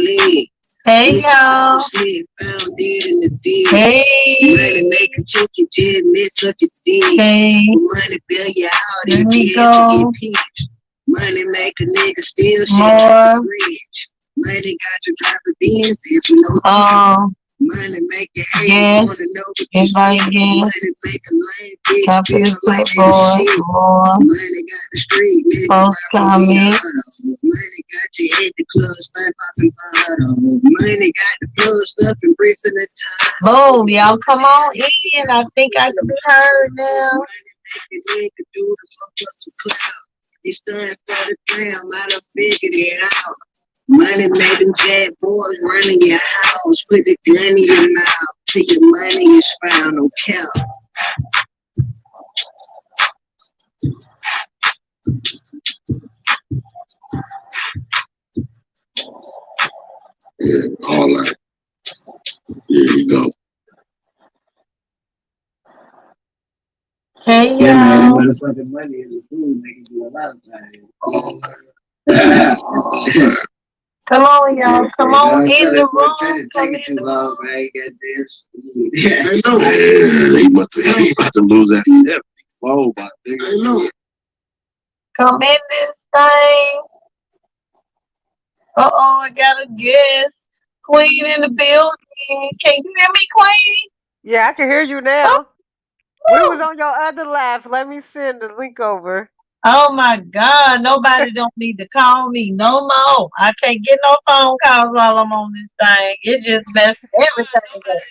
leg. Hey y'all. Slid, found dead in the dig. Hey. Money make a chicken, just miss suck a dick. Hey. Money bill you out Let and me get go. you get peach. Money make a nigga steal shit More. rich. Money got you driving Benz if you know. Money make you hate. Yes. Wanna know what Everybody you again. Money make a lame bitch Copy feel is like the they the boy. shit. More. Money got the street nigga Post rapping the comment. auto. Money got you at the club, stand popping bottle. Money got the plug stuffing bricks in the time. Boom, y'all come on in. I think I can be heard now. Money make a nigga do the fuck up some clout. It's done for the gram, I done figured it out. Money made them bad boys run in your house. Put the gun in your mouth till your money is found on count. Yeah, all that. Here you go. Hey Yeah, man, y'all. motherfucking money is a food. They can do a lot of things. All that. Come on, y'all. Come on in Try the to room. Come take it in too the long, room. man. Got this. I know. Man, he about to lose that 74, my nigga. I know. Come in this thing. I got a guest. Queen in the building. Can you hear me, Queen? Yeah, I can hear you now. We was on your other live. Let me send the link over. Oh my God. Nobody don't need to call me no more. I can't get no phone calls while I'm on this thing. It just messed everything up.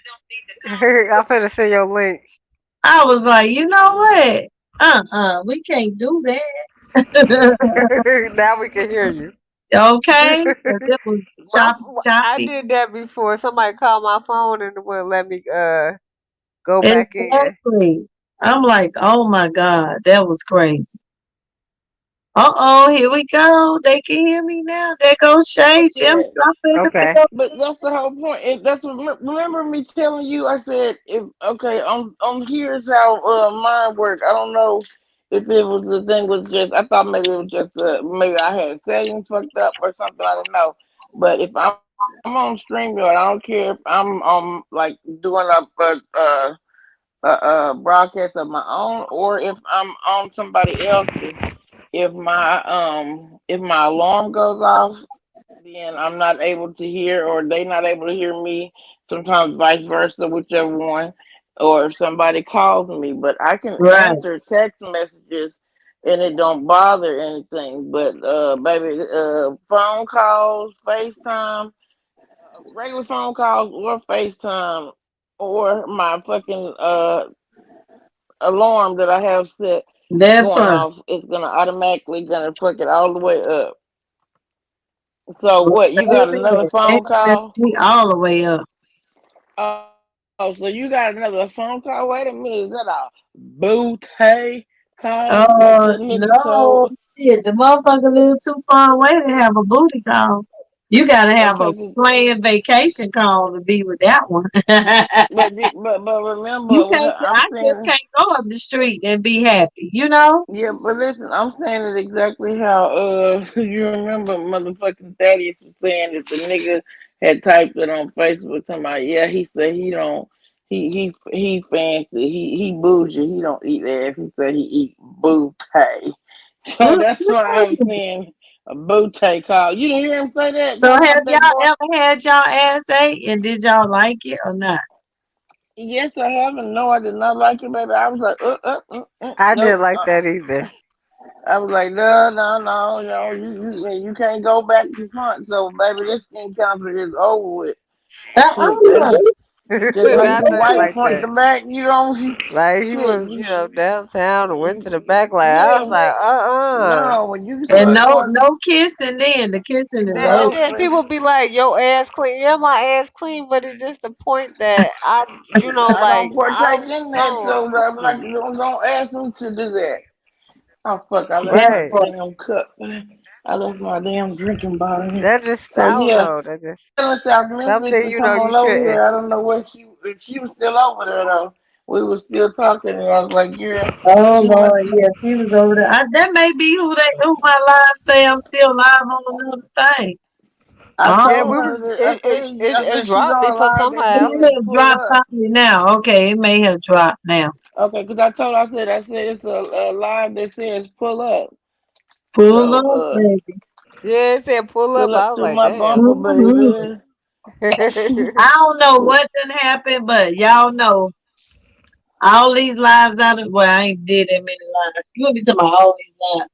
I'm finna send your link. I was like, you know what? We can't do that. Now we can hear you. Okay? 'Cause it was I choppy. did that before. Somebody called my phone and it wouldn't let me go back in. Exactly. I'm like, oh my God, that was crazy. Here we go. They can hear me now. There goes Shay. Jim Yeah, dropping the Okay. bell. but that's the whole point. Remember me telling you. I said if okay on here's how mine work. I don't know if it was the thing was just. I thought maybe it was just maybe I had settings fucked up or something. I don't know. But if I'm on StreamYard, I don't care if I'm like doing a broadcast of my own or if I'm on somebody else's. If my alarm goes off, then I'm not able to hear, or they not able to hear me. Sometimes vice versa, whichever one. Or if somebody calls me, but I can Right. answer text messages, and it don't bother anything. But baby, phone calls, FaceTime, regular phone calls, or FaceTime, or my fucking alarm that I have set That going part. off, it's gonna automatically gonna fuck it all the way up. So Well, what? You got another baby, they phone messed call? me all the way up. Oh, so you got another phone call? Wait a minute, is that a booty call? Like Oh, that nigga no. so Shit, the motherfucker live too far away to have a booty call. You gotta have a okay? planned vacation call to be with that one. But remember, You what can't, I'm I just saying. can't go up the street and be happy, you know? Yeah, but listen, I'm saying it exactly how you remember motherfucking Thaddeus was saying that the nigga had typed it on Facebook to my yeah, he said he don't he fancy, he bougie, he don't eat ass, he said he eat booty. So Mm, that's what I was saying, a booty call. You didn't hear him say that, so talking have about that y'all boy? ever had y'all ass ate and did y'all like it or not? Yes, I haven't. No, I did not like it, baby. I was like, I nope. didn't like that either. I was like, no, no, no, no, you can't go back to front. So, baby, this skin cancer is over with. Shit, that's just like I you didn't white like front that. to back. You don't, Like he shit, was, downtown and went to the back. Like I was yeah. like, No, when you And start no, going, no kissing then. The kissing is Then, and over. no, then people be like, "Your ass clean." Yeah, my ass clean, but it's just the point that I don't I partake in that. don't. So, I'm like, don't ask me to do that. Oh, fuck, I left my That Right. part. damn cup. I left my damn drinking bottle here. That just, So, I don't yeah. know. That just Telling South Memphis something to come you on over shouldn't. here. I don't know what if she was still over there though. We were still talking, and I was like, "Yeah, Oh she Lord, must." yeah, he was over there. That may be who my live say I'm still live on another thing. I Yeah, Oh, we told was her that I it said she's dropped on before live. They it somehow. may said have pull dropped up. probably now. Okay, it may have dropped now. Okay, because I told her, I said it's a live that says pull up. Pull So up, baby. Yeah, it said pull up. pull I up was to like, my damn. bumper, Mhm. baby. I don't know what done happened, but y'all know all these lives out of well, I ain't did that many lives. You gonna be talking about all these lives.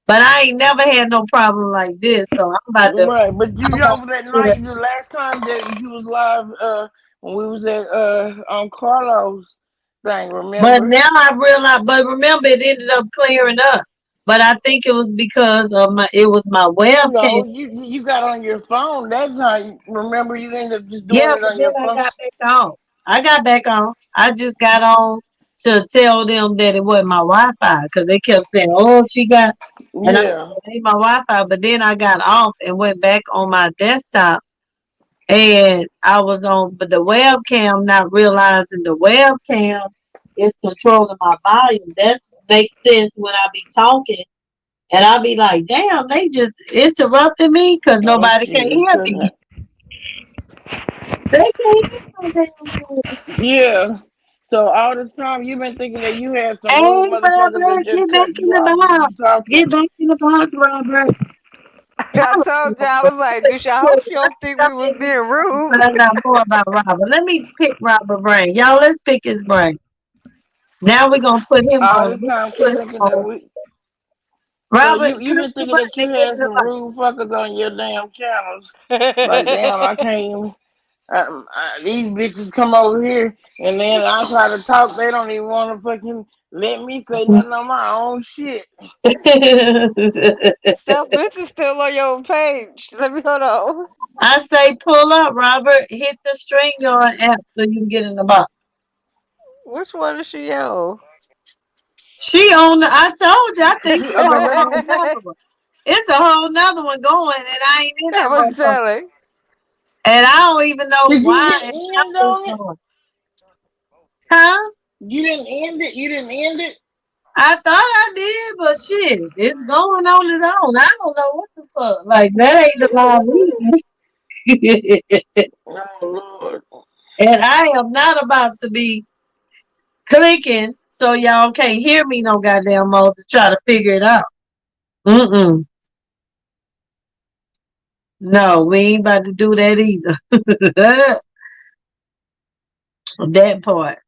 But I ain't never had no problem like this, so Right, but I'm you about know that to do night, the last time that you was live, when we was at on Carlos thing, But remember? now I realize, but remember, it ended up clearing up. But I think it was because of it was my webcam. No, you got on your phone that time. Remember, you ended up just doing Yeah, it but on then your I phone. got back on. I got back on. I just got on to tell them that it wasn't my Wi-Fi because they kept saying, "Oh, she got," and I said, Yeah. "It ain't my Wi-Fi." But then I got off and went back on my desktop, and I was on, but the webcam, not realizing the webcam is controlling my volume. That's makes sense when I be talking. And I'll be like, damn, they just interrupted me because Oh nobody can shit, hear me. They can't hear my damn voice. yeah. So all the time you've been thinking that you had some rude Hey, motherfuckers that Robert, just get back cut in you the off when box. you talking. Get back in the box, Robert. I told you, I was like, Dude, I hope she don't think we was being rude. Find out more about Robert. Let me pick Robert brain. Y'all, let's pick his brain. Now we're going to put him All on. the We're time gonna keep put him thinking that on. we. So Robert, you push been the thinking button that and you get had in the some box. rude fuckers on your damn channels. Like damn, I can't even. These bitches come over here and then I try to talk. They don't even want to fucking let me say nothing on my own shit. Self is still on your page. Let me hold on. I say pull up, Robert. Hit the StreamYard app so you can get in the box. Which one is she on? She on the, I told you, I think she Okay, on a let whole me. nother one. It's a whole nother one going and I ain't in I that was motherfucker. telling. And I don't even know Did you why hit and end how it's on it? going. Huh? You didn't end it. You didn't end it. I thought I did, but shit, it's going on its own. I don't know what the fuck. Like, that ain't the live reading. Oh Lord. And I am not about to be clicking so y'all can't hear me no goddamn more to try to figure it out. Mm-mm. No, we ain't about to do that either. That part.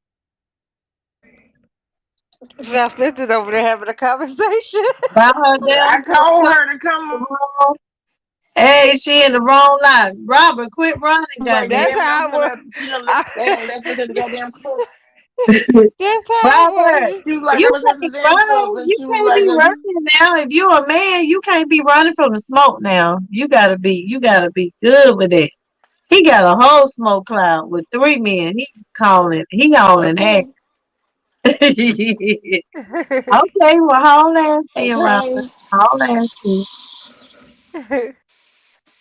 South is over there having a conversation. By her damn I told her to come. wrong. Hey, she in the wrong line. Robert, quit running, Like goddamn. That's damn, how that's I when was. she done I, they done left us at the goddamn court. that's how I Robert, was. She was like, you "What's at the can't damn cup?" run. And You she was can't like, be running now. If you're a man, you can't be running from the smoke now. You gotta be good with it. He got a whole smoke cloud with 3 men. He calling act. "Okay, Okay, well, haul ass then, Robert. okay." Haul ass then.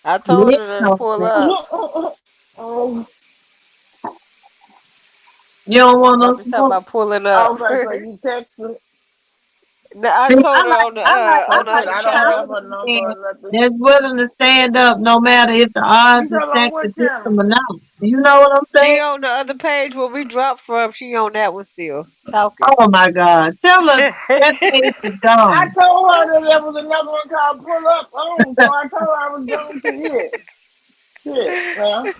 I told Yeah, her to no, pull man. up. Oh, You don't want no Bobby talking smoke? about pulling I up. was about to say you texted. Now, I See, told her on I the said other I don't channel. have I'm her the kind number of or man nothing. that's willing to stand up no matter if the You odds are said on stacked what against channel? them or not. You know what I'm She saying? on the other page where we dropped from. She on that one still talking. Oh my God. Tell her that page is I gone. told her that there was another one called Pull Up On, so I told her I was going to it. Shit, man.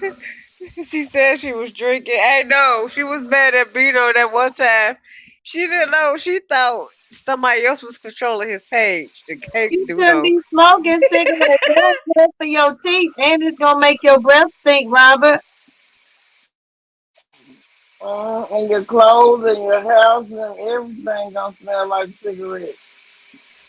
She said she was drinking. Hey, no, she was mad at Beto that one time. She didn't know. She thought somebody else was controlling his page. The cake You do shouldn't know. be smoking cigarettes. That's good for your teeth and it's gonna make your breath stink, Robert. And your clothes and your house and everything gonna smell like cigarettes.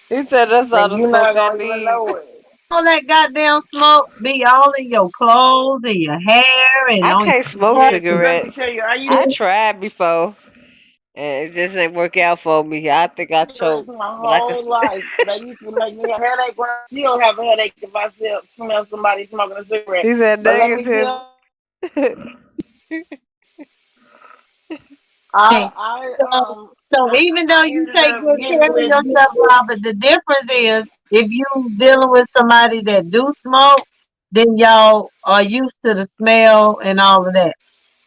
He said that's all And the you're smoke not I gonna even need. know it. All that goddamn smoke be all in your clothes and your hair and I on can't your smoke breath. Yeah, 'cause let me cigarettes. tell you, I used I to tried before, and it just ain't work out for me. I think I smoke cigarettes choked, my but I could. whole life. They used to make me have a headache when I still have a headache if I smell somebody smoking a cigarette. He said But let me negative. tell I Okay. I So, um so I, even though I you ended take up good getting care of with yourself, Robert, the difference is if you dealing with somebody that do smoke, then y'all are used to the smell and all of that.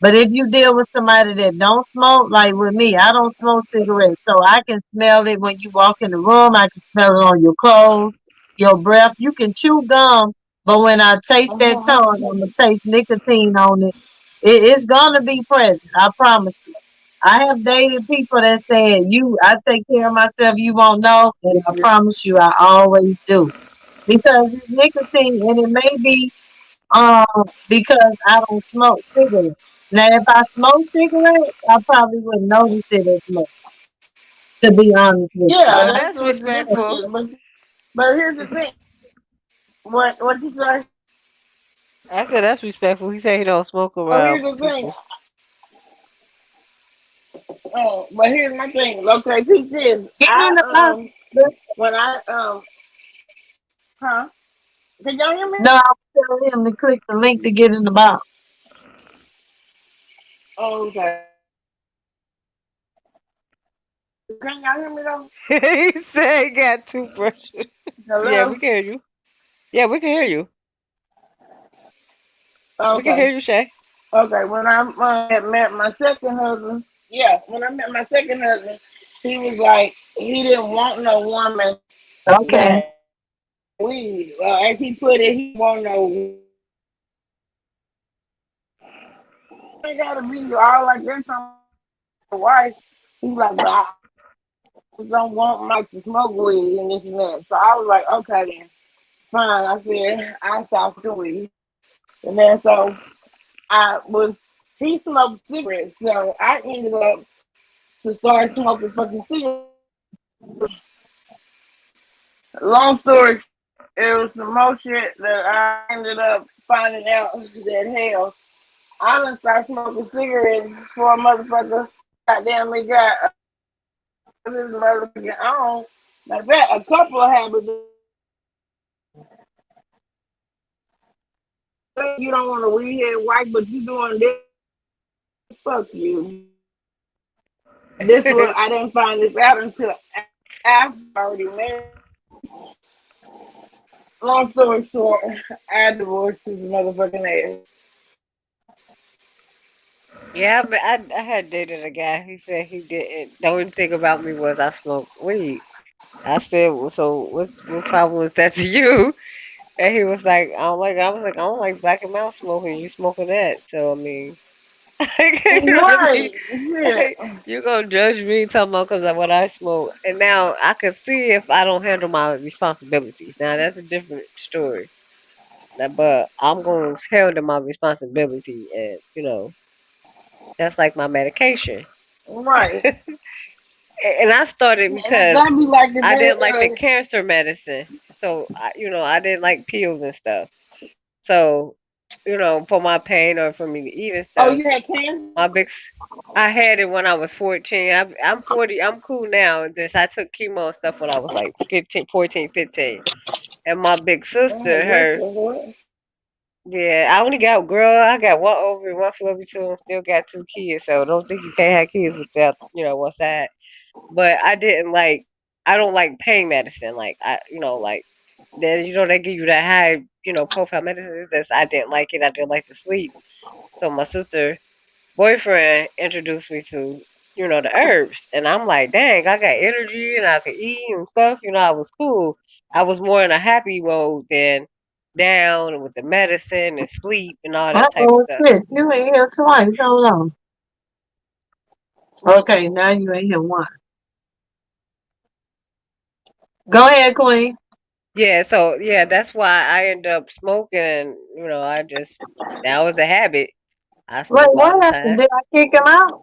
But if you deal with somebody that don't smoke, like with me, I don't smoke cigarettes, so I can smell it when you walk in the room. I can smell it on your clothes, your breath. You can chew gum, but when I taste that tongue, I'm gonna taste nicotine on it. It's gonna be present. I promise you. I have dated people that said, "You, I take care of myself. You won't know," and I promise you, I always do because it's nicotine, and it may be because I don't smoke cigarettes. Now, if I smoke cigarettes, I probably wouldn't notice it as much, to be honest with you. Yeah, Well, But that's that's what the difference respectful. is. But here's the thing. What you say? I said that's respectful. He said he don't smoke Oh, around here's the thing. people. Oh, but here's my thing. Okay, peace is get in the box. when I huh? Can y'all hear me? No, I'll tell him to click the link to get in the box. Oh, okay. Can y'all hear me though? He said he got toothbrushes. Yeah, we Hello. can hear you. Yeah, we can hear you. We can hear Okay. you, Shay. Okay. When I had met my second husband, yeah, when I met my second husband, he was like he didn't want no woman Okay. that weed. As he put it, he want no. I gotta be all like this on my wife. He's like, but I don't want Mike to smoke weed and this and that. So I was like, okay then, fine. I said I stopped the weed, and then so I was. He smoked cigarettes, so I ended up to start smoking fucking cigarettes. Long story, it was some more shit that I ended up finding out that hell, I done started smoking cigarettes for a motherfucker. Goddamn, we got this motherfucking on like that. A couple of habits. You don't want a weed head wife, but you doing this. Fuck you. This was I didn't find this out until after already married. Long story short, I divorced his motherfucking ass. Yeah, but I had dated a guy. He said he didn't. The only thing about me was I smoked weed. I said, well, so what problem was that to you? And he was like, I don't like. I was like, I don't like black and mild smoking. You smoking that? So I mean, you know what I mean? Right. Yeah. You gonna judge me talking about because of what I smoke? And now I can see if I don't handle my responsibilities. Now that's a different story. But I'm going to handle my responsibility, and that's like my medication. Right. And I started And because that be like the I day. didn't like the cancer medicine. So, I didn't like pills and stuff. So, for my pain or for me to eat and Oh, stuff, you had cancer? my big, I had it when I was 14. I'm 40. I'm cool now. This I took chemo and stuff when I was like 15, 14, 15. And my big Oh, sister, what her, the what? yeah, I only got, girl, I got one ovary, one fallopian tube, and still got two kids. So don't think you can't have kids without, one side. But I don't like pain medicine. Like like that. They give you that high, profile medicine. I didn't like it. I didn't like to sleep. So my sister boyfriend introduced me to, the herbs, and I'm like, dang, I got energy and I could eat and stuff. I was cool. I was more in a happy mode than down with the medicine and sleep and all that type of Uh-oh, stuff. shit. You ain't here twice. Hold on. Okay, now you ain't here once. Go ahead, Queen. Yeah, so yeah, that's why I end up smoking, and I just that was a habit. I Wait, smoke all what the happened? time. Did I kick him out?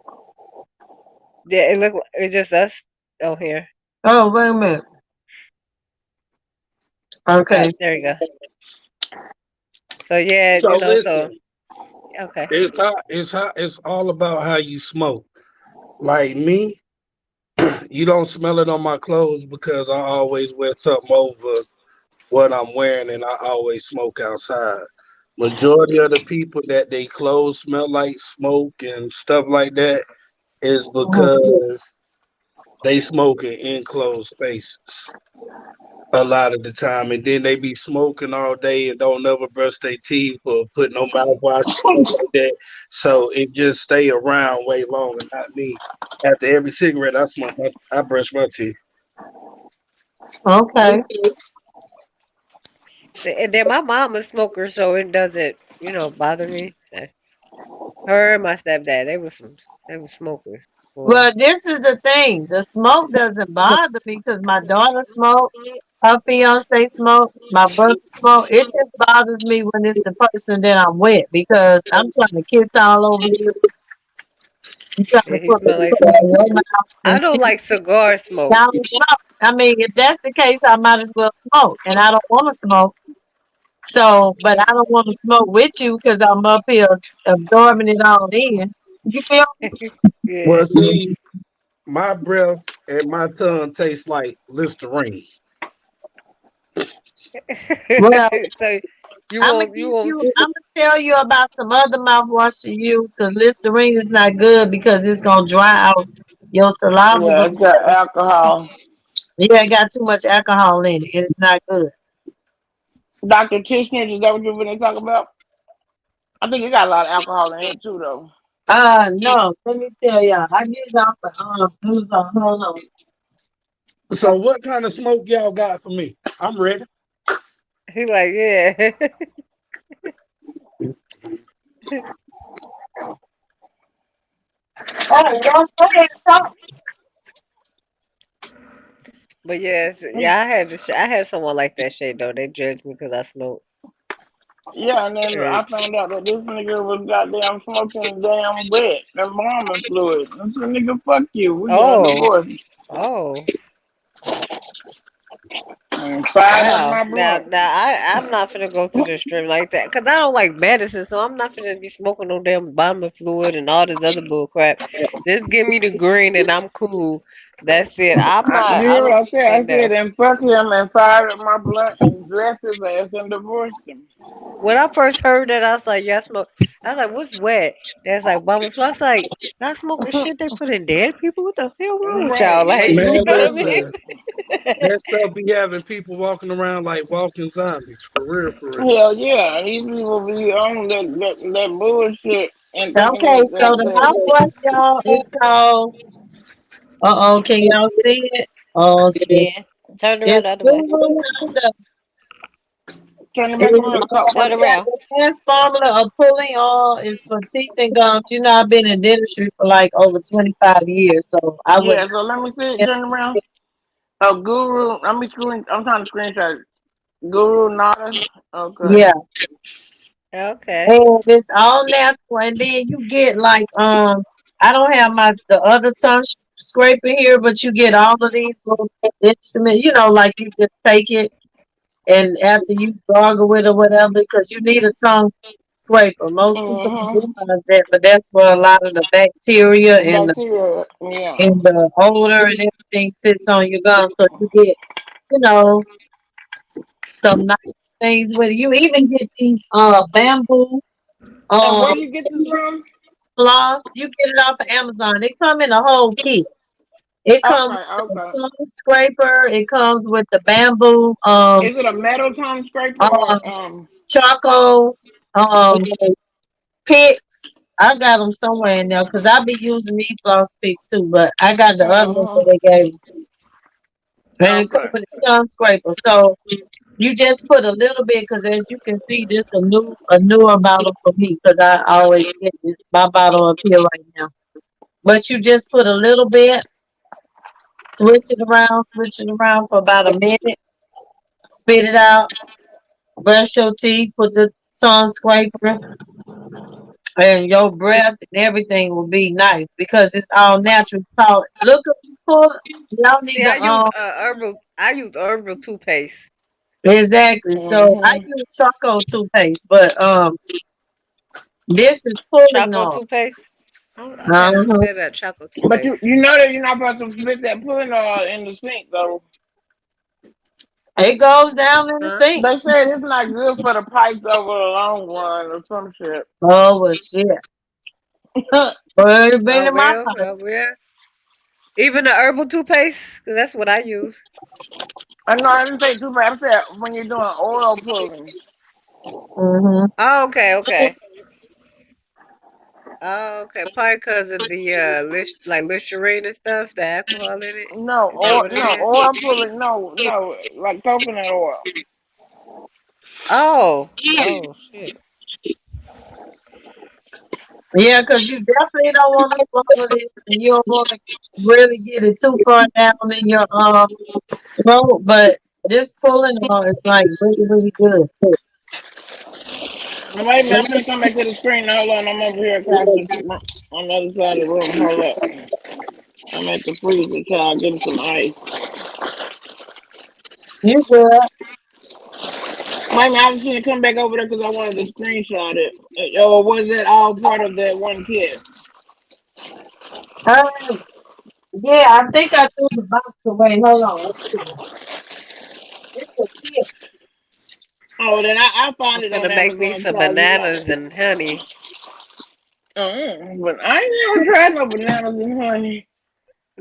Yeah, it's just us on here. Oh, wait a minute. Yep, Okay. there you go. So yeah, So so listen, okay. it's all about how you smoke. Like me, you don't smell it on my clothes because I always wear something over what I'm wearing, and I always smoke outside. Majority of the people that they clothes smell like smoke and stuff like that is Mhm. because they smoke in enclosed spaces. a lot of the time, and then they be smoking all day and don't never brush their teeth or put no mouthwash and stuff like that. So it just stay around way longer. Not me. After every cigarette I smoke, I brush my teeth. Okay. And then my mom a smoker, so it doesn't, bother me. Her and my stepdad, they were smokers. Boy. Well, this is the thing. The smoke doesn't bother me because my daughter smoke, her fiance smoke, my brother smoke. It just bothers me when it's the person that I'm with because I'm trying to kiss all over you. I'm trying Yeah, to he put my smell like tongue in smoke. your mouth I and don't shit. like cigar smoke. Y'all don't smoke. I mean, if that's the case, I might as well smoke. And I don't want to smoke. So, but I don't want to smoke with you because I'm up here absorbing it all in. You feel me? Yeah. Well, see, my breath and my tongue taste like Listerine. Well, So you I'm gonna won't you give won't you. I'm gonna tell you about some other mouthwash to use because Listerine is not good because it's gonna dry out your saliva. Yeah, it's got alcohol. Yeah, it got too much alcohol in it. It's not good. Dr. Tishner, is that what you're going to talk about? I think it got a lot of alcohol in it too, though. No. Let me tell y'all. I get it off the Amazon. Hold on. So what kind of smoke y'all got for me? I'm ready. he like, yeah. Oh, y'all go ahead. Talk. But yes, yeah, I had someone like that shit though. They judged me because I smoke. Yeah, and then Right. I found out that this nigga was goddamn smoking damn wet, embalming fluid. I said, nigga, fuck you. We getting a Oh, divorce. oh, And fired up wow. my Now, blunt. I'm not finna go to the extreme like that because I don't like medicine, so I'm not finna be smoking no damn vitamin fluid and all this other bull crap. Just give me the green and I'm cool. That's it. You I hear don't what I said? I and said, and fuck him and fired up my blunt and dressed his ass and divorced him. when I first heard that, I was like, yeah, I smoke. I was like, what's wet? That's like vitamin fluid. I was like, I smoke the shit they put in dead people. What the hell wrong with Right, y'all? like Like, Man, you know what I glucose mean? listen, meth. that stuff be having people walking around like walking zombies. For real, for real. Hell yeah, these people be on that bullshit and thinking Okay, that so the mouthwash, y'all, is called. Can y'all see it? Oh shit! Yeah. Turn around It's the other way. Guru Wonder. turn it back It's, around. Turn What? it got around. the best formula of pulling oil. It's for teeth and gums. You know, I've been in dentistry for like over 25 years, so I would. Yeah, so let me see it. Turn around. Oh, Guru. Let me screen. I'm trying to screenshot it. Guru Nada. Okay. Yeah, Okay. and it's all natural. And then you get like I don't have the other tongue scraper here, but you get all of these little instruments. You know, like you just take it and after you gargle with or whatever, because you need a tongue scraper. Most people don't Mm-hmm. realize that, but that's where a lot of the bacteria Bacteria. Yeah. and the odor and everything sits on your gums. So you get, you know, some nice things with it. You even get these bamboo And where um you get this from? floss. You get it off of Amazon. They come in a whole kit. It comes Okay. with Okay. the tongue scraper. It comes with the bamboo Is it a metal tongue scraper um or charcoal pick. I got them somewhere in there because I be using these floss picks too, but I got the other ones uh-huh. that they gave me. And it comes Okay. with a tongue scraper. So you just put a little bit because as you can see, this a newer bottle for me because I always get this, my bottle up here right now. But you just put a little bit, switch it around for about a minute, spit it out, brush your teeth, put the tongue scraper, and your breath and everything will be nice because it's all natural. So look up, pull. Y'all need See, to I use herbal toothpaste. exactly. So I Mm-hmm. use charcoal toothpaste, but this is pulling Chocolate off. toothpaste. I gotta Uh-huh. consider that chocolate But toothpaste. you know that you're not supposed to spit that pudding oil in the sink though. It goes down in the Huh? sink. They said it's not good for the pipes over the long run or some shit. Oh well, shit. Well, it been Oh in my well, mouth. oh well. Even the herbal toothpaste, 'cause that's what I use. I know I didn't say too bad. I said when you're doing oil pulling. Mm-hmm. Oh, okay, okay. Oh, okay. Probably because of the like Listerine and stuff, the alcohol in it. No, Is that oil, what it no is? oil pulling. No, no, like coconut oil. Oh, oh shit. Yeah, because you definitely don't want to swallow this, and you don't want to really get it too far down in your throat. But this pulling is like really, really good. Now, wait a minute, I'm gonna come back to the screen. Now, hold on, I'm over here across on the other side of the room. Hold up, I'm at the freezer, child, getting some ice. You good? Wait a minute, I was gonna come back over there because I wanted to screenshot it. Or was that all part of that one kit? Uh, yeah, I think I threw the box away. Hold on. Let's see. It's a kit. Oh, then I I'm found it on gonna make me Amazon, some child. You know, bananas and honey. but I ain't never tried no bananas and honey.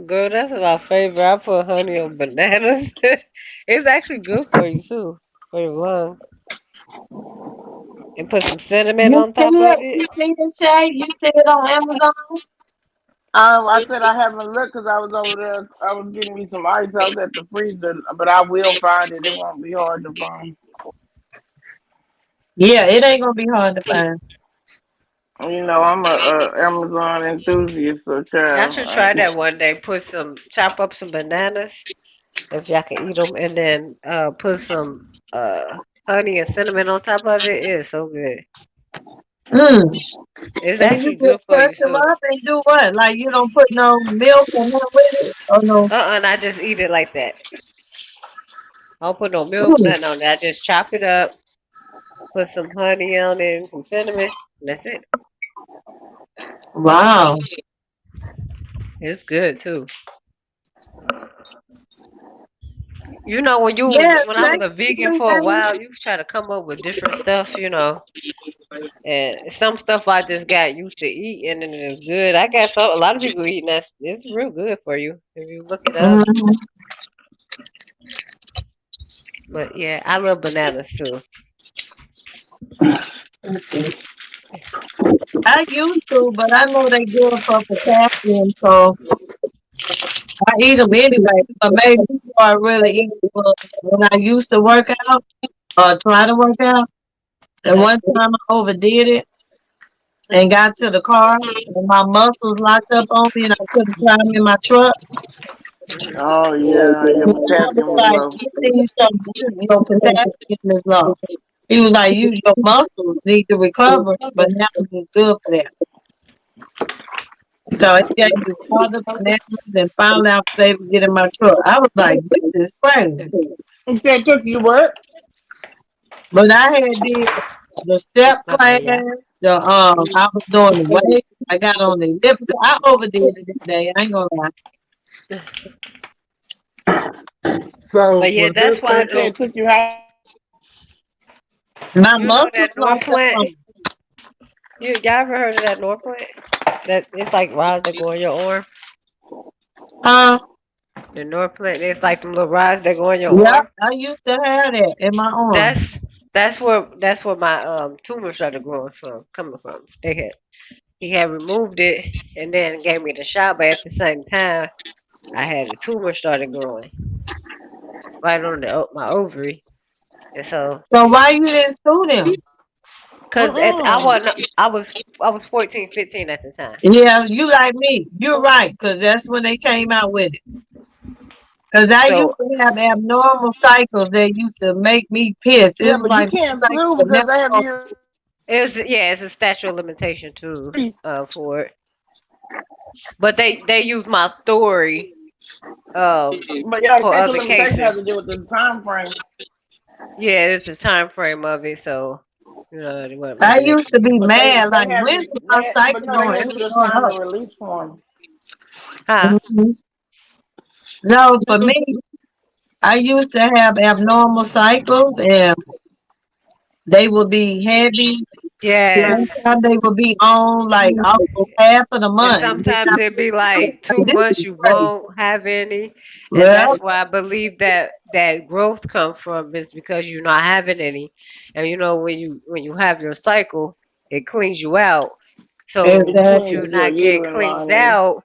Girl, that's my favorite. I put honey on bananas. It's actually good for you too, for your lungs. And put some cinnamon You on see top it? of it. You see it, Shay? You see it on Amazon? I said I haven't looked because I was over there. I was getting me some ice. I was at the freezer, but I will find it. It won't be hard to find. Yeah, it ain't gonna be hard to find. You know, I'm a Amazon enthusiast, so Y'all child. should try that one day. Chop up some bananas if y'all can eat them, and then put some honey and cinnamon on top of it. It is so good. Mm. It's And you actually just good for crush you them too. up and do what? Like you don't put no milk or nothing with it? Oh no. And I just eat it like that. I don't put no milk, Mm. nothing on it. I just chop it up, put some honey on it, and some cinnamon. And that's it. Wow. It's good too. You know, Yeah, when I was thank a you, vegan sweet for a baby. while, you try to come up with different stuff, and some stuff I just got used to eating and it's good. I got a lot of people eating that. It's real good for you if you look it up. Mhm. But yeah, I love bananas too. I used to, but I know they good for potassium, so I eat them anyway. But maybe I really eat them when I used to work out or try to work out. And Uh-huh. one time I overdid it and got to the car and my muscles locked up on me and I couldn't climb in my truck. Hmm. Oh yeah, your And I was potassium was like, low. you need something, your potassium is low. He was like, your muscles need to recover, but now is good for that. So he gave me water, bananas, and finally I was able to get in my truck. I was like, this is crazy. It said took you what? But I had did the step My class, bad, y'all. I was doing the weight. I got on the elliptical. I overdid it that day. I ain't gonna lie. So But yeah, was this that's why It said took you how? My you know muscles that locked up Norplant. on me. Y'all ever heard of that Norplant? That it's like rods that go in your arm. Uh, The Norplant, it's like them little rods that go in your yep, arm. I used to have that in my arm. That's that's where my tumor started growing from, coming from. He had removed it and then gave me the shot, but at the same time, I had a tumor started growing right on my ovary, and so So why you didn't sue them? because Mm-mm. I was 14, 15 at the time. Yeah, you like me. You're right, because that's when they came out with it. Because I used So to have abnormal cycles that used to make me piss. It Yeah, was but you like can't my cycle sue would because never they have go. your. it's a statute of limitation too for it, but they use my story But yeah, for statute of other limitation cases. has to do with the time frame. Yeah, it's the time frame of it, so it wasn't I really. used to be But mad, they like, have when you. is my But cycle no, they going? have It's you to going sign the up. release form. Huh? Mhm. No, for me, I used to have abnormal cycles, and They would be heavy. Yes. Sometimes they would be on like almost half of the And month. sometimes it'd be like two This is months you crazy. won't have any, and Well, that's why I believe that that growth comes from is because you're not having any, and when you have your cycle, it cleans you out. So It with exactly. you cleans your not getting uterine cleaned lining. out,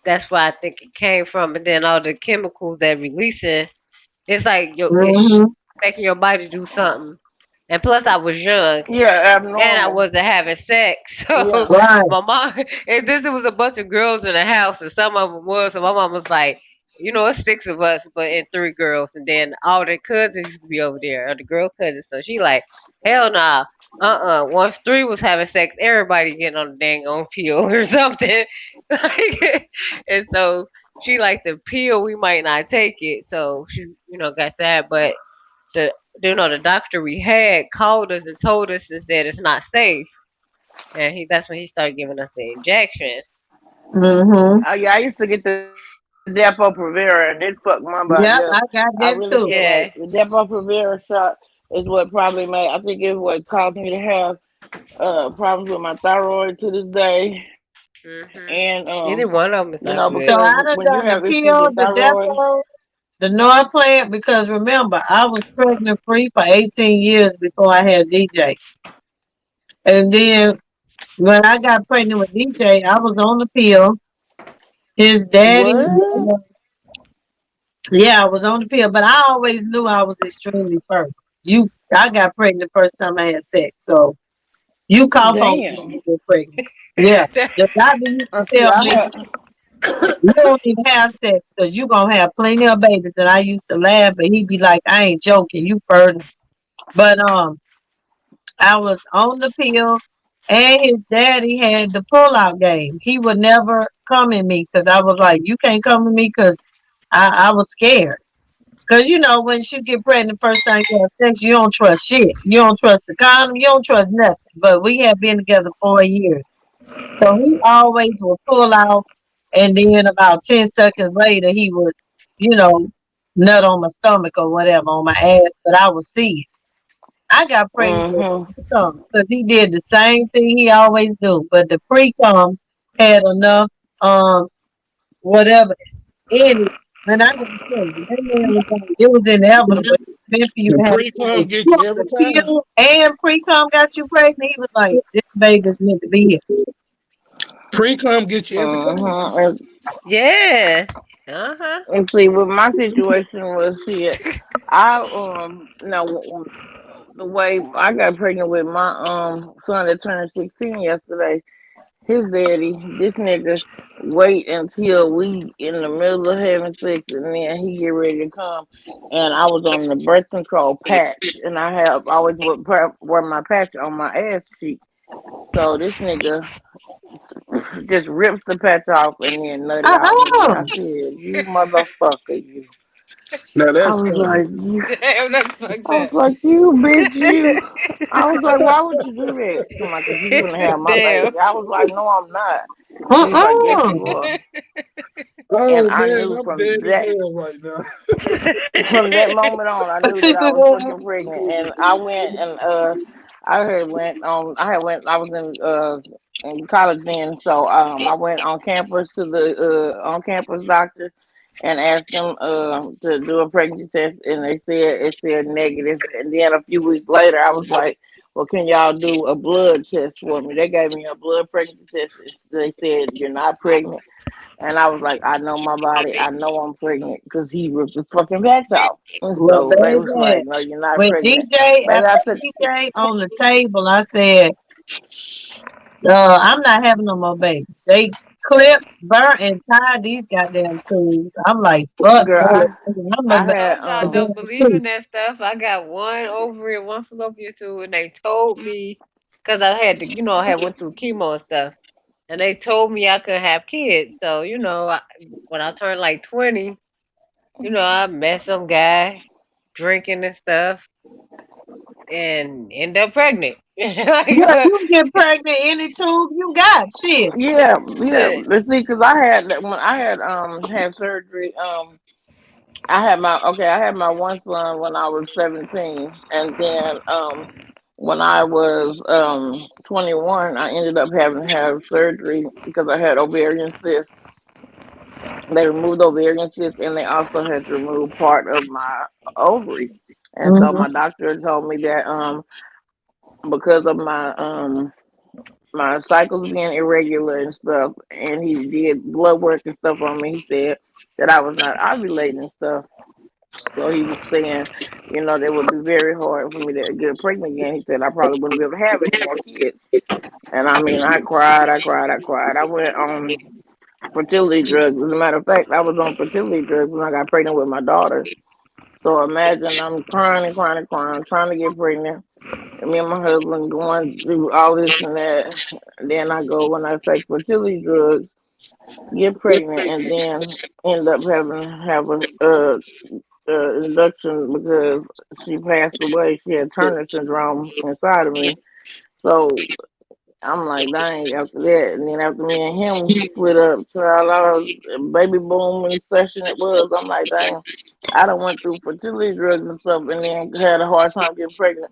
that's why I think it came from. And then all the chemicals that releasing, it's like Mm-hmm. making your body do something. And plus, I was young Yeah, and I abnormal. wasn't having sex. So Yeah. Right. my mom, and this it was a bunch of girls in the house, and some of them was. So my mom was like, it's six of us, but and three girls, and then all the cousins used to be over there, or the girl cousins. So she like, hell nah. Once three was having sex, everybody getting on the dang on pill or something. Like, and so she like the pill, we might not take it. So she, got that. But the the doctor we had called us and told us that it's not safe, and that's when he started giving us the injection. Mm-hmm. Yeah, I used to get the Depo-Provera, and it fucked my body up. Yep, I I got really that feel like too. the Yeah. Depo-Provera shot is what probably made. I think it's what caused me to have problems with my thyroid to this day. Mhm. And Either one of them is not So good. because I done when you done the have issues pill, with the thyroid, Depo, the Norplant, because remember, I was pregnant free for 18 years before I had DJ. And then when I got pregnant with DJ, I was on the pill. His daddy, what? yeah, I was on the pill, but I always knew I was extremely fertile. I got pregnant the first time I had sex, so you cough on me when Damn. you get pregnant. Yeah, the doctor used to I see. tell I me had. you don't even have sex because you gonna have plenty of babies. And I used to laugh, but he'd be like, "I ain't joking, you fertile." But I was on the pill, and his daddy had the pull-out game. He would never come in me because I was like, "You can't come in me," because I was scared. Cause when you get pregnant first time you have sex, you don't trust shit. You don't trust the condom. You don't trust nothing. But we have been together 4 years, so he always would pull out, and then about 10 seconds later he would, you know, nut on my stomach or whatever on my ass. But I would see it. I got pregnant with Mhm. pre-cum because he did the same thing he always do. But the pre-cum had enough whatever in it. And I got to tell you, that man was like, it was inevitable. It was meant for you The to have a pre-com baby. get You you on every the time. pill and pre-cum got you pregnant. He was like, this baby's meant to be here. Pre-com get you every time. Mhm. Yeah. Uh huh. And see, what my situation was here, I now the way I got pregnant with my son that turned 16 yesterday. His daddy, this nigga, wait until we in the middle of having sex and then he get ready to come. And I was on the birth control patch, and I have always wear my patch on my ass cheek. So this nigga just rips the patch off and then nutted all in me. Uh-uh. I said, "You motherfucker, you." Now I that's was funny. like, "You." Damn, that's fucked I was up. like, "You bitch, you." I was like, "Why would you do that?" Somebody, because you finna have my Damn. baby. I was like, "No, I'm not." He's like, "Yes, Uh-uh. you are." And Oh I man, knew I'm dead as hell right now. from that moment on, I knew that I was fucking pregnant. And I went and I was in college then, so I went on campus to the on campus doctor and asked them to do a pregnancy test, and it said negative. And then a few weeks later, I was like, "Well, can y'all do a blood test for me?" They gave me a blood pregnancy test. They said, "You're not pregnant." And I was like, "I know my body. I know I'm pregnant because he ripped the fucking patch off." And Well, so they was baby, like, "No, you're not with pregnant." DJ, Baby, I after took, DJ on the table, I said, I'm not having no more babies. They clip, burn, and tie these goddamn tools. I'm like, fuck girl, that. I'm I no baby had, Told y'all don't believe too. in that stuff. I got one ovary and one fallopian tube, and they told me because I had to, I had went through chemo and stuff, and they told me I couldn't have kids. So when I turned like 20, I met some guy drinking and stuff, and end up pregnant. Like, Yeah, you get pregnant any tube you got. Shit. yeah, yeah. shit. But see, because I had when I had had surgery, I had my one son when I was 17, and then when I was 21, I ended up having to have surgery because I had ovarian cysts. They removed the ovarian cyst, and they also had to remove part of my ovary. And so Mm-hmm. my doctor told me that because of my cycles being irregular and stuff, and he did blood work and stuff on me. He said that I was not ovulating and stuff. So he was saying, that would be very hard for me to get pregnant again. He said I probably wouldn't be able to have any more kids. And I mean, I cried, I cried, I cried. I went on fertility drugs. As a matter of fact, I was on fertility drugs when I got pregnant with my daughter. So imagine I'm crying and crying and crying, trying to get pregnant. And me and my husband going through all this and that. And then I go when I take fertility drugs, get pregnant, and then end up having to have a induction because she passed away. She had Turner syndrome inside of me. So I'm like, dang, after that. And then after me and him split up, child, I was baby boom session it was. I'm like, dang, I done went through fertility drugs and stuff and then had a hard time getting pregnant.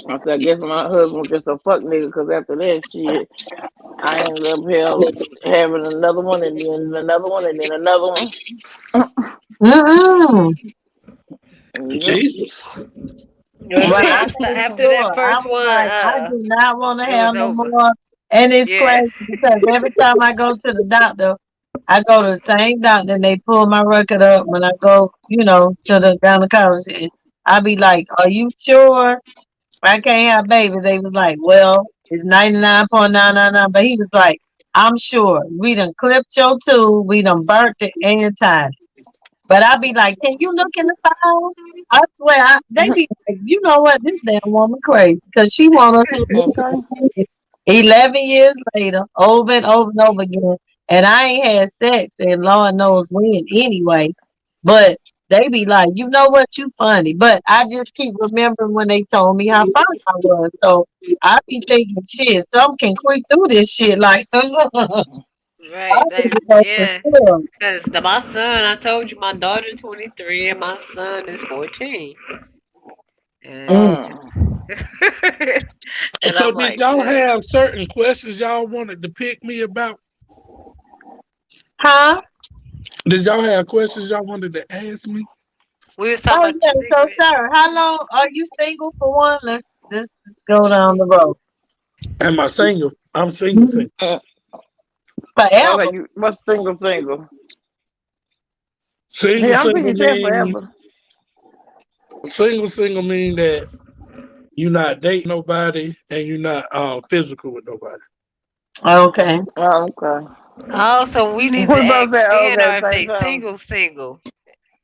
I said, I guess my husband was just a fuck nigga because after that shit, I ended up having another one and then another one and then another one. Mm-mm. Yep. Jesus. Well, But see, I after made after that sure. I first was one, like, I do not want to it was have no over. more. And it's Yeah. crazy because every time I go to the doctor, I go to the same doctor and they pull my record up when I go, to the gynecologist. And I be like, are you sure I can't have babies? They was like, well, it's 99.999. But he was like, I'm sure. We done clipped your tube. We done burnt it and tied it. But I be like, can you look in the file? I swear, they be like, you know what? This damn woman crazy because she want us to do Okay. it 11 years later, over and over and over again. And I ain't had sex, and Lord knows when anyway. But they be like, you know what? You funny. But I just keep remembering when they told me how fine I was. So I be thinking, shit, some can creep through this shit like, I Right. think so for Yeah. sure. Because my son, I told you, my daughter's 23 and my son is 14. And Mm. Mm. and So I'm did like, y'all shit. have certain questions y'all wanted to pick me about? Huh? Did y'all have questions y'all wanted to ask me? We was talking Oh about the yeah, so cigarette. sir, how long are you single for one? Let's go down the road. Am I single? I'm single, Mhm. single. Mm. Okay, Forever. you what's single? Single, Yeah, I'm thinking single you said mean forever. single mean that you're not dating nobody and you're not physical with nobody. Okay. Oh, okay. Also, we need We to both ask said men, okay or at the if same they time. single, single.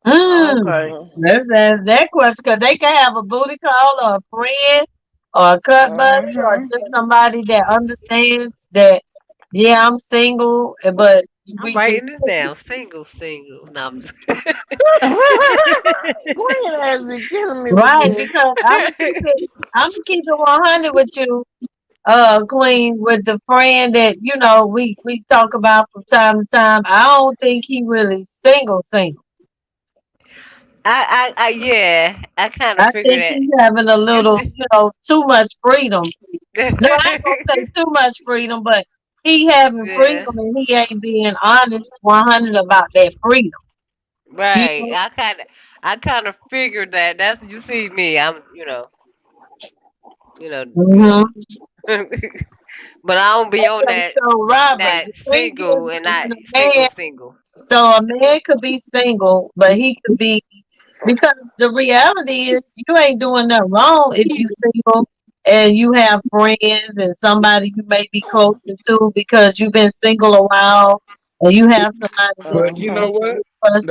Mm. Okay. Let's ask that question because they can have a booty call or a friend or a cut buddy or Mm-hmm. just somebody that understands that. Yeah, I'm single, but I'm we just writing it down. Single, single. No, I'm just Queen has been killing me with right this. because I'm gonna keep it 100 with you, Queen, with the friend that we talk about from time to time. I don't think he really single. yeah, I kind of I figured think that. he's having a You little, see? too much freedom. No, I ain't gonna say too much freedom, but he having Yeah, freedom and he ain't being honest 100 about that freedom. You right. know? I kind of figured that. That's you see me. I'm, you know, you know. Hmm. But I don't be on Okay, that so Robert, that the thing is, single and not when a single man, single. so a man could be single, but he could be because the reality is you ain't doing nothing wrong if you single and you have friends and somebody you may be closer to because you've been single a while and you have somebody that But you you know Mm-hmm. what? trust.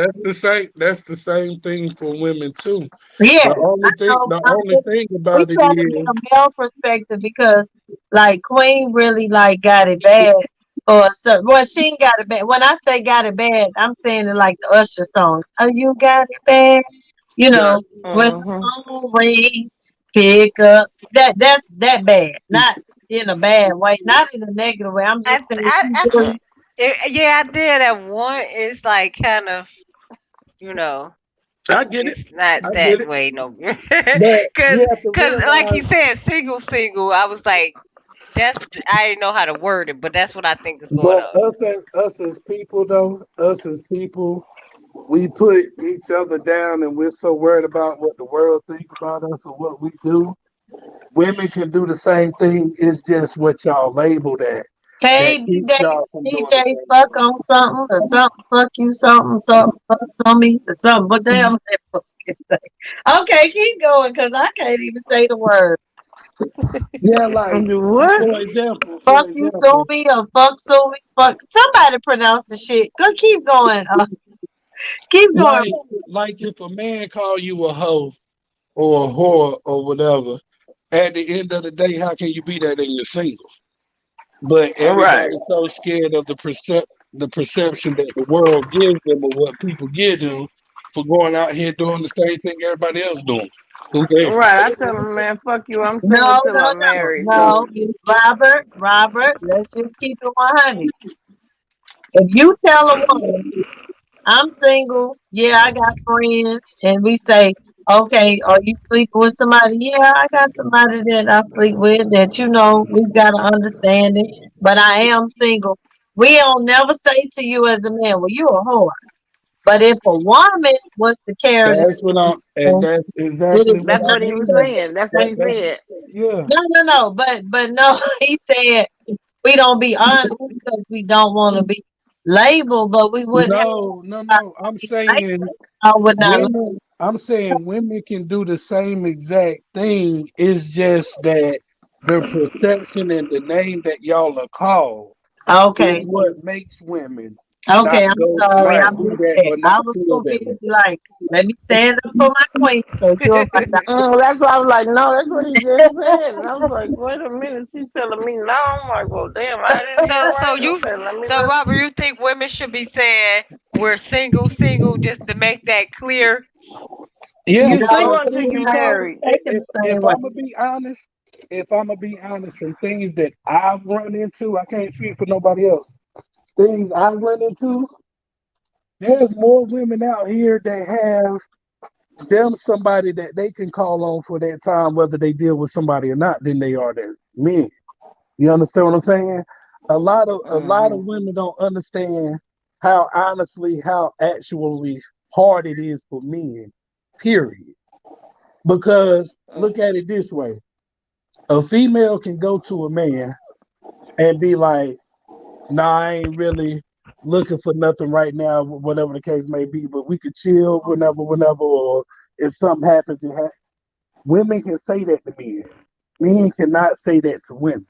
That's the same thing for women too. Yeah, The only I thing know. the But only thing we about it try to get is a male perspective because like Queen really like got it bad or so well she ain't got it bad. When I say got it bad, I'm saying it like the Usher song. Oh, you got it bad. You got know, when the Mm-hmm. phone rings, pick up. That's that bad. Not in a bad way, not in a negative way. I'm I just saying I, she I really yeah, I did at one. It's like kind of, you know. I get it. It's not I get that it. way no more. But cause, you have to 'cause like realize, you said, single. I was like, I didn't know how to word it, but that's what I think is going but on. us as people though, us as people, we put each other down, and we're so worried about what the world think about us or what we do. Women can do the same thing. It's just what y'all labeled that Hey, keeps DJ, y'all from doing the DJ, same fuck thing. on something, or something, fuck you, something, fuck on me, or something. What the hell that fucking thing? Okay, keep going, cause I can't even say the word. Yeah, like What? for Fuck you, sue example, me, or fuck sue me. Fuck somebody pronounce the shit. Go keep going. Keep going. like like if a man call you a hoe or a whore or whatever, at the end of the day, how can you be that and you're single? But Right. everybody's so scared of the perception that the world gives them or what people give them for going out here doing the same thing everybody else doing. Who cares? Right. I tell him, man, fuck you. I'm single No, till no, I'm no, married. no. So Robert, let's just keep it 100. If you tell a woman, I'm single, yeah, I got friends, and we say, okay, are you sleeping with somebody? Yeah, I got somebody that I sleep with that we've got to understand it, but I am single. We don't never say to you as a man, well, you a whore. But if a woman was to carry the That's what I'm, and same, that's it is exactly what that's I what he mean. was not saying. That's what That he that's said. yeah. no, but no, he said we don't be honest because we don't want to be labeled, but we wouldn't have No. I'm like saying I would not. women. I'm saying women can do the same exact thing. It's just that the perception and the name that y'all are called is Okay, what makes women okay, not I'm go, sorry, not I Right. do missed that that. or not I was feel too that busy way. like, let me stand up for my queen. So you're right. That's why I was like, no, that's what he just said. And I was like, wait a minute, she's telling me no. I'm like, well, damn, I didn't hear So right. you, Okay, let me so listen. Robert, you think women should be saying we're single, just to make that clear? Yeah, You because single No, until you no, married. take it the if same way. I'm gonna be honest, from things that I've run into, I can't speak for nobody else. Things I've run into, there's more women out here that have them somebody that they can call on for that time, whether they deal with somebody or not, than they are than men. You understand what I'm saying? A lot of Hmm. women don't understand how actually hard it is for men. Period. Because look at it this way: a female can go to a man and be like, "Nah, I ain't really looking for nothing right now, whatever the case may be, but we could chill whenever, or if something happens, women can say that to men. Men cannot say that to women.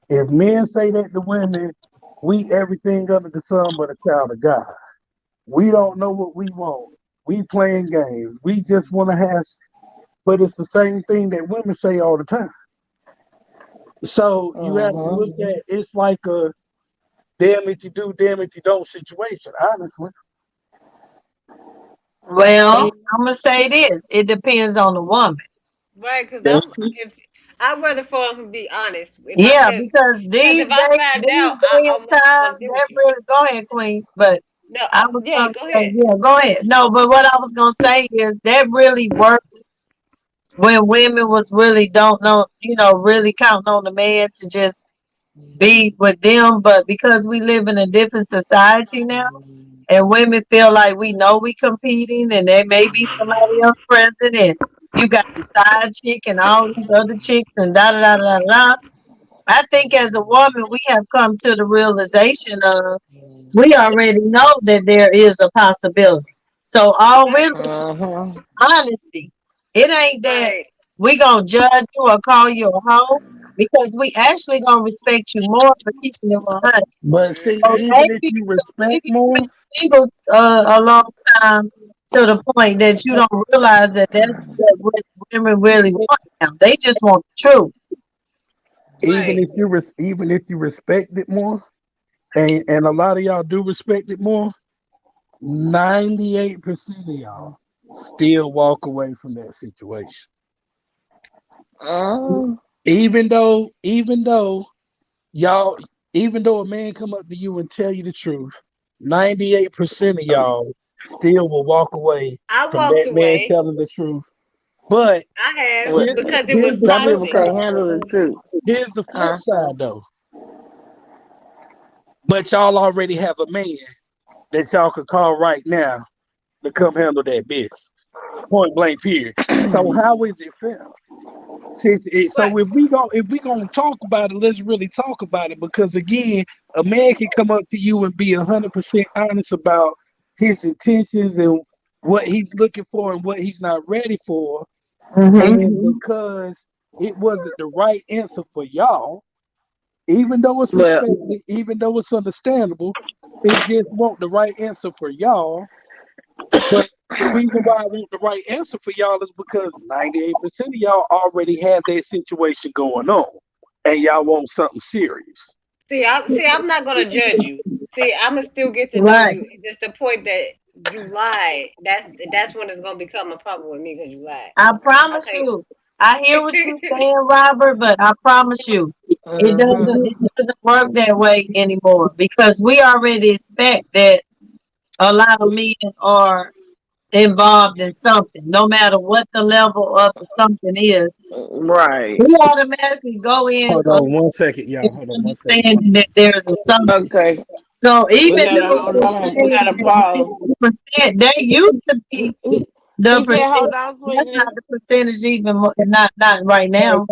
If men say that to women, we everything under the sun but a child of God. We don't know what we want. We playing games. We just want to have, but it's the same thing that women say all the time. So you have to Hmm. look at it's like a damn it you do, damn it you don't situation. Honestly, Well, I'm gonna say this. It depends on the woman. Right? Because that's true. if I'd rather for them to be honest. Yeah, because Because these if I days, find these out, day I'm and not time, gonna deal that with you. really go ahead, Queen. But No, I was yeah, gonna go say, ahead. yeah, go ahead. No, but what I was gonna say is that really worked when women was really don't know, really counting on the man to just be with them. But because we live in a different society now, and women feel like we know we competing, and there may be somebody else present, and you got the side chick and all these other chicks, and da da da da da. I think as a woman, we have come to the realization of we already know that there is a possibility. So all we're Right, looking Hmm. for is honesty. It ain't that right, we gonna judge you or call you a hoe because we actually gonna respect you more for keeping it 100. But see, So even if you respect maybe you've more, been single a long time to the point that you don't realize that that's what women really want now. They just want the truth. even right. if even if you respect it more, and a lot of y'all do respect it more, 98% of y'all still walk away from that situation. Hmm. Even though y'all, even though a man come up to you and tell you the truth, 98% of y'all still will walk away I from walked that man away. telling the truth. But I have Well, because it here's was the some flip people toxic. can't side. handle the truth. Here's the flip Huh? side though. But y'all already have a man that y'all could call right now to come handle that business. Point blank period. So how is it fair? But So if we gonna talk about it, let's really talk about it because again, a man can come up to you and be 100% honest about his intentions and what he's looking for and what he's not ready for, and because it wasn't the right answer for y'all, even though it's Well, respected, even though it's understandable, it just won't the right answer for y'all. But the reason why I want the right answer for y'all is because 98% of y'all already have that situation going on, and y'all want something serious. I'm not gonna judge you. See, I'ma still get to know Right. you. It's just the point that you lied. That's when it's gonna become a problem with me because you lied. I promise Okay. you. I hear what you're saying, Robert, but I promise you, hmm it doesn't work that way anymore because we already expect that a lot of men are involved in something, no matter what the level of the something is. right. We automatically go in Hold on 1 second, y'all. Hold on 1 second. understanding that there's a something. Okay. So We even gotta though hold they're on. We saying gotta pause. that 50%, they used to be the He said, percentage. "Hold on, That's sweetness." not the percentage even more, not right now.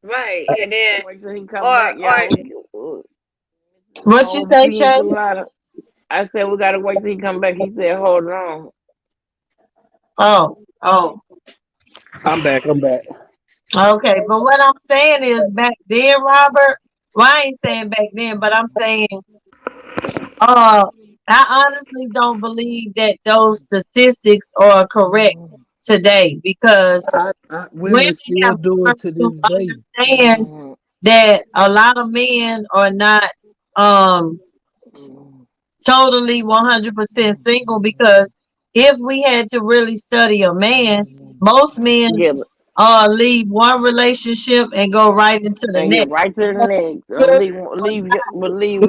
Right. And then Wait till he come or back, y'all. What you say, He Shay? too loud. I said we gotta wait till he come back. He said, "Hold on." Oh, I'm back. I'm back. okay. But what I'm saying is back then, Robert, well, I ain't saying back then, but I'm saying, uh, I honestly don't believe that those statistics are correct today because women Women still have do learned it to to this day. understand that a lot of men are not um totally 100% single because if we had to really study a man, most men Yeah, leave one relationship and go right into the and get next. right to the next. Because Leave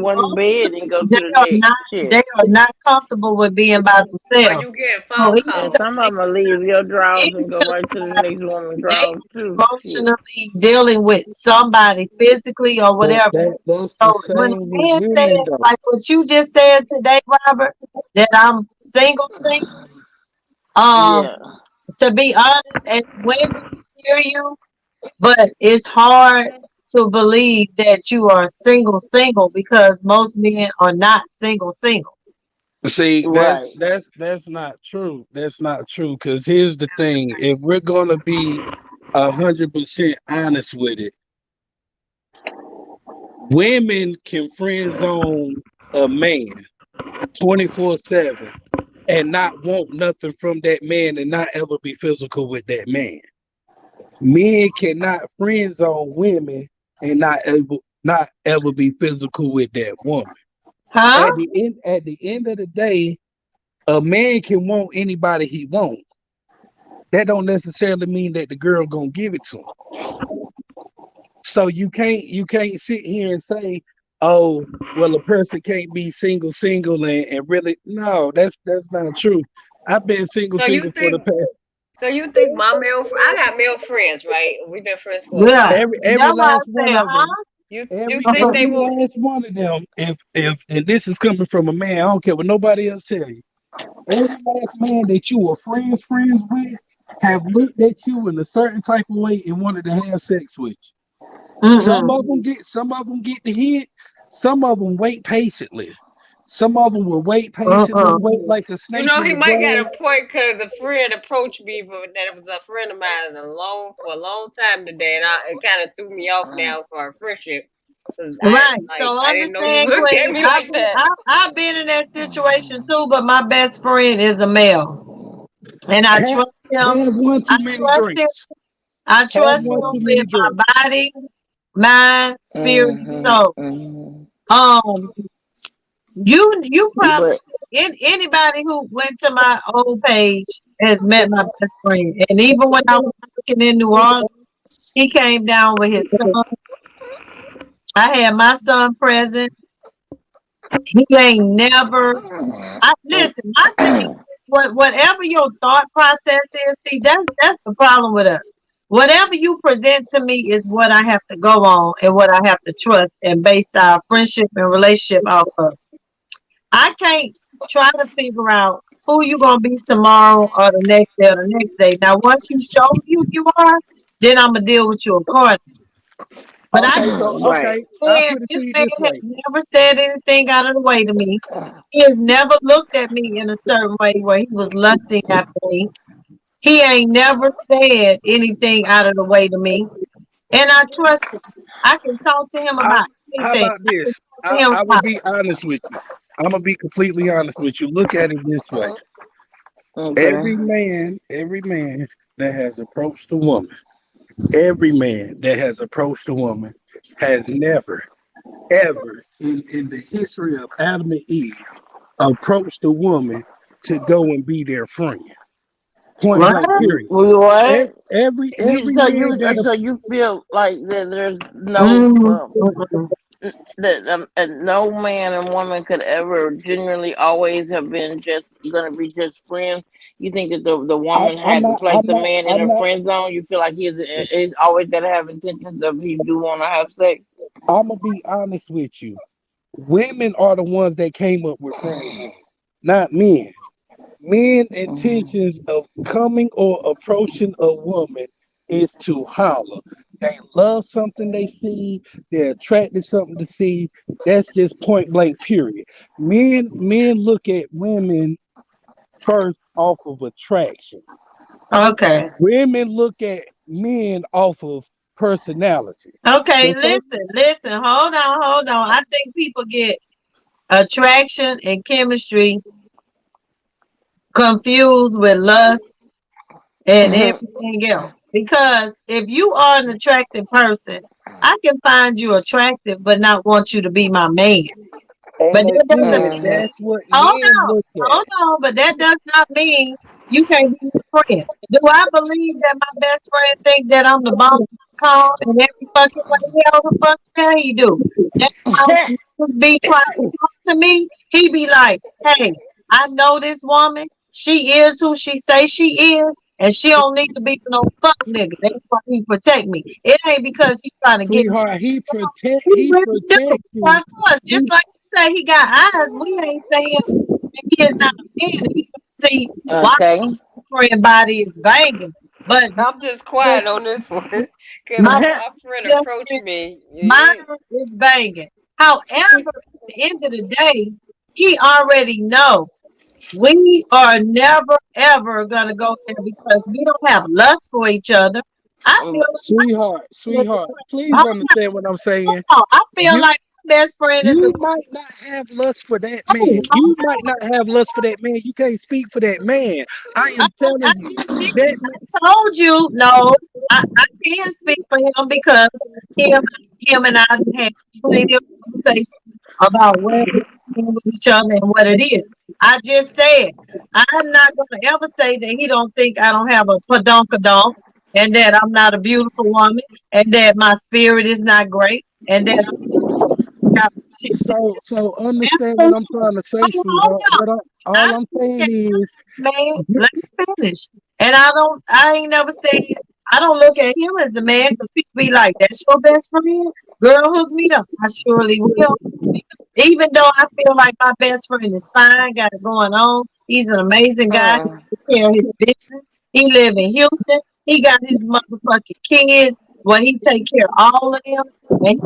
one in bed and go to they the are next not shit. comfortable with being by or themselves. you get So phone And even though calls. some of them leave your drawers and go into right to the next woman's they drawers too. Shit. emotionally dealing with somebody physically or But whatever. that's the So when same a with man says women though. like what you just said today, Robert, that I'm single, um, Yeah. to be honest, as women we hear you, but it's hard to believe that you are single because most men are not single. See, Right. that's not true. That's not true. Because here's the thing: if we're gonna be 100% honest with it, women can friend zone a man 24/7 and not want nothing from that man and not ever be physical with that man. Men cannot friend zone women and not ever be physical with that woman. Huh? At the end of the day, a man can want anybody he wants. That don't necessarily mean that the girl gonna give it to him. So you can't sit here and say, oh, well, a person can't be single and really no, that's not true. I've been So you single for the think past my I got male friends, right? We've been friends for a Yeah. while. every That's why last I one said, of them. huh? You think they Every will? last one of them. If and this is coming from a man, I don't care what nobody else tell you. Every last man that you were friends with have looked at you in a certain type of way and wanted to have sex with you. Mm-mm. Some of them get the hit. Some of them wait patiently. Some of them will wait patiently, Uh-uh. wait like a You snake know, in he the might got grass. a point because a friend approached me, but that was a friend of mine for a long time today, and it kind of threw me off now for our friendship because Right. So I didn't know you understand, looked at Quentin. me like that. I've been in that situation too, but my best friend is a male. And I Have, trust him. have one I too many trust him. drinks. I Have trust one him too with many my drinks. body, mind, spirit, and soul. Mm-hmm. Um, you probably But anybody who went to my old page has met my best friend. And even when I was working in New Orleans, he came down with his son. I had my son present. He ain't never. I listen. My thing, whatever your thought process is, see, that's the problem with us. Whatever you present to me is what I have to go on and what I have to trust and base our friendship and relationship off of. I can't try to figure out who you gonna be tomorrow or the next day or the next day. Now, once you show me who you are, then I'm gonna deal with you accordingly. But I Okay, so Right. okay, I'll said put it this to you man this has way. never said anything out of the way to me. He has never looked at me in a certain way where he was lusting after me. He ain't never said anything out of the way to me. And I trust him. I can talk to him I, about how anything. about I this? can talk to him I will about be honest with you. I'm gonna be completely honest with you. Look at it this way: Okay. every man that has approached a woman, every man that has approached a woman has never, ever in the history of Adam and Eve approached a woman to go and be their friend. Point what? blank. Period. We what? Every man that So you feel like that there's no Mm, mm-mm. that no man and woman could ever genuinely always have been just gonna be just friends. You think that the woman I'm had to not place I'm the not man in I'm a not friend zone? You feel like he's always gotta have intentions of he do want to have sex. I'm gonna be honest with you. Women are the ones that came up with friend zone, not men. Men Mhm. intentions of coming or approaching a woman is to holler. They love something they see, they're attracted to something to see. That's just point blank period. Men look at women first off of attraction. Okay. Women look at men off of personality. Okay, The first listen, hold on. I think people get attraction and chemistry confused with lust and everything else. Because if you are an attractive person, I can find you attractive but not want you to be my man. and But that doesn't mean, that's what hold men on, look hold at. on, but that does not mean you can't be my friend. Do I believe that my best friend think that I'm the bomb call and every fucking way hell the fuck yeah he do? That's why when niggas be trying to talk to me, he be like, hey, I know this woman. She is who she say she is. And she don't need to be no fuck nigga. That's why he protect me. It ain't because he trying to get me. Sweetheart, He he really do. protects you. Of course, He just like you say, he got eyes. We ain't saying that he is not a man. And he don't see why Okay. my friend body is banging. But I'm just just quiet on this one because my if my friend best approached friend, me, mine yeah, is banging. However, at the end of the day, he already know we are never ever gonna go there because we don't have lust for each other. I feel sweetheart, please hold understand what I'm saying. on. I feel You like my best friend is a you might not have lust for that hey, man. You might not have lust for that man. You can't speak for that man. I am I telling you just did. that I told you no. I can speak for him because him him and I had plenty of conversation about where we stand with each other and what it is. I just said I'm not gonna ever say that he don't think I don't have a padonkadonk and that I'm not a beautiful woman and that my spirit is not great and that I got shit. so understand what I'm Absolutely. trying to say, Hold sweetheart. on. All I I'm look saying at is man, you, let me finish. And I ain't never said, I don't look at him as a man because people be like, that's your best friend? Girl, hook me up. I surely will. Even though I feel like my best friend is fine, got it going on. He's an amazing guy. He Mm. takes care of his business. He live in Houston. He got his motherfucking kids. Well, he take care of all of them. And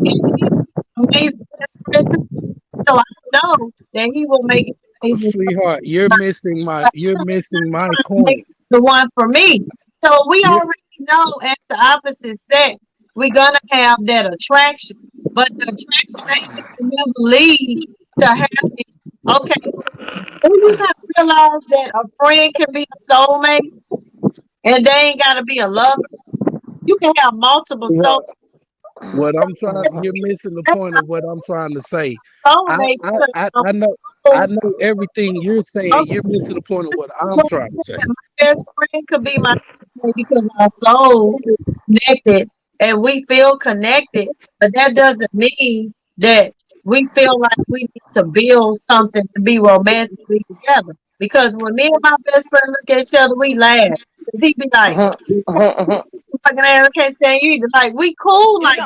he's an amazing best friend too. So I know that he will make it amazing sweetheart, you're missing my make point. the one for me. So we You already know at the opposite sex, we're gonna have that attraction. But the attraction ain't gonna never lead to having, okay, do you not realize that a friend can be a soulmate and they ain't gotta be a lover? You can have multiple sweetheart, what I'm trying you're missing the point of what I'm trying to say. I soulmate I because I, of I know I okay, know everything you're saying. You're missing the point of what I'm well, trying to say. my best friend could be my soulmate because our souls connected and we feel connected, but that doesn't mean that we feel like we need to build something to be romantically together. Because when me and my best friend look at each other, we laugh. 'Cause he be like, fucking ass, I can't stand you either. Like, we cool You like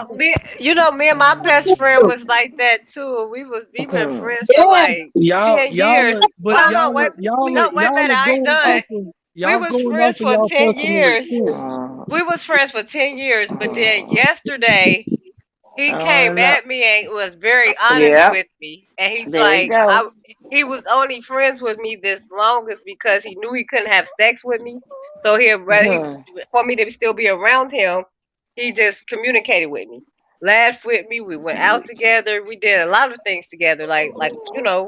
know, me and my best friend that. was like that too. We been friends for Yeah. like Y'all, 10 years. but Hold on, wait, no, wait a y'all minute, are I ain't going done. off of We y'all was going friends off of for y'all 10 personal years. experience. We was friends for 10 years, but then yesterday he came at me and was very honest Yeah, with me. And he's there you like, go. he was only friends with me this longest because he knew he couldn't have sex with me. So for me to still be around him, he just communicated with me, laughed with me. We went out together. We did a lot of things together. Like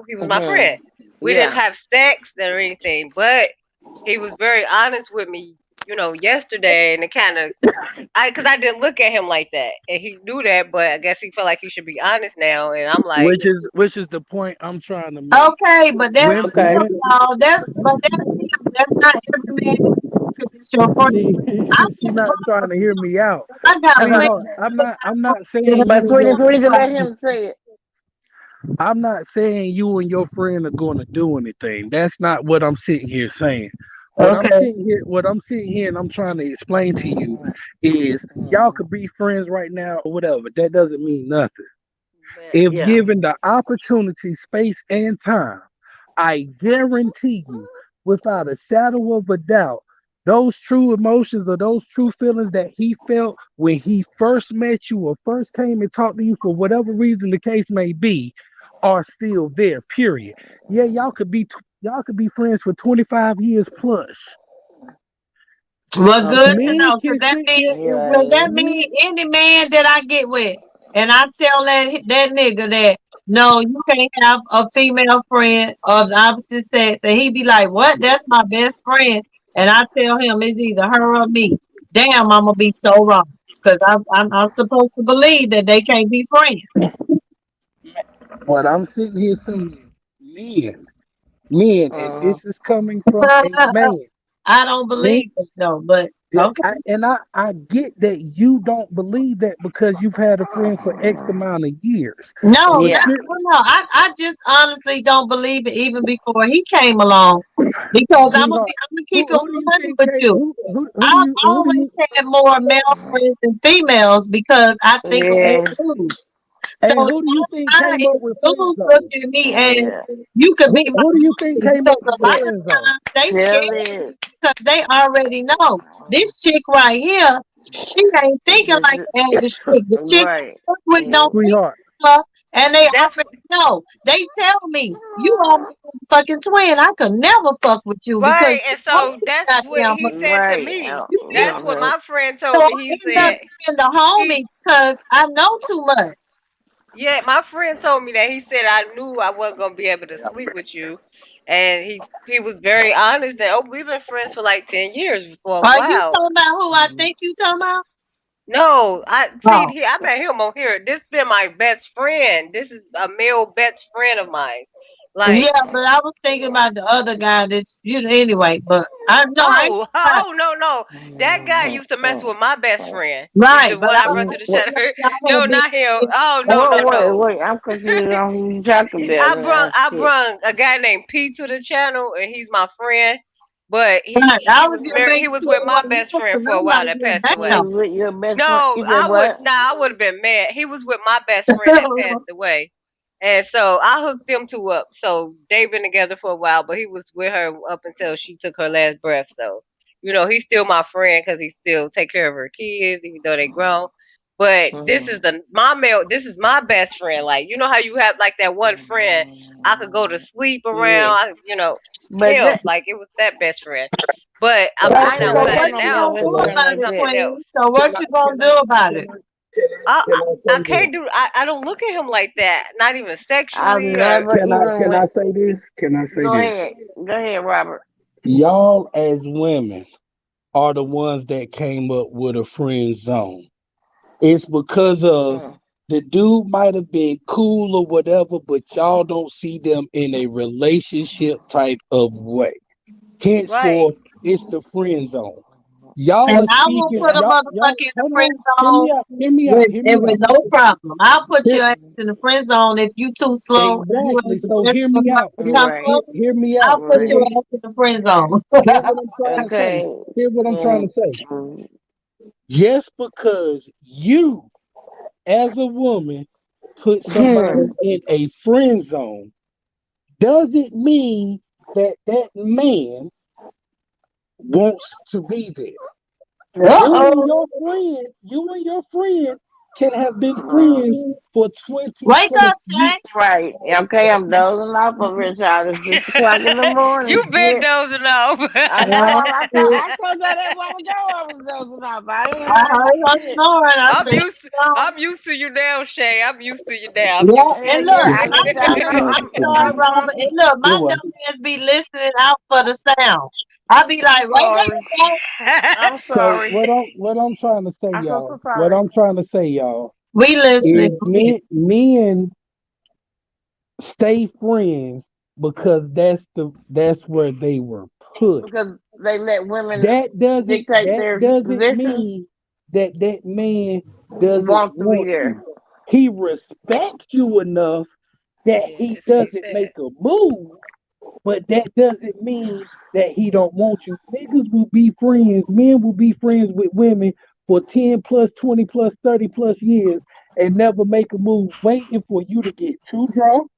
he was my friend. We didn't Yeah. have sex or anything, but he was very honest with me. Yesterday, and it kind of because I didn't look at him like that, and he knew that, but I guess he felt like he should be honest now, and I'm like, Which is the point I'm trying to make. Okay, but that's When Okay. when no, that's him. That's not every man because it's your friend. I she just not trying to hear me out. I got plenty Sweetheart, I'm not saying But you and your Sweetie, let him say it. I'm not saying you and your friend are going to do anything. That's not what I'm sitting here saying. okay. What I'm sitting here and I'm trying to explain to you is y'all could be friends right now or whatever. That doesn't mean nothing. but If Yeah. given the opportunity, space, and time, I guarantee you, without a shadow of a doubt, those true emotions or those true feelings that he felt when he first met you or first came and talked to you for whatever reason the case may be, are still there. Period. Yeah, y'all could be friends for 25 years plus. Well, good Okay. to Men know, cause can that sit mean there and well, Yeah. that mean men. any man that I get with, and I tell that nigga that no, you can't have a female friend of the opposite sex, and he be like, "What? That's my best friend," and I tell him it's either her or me. Damn, I'm gonna be so wrong, cause I'm supposed to believe that they can't be friends. What I'm sitting here saying, men, and Uh, this is coming from a man. I don't Men, believe it though, but yeah, okay. I get that you don't believe that because you've had a friend for X amount of years. No, But yeah. no. I just honestly don't believe it even before he came along. Because sweetheart, I'm gonna keep who it who do you 100 think with came? you. Who do I've you always had more male friends than females because I think of Yeah. dudes. So hey who do you think now came if up with friend dudes look zone? at me and Yeah. you could be my Who do you think friend came because up with a the lot of friend zone? times they Tell scared it. because they already know this chick right here, she ain't thinking like This the average chick. The chick right. I work with Yeah. don't think Sweetheart, like her, and they that's already know. They tell me, you are my fucking twin. I could never fuck with you because right. you And know so too that's what goddamn much. he said to Right. me. You You feel That's know, me? what 'cause my friend So told me. He I end up said being the homie he because I know too much. yeah, my friend told me that. He said I knew I wasn't gonna be able to sleep with you, and he was very honest that we've been friends for like 10 years for a Are you while. talking about who I think you talking about? No, I see. Oh. I met him on here. This been my best friend. This is a male best friend of mine. Yeah, Like, but I was thinking about the other guy that's anyway, but I know I ain't oh, talking about no, no, that guy used to mess with my best friend. Used to right, but when I I was run to the saying what? chat. y'all No, had been not him. Oh no, no, Wait, no. wait. I'm confused on who you talking about now. I Shit. brung a guy named P to the channel, and he's my friend. But right. I he was was just married. He making was sure with it my wasn't best you friend because for a I'm while like, that well, passed He away. was with your best friend. No, You said what? I would have been mad. He was with my best friend that passed away. And so I hooked them two up. So they've been together for a while, but he was with her up until she took her last breath. So, he's still my friend because he still take care of her kids, even though they grown. But this is my best friend. Like, you know how you have like that one friend I could go to sleep around, Yeah. But him. that, Like it was that best friend. But I'm So, just I ain't not so never with had what that no you male now. gonna best do I'm friend with about like it, that. something Queen? else. So what you gonna do about it? I can't do. I don't look at him like that. Not even I've sexually or. never even can I went. say this? Can I say Go this? ahead. Go ahead, Robert. Y'all as women are the ones that came up with a friend zone. It's because of Mm. the dude might have been cool or whatever, but y'all don't see them in a relationship type of way. Right. Henceforth, it's the friend zone. Y'all And are I will speaking. put a Y'all. motherfucker in the Hold friend on. Hear zone me out. Hear me out. Hear me with out. no problem. I'll put Hear, your ass in the friend zone if you too slow and you ain't exactly. the So best hear friend me out. to come Right. close. Hear me I'll out. put your Right. ass in the friend zone. Hear what I'm trying to say. Okay. Hear what I'm trying to say. Mm. Just because you, as a woman, put somebody in a friend zone doesn't mean that that man wants to be there. Uh-oh. You and your friend can have been friends for 20 Wake plus up, years. Shay. Right. Okay, I'm dozing off of it, y'all. It's 6 o'clock in the morning. You been Shit. dozing off. I know. Oh, shit. I told y'all that while ago I was dozing off. I ain't I lying heard her shit. snoring. I I'm said, used to, "Oh." I'm used to you now, Shay. I'm used to you now. I'm Yeah, used to and Heck you. look, yeah, I and get I'm y'all telling you, covered. I'm sorry, Robert. And look, It my was. dumb ass be listening out for the sound. I be like, wake up, Sorry. Shay. I'm So sorry. what I'm trying to say, I feel so y'all. What sorry. I'm trying to say, y'all, We listening. is Go ahead. men stay friends because that's where they were put. Because they let women That doesn't dictate that their doesn't position, mean that that man doesn't wants to be want there. you. He respects you enough that Yeah, he that's what he doesn't said. make a move, but that doesn't mean that he don't want you. Niggas will be friends, men will be friends with women for 10 plus, 20 plus, 30 plus years and never make a move, waiting for you to get too drunk,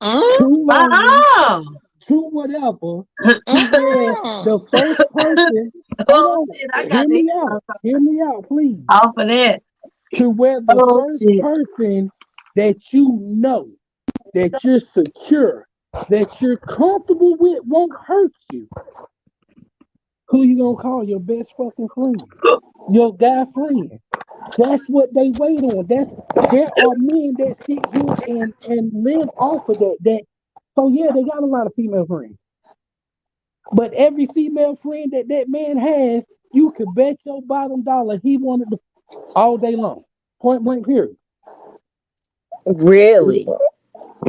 Mm, too lonely, uh-uh. too whatever, to where the Mm-mm. first person, hold Oh, on, shit, I got hear to me out, please. off of that. To where the Oh, first shit. person that you know, that you're secure, that you're comfortable with won't hurt you. Who you gonna call your best fucking friend? Your guy friend. That's what they wait on. There are men that sit here and live off of that. So yeah, they got a lot of female friends. But every female friend that that man has, you can bet your bottom dollar he wanted to all day long. Point blank period. Really?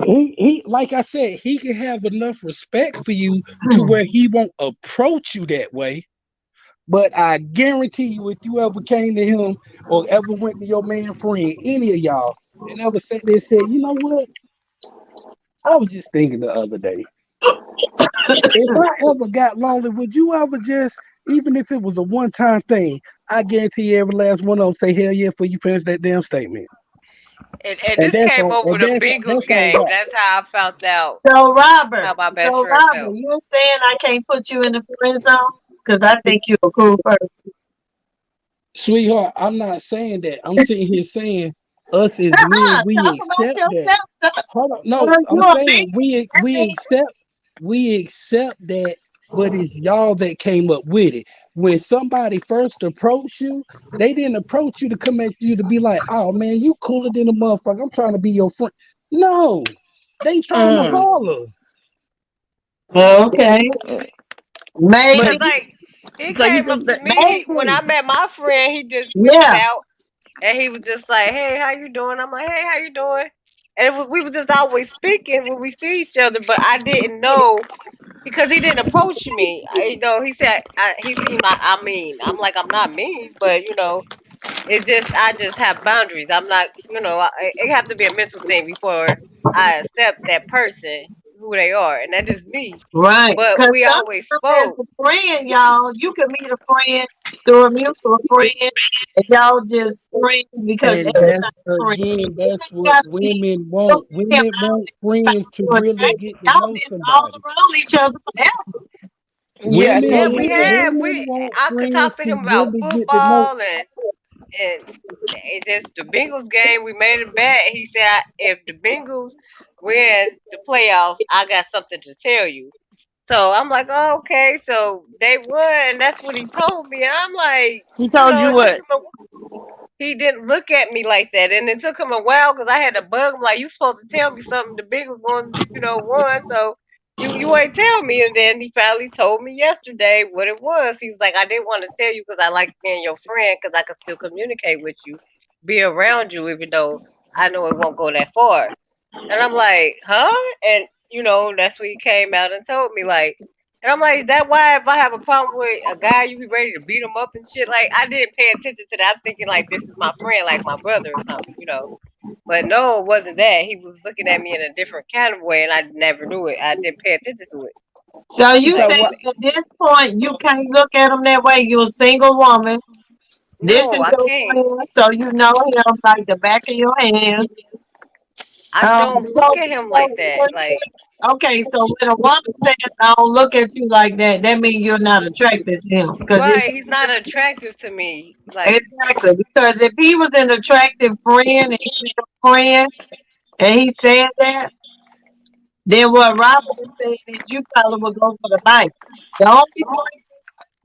He like I said, he can have enough respect for you to where he won't approach you that way. But I guarantee you, if you ever came to him or ever went to your man friend, any of y'all, and ever sat there and said, you know what? I was just thinking the other day. If I ever got lonely, would you ever just, even if it was a one-time thing, I guarantee you every last one of them say hell yeah before you finish that damn statement. And And this that's came on over and the Bengals that's on game. God. That's how I found out So, Robert, how my best so, friend Robert, felt. you saying I can't put you in the friend zone? Because I think you're a cool person. Sweetheart, I'm not saying that. I'm sitting here saying us as men, we Talk about accept that. yourself. Hold on. No, I'm You're a big saying we accept that, but it's y'all that came up with it. When somebody first approached you, they didn't approach you to come at you to be like, oh man, you cooler than a motherfucker. I'm trying to be your friend. No, they trying to Mm. holler. Okay. Cause But Maybe. like he so you came up think to that me when I Maybe. met my friend. We was Yeah. out and he was just like, "Hey, how you doing?" I'm like, "Hey, how you doing?" And we were just always speaking when we see each other, but I didn't know because he didn't approach me. He said he seemed like I mean. I'm like I'm not mean, but it just I just have boundaries. I'm not, it have to be a mental thing before I accept that person who they are, and that is me. Right. But Because we always sometimes as spoke. a friend, y'all, you can meet a friend through a mutual friend and y'all just friends because And that's everybody's friends. again, It that's ain't what got to be women your want. damn Women want out friends to to really attract. get to Y'all know been all somebody. around each other forever. yeah, Yeah, so we you think have. Women want I could friends talk to to him about really get to know. football and it just the Bengals game. We made a bet. He said if the Bengals win the playoffs, I got something to tell you. So I'm like, oh, okay. So they won, and that's what he told me. And I'm like, he told you it took what? him he didn't look at me like that, and it took him a while because I had to bug him like, you supposed to tell me something. The Bengals won, won. So you ain't tell me. And then he finally told me yesterday what it was. He was like, I didn't want to tell you because I like being your friend because I can still communicate with you, be around you, even though I know it won't go that far. And I'm like, huh? And that's when he came out and told me like And I'm like, is that why if I have a problem with a guy, you be ready to beat him up and shit? Like, I didn't pay attention to that. I'm thinking like this is my friend, like my brother or something, you know. But no, it wasn't that. He was looking at me in a different kind of way, and I never knew it. I didn't pay attention to it. So you Like, So saying what? at this point you can't look at him that way? You're a single woman. This no, is I your can't. friend, so you know him like the back of your hand. I don't look So, at him so like that. when, Like, okay, so when a woman says I don't look at you like that, that means you're not attracted to him. Because it's right, he's not attractive to me. Like, exactly because if he was an attractive friend and he was your friend and he said that, then what Robert is saying is you probably would go for the bite. The only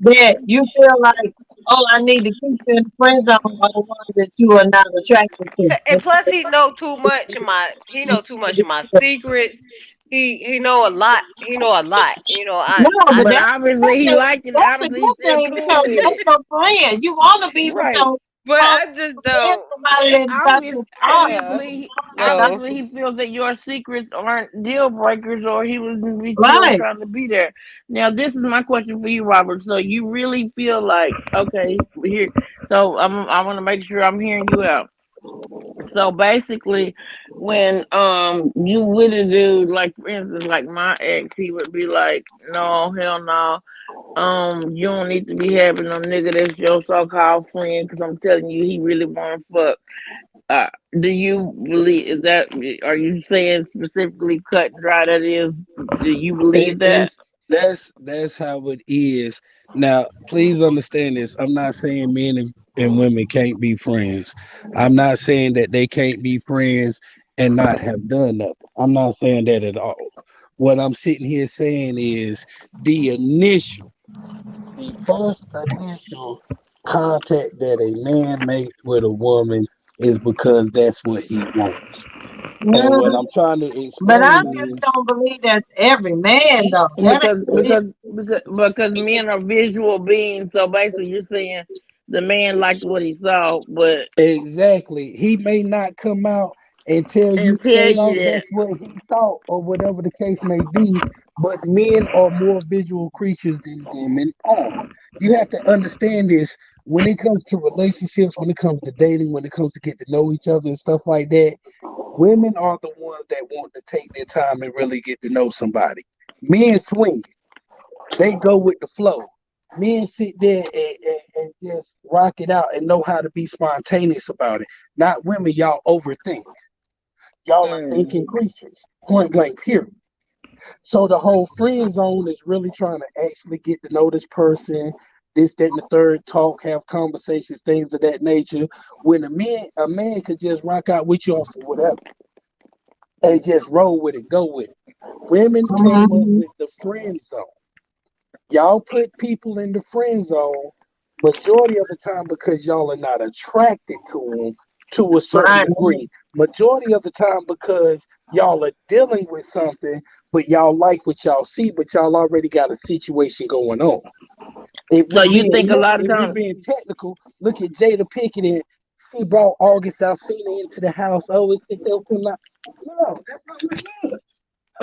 that you feel like, oh, I need to keep you in the friend zone are the ones that you are not attracted to. and plus he know too much of my secrets. He know a lot. He know a lot. You know, No, I but But that's a good obviously he thing. liked it. That's a Obviously he's good still thing cool because with that's it. your friend. You want to be with Right. your but home I just and don't. somebody that got Obvious, your heart. Yeah, obviously, no. obviously, he feels that your secrets aren't deal breakers, or he wouldn't be still Right. trying to be there. Now, this is my question for you, Robert. So, you really feel like, okay, here. So, I want to make sure I'm hearing you out. So basically, when you with a dude, like for instance, like my ex, he would be like, no, hell no. You don't need to be having no nigga that's your so-called friend, because I'm telling you, he really want to fuck. Uh, do you believe is that? Are you saying specifically cut and dry? That is, do you believe that? It's that's how it is. Now, please understand this. I'm not saying men and women can't be friends. I'm not saying that they can't be friends and not have done nothing. I'm not saying that at all. What I'm sitting here saying is the first initial contact that a man makes with a woman is because that's what he wants. And what Mhm. I'm trying to But I explain just is don't believe that's every man though. That Because ain't it. because because men are visual beings. So basically, you're saying the man liked what he saw, but exactly. He may not come out and tell you and tell straight you off that. that's what he thought or whatever the case may be, but men are more visual creatures than women are. You have to understand this when it comes to relationships, when it comes to dating, when it comes to get to know each other and stuff like that. Women are the ones that want to take their time and really get to know somebody. Men swing it. They go with the flow. Men sit there and just rock it out and know how to be spontaneous about it. Not women, y'all overthink. Y'all are Mm. thinking creatures. Point blank, period. So the whole friend zone is really trying to actually get to know this person, this, that, and the third, talk, have conversations, things of that nature. When a man could just rock out with you on some whatever and just roll with it, go with it. Women came up Mhm. with the friend zone. Y'all put people in the friend zone majority of the time because y'all are not attracted to them to a certain Right. degree. Majority of the time because y'all are dealing with something, but y'all like what y'all see, but y'all already got a situation going on. If So we you being think a lot of if we times, being technical, look at Jada Pinkett and she brought August Alsina into the house. Oh, it's helping out. No, that's not what it is.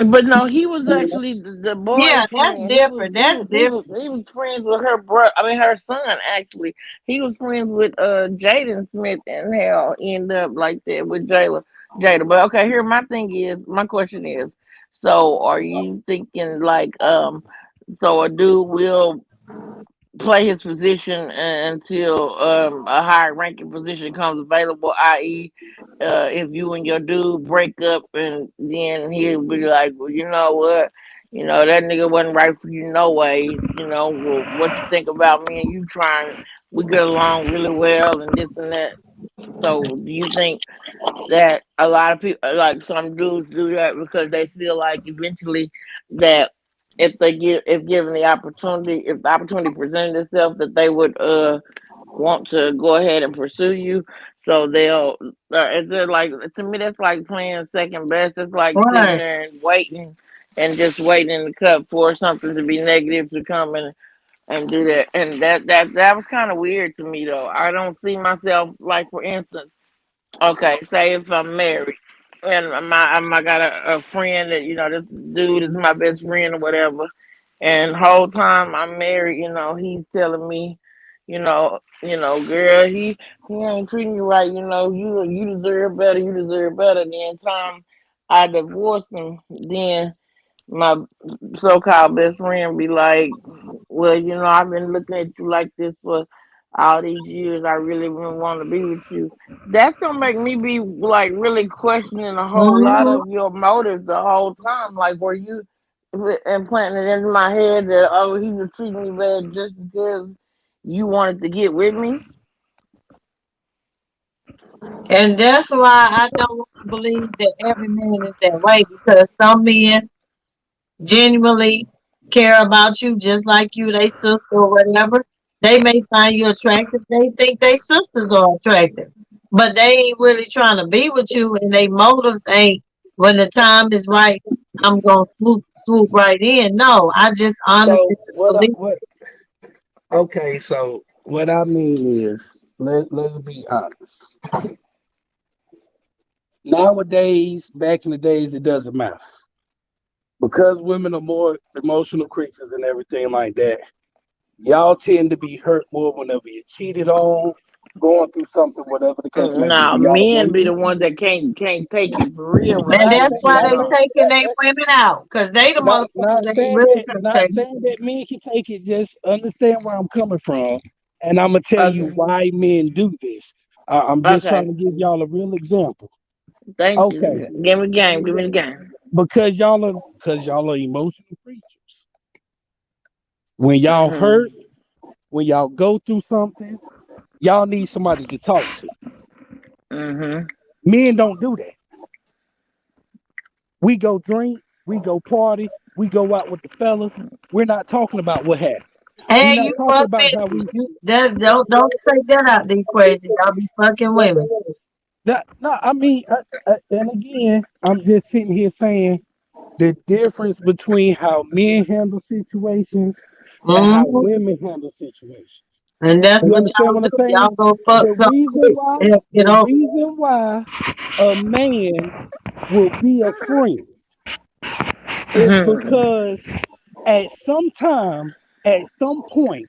but no, he was actually the Yeah, that's boyfriend. He was different. he That's was he was different. he was friends with her brother. I mean, her son actually. He was friends with Jaden Smith, and hell, end up like that with Jada. But okay, here my thing is, my question is, so are you thinking like so a dude will play his position until a higher ranking position comes available, i.e., if you and your dude break up, and then he'll be like, well, you know what? You know, that nigga wasn't right for you no ways. You know, well, what you think about me and you trying, we get along really well and this and that. So do you think that a lot of people, like some dudes, do that because they feel like eventually that if given the opportunity, if the opportunity presented itself, that they would want to go ahead and pursue you. So they'll, it's just like, to me that's like playing second best. It's like sitting Right. there and waiting and just waiting in the cup for something to be negative to come and do that. And that was kind of weird to me though. I don't see myself, like for instance, okay, say if I'm married and I got a friend that, this dude is my best friend or whatever, And whole time I'm married, he's telling me, girl, he ain't treating you right. You deserve better. You deserve better. Then time I divorced him, then my so-called best friend be like, well, I've been looking at you like this for all these years. I really wouldn't want to be with you. That's gonna make me be like really questioning a whole lot Mhm. of your motives the whole time. Like, were you implanting it into my head that, oh, he was treating me bad just because you wanted to get with me? And that's why I don't believe that every man is that way, because some men genuinely care about you just like you, they sister or whatever. They may find you attractive. They think they sisters are attractive, but they ain't really trying to be with you, and they motives ain't when the time is right. I'm gonna swoop right in. No, I just So honestly believe. so what I mean is, let's be honest. Nowadays, back in the days, it doesn't matter because women are more emotional creatures and everything like that. Y'all tend to be hurt more whenever you're cheated on, going through something, whatever the case may be. Nah, Y'all men when be you the ones that can't take it for real when And I that's get why cheated not they on. saying taking their women out, because they the motherfuckers not that ain't saying really that trying to not take it. saying that men can take it. Just understand where I'm coming from, and I'm gonna tell you Okay, why men do this. I'm just trying okay. to give y'all a real example. Thank Okay, you. Give me the game. Give me the game. because y'all are emotional creatures. When y'all hurt, Mhm. when y'all go through something, y'all need somebody to talk to. Mhm. Men don't do that. We go drink, we go party, we go out with the fellas. We're not talking about what happened. We're Hey, not you talking fuck about how bitches. we. That don't take that out the equation. Y'all be fucking women. No, I mean, and again, I'm just sitting here saying the difference between how men handle situations and how Hmm. women handle situations. And that's You what understand y'all what do. I'm saying? Y'all go fuck The something reason quick. why, And get the over. reason why a man will be a friend is Mhm. because at some time, at some point,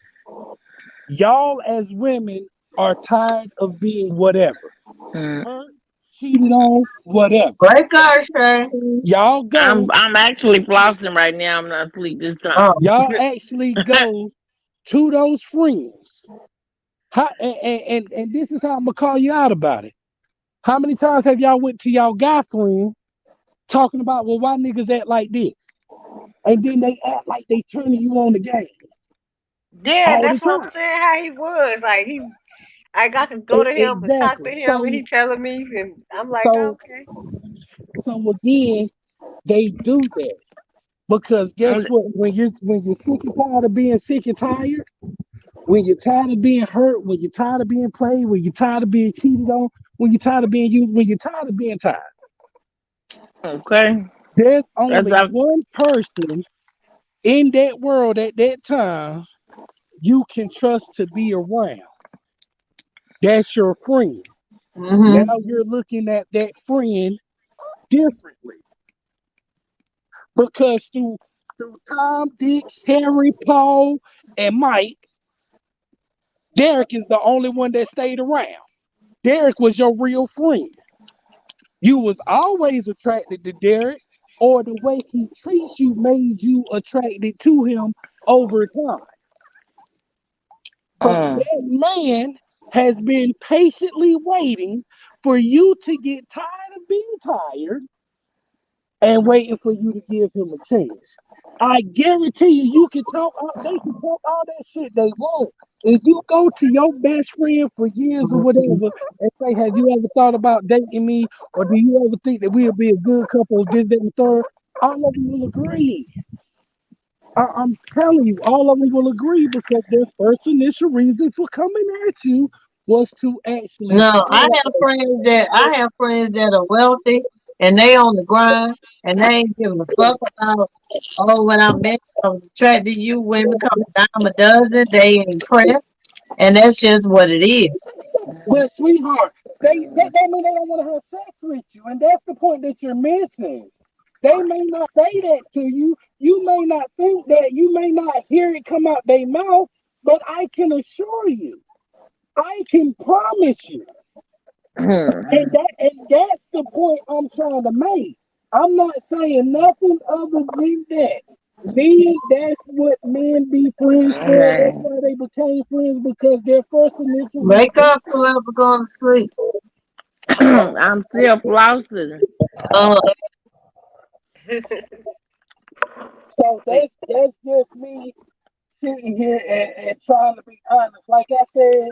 y'all as women are tired of being whatever, Mhm. hurt, cheated on, whatever. Break our shirt. Y'all go, I'm actually flossing right now. I'm not asleep this Oh, time. y'all actually go to those friends. How, and this is how I'm gonna call you out about it. How many times have y'all went to y'all guy friend talking about, well, why niggas act like this? And then they act like they turning you on the game Yeah, all the that's what I'm time. saying. How he was like I got to go to him and talk to Exactly. him, and he telling me, and I'm like, So, okay. so again, they do that because guess I'm- what? When you're sick and tired of being sick and tired, when you're tired of being hurt, when you're tired of being played, when you're tired of being cheated on, when you're tired of being used, when you're tired of being tired, Okay. there's That's only up. one person in that world at that time you can trust to be around. That's your friend. Now mm-hmm. you're looking at that friend differently because through Tom, Dick, Harry, Paul, and Mike, Derek is the only one that stayed around. Derek was your real friend. You was always attracted to Derek, or the way he treats you made you attracted to him over time. But Mm. that man has been patiently waiting for you to get tired of being tired and waiting for you to give him a chance. I guarantee you, you can talk. They can talk all that shit they want. If you go to your best friend for years or whatever and say, "Have you ever thought about dating me, or do you ever think that we'll be a good couple?" This, that, and the third. All of them will agree. I'm telling you, all of them will agree because their first initial reason for coming at you was to actually No, pull out. I have friends that are wealthy and they on the grind and they ain't giving a fuck about, oh, when I met you, I was attracted to you. Women come a dime a dozen, they ain't impressed, and that's just what it is. But sweetheart, they mean they don't want to have sex with you, and that's the point that you're missing. They may not say that to you. You may not think that. You may not hear it come out their mouth. But I can assure you, I can promise you, and that's the point I'm trying to make. I'm not saying nothing other than that. Men, that's what men be friends for. That's why they became friends because their first initial was Wake up, whoever going to sleep. I'm still flossing. Uh, so that's just me sitting here and trying to be honest. Like I said,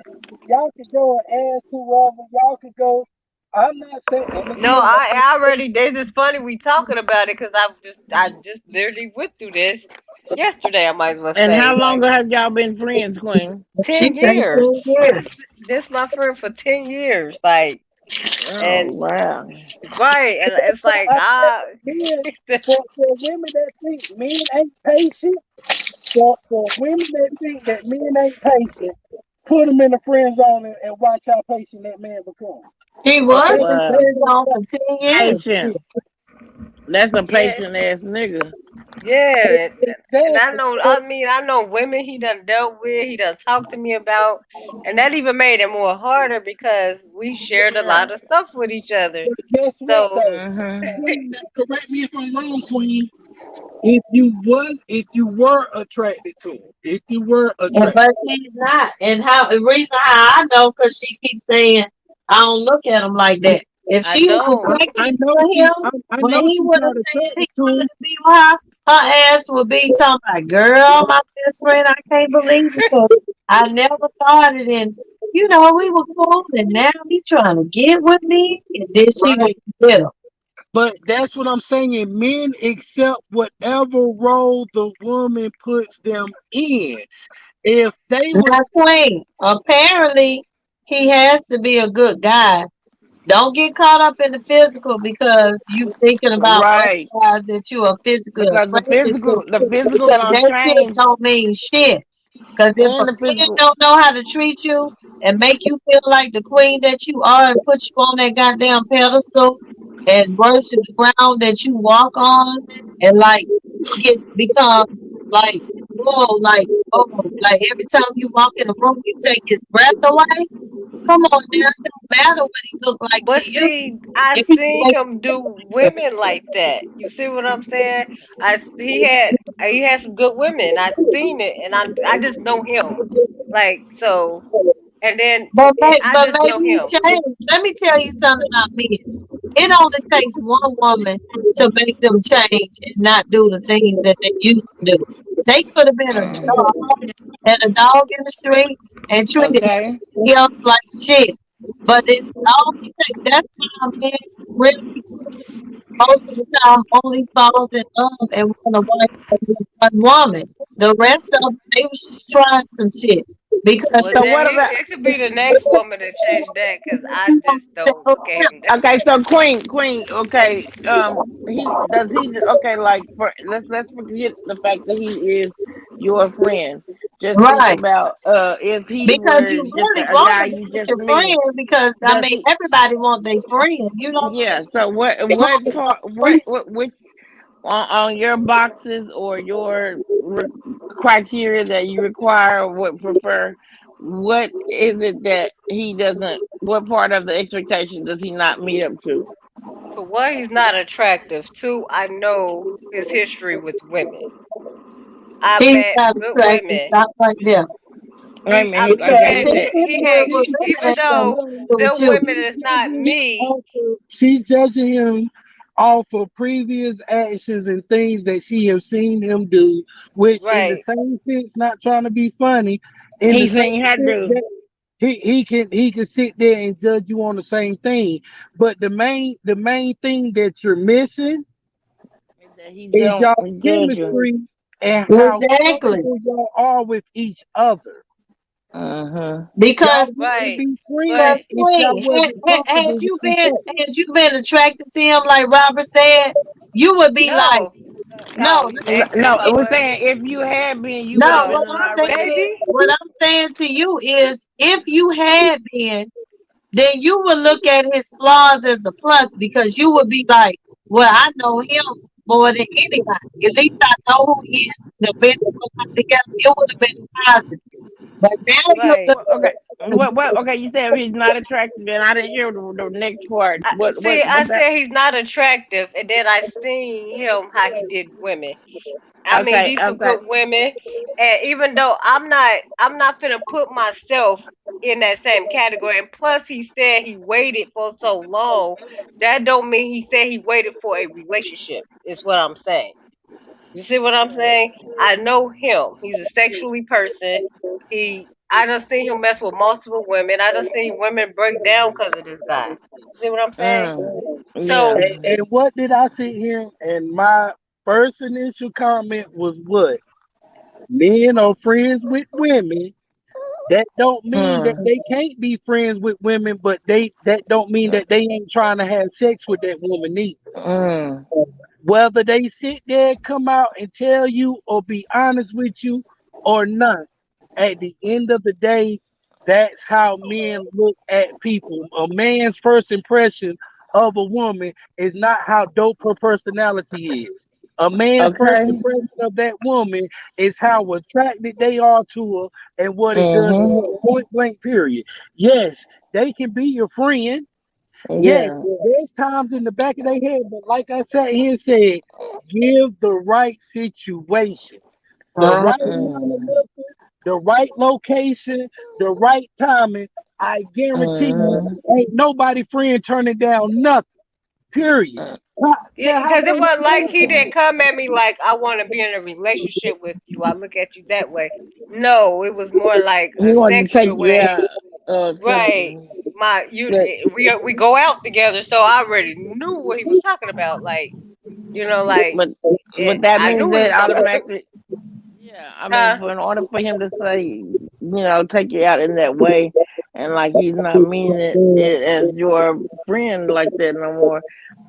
y'all could go and ask whoever. Y'all could go. I'm not saying, and No, again, I already. It's funny we talking about it because I just literally went through this yesterday. I might as well And say how long like have y'all been friends, Queen? she 10 years. 18 years. This my friend for 10 years. Like Oh and wow. right, and it's so like I men, for women that think men ain't patient, for women that think that men ain't patient, put them in the friend zone and watch how patient that man becomes. She was in Wow. prison for 10 years. Patient. That's a yeah, patient ass nigga. yeah, and I Exactly. know. I mean, I know women he done dealt with. He done talked to me about, and that even made it more harder because we shared a Yeah. lot of stuff with each other. But guess what So though? Mhm. Queen, correct me if I'm wrong, Queen. If you were attracted to him, if you were attracted, But she's not. And how the reason how I know because she keeps saying I don't look at him like that. If I she was don't. I attracted know to she, him, I when know he she's would have not said he attracted to wanted him. to be with her ass would be talking like, girl, my best friend, I can't believe it. 'Cause I never thought it. And, we were cool. And now he trying to get with me. And then she Right. went to get him. But that's what I'm saying. Men accept whatever role the woman puts them in. If they would, Now, Queen, apparently he has to be a good guy. Don't get caught up in the physical because you thinking about other Right. guys that you are physically Because the attracted to. physical the physical Because gonna that shit change, don't mean shit. Because if a and the man physical don't know how to treat you and make you feel like the queen that you are and put you on that goddamn pedestal and worship the ground that you walk on and like becomes like like every time you walk in a room you take his breath away. Come on now, it don't matter what he look like to But you. see, I If he seen make him do you women like that. You see what I'm saying? He had some good women. I seen it, and I just know him. Like so, and then I but just know maybe he him. changed. Let me tell you something about men. It only takes one woman to make them change and not do the things that they used to do. They could have been a dog and a dog in the street and treated okay. him like shit. But it only takes that's how men really most of the time only falls in love and want a wife or one woman. The rest of them, they was just trying some shit because Well, So then what about it could be the next woman to change that, cause I just don't look at him that okay, way. so Queen, okay, okay, like for let's forget the fact that he is your friend. Just think right. about if he Because were you just really a want guy to be you with just your friend meet. because I Does mean he everybody want their friend, yeah, so what part what which on your boxes or your criteria that you require or would prefer, what is it that he doesn't, what part of the expectation does he not meet up to? For one, he's not attractive. Two, I know his history with women. I he's met not good attractive. women. Stop right there. Wait a minute, He Because okay, had he his said, he history had with women even ain't got though nothing to do with them you. women is not me. she's judging him off of previous actions and things that she has seen him do, which in the Right. same sense, not trying to be funny, in the he same seen her sense do that he can sit there and judge you on the same thing. But the main thing that you're missing that he is don't y'all judge her. chemistry and how Exactly. comfortable y'all are with each other. Uh-huh. Because Y'all wouldn't Right. be because But friends if y'all Queen, wasn't comfortable with each other. had you been attracted to him like Robert said, you would be like, no. no, You asking if No, I we're was? saying if you had been, you would no, have No. been already. Maybe. what I'm saying to you is if you had been, then you would look at his flaws as a plus because you would be like, well, I know him. more than anybody. At least I know who he is. The business was not together. It would have been positive. But now you're Right. the Well, okay. What? Okay, you said he's not attractive, and I didn't hear the next part. What? See, I What that? said he's not attractive, and then I seen him how he did women. I mean, Okay. these were Okay. good women, and even though I'm not finna put myself in that same category. And plus, he said he waited for so long. That don't mean he said he waited for a relationship. Is what I'm saying. You see what I'm saying? I know him. He's a sexually person. I done seen him mess with multiple women. I done seen women break down because of this guy. You see what I'm saying? Mm. Yeah. So, And what did I sit here? And my first initial comment was what? Men are friends with women. That don't mean that Mm. they can't be friends with women, but that don't mean that they ain't trying to have sex with that woman either. Mm. Whether they sit there, come out and tell you, or be honest with you, or not, at the end of the day, that's how men look at people. A man's first impression of a woman is not how dope her personality is. A man's first Okay. impression of that woman is how attracted they are to her and what it does to Mhm. her. Point blank, period. Yes, they can be your friend. Yes, Yeah. there's times in the back of their head, but like I sat here and said, give the right situation, the right amount of Mm. liquor, the right location, the right timing. I guarantee you, Mm. ain't nobody friend turning down nothing. Period. Care how because it they wasn't like look. he didn't come at me like I want to be in a relationship with you. I look at you that way. No, it was more like He a wanted to take sexual you way. out. Right. But We go out together, so I already knew what he was talking about. Like, like but that I knew means what he that was talking about. automatically. Yeah, I mean, Huh? for in order for him to say, take you out in that way, and like he's not meaning it as your friend like that no more,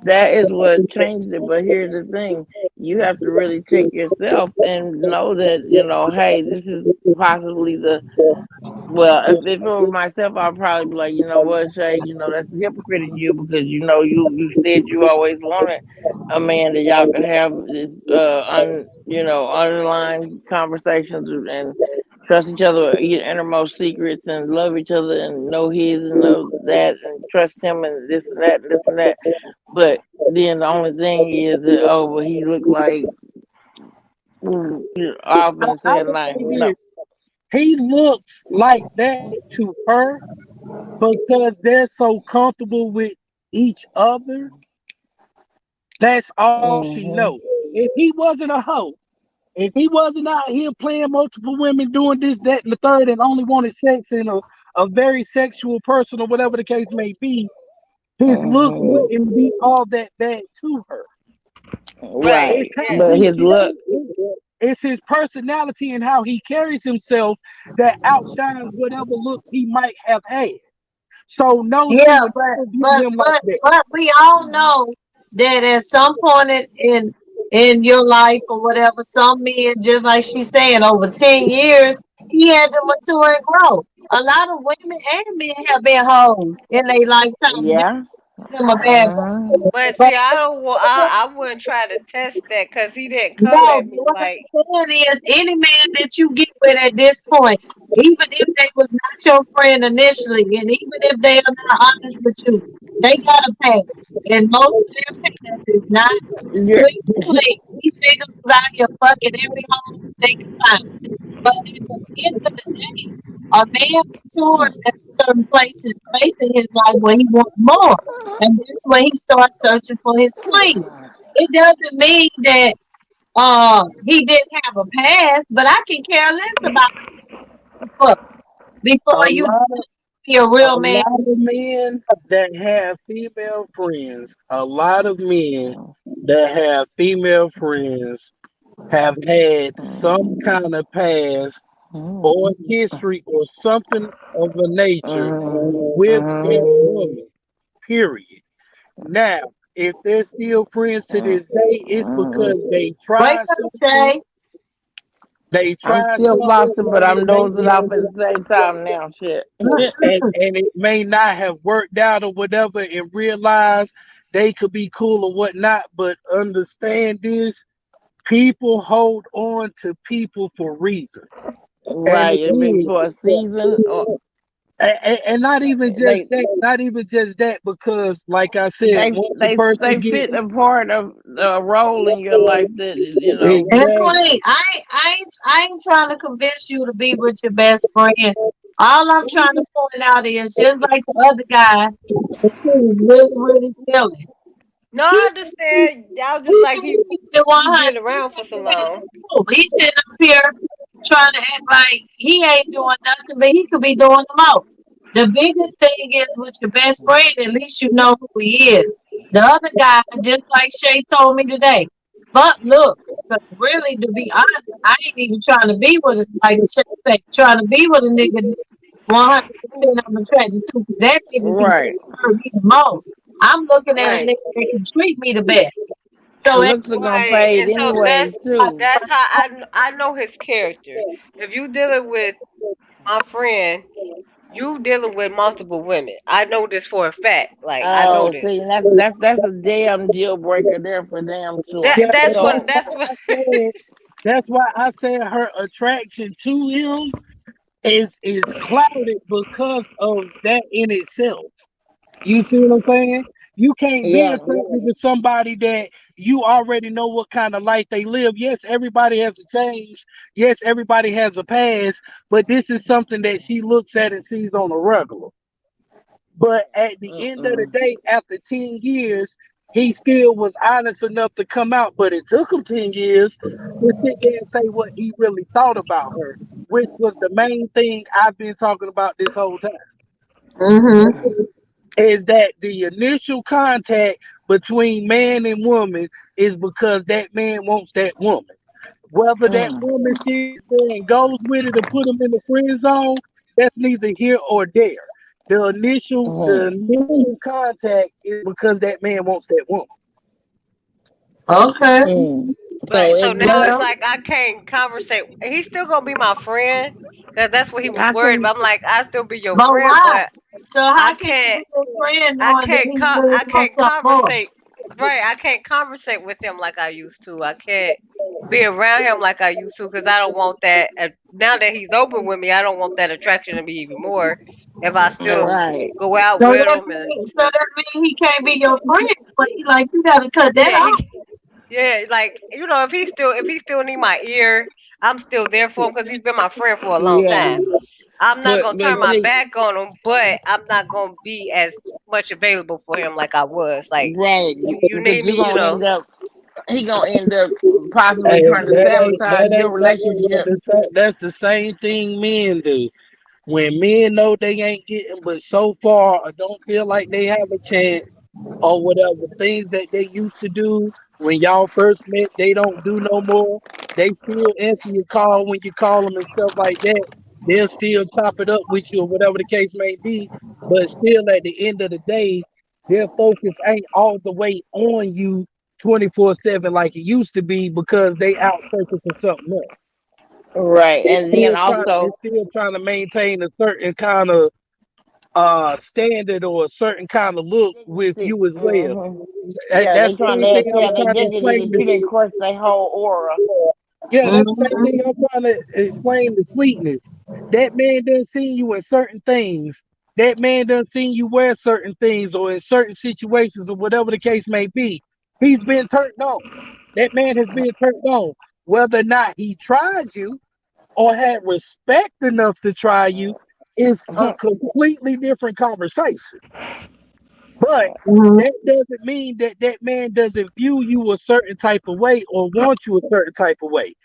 that is what changed it. But here's the thing: you have to really check yourself and know that hey, this is possibly the well, if it were myself, I'd probably be like, you know what, Shay, that's a hypocrite in you because you said you always wanted a man that y'all could have this underlying conversations and trust each other with your innermost secrets and love each other and know his and know that and trust him and this and that and this and that. But then the only thing is that well he looked like off in the I same would say line. No. this. He looks like that to her because they're so comfortable with each other. That's all she Hmm. knows. If he wasn't a hoe, if he wasn't out here playing multiple women, doing this, that, and the third, and only wanted sex in a very sexual person or whatever the case may be, his looks Hmm. wouldn't be all that bad to her. Right. It's Right. how Yeah. But he his look. carries, it's his personality and how he carries himself that outshines whatever looks he might have had. So no, she yeah, would but never view but him like but that. but we all know that at some point in your life or whatever, some men, just like she's saying, over 10 years, he had to mature and grow. A lot of women and men have been hoes in their lifetime. Not Yeah. them a bad Hmm. But but see, I don't. I wouldn't try to test that because he didn't come no, at me what like. I'm saying is any man that you get with at this point, even if they was not your friend initially, and even if they are not honest with you, they got a pay. And most of their past is not You're, sweet clean. These niggas is out here fucking every home they can find. But at the end of the day, a man matures at a certain place in his life where he wants more. And that's when he starts searching for his queen. It doesn't mean that he didn't have a past, but I can care less about before A before you lot be a a real man. lot of men that have female friends, a lot of men that have female friends have had some kind of past or history or something of a nature with that woman. Period. Now, if they're still friends to this day, it's because they Wake tried up, something. Shay. They I'm tried still something flossing, but and it I'm may dozing off at the same time now. Shit. and it may not have worked out or whatever, and realize they could be cool or whatnot, but understand this: people hold on to people for reasons, and Right. It's been again, for a season, or and not even just they that, not even just that, because like I said, they once the they person they fit gets a part of a role in your life that is, And exactly, Queen, I ain't trying to convince you to be with your best friend. All I'm trying to point out is just like the other guy that she was really, really feeling. No, I He understand. I was just he like ain't the he 100. been around for so He ain't long. the He's sitting up here trying to act like he ain't doing nothing, but he could be doing the most. The biggest thing is with your best friend, at least you know who he is. The other guy, just like Shay told me today. But look, but really, to be honest, I ain't even trying to be with it. Like Shay said, trying to be with a nigga that 100% I'm attracted to. 'Cause that nigga can right, hurt me the most. I'm looking at a Right. nigga that can treat me the best. So at looks are gonna Right. fade And so anyway too. that's how I know his character. If you dealing with my friend, you dealing with multiple women. I know this for a fact. Like I know Oh, this. see, that's a damn deal breaker there for them too. yeah, That's and what So that's what that's why I said her attraction to him is clouded because of that in itself. You see what I'm saying? You can't be yeah, attracted to somebody that you already know what kind of life they live. Yes, everybody has to change. Yes, everybody has a past, but this is something that she looks at and sees on a regular. But at the end of the mm-mm. day, after 10 years, he still was honest enough to come out. But it took him 10 years to sit there and say what he really thought about her, which was the main thing I've been talking about this whole time. mm-hmm. Is that the initial contact between man and woman is because that man wants that woman. Whether that Mm. woman sits there and goes with it to put him in the friend zone, that's neither here or there. The Mm. initial contact is because that man wants that woman. Okay. Mm. So But so it now it's Well, like I can't conversate. He's still gonna be my friend because that's what he was how worried can about. I'm like, I still be your but friend, why? but So I how can you can't be a friend knowing that he really I wants can't something more? conversate. Right, I can't conversate with him like I used to. I can't be around him like I used to because I don't want that. Now that he's open with me, I don't want that attraction to be even more. If I still right? go out So with that him and means, he can't be your friend. But he like you gotta cut that yeah, off. yeah, like if he still need my ear, I'm still there for him because he's been my friend for a long Yeah, time. I'm not gonna but turn my see, back on him, but I'm not gonna be as much available for him like I was. Like right, you because need me, you're you gonna know. end up, he gonna end up possibly Hey, trying to sabotage that your ain't what relationship. that's the same thing men do. When men know they ain't getting but so far or don't feel like they have a chance or whatever, things that they used to do when y'all first met, they don't do no more. They still answer your call when you call them and stuff like that. They'll still chop it up with you or whatever the case may be. But still, at the end of the day, their focus ain't all the way on you 24/7 like it used to be because they out searching for something else. Right, and then They're also, still trying to maintain a certain kind of standard or a certain kind of look with dignity. you as well. Yeah, That's they the trying same to thing I was have their trying to dignity explain that you didn't to. crush their whole aura. Yeah, that's the same Mm-hmm. thing I'm trying to explain to sweetness. That man done seen you in certain things. That man done seen you wear certain things or in certain situations or whatever the case may be. He's been turned on. That man has been turned on. Whether or not he tried you or had respect enough to try you is a completely different conversation. But Mm-hmm. that doesn't mean that that man doesn't view you a certain type of way or want you a certain type of way.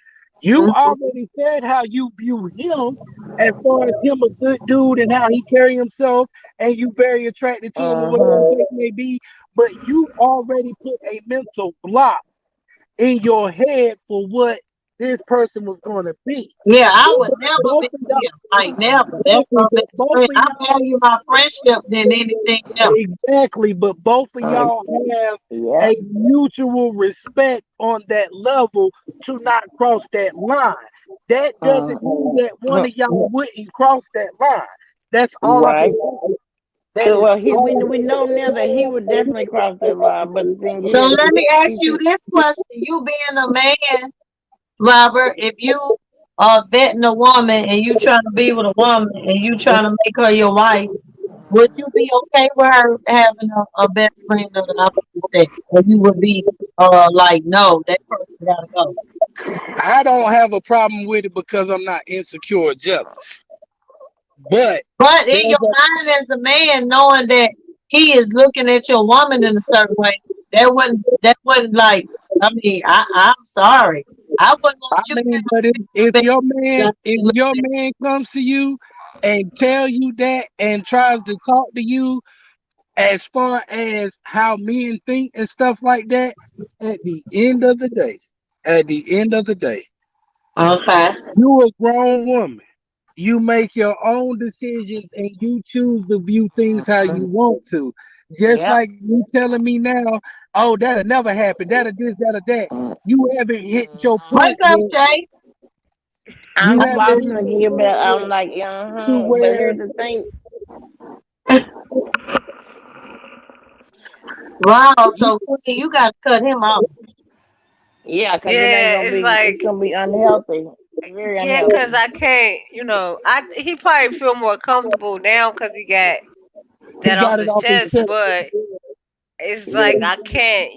You already said how you view him as far as him a good dude and how he carry himself, and you very attracted to him or whatever Uh-huh. the case may be. But you already put a mental block in your head for what this person was going to be. Yeah, I would never Both be of with y'all, him. Like never. That's exactly, my but best both friend. of I y'all value my friendship than anything else. exactly, but both of Uh, y'all have yeah. a mutual respect on that level to not cross that line. That Uh, doesn't mean that one of y'all wouldn't cross that line. That's all I've been right. saying. That is Well, we crazy. know now that he would definitely cross that line. But the thing So is, let me ask he you could. this question. You being a man, Robert, if you are vetting a woman and you trying to be with a woman and you trying to make her your wife, would you be okay with her having a best friend of the opposite sex? Or you would be like, no, that person gotta go. I don't have a problem with it because I'm not insecure or jealous. But But in there's your mind as a man, knowing that he is looking at your woman in a certain way, that wouldn't like I'm sorry. I wouldn't I want you mean, but to if be your man if looking your at man comes to you and tell you that and tries to talk to you as far as how men think and stuff like that, at the end of the day, at the end of the day, okay. you a grown woman. You make your own decisions and you choose to view things how you want to. Just Yep. like you telling me now, oh, that'll never happen. That'll this, that'll that. You haven't hit your point What's up, yet. Jay? You I'm haven't hit watching your you, but point I'm yet like, to But where here's the thing. Wow, you so Queen, you gotta cut him off. Yeah, 'cause it ain't Yeah, gonna it's be. It's like gonna be unhealthy. Very yeah, 'cause unhealthy. I can't, he probably feel more comfortable now 'cause he got he that off got it his off his chest, chest. but it's like Yeah. I can't,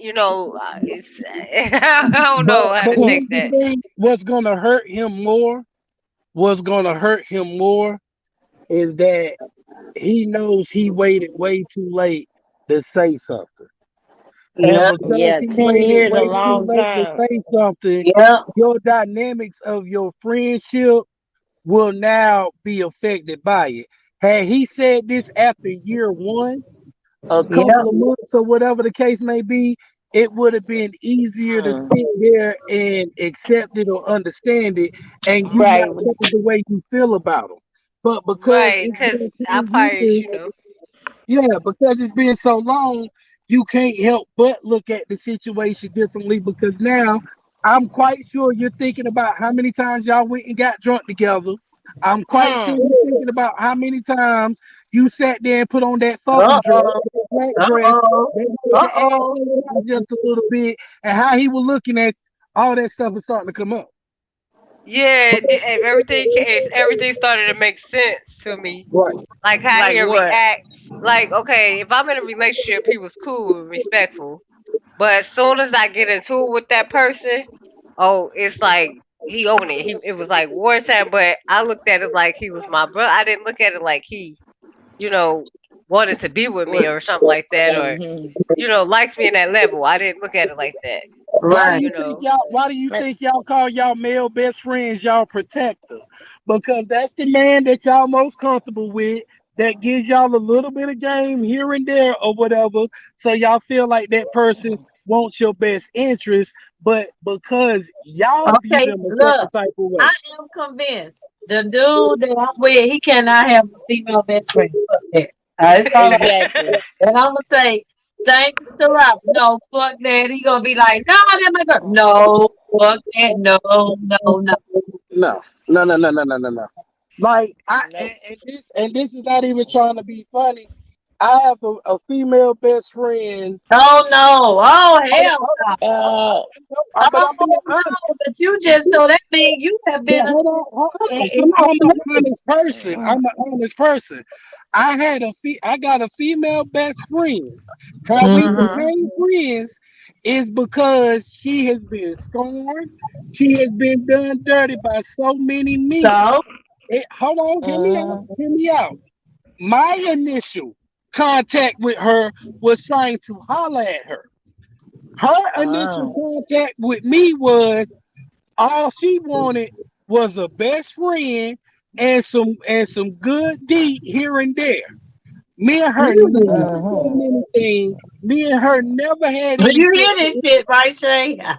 it's I don't know how But to take here's the that. thing: what's gonna hurt him more is that he knows he waited way too late to say something. And Yeah, because Yeah, he 10 waited years a way too long late to time. say something, yeah. your dynamics of your friendship will now be affected by it. Had he said this after year one, a Yeah. couple of months or whatever the case may be, it would have been easier to Hmm. sit there and accept it or understand it, and you not Right. change the way you feel about them. But because Right, it's 'cause been I 10 probably, years, yeah, because it's been so long, you can't help but look at the situation differently because now I'm quite sure you're thinking about how many times y'all went and got drunk together. I'm quite sure Hmm. you're thinking about how many times you sat there and put on that Uh fucking dress, oh. that black Uh dress, oh. that made Uh your ass oh. hang out just a little bit, and how he was looking at all that stuff is starting to come up. yeah, if everything started to make sense to me, Right. like how Like he'll what? react. Like, okay, if I'm in a relationship, he was cool and respectful. But as soon as I get into it with that person, oh, it's like he owned it. It was like wartime, but I looked at it like he was my brother. I didn't look at it like he, you know, wanted to be with me What? or something like that, or Hmm. likes me in that level. I didn't look at it like that. Right. You know. Why do you think y'all call y'all male best friends y'all protector? Because that's the man that y'all most comfortable with that gives y'all a little bit of game here and there or whatever. So y'all feel like that person wants your best interest, but because y'all view Okay, them a certain look, type of I way. am convinced the dude that I'm with, he cannot have a female best friend. Fuck that. It's all right. Exactly. And I'm gonna say, thanks to Rob. No, fuck that. He gonna be like, no, that my girl. No, fuck that. No, no, no. No, no. Like Nope. and this is not even trying to be funny. I have a female best friend. Oh no. Oh Hold on, hell hold no. Uh. but Oh I'm being honest. no. But you just so that means you have But been hold on. in I'm an my honest person. I'm an honest person. I got a female best friend. How we Mhm. became friends is because she has been scorned. She has been done dirty by so many men. So, Hold on, hear me out. Mhm. Hear me out. My initial contact with her was trying to holler at her. Her initial Oh. contact with me was all she wanted was a best friend and some good deed here and there. Me and her never Mhm. done anything. Me and her never had do you anything. hear this shit, right, Shay? No,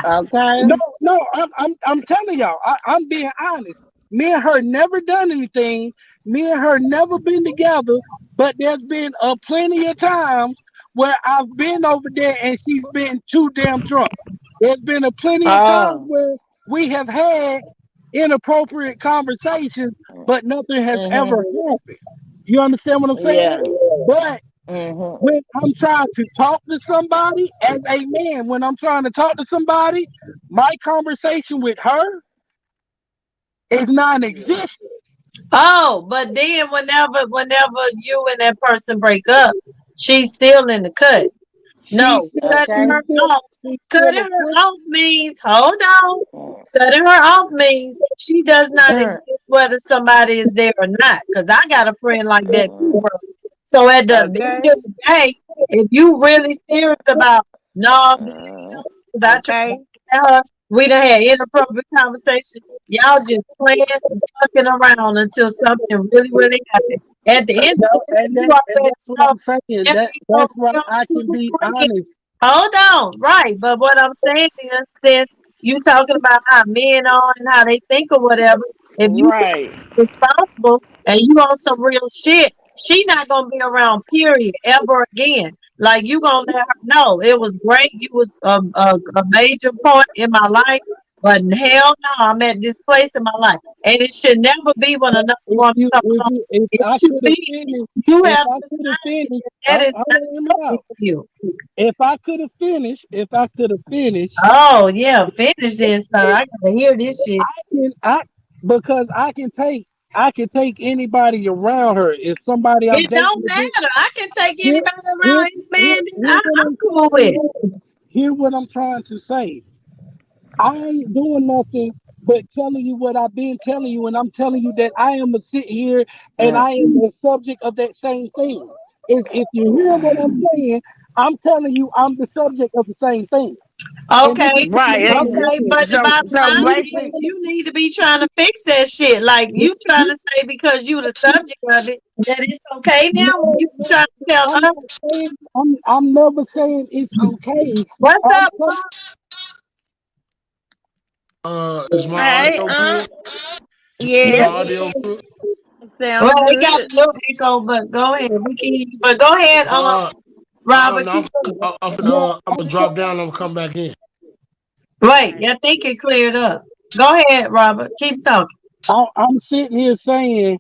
Okay. no, I'm telling y'all, I'm being honest. Me and her never done anything. Me and her never been together, but there's been a plenty of times where I've been over there and she's been too damn drunk. There's been a plenty of times Oh. where we have had inappropriate conversations, but nothing has ever Mhm. happened. You understand what I'm saying? Yeah. But Mm-hmm. when I'm trying to talk to somebody as a man, when I'm trying to talk to somebody, my conversation with her is non-existent. Oh, but then whenever you and that person break up, she's still in the cut. No, She's still, cutting Okay. her off. she's still Cutting a her friend. off means, hold on. Mm. Cutting her off means she does not exist whether somebody is there or not. Because I got a friend like that too, Mm. bro. So at the end Okay. of the day, if you really serious about no, Mm. because I tried to Okay. tell her, we done had inappropriate conversation. Y'all just playing and fucking around until something really happened. At the end of the No, day, and you that's already what know I'm saying. if we gonna That's why be on I two can be friends. honest. Hold on, right. But what I'm saying is, since you talking about how men are and how they think or whatever, if you Right. responsible and you on some real shit, she not gonna be around, period, ever again. Like you gonna let her know it was great. You was a major part in my life, but hell no, I'm at this place in my life, and it should never be when But another woman comes along. if It I should could have be finished, you if have I could have decided finished, that is hold not on, hear me healthy out. for you. If I could have finished, Oh yeah, finish this, sir. I gotta hear this shit. can I because I can take anybody around her. If somebody I'm It dating don't a bit, matter. I can take here, anybody here, around any here, man that here what I'm I'm cool trying with. to hear what I'm trying to say. I ain't doing nothing but telling you what I've been telling you, and I'm telling you that I am a sit here and Mm. I am the subject of that same thing. If you hear what I'm saying, I'm telling you I'm the subject of the same thing. And this Okay, is what Right. I'm And saying. okay, but the so bottom so line Listen, is basically, you need to be trying to fix that shit. Like you trying to say because you the subject of it that it's okay now when no, you no, trying to tell I'm us not saying I'm never saying it's okay. what's I'm up, saying, Is my hey, audio good? Is my yes, audio good? well, sound it got a good. little echo, but go ahead. We can hear you. But go ahead, Uh, Robert, no, keep going. yeah, I'm gonna drop down. I'm gonna come back in. Wait, I think it cleared up. Go ahead, Robert. Keep talking. I'm sitting here saying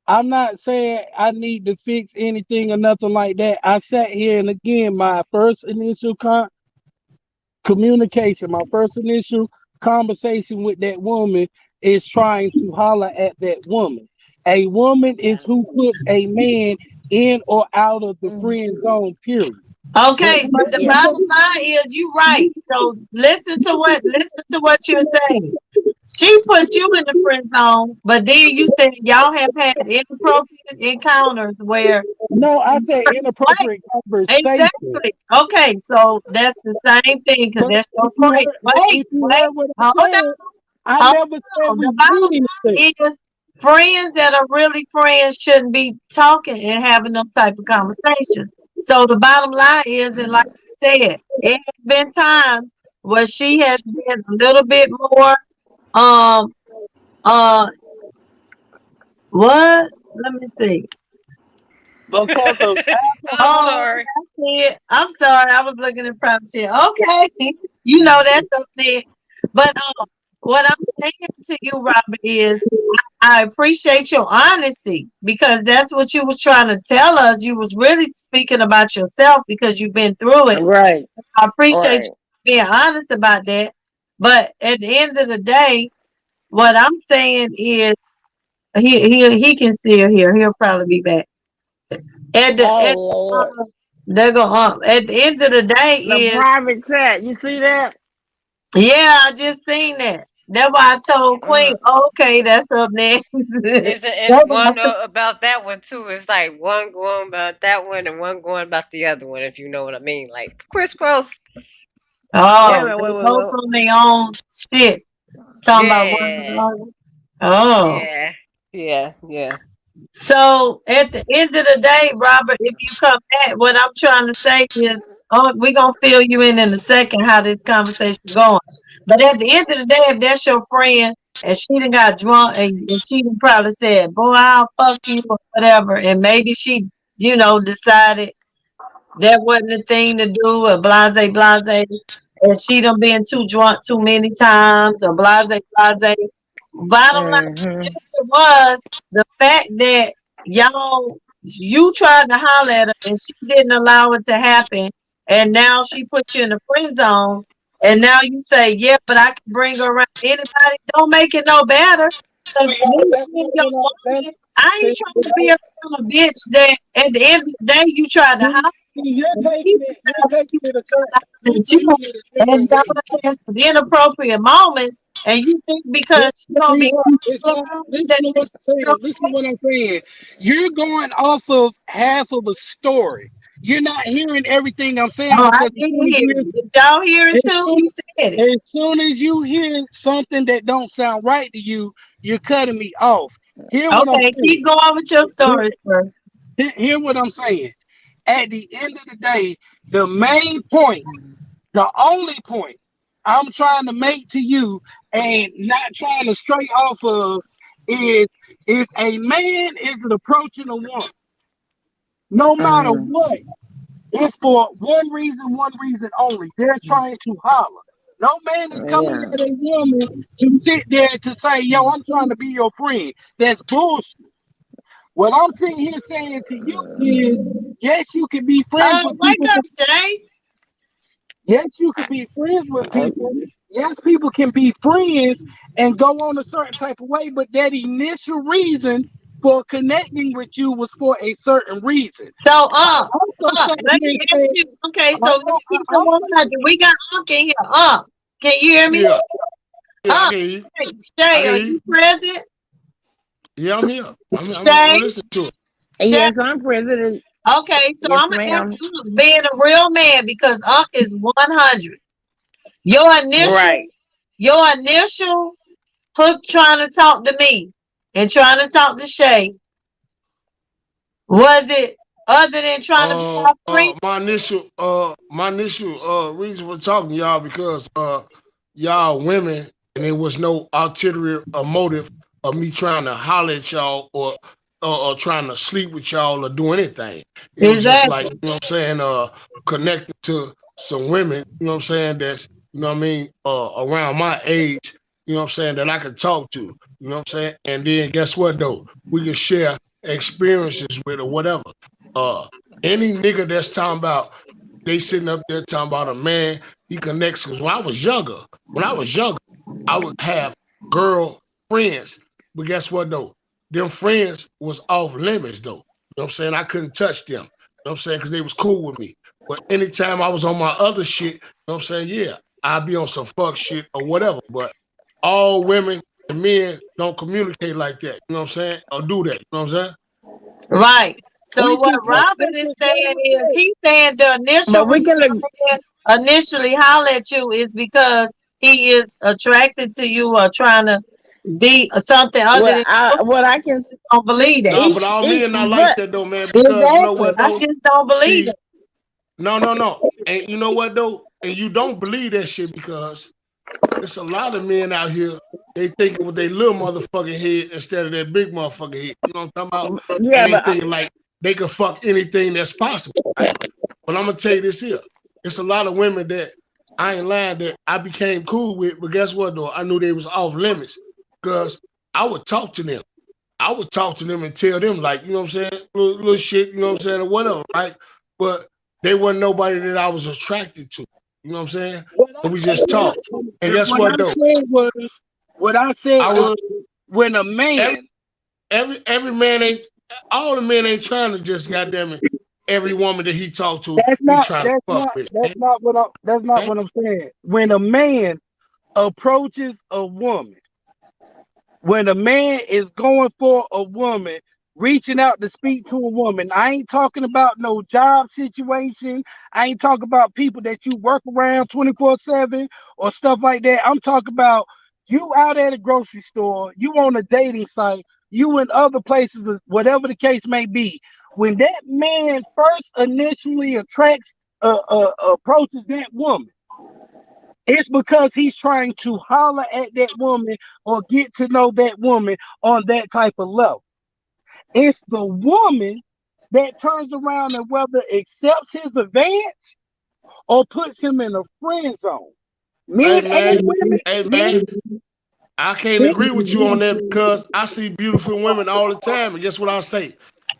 I'm not saying I need to fix anything or nothing like that. I sat here and again, my first initial communication, my first initial conversation with that woman is trying to holler at that woman. A woman is who puts a man in or out of the Mm. friend zone, period. But Okay, but the Yeah. bottom line is you right. So listen to what you're saying. She put you in the friend zone, but then you said y'all have had inappropriate encounters where no, I said wait, inappropriate conversation. exactly. Okay, so that's the same thing because But that's your if you friend. heard, but Wait, if you wait, heard what I hold on, said, I hold never said on. we The bottom did line anything. is friends that are really friends shouldn't be talking and having them type of conversation. So the bottom line is, and like I said, it has been times where she has been a little bit more um uh what? Let me see. Because of I'm Oh, alcohol. sorry. I'm sorry. I was looking at private chat. Okay. You know that's up there. But what I'm saying to you, Robert, is I appreciate your honesty because that's what you was trying to tell us. You was really speaking about yourself because you've been through it. Right. I appreciate Right. you being honest about that. But at the end of the day, what I'm saying is he can still hear. He'll probably be back. At the Oh at Lord. They're going at the end of the day The is private chat. You see that? yeah, I just seen that. That's why I told Queen, Uh, okay, that's up next. it's That's one why about that one too. It's like one going about that one and one going about the other one, if you know what I mean. Like crisscross. Wait a oh, minute. they Wait. Wait. both Wait. on their own shit. Talking about one Yeah, another. Oh. yeah, yeah. So at the end of the day, Robert, if you come back, what I'm trying to say is, oh, we're gonna fill you in a second how this conversation going. But at the end of the day, if that's your friend and she done got drunk and she done probably said, "Boy, I'll fuck you" or whatever, and maybe she, decided that wasn't the thing to do, or blase blase, and she done been too drunk too many times, or blase blase. Bottom line Mm-hmm. it was the fact that y'all you tried to holler at her and she didn't allow it to happen, and now she put you in the friend zone, and now you say, yeah, but I can bring her around anybody. Don't make it no better. Cause See, me that's being not your what woman, I ain't trying to be around a bitch that at the end of the day you tried to holler you're at taking me. it a certain, you're That you taking it a and different way. y'all have some inappropriate moments, and you think because you're gonna be It's all not. around me Listen that to what I'm it's saying. Listen to what I'm saying. You're going off of half of a story. You're not hearing everything I'm saying oh, I because didn't hear it. Did y'all hear it as too? soon He said it. as soon as you hear something that don't sound right to you, you're cutting me off. Hear what I'm Okay, saying. keep going with your story, sir. Hear what I'm saying. At the end of the day, the main point, the only point I'm trying to make to you and not trying to stray off of is if a man is approaching a woman, no matter what, it's for one reason only. They're trying to holler. No man is coming Yeah. at a woman to sit there to say, yo, I'm trying to be your friend. That's bullshit. What I'm sitting here saying to you is, yes, you can be friends with Wake people. up, Shay. Yes, you can be friends with people. Yes, people can be friends and go on a certain type of way, but that initial reason for connecting with you was for a certain reason. So, Also sat let here me and ask said, you. Okay, so hold let's keep it on, 100. We got Unc in here. Can you hear me? Yeah, yeah, I Unc, can hear you. I Shay, can are hear you. you present? Yeah, I'm here. I'm Shay, listening to it. Shay. Yes, I'm president. Okay, so Yes, I'm gonna ask ma'am. Unc, being a real man, because Unc is 100. Your initial, Right. your initial hook trying to talk to me and trying to talk to Shay, was it other than trying to be my friend? My initial reason for talking to y'all because y'all women and there was no ulterior motive of me trying to holler at y'all or trying to sleep with y'all or do anything. It was just like, Exactly. you know what I'm saying, connected to some women, you know what I'm saying, that's, you know what I mean, around my age, you know what I'm saying, that I could talk to, you know what I'm saying? And then guess what though? We can share experiences with or whatever. Uh any nigga that's talking about they sitting up there talking about a man he connects because when I was younger, I would have girl friends. But guess what though? Them friends was off limits though. You know what I'm saying? I couldn't touch them. You know what I'm saying? Because they was cool with me. But anytime I was on my other shit, you know what I'm saying? Yeah, I'd be on some fuck shit or whatever. But all women and men don't communicate like that. You know what I'm saying? Or do that. You know what I'm saying? Right. So which what is Robert which is is what saying I is said. he's saying the initial But we reason can. a man initially holler at you is because he is attracted to you or trying to be something other Well, than what I can. I just don't believe that. Nah, but all men not like But that though, man. Because you know Exactly. what I though? just don't believe See, it. no. And you know what though? And you don't believe that shit because it's a lot of men out here. They thinking with their little motherfucking head instead of their big motherfucking head. You know what I'm talking about? And yeah, they but thinking like they can fuck anything that's possible, right? But I'm gonna tell you this here. It's a lot of women that I ain't lying that I became cool with, but guess what though? I knew they was off limits because I would talk to them. I would talk to them and tell them like, you know what I'm saying, little shit, you know what I'm saying, or whatever, right? But they wasn't nobody that I was attracted to. You know what I'm saying? What And we I just talked. And guess what I what though? said was what I said I was was when a every man every man ain't all the men ain't trying to just goddamn it. Every woman that he talked to, that's he not trying to that's fuck not with. that's not Man. what I'm saying. When a man approaches a woman, when a man is going for a woman, reaching out to speak to a woman, I ain't talking about no job situation. I ain't talking about people that you work around 24/7 or stuff like that. I'm talking about you out at a grocery store, you on a dating site, you in other places, whatever the case may be. When that man first initially approaches that woman, it's because he's trying to holler at that woman or get to know that woman on that type of level. It's the woman that turns around and whether accepts his advance or puts him in a friend zone. Hey Men man, and women, hey man, I can't agree with you on that because I see beautiful women all the time. And guess what I say?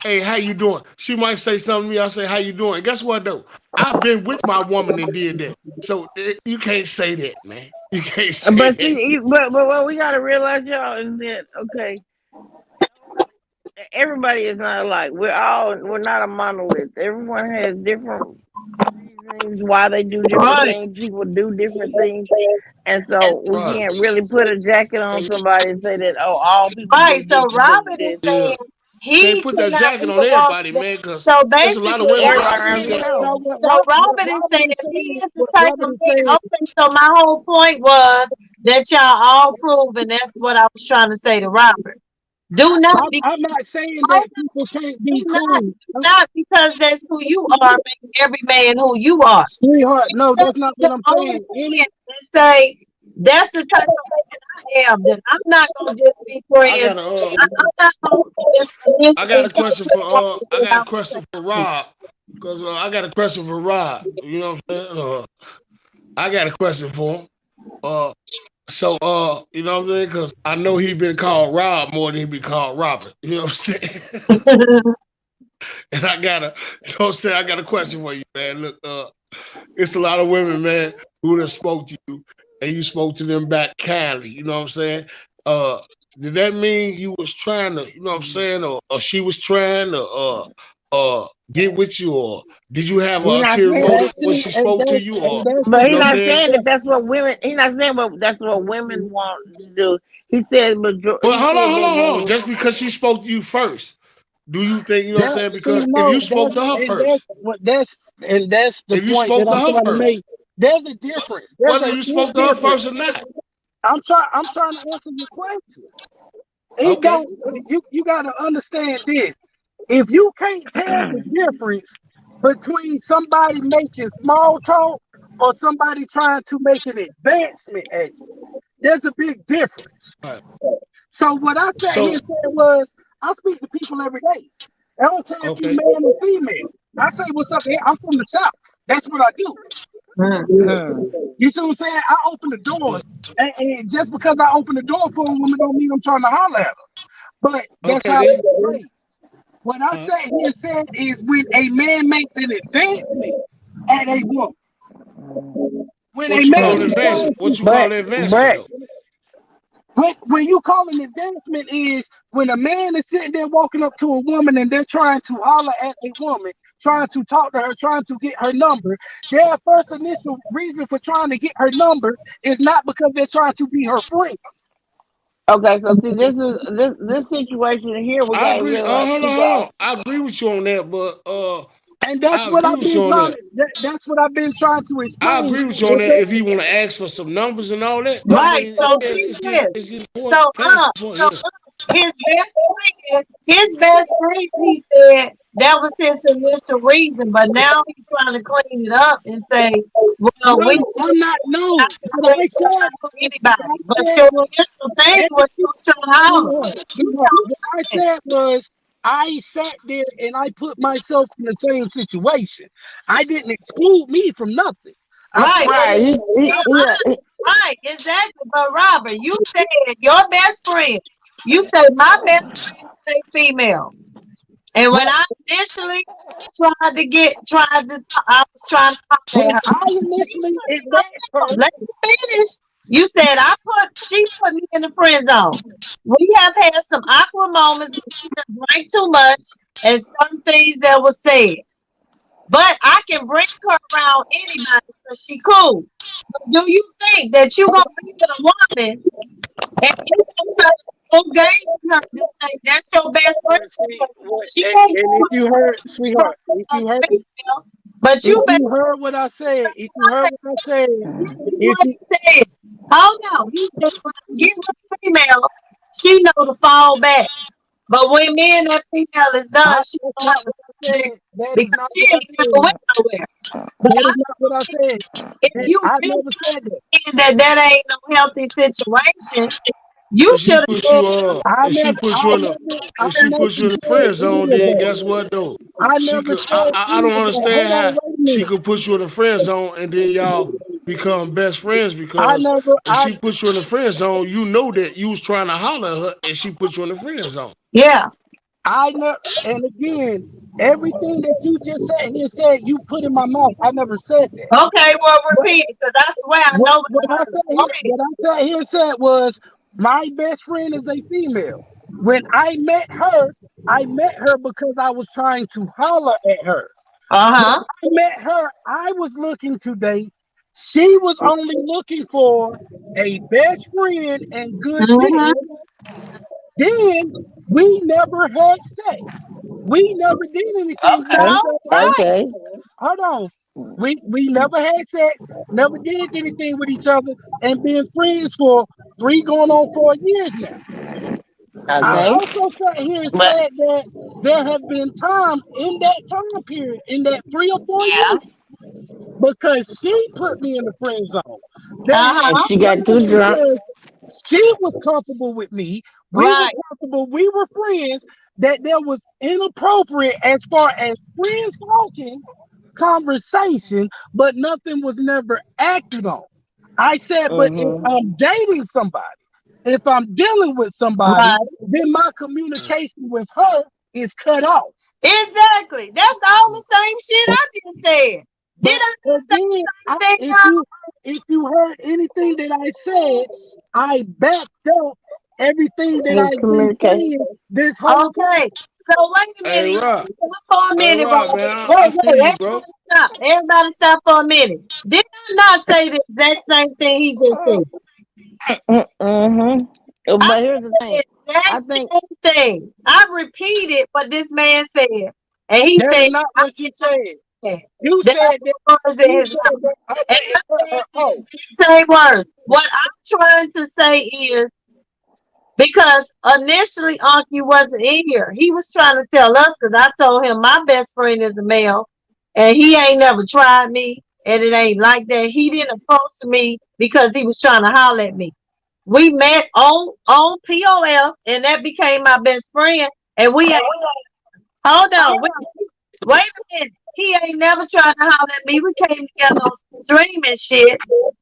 hey, how you doing? She might say something to me. I say, how you doing? And guess what though? I've been with my woman and did that. So you can't say that, man. You can't say But that. see, but what we gotta realize, y'all, is that okay? Everybody is not alike. We're not a monolith. Everyone has different reasons why they do different Right. things. People do different things, and so we Right. can't really put a jacket on somebody and say that all people do Right. this So because of Robert is this. Yeah. saying Can't he put that cannot jacket be on the one. everybody, man, because So there's a lot of basically, women everybody out Everybody there already that know. so Robert is saying he is the type of man. Okay, so my whole point was that y'all all prove, and that's what I was trying to say to Robert. Do not be I'm not saying that people can't be cool. not because that's who you are, make every man who you are. Sweetheart, no, that's not what I'm saying. And say that's the type of man I am. That I'm not gonna just be I friends. got a I'm not gonna just I got a question for Rob, because I got a question for Rob. You know what I'm saying? I got a question for him. So you know what I'm saying? Because I know he been called Rob more than he be called Robert. You know what I'm saying? And I gotta, you know what I'm saying? I got a question for you, man. Look, it's a lot of women, man, who done spoke to you, and you spoke to them back kindly. You know what I'm saying? Did that mean you was trying to, you know what I'm saying, or she was trying to, get with you, or did you have an He not ulterior saying motive That's when it, she and spoke to you, or that's the But you he's know what I'm not saying? saying that that's what women. He's not saying that's what women want to do. He said, but But he said that hold on. when Just because she spoke to you first, do you think, you know what I'm saying? see, Because if no, you spoke to her first, that's the if you point spoke that to I'm her trying to first, make. There's a difference. There's whether a you big spoke to her difference. first or not. I'm trying to answer your question. It Okay. don't you gotta understand this. If you can't tell the difference between somebody making small talk or somebody trying to make an advancement at you, there's a big difference. Right. So what I said So here said was, I speak to people every day. I don't care if you okay. man or female. I say what's up here. I'm from the South. That's what I do. You see what I'm saying? I open the doors, and just because I open the door for a woman don't mean I'm trying to holler at her. But that's Okay how then. it's raised. What I Uh, said here said is when a man makes an advancement at a woman, when a what you man call is advancement? trying What to, you call but advancement but though? when you call an advancement is when a man is sitting there walking up to a woman and they're trying to holler at a woman, trying to talk to her, trying to get her number. Their first initial reason for trying to get her number is not because they're trying to be her friend. okay. So see, this situation here. We I gotta agree. realize, Hold on, figure hold out. on. I agree with you on that, but And that's I what agree I've with you been on trying that. to that's what I've been trying to I explain. agree with you on that. If he want to ask for some numbers and all that, I right. mean, So see it's this. getting So past the point. so Yeah. his best friend, he said that was his initial reason, but now he's trying to clean it up and say, well, we No, I'm not. No, not what I said anybody. But was, your initial thing was you were trying to holler. what I said was I sat there and I put myself in the same situation. I didn't exclude me from nothing. I Right, put but Right. Yeah. right, exactly. But Robert, you said your best friend. You said my best friend is a female. And when I initially I was trying to talk to when her. I initially advanced her. Let me finish. You said she put me in the friend zone. We have had some awkward moments when she done drank too much and some things that were said. But I can bring her around anybody because she cool. But do you think that you gonna be with a woman and you gonna try to full game with her and say that's your best friend? She ain't And if you heard, sweetheart, but if you better you heard what I said, this is if what you, he said. Hold on. He said when I get with a female, she know to fall back. But when me and that female is done, she that's don't not have to what I fall back said. That is because not she what I ain't never said. went nowhere. But That is not what I said. if you I really never said that. think that ain't no healthy situation, you If she should have puts said, you I if she never, puts I you in the never, I if she never puts you in the said friend zone, any of then that. guess what though? I She never could. said I any don't of that. Hold understand on, how wait a she minute. could put you in the friend zone and then y'all become best friends I because never, if she puts you in the friend zone, you know that you was trying to holler at her and she put you in the friend zone. yeah. I never, and again, everything that you just said here said you put in my mouth. I never said that. Okay, well, repeat it, because I swear I know what I heard. Okay. What I said here said was my best friend is a female. When I met her because I was trying to holler at her. Uh-huh. I met her, I was looking to date. She was only looking for a best friend and good Mm-hmm. dick. Then we never had sex. We never did anything with Okay. each other. Okay. Hold on. We never had sex, never did anything with each other, and been friends for 3 going on 4 years now. I Okay. also sat here and But said that there have been times in that time period, in that 3 or 4 Yeah. years, because she put me in the friend zone. There have and Uh-huh. she been got too times drunk. because she was comfortable with me. We were Right. comfortable. We were friends. That there was inappropriate as far as friends talking, conversation, but nothing was never acted on. I said, but if Mm-hmm. I'm dating somebody, if I'm dealing with somebody, Right. then my communication with her is cut off. Exactly. That's all the same shit I just said. Did But I say again, the same thing? if you heard anything that I said, I backed up everything that His I've been communication. saying this whole time. Okay. So wait a Hey, minute. Rob. Stop for a Hey, minute. Rob, Wait, man, I wait, feel you, wait. bro. Everybody stop. Everybody stop for a minute. Did I not say the exact same thing he just said? Mm-hmm. I But here's said the thing. the I exact think same thing. I repeated what this man said. And he That is said, not I what you said. said You that said that. words in You his said mouth. that. I And think I said the oh, exact same words. What I'm trying to say is because initially Anki wasn't in here. He was trying to tell us because I told him my best friend is a male and he ain't never tried me and it ain't like that. He didn't approach me because he was trying to holler at me. We met on POF and that became my best friend. And we ain't, hold on, wait a minute. He ain't never tried to holler at me. We came together on some streaming shit.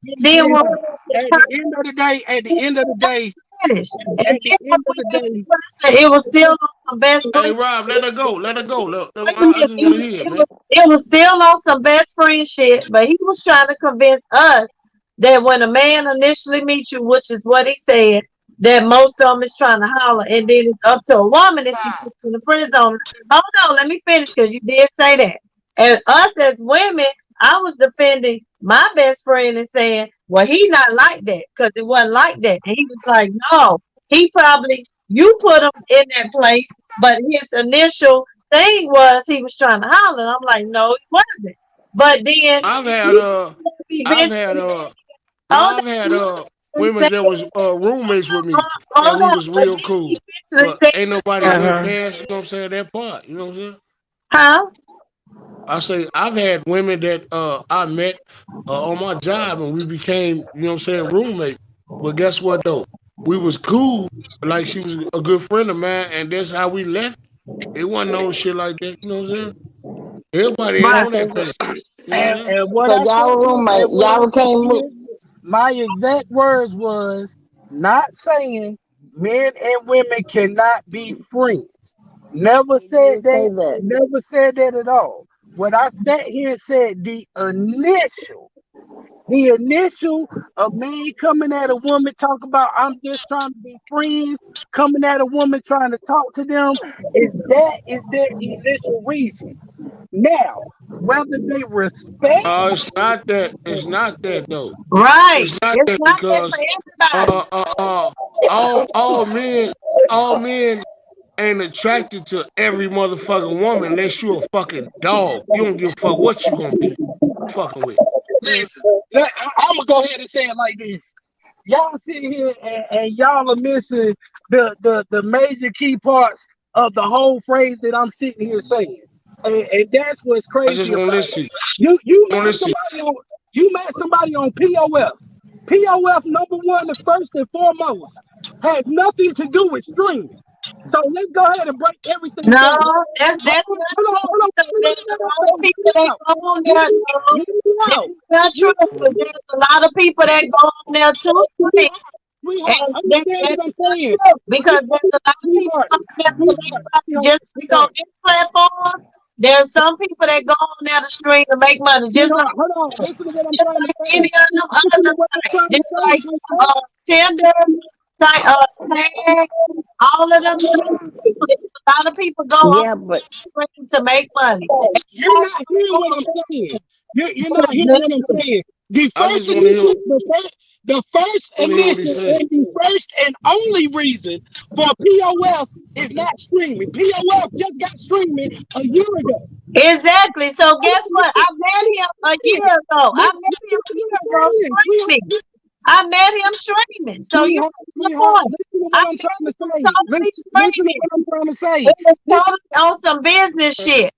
And then when we at the end of the day, finished, and then at the when end of we the got day, closer, it was still on some best Hey, friend. Rob, let her go. Let her go. Wait a I minute, just want to hear, it man. was, it was still on some best friend shit, but he was trying to convince us that when a man initially meets you, which is what he said, that most of them is trying to holler, and then it's up to a woman if she puts in the friend zone. Hold on, let me finish because you did say that. And us as women, I was defending my best friend and saying, well, he not like that because it wasn't like that. And he was like, no, he probably, you put him in that place, but his initial thing was he was trying to holler. And I'm like, no, he wasn't. But then I've had you I've had eventually, no, hold I've had on, he women said, that was roommates with me, and hold we on, was but real then he cool. eventually But said, ain't nobody went uh-huh. past, you know what I'm saying, that part. You know what I'm saying? huh? I say I've had women that I met on my job and we became, you know what I'm saying, roommates. But guess what though? We was cool, like she was a good friend of mine, and that's how we left. It wasn't no shit like that, you know what I'm saying? Everybody ain't Right. on Okay, that page, you know what I'm saying? and what so I said y'all were here, roommate. and what I Y'all said became here, my exact words was not saying men and women cannot be friends. Never he said did say that. that. Never said that at all. What I sat here and said, the initial of man coming at a woman, talk about I'm just trying to be friends, coming at a woman trying to talk to them, is their initial reason. Now, whether they respect, It's not that. It's not that though. Right. It's not It's that not that for because everybody. uh uh uh all men ain't attracted to every motherfucking woman unless you a fucking dog. You don't give a fuck what you gonna be fucking with. Man, listen, I'm gonna go ahead and say it like this. Y'all sit here and y'all are missing the major key parts of the whole phrase that I'm sitting here saying. And that's what's I just crazy want to about listen to you. it. You I want to met listen to you. somebody on POF. POF number one, the first and foremost, has nothing to do with streaming. So let's go ahead and break everything No, down. that's not Hold on, true hold on. because there's a lot of people Hear me that out. go on Hear there. me out. Hear me That's out. not true because there's a lot of people that go on there too. Sweetheart, And understand that's what I'm not saying. true because there's a lot of people Sweetheart, out there to make sweetheart, money just like on this platform. There's some people that go on there to stream to make money, sweetheart, hold on. Listen to what I'm just trying to like say. any of them Listen to other what I'm sites, trying to just say. like Sweetheart. Tinder, Tag, all of them people. A lot of people go on Yeah, but stream to make money. You're not hearing what I'm saying. You're not hearing what I'm saying. The I first just want to hear. initial, the first Want to hear what he initial, said. and the first and only reason for POF is not streaming. POF just got streaming a year ago. Exactly. So guess what? I met him a year ago. I met him a year ago streaming. I met him streaming. So you the Sweetheart, point. listen to I what I'm trying to say. totally Listen to streaming. what I'm trying to say. It was totally on some business shit.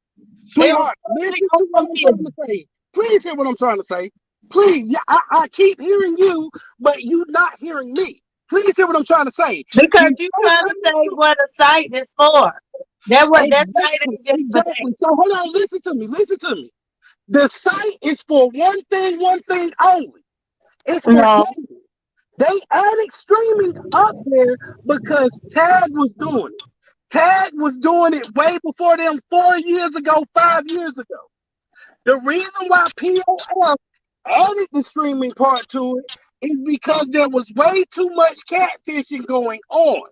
Sweetheart, totally listen to what I'm trying to say. Please hear what I'm trying to say. Please, yeah, I keep hearing you, but you not hearing me. Please hear what I'm trying to say. Because you trying to say what a site is for. That what that site is just Exactly. So hold on, listen to me. Listen to me. The site is for one thing only. It's for No. gaming. They added streaming up there because Tag was doing it. Tag was doing it way before them 4 years ago, 5 years ago. The reason why POF added the streaming part to it is because there was way too much catfishing going on.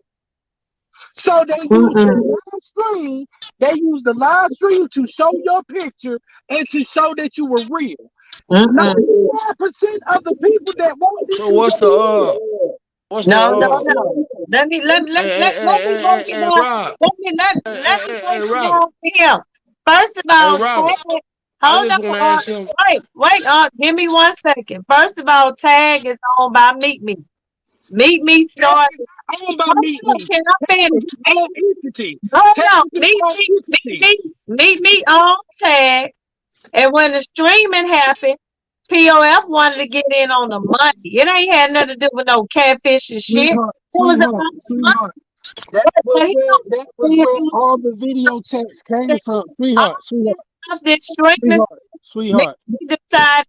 So they used the live stream. They used the live stream to show your picture and to show that you were real. 95% of the people that want this. So what's the No. Let me break it down. Rob. Let me break it Rob. down for him. First of all, Rob, hold on. Wait, give me 1 second. First of all, Tag is owned by Meet Me. Meet Me started. Owned by Meet Me. Can I finish? Entity. Hold on. Meet Me on Tag. And when the streaming happened, POF wanted to get in on the money. It ain't had nothing to do with no catfish and shit. It was about money. That was where all the video text came from. Sweetheart. This streaming, Sweetheart. we decided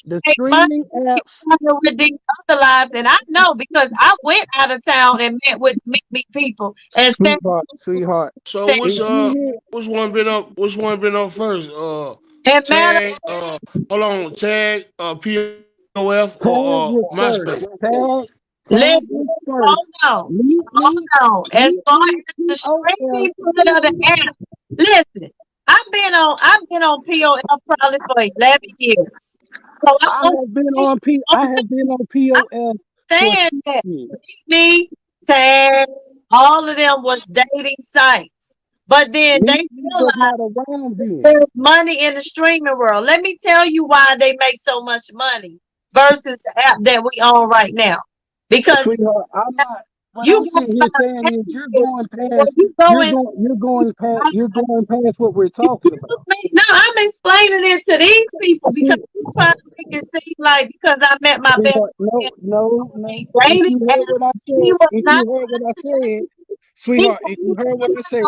The streaming apps. with these other lives, and I know because I went out of town and met with Meet Me people and said, Sweetheart. So which one been up? Which one been up first? Tag. Hold on. Tag. POF or MySpace. Hold on. As far as the streaming part of the app, listen. I've been on POF probably for 11 years. So I have been on POF. Saying that me, Tag, all of them was dating sites. But then they realized there's money in the streaming world. Let me tell you why they make so much money versus the app that we own right now. Because you're going past what we're talking about. No, I'm explaining it to these people because you're trying to make it seem like because I met my best friend. No. If you heard what I said, sweetheart, if you heard what I said.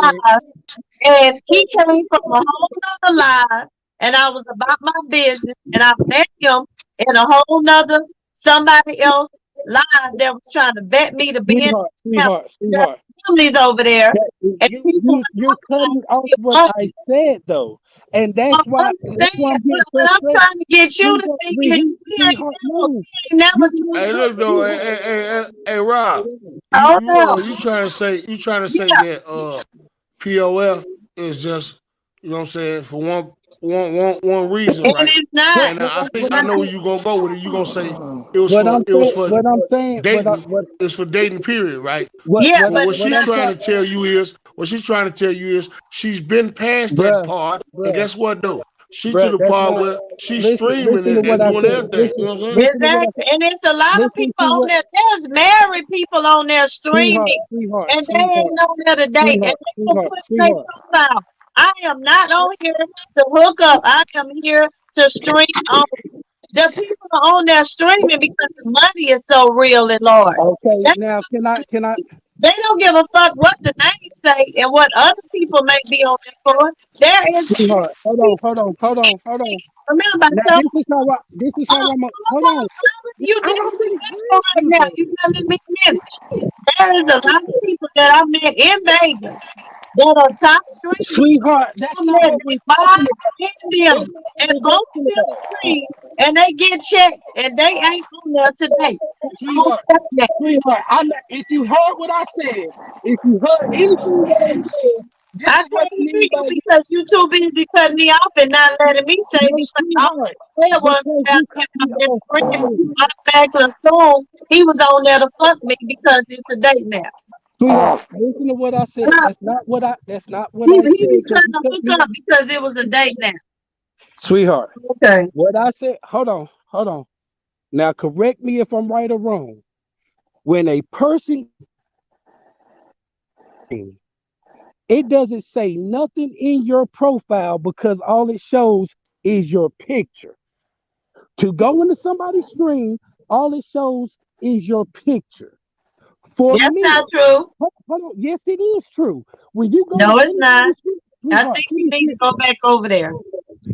And he came from a whole nother life, and I was about my business, and I met him in a whole nother somebody else live that was trying to bet me to be in sweetheart. families over there. You're cutting off what I said though, and that's why I'm trying to get you to think it. Hey, look though, hey, Rob, you trying to say that POF is just, you know what I'm saying, for one reason, right? And it's not. And I think I know where you gonna go with it. You gonna say it's for dating, period, right? What she's trying to tell you is she's been past that part. And guess what though? She's to the part where she's streaming and doing everything. You know what I'm saying? Exactly. And there's a lot of people on there. There's married people on there streaming, and they ain't on there today. And they can put their profile. I am not on here to hook up. I am here to stream on. The people are on there streaming because the money is so real and large. Okay, now can I They don't give a fuck what the names say and what other people may be on there for. There is Sweetheart, hold on. remember I Now told this is how hold I'm. Hold on, on. you I already disrespectful heard right you now. though. You not let me finish. There is a lot of people that I met in Vegas that are top streamers. Sweetheart, that's I'm not letting what they we're buy talking about. in That's them not what and we're go to talking them about. stream and they get checked and they ain't on there today. Don't Sweetheart, say that. sweetheart, if you heard what I said, if you heard anything that I said, this I is what can't I hear mean you by you. because you too busy cutting me off and not letting me say No, because all sweetheart, I said was because about you him, cut my me best off friend, and earlier. you automatically assume he was on there to fuck me because it's a date now. Sweetheart, listen to what I said. No, That's not what I he said was because trying you to cut me hook up off. because it was a date now. Sweetheart, Okay. what I said, hold on. Now correct me if I'm right or wrong. When a person, it doesn't say nothing in your profile because all it shows is your picture. To go into somebody's screen, all it shows is your picture. For That's not me, true. hold on, yes, it is true. When you go No, into it's not. anybody's screen, I sweetheart, think you please, need to go back over there.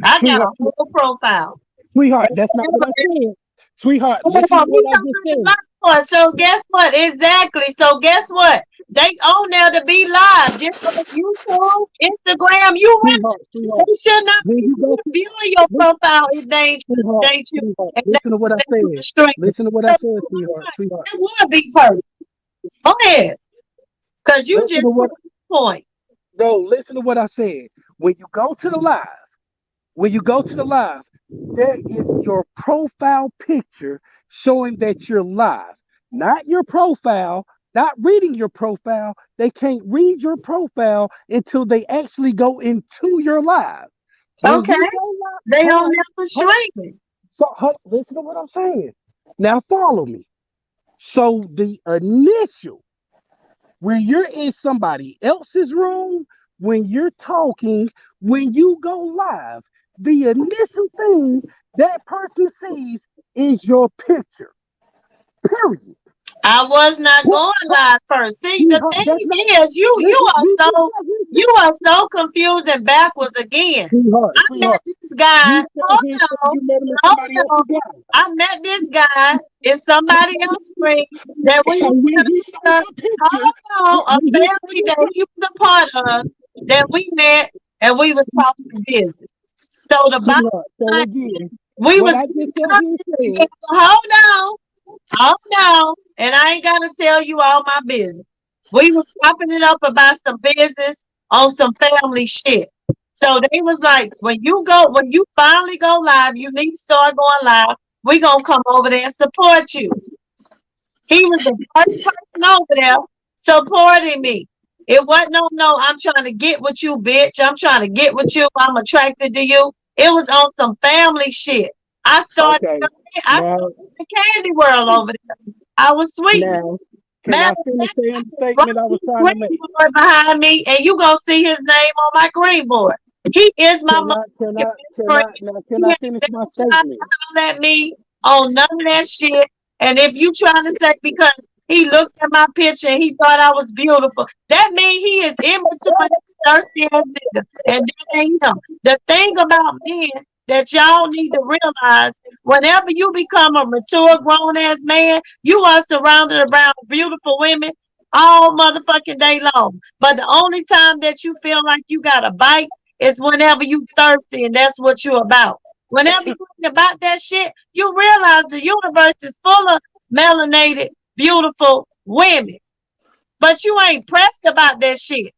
I got a sweetheart, whole profile. sweetheart, And that's not what I said. Sweetheart, hold listen to on, you what I talking just to said. my boy. So guess what? Exactly. So guess what? They on there to be live. Just like YouTube, Instagram, you right. Sweetheart, They should not when be you go, viewing your profile if they ain't you. If they listen to what I you the said. stream. Listen to what I So said, sweetheart. that would be perfect. Go ahead. Cause you Listen just to what, proved the point. no, listen to what I said. When you go to the live, when you go to the live, there is your profile picture showing that you're live, not your profile, not reading your profile. They can't read your profile until they actually go into your live. When Okay. you go live, They hold on on, there for hold on. streaming. Listen to what I'm saying. Now follow me. So the initial, when you're in somebody else's room, when you're talking, when you go live, the initial thing that person sees is your picture. Period. I was not What? going live first. See, the Sweetheart, that's not. thing is, Listen, you just got you are so confused and backwards again. sweetheart, I met sweetheart. this guy. You sat here saying you met him in Hold somebody on. else's life. I met this guy in somebody else's screen that we So was when he saw uh, your picture, hold on, a when he saw family your that he was a part of that we met and we was talking business. So the bottom sweetheart. So line, again, we what was I just sat talking here together. saying, Hold on, and I ain't gotta tell you all my business. We was chopping it up about some business on some family shit. So they was like, when you finally go live, you need to start going live. We gonna come over there and support you. He was the first person over there supporting me. It wasn't no, I'm trying to get with you, bitch. I'm trying to get with you. I'm attracted to you. It was on some family shit. I started, okay, I now, started the candy world over there. I was sweet. now, can I Matter of finish fact, saying the right statement I was trying to green make? board behind me, and you gonna see his name on my green board. He is my motherfucking best friend. Can He I ain't finish my never tried to statement? holler at me on none of that shit. And if you trying to say because he looked at my picture and he thought I was beautiful, that means he is immature and thirsty ass nigga. And that ain't him. The thing about men that y'all need to realize, whenever you become a mature grown ass man, you are surrounded around beautiful women all motherfucking day long. But the only time that you feel like you got a bite is whenever you thirsty, and that's what you're about. Whenever you ain't about that shit, you realize the universe is full of melanated, beautiful women. But you ain't pressed about that shit.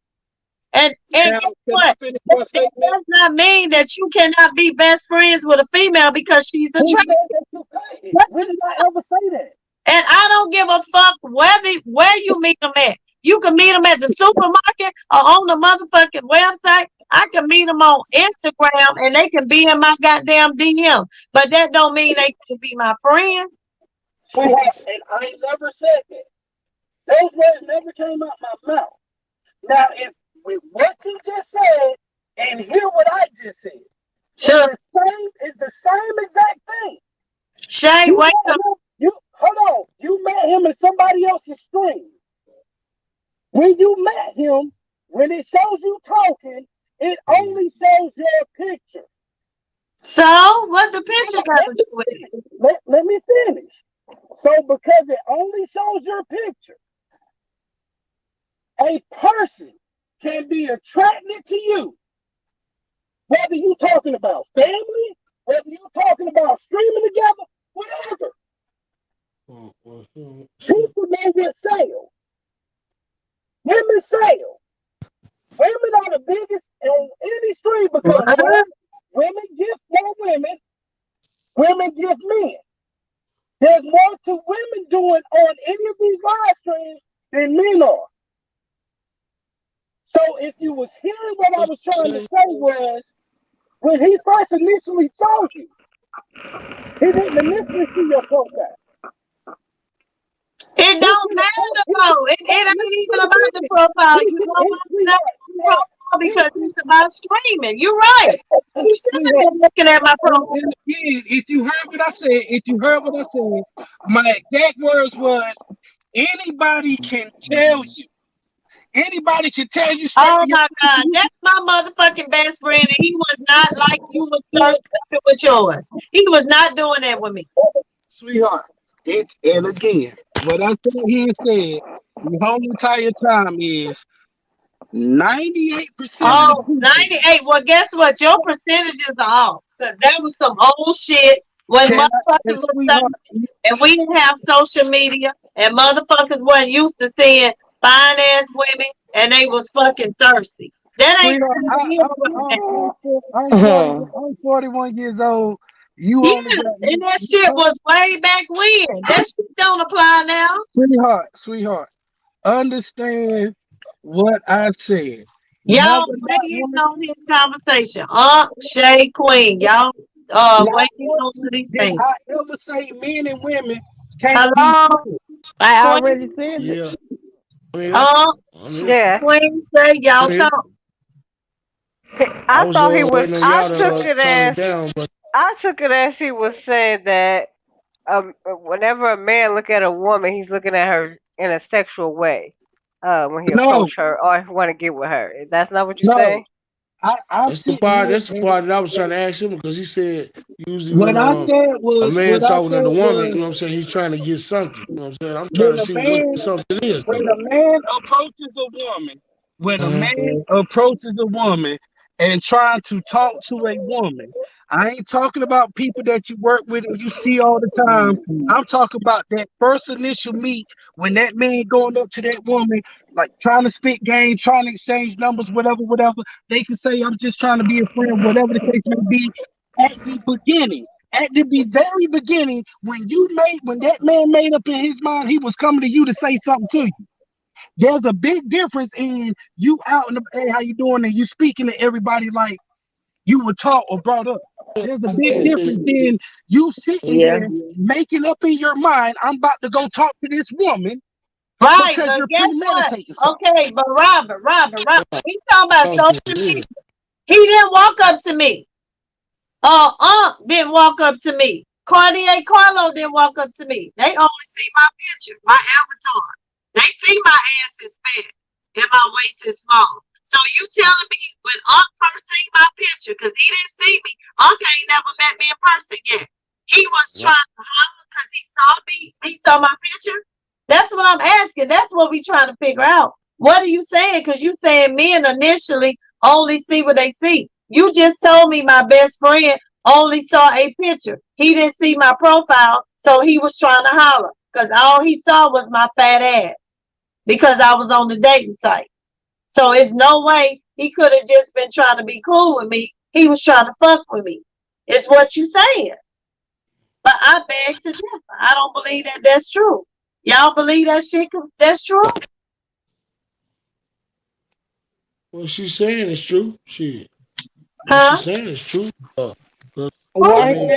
And Now, guess can I what? finish my That statement? does not mean that you cannot be best friends with a female because she's Who attractive. said that you couldn't? When did I ever say that? And I don't give a fuck where you meet them at. You can meet them at the supermarket or on the motherfucking website. I can meet them on Instagram and they can be in my goddamn DM. But that don't mean they can be my friend. Sweetheart, and I ain't never said that. Those words never came out my mouth. Now, if with what you just said and hear what I just said, Sure. it's the same exact thing. Shay, You, wait met up. him, you hold on. You met him in somebody else's stream. When you met him, when it shows you talking, it only shows your picture. So what's the picture got to do with it? Let me finish. So because it only shows your picture, a person can be attracted to you, whether you're talking about family, whether you're talking about streaming together, whatever. People know what sell. Women sell. Women are the biggest on any stream because women gift more women. Women gift men. There's more to women doing on any of these live streams than men are. So if you was hearing what I was trying to say was, when he first initially saw you, he didn't initially see your profile. It don't matter though. It ain't even about the profile. You know what? Profile because it's about streaming. You're right. You should have been looking at my profile. And again, if you heard what I said, my exact words was, anybody can tell you. Anybody can tell you straight. Oh my God, that's my motherfucking best friend, and he was not like you was thirsty with yours. He was not doing that with me. Sweetheart, and again, what I said here said the whole entire time is 98%. Oh, 98. Well, guess what? Your percentages are off. Because that was some old shit when motherfuckers was thirsty, and we didn't have social media, and motherfuckers wasn't used to seeing fine ass women, and they was fucking thirsty. That ain't. I'm 41 years old. You only got, and that shit was way back when. That shit don't apply now. Sweetheart, understand what I said. Y'all waiting on his conversation. Shay Queen. Y'all waiting on these things. I ever say men and women Hello? I already said it. Yeah. Queen say y'all talk. I thought he was. I took it as he was saying that whenever a man look at a woman, he's looking at her in a sexual way. When he approach her or want to get with her. That's not what you say? That's the part that I was trying to ask him, because he said usually what I said was a man talking to the woman, you know what I'm saying, he's trying to get something. You know what I'm saying? I'm trying to see what something is. When a man approaches a woman, and trying to talk to a woman, I ain't talking about people that you work with and you see all the time. I'm talking about that first initial meet when that man going up to that woman, like trying to spit game, trying to exchange numbers, whatever. They can say, I'm just trying to be a friend, whatever the case may be. At the very beginning, when that man made up in his mind, he was coming to you to say something to you. There's a big difference in you out in the, hey, how you doing, and you speaking to everybody like you were taught or brought up. There's a big difference in you sitting there making up in your mind, I'm about to go talk to this woman. Right, but guess what? Okay, but Robert, we talking about social media. He didn't walk up to me. Didn't walk up to me. Cartier Carlo didn't walk up to me. They only see my picture, my avatar. They see my ass is fat and my waist is small. So you telling me when Unc first seen my picture, because he didn't see me, Unc ain't never met me in person yet. He was trying to holler because he saw me. He saw my picture. That's what I'm asking. That's what we trying to figure out. What are you saying? Because you saying men initially only see what they see. You just told me my best friend only saw a picture. He didn't see my profile, so he was trying to holler because all he saw was my fat ass because I was on the dating site. So it's no way he could have just been trying to be cool with me. He was trying to fuck with me. It's what you saying. But I beg to differ. I don't believe that that's true. Y'all believe that shit? That's true? What she's saying is true. She's saying is true. All men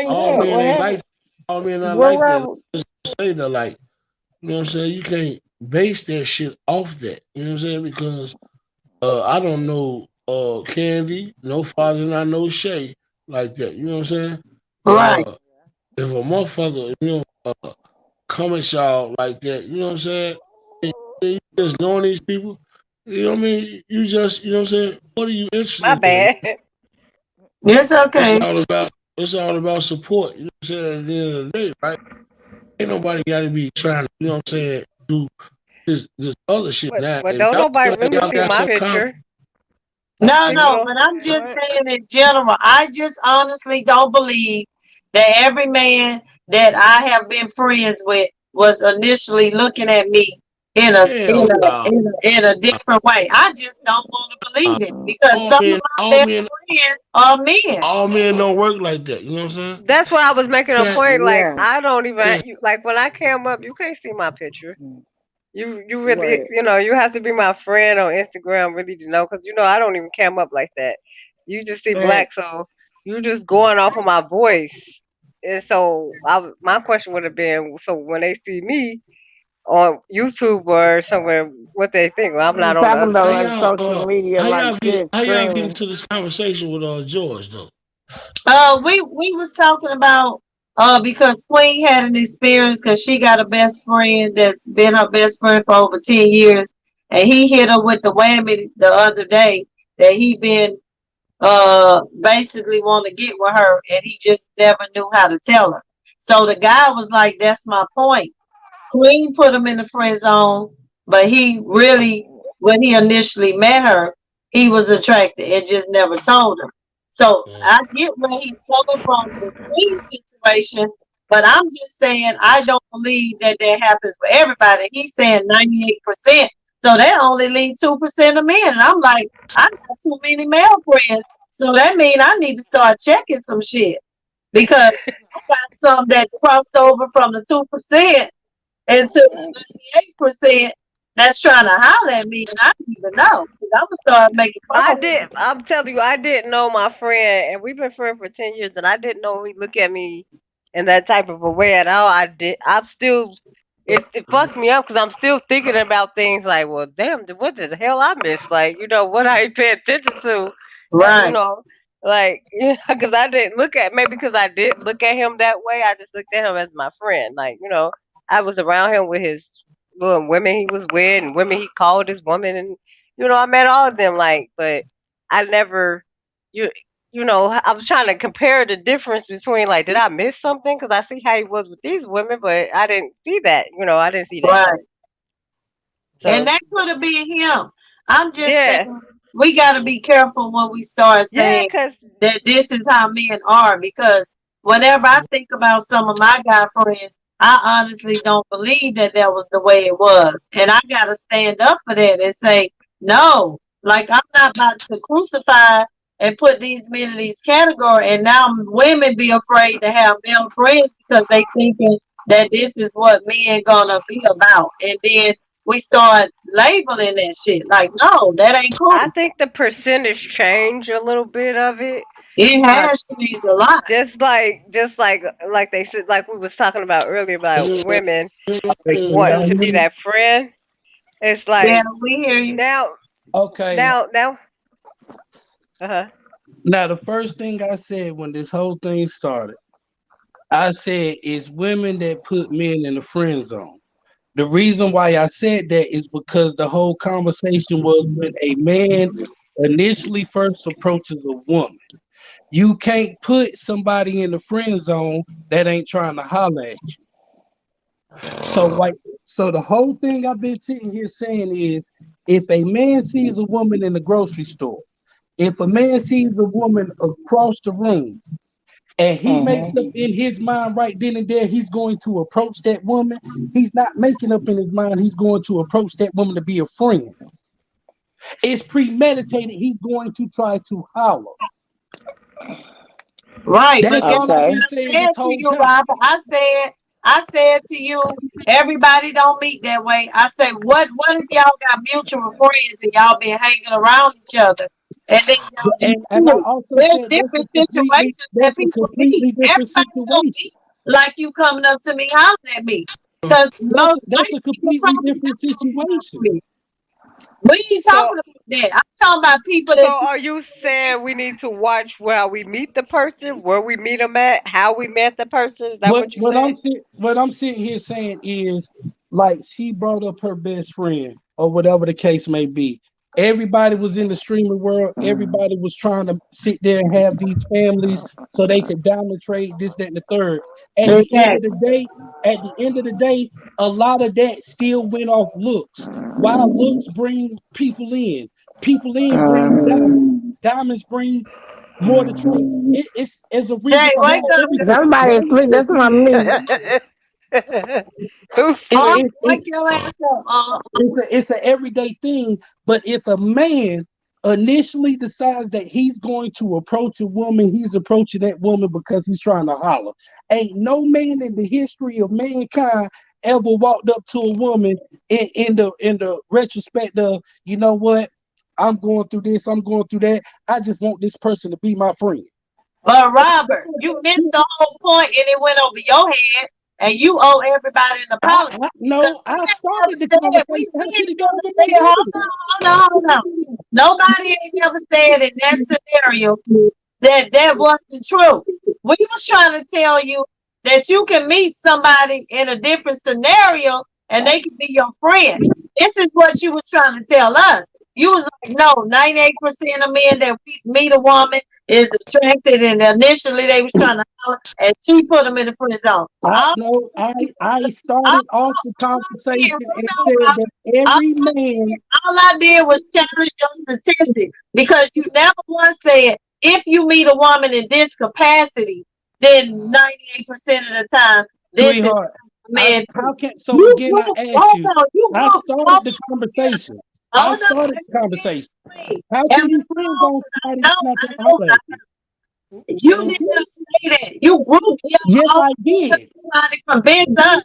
not like that. Just say that, like, you know what I'm saying? You can't base that shit off that. You know what I'm saying? Because I don't know Candy, no father, and I know Shay like that. You know what I'm saying? Right. If a motherfucker, come at y'all like that, you know what I'm saying? You just knowing these people. You know what I mean? You just, you know what I'm saying? What are you My interested in? bad. It's It's okay. all about support. You know what I'm saying? At the end of the day, right? Ain't nobody got to be trying to, you know what I'm saying, do this other shit now. But If don't y'all nobody feel like let me y'all see got my some conversation, picture. No, People no, don't. but I'm just What? saying in general, I just honestly don't believe that every man that I have been friends with was initially looking at me in a hell no. in a different way. I just don't want to believe it because All some of men, my all best men, friends are men. all men don't work like that. You know what I'm saying? That's what I was making a Yeah, point. Like Yeah. I don't even yeah. like when I came up, you can't see my picture. You really Right. you have to be my friend on Instagram really to know because I don't even cam up like that. You just see Right. black, so you just going off of my voice. And so my question would have been, so when they see me on YouTube or somewhere, what they think? Well, I'm You not on the talking other How about side. like y'all social media, like just how y'all get streaming. into this conversation with George though? We was talking about because Queen had an experience because she got a best friend that's been her best friend for over 10 years, and he hit her with the whammy the other day that he been basically want to get with her, and he just never knew how to tell her. So the guy was like, "That's my point." Queen put him in the friend zone, but he really, when he initially met her, he was attracted and just never told her. So Mm. I get where he's coming from with Queen situation, but I'm just saying I don't believe that that happens for everybody. He's saying 98%. So that only leaves 2% of men. And I'm like, I got too many male friends. So that means I need to start checking some shit because I got some that crossed over from the 2% and to the 98% that's trying to holler at me, and I need to know because I'm gonna start making phone calls. I'm telling you, I didn't know my friend, and we've been friends for 10 years, and I didn't know he look at me in that type of a way at all. I did. I'm still. It fucked me up because I'm still thinking about things like, well, damn, what the hell I missed? Like, what I ain't pay attention to, uh, you Right, know, like, because I didn't look at maybe because I did look at him that way. I just looked at him as my friend. Like, I was around him with his women he was with and women he called his woman, and I met all of them. Like, but I never, you I was trying to compare the difference between like, did I miss something? Because I see how he was with these women, but I didn't see that. I didn't see that. right. And So that could have been him. I'm just yeah, saying we got to be careful when we start yeah, saying cause that this is how men are because whenever I think about some of my guy friends, I honestly don't believe that that was the way it was. And I got to stand up for that and say, no, like I'm not about to crucify and put these men in these categories. And now women be afraid to have male friends because they thinking that this is what men gonna be about. And then we start labeling that shit. Like, no, that ain't I cool. think the percentage change a little bit of it. It Uh, has changed a lot. just like they said, like we was talking about earlier about women wanting to be Mm. that friend. It's Yeah, like we hear you. now, Okay, now. Uh-huh. now the first thing I said when this whole thing started, I said it's women that put men in the friend zone. The reason why I said that is because the whole conversation was when a man initially first approaches a woman. You can't put somebody in the friend zone that ain't trying to holler at you. So like so the whole thing I've been sitting here saying is if a man sees a woman in the grocery store, if a man sees a woman across the room and he makes up in his mind right then and there he's going to approach that woman, he's not making up in his mind he's going to approach that woman to be a friend. It's premeditated. He's going to try to holler. Right, That's but guess all I've what Okay. been I saying this said to whole you, time. Robert? I said to you, everybody don't meet that way. I say, what if y'all got mutual friends and y'all been hanging around each other, and then y'all just And I cool? also There's said different situations that that's a people meet. completely different Everybody don't situation. meet like you coming up to me hollering at me, because most That's white a people completely probably different don't come up situation. to me. We ain't So talking about that. I'm talking about people So that. are you saying we need to watch where we meet the person, where we meet them at, how we met the person? Is that what you said? What I'm sitting here saying is like she brought up her best friend or whatever the case may be. Everybody was in the streaming world. Everybody was trying to sit there and have these families so they could diamond trade this, that, and the third. At the end of the Exactly. day, a lot of that still went off looks. While looks bring people in bring diamonds. Diamonds bring more to trade. It's a reason Jay, behind wake up. everything. Somebody asleep. That's my me. Who's Oh, sleep? wake your ass up. It's an everyday thing. But if a man initially decides that he's going to approach a woman, he's approaching that woman because he's trying to holler. Ain't no man in the history of mankind ever walked up to a woman in the retrospect of, you know what, I'm going through this, I'm going through that. I just want this person to be my friend. But Robert, you missed the whole point and it went over your head, and you owe everybody an apology. No, I started the Said, conversation. How we could ain't it go never over said, my hold on. Nobody ain't never said in that scenario that wasn't true. We was trying to tell you that you can meet somebody in a different scenario and they can be your friend. This is what you was trying to tell us. You was like, no, 98% of men that we meet a woman is attracted, and initially they was trying to holler, and she put them in the friend zone. I started off the conversation and said that every man. All I did was challenge your statistics, because you never once said if you meet a woman in this capacity, then 98% of the time this is Sweetheart, man. how can so again? I ask you. I started the conversation. I started the conversation. How can you friend zone somebody that's not gonna holler at you? You did not say that. You grouped Yes, I did. trying to convince us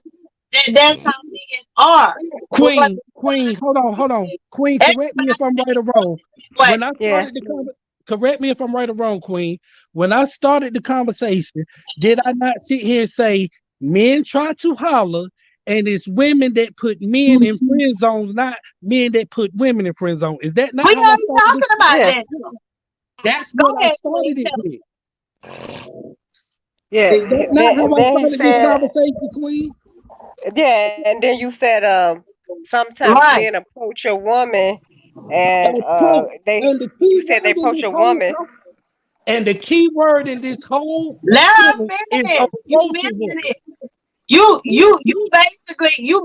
that that's how men are. Queen, hold on. Queen, correct me if I'm right or wrong. When I started the correct me if I'm right or wrong, Queen. When I started the conversation, did I not sit here and say men try to holler and it's women that put men in friend zones, not men that put women in friend zone? Is that not We how I ain't started talking about that. That's Go what ahead, I started it Queen. with. Yeah. Is that not how I Then he started this said, conversation, Queen? yeah, and then you said, sometimes Right. men approach a woman, and Approach. And the key you said they word in approach this a whole woman. and the key word in this whole Let her sentence is finish. You approaching missing him. it. You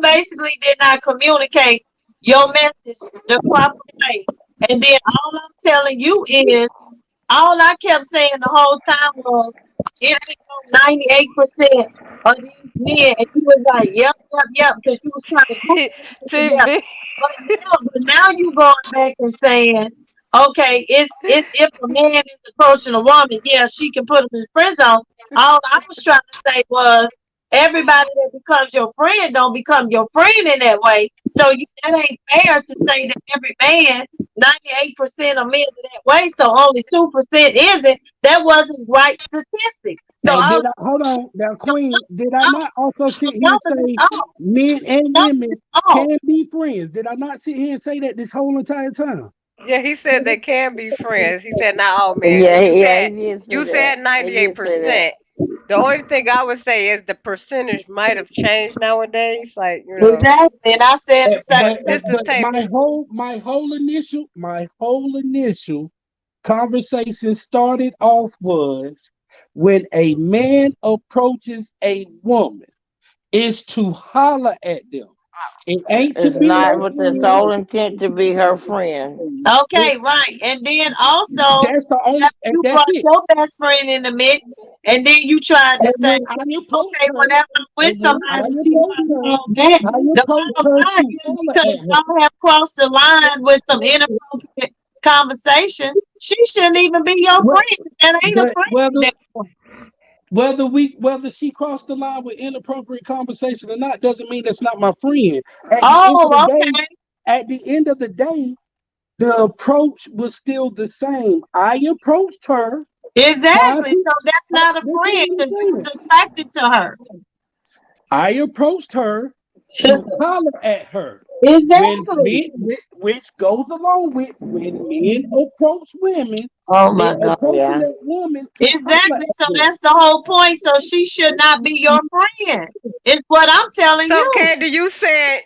basically did not communicate your message the proper way. And then all I'm telling you is, all I kept saying the whole time was, it ain't no 98% of these men. And you was like, yep, because you was trying to group it together. TV. But now you going back and saying, okay, it's if a man is approaching a woman, yeah, she can put him in friend zone. All I was trying to say was, everybody that becomes your friend don't become your friend in that way. So that ain't fair to say that every man, 98% of men are that way, so only 2% isn't. That wasn't right statistic. So And I did was I hold on now, Queen? Did I not also sit here and say oh, men and women can be friends? Did I not sit here and say that this whole entire time? Yeah, he said they can be friends. He said not all men. Yeah, You yeah, said he did say you that. said He did say that. 98%. The only thing I would say is the percentage might have changed nowadays. Like, exactly. And I said the same But thing. statistics ain't. my whole initial conversation started off was when a man approaches a woman is to holler at them. It ain't to It's be not her with the friend. sole intent to be her friend. Okay, right. And then also, That's the only. you That's brought it. your best friend in the mix, and then you tried to And say, when I approached okay, her, whenever I'm with and when I somebody, she approached might her, fall back. I The approached bottom her line to is, holler because at her. y'all have crossed the line with some inappropriate conversation, she shouldn't even be your Well, friend. That ain't a but friend at that point. whether she crossed the line with inappropriate conversation or not doesn't mean that's not my friend. Oh, okay. At the end of the day, the approach was still the same. I approached her. Exactly. Listen So that's not a to friend what I'm because you saying. was attracted to her. I approached her to holler at her. Exactly. Which goes along with when men approach women Oh my And God. approaching Yeah. that woman can holler Exactly. at So them. that's the whole point. So she should not be your friend. It's what I'm telling So you. Candy, you said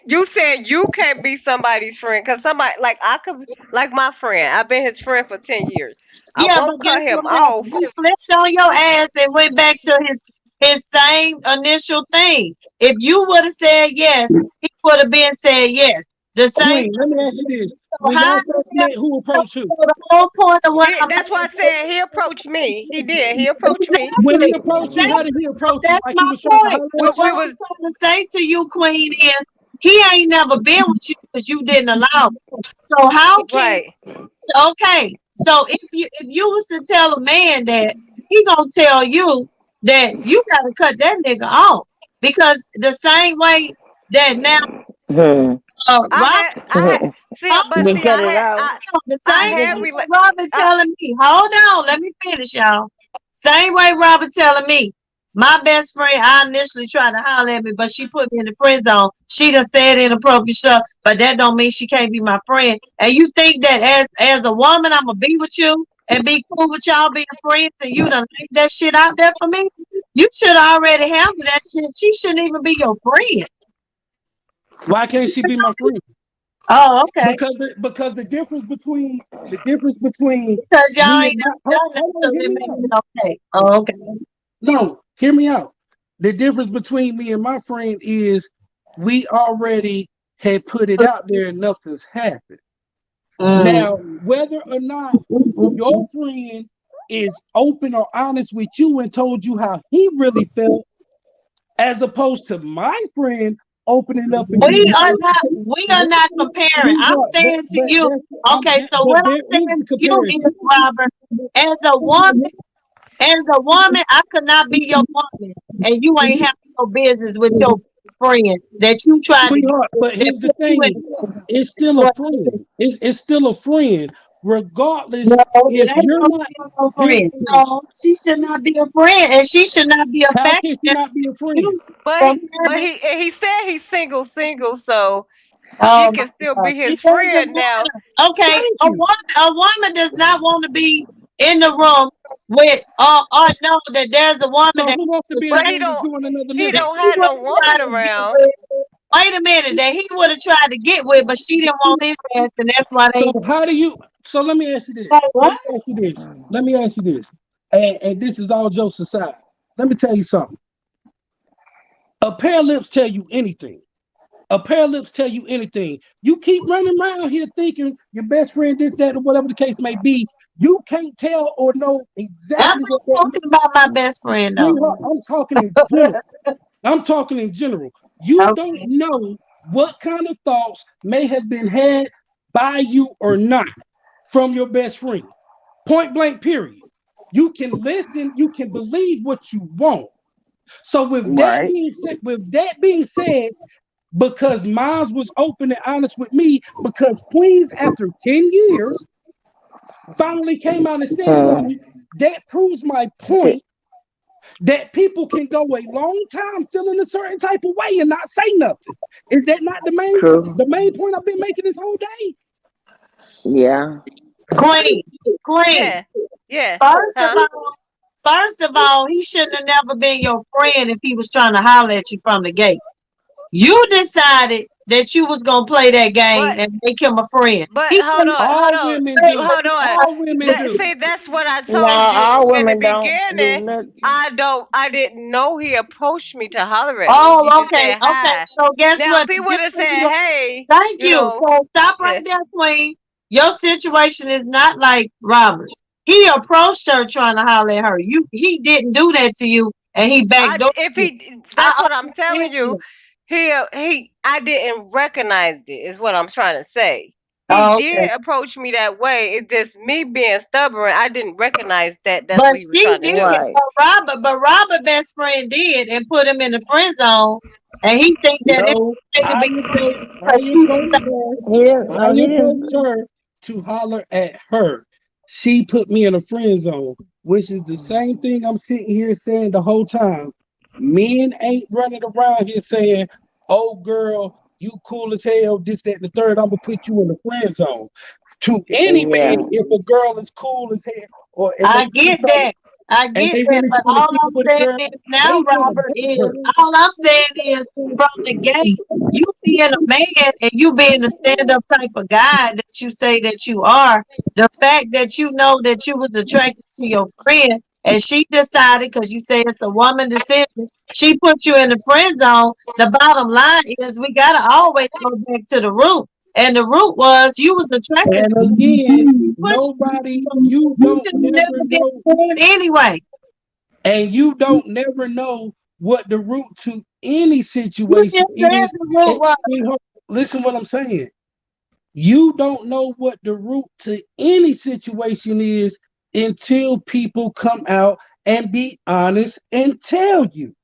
you can't be somebody's friend because somebody like I could like my friend. I've been his friend for 10 years. I Yeah, but won't guess cut him what happened? off. He flipped on your ass and went back to his same initial thing. If you would have said yes, he would have been said yes. The same. Queen, let me ask you this. So When how y'all the first hell? met, who So approached who? the whole point of what I'm That's why I said he approached me. He did. He approached me. When he exactly, approached you, how did he so approach you? that's Like he my was trying to point. holler So at We what you? was I'm trying to say to you, Queen, is he ain't never been with you because you didn't allow it. So how can right. okay? So if you was to tell a man that, he gonna tell you that you gotta cut that nigga off because the same way that now Hmm. Robert, I had see, but You see, cut it out. the I same had way rela- Robert I, telling me, hold on, let me finish, y'all. Same way Robert telling me, my best friend, I initially tried to holler at me, but she put me in the friend zone. She done said inappropriate stuff, but that don't mean she can't be my friend. And you think that as a woman, I'm gonna be with you and be cool with y'all being friends, and you done laid that shit out there for me? You should already handle that shit. She shouldn't even be your friend. Why can't she be my friend? Oh, okay. Because the difference between Because y'all me ain't and my never done that, hold so on, hear it me makes out. it okay. Oh, okay. No, hear me out. The difference between me and my friend is we already had put it out there and nothing's happened. Mm. Now, whether or not your friend is open or honest with you and told you how he really felt, as opposed to my friend opening up and We giving are her, not we are not comparing. I'm saying to you, okay, so but what there I'm is saying a to you comparison. is, Robert, as a woman, I could not be your woman, and you ain't have no business with your best friend that you tried to get Sweetheart, with but that here's the put you thing. in. It's still a What? friend. It's still a friend, regardless No, it if ain't you're no not. no Here, friend. No, she should not be a friend, and she should not be how can she affected not be a friend? you but from but having. he said he's single, so she Oh my can still God. be his It doesn't friend now. matter. Okay, Thank you. a woman does not want to be in the room with or know that there's a woman So that who wants to be in the But he room with don't you and another he nigga? don't he have would no have tried woman to get around. with. Wait a minute, that he would have tried to get with, but she didn't want his ass, and that's why So they how do you? So let me ask you this. say Let what? me ask you this. Let me ask you this. And this is all jokes aside. Let me tell you something. A pair of lips tell you anything. A pair of lips tell you anything. You keep running around here thinking your best friend this, that, or whatever the case may be. You can't tell or know I'm exactly what not that means. talking about my best friend though. Sweetheart, I'm talking in general. I'm talking in general. You don't Okay. know what kind of thoughts may have been had by you or not from your best friend. Point blank, period. You can listen, you can believe what you want. So Right. with that being said, because mine was open and honest with me, because Queens, after 10 years, finally came out and said Hmm. something, that proves my point that people can go a long time feeling a certain type of way and not say nothing. Is that not True. the main point I've been making this whole day? Yeah. Queen, Queen. Yeah. Yeah. First of Huh? all, first of all, he shouldn't have never been your friend if he was trying to holler at you from the gate. You decided that you was gonna play that game But and make him a friend. but He hold shouldn't on, have hold All on, women do. hold on. All women do. See, that's what I No, told you all in the women don't do beginning. nothing. I didn't know he approached me to holler at me. He Oh, just okay, said okay. hi. So guess Now, if what? he The would have difference said, hey, thank you you. know, So stop right yeah, there, Queen. Your situation is not like Robert's. He approached her trying to holler at her. He didn't do that to you, and he backdoored if you. he, that's I what I'm telling you. understand. I didn't recognize it. Is what I'm trying to say. He Oh, did okay. approach me that way. It's just me being stubborn. I didn't recognize that. That's But what he was she trying to did do. it. Right. But Robert best friend did and put him in the friend zone, and he think that it's No, okay to I be approached, because I she. approached her. He didn't. I No, he approached didn't. her to holler at her. She put me in a friend zone, which is the same thing I'm sitting here saying the whole time. Men ain't running around here saying, "Oh, girl, you cool as hell, this, that, and the third. I'm gonna put you in the friend zone." to any Yeah. man if a girl is cool as hell or and I they get that. I and get they that, really but trying to all keep I'm up with a saying girl, is they now, trying to Robert, date is her. all I'm saying is from the gate, you being a man and you being the stand-up type of guy that you say that you are, the fact that you know that you was attracted to your friend and she decided, because you say it's a woman decision, she put you in the friend zone. The bottom line is we gotta always go back to the root. And the root was you was attracted And to her. again, She put nobody, you, you you don't should have never never been know, a friend anyway. and you don't never know what the root to any You situation just said is. the root And, was. listen what I'm saying. You don't know what the root to any situation is until people come out and be honest and tell you.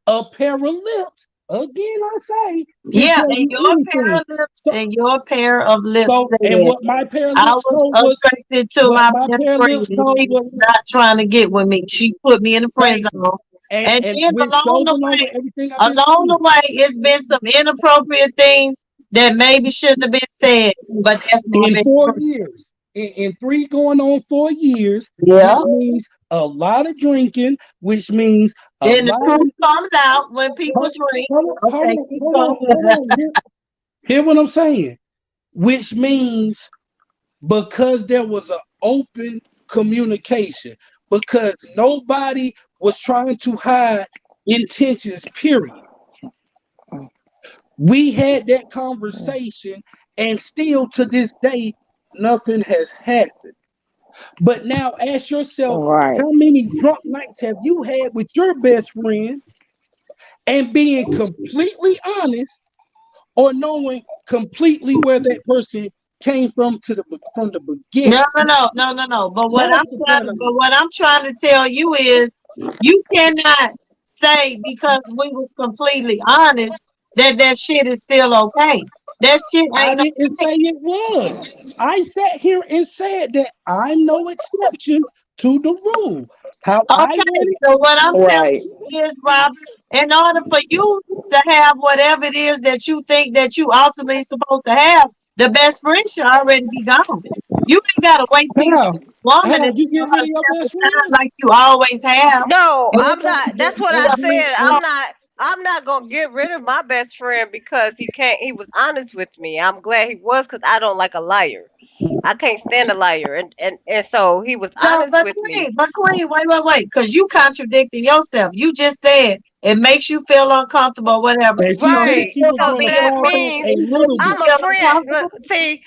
A pair of lips, again, I say, can Yeah, tell and you your pair anything. of lips So, and your pair of lips and said what my pair of I lips was told was, attracted to what my my best pair of friend lips and told she was was, not trying to get with me. She put me in the friend thank you. zone. And And then which goes along with everything I've been along the saying. way, it's been some inappropriate things that maybe shouldn't have been said, but that's my In best 4 friend. years, in 3 going on 4 years, Yeah. which means a lot of drinking, which means a Then the lot of truth comes out when people drink. Okay, keep hold going. on. Hear what I'm saying? Which means because there was an open communication, because nobody was trying to hide intentions, period. We had that conversation, and still to this day, nothing has happened. But now ask yourself, Right. how many drunk nights have you had with your best friend and being completely honest or knowing completely where that person came from from the beginning? No. But That's the point of it. what I'm trying to tell you is you cannot say because we was completely honest that that shit is still okay. That shit I ain't didn't okay. say it was. I sat here and said that I'm no exception to the rule. How I Okay, want so what I'm telling Right. you is, Robert, in order for you to have whatever it is that you think that you ultimately supposed to have, the best friend should already be gone. You ain't gotta wait till it. you see a woman How and you get tell her rid of your step best aside friend? like you always have. No, You I'm not. That's what I And said. then, I'm not gonna get rid of my best friend because he can't. He was honest with me. I'm glad he was because I don't like a liar. I can't stand a liar, and so he was no, honest with me. but Queen, wait, because you contradicting yourself. You just said it makes you feel uncomfortable, whatever. and she So said he Right. she still was gonna So going be to your that fall friend, back means a even if little she bit. I'm a feel friend. uncomfortable. See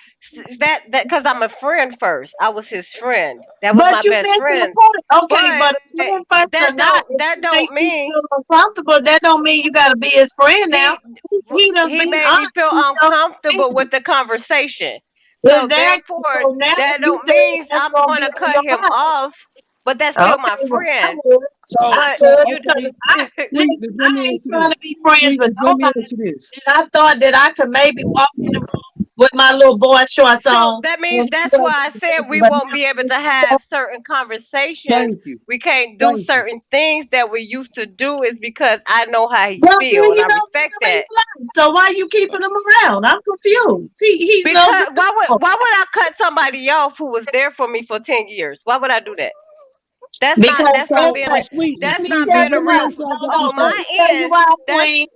that because I'm a friend first. I was his friend. That was my But you best missing the friend. point. Okay, But but a friend first or not, if that it don't makes you mean feel uncomfortable, that don't mean you gotta be his friend now. he He done he been made me honest. feel He showed uncomfortable me. with the conversation. So Exactly. therefore, So now that you don't said mean that's I'm gonna going be to on cut your him mind. off. But that's still my Okay, well, friend. So, But I would you because okay, listen, let I me ain't answer trying this. to be friends with Let me nobody. answer this. And I thought that I could maybe walk in the room with my little boy shorts so on that means and that's feel why I said we but won't now be able to it's have certain conversations. Thank you. We can't do Thank you. certain things that we used to do is because I know how he well, then feel and you I don't need respect him in that. your life. So why you keeping him around? I'm confused. He's no Because good. No. why would I cut somebody off who was there for me for 10 years? Why would I do that? Because So, guess what? That's Let me not tell being a you let me why. real make sure I got this on Let straight. my me tell you end. why, That's Queen.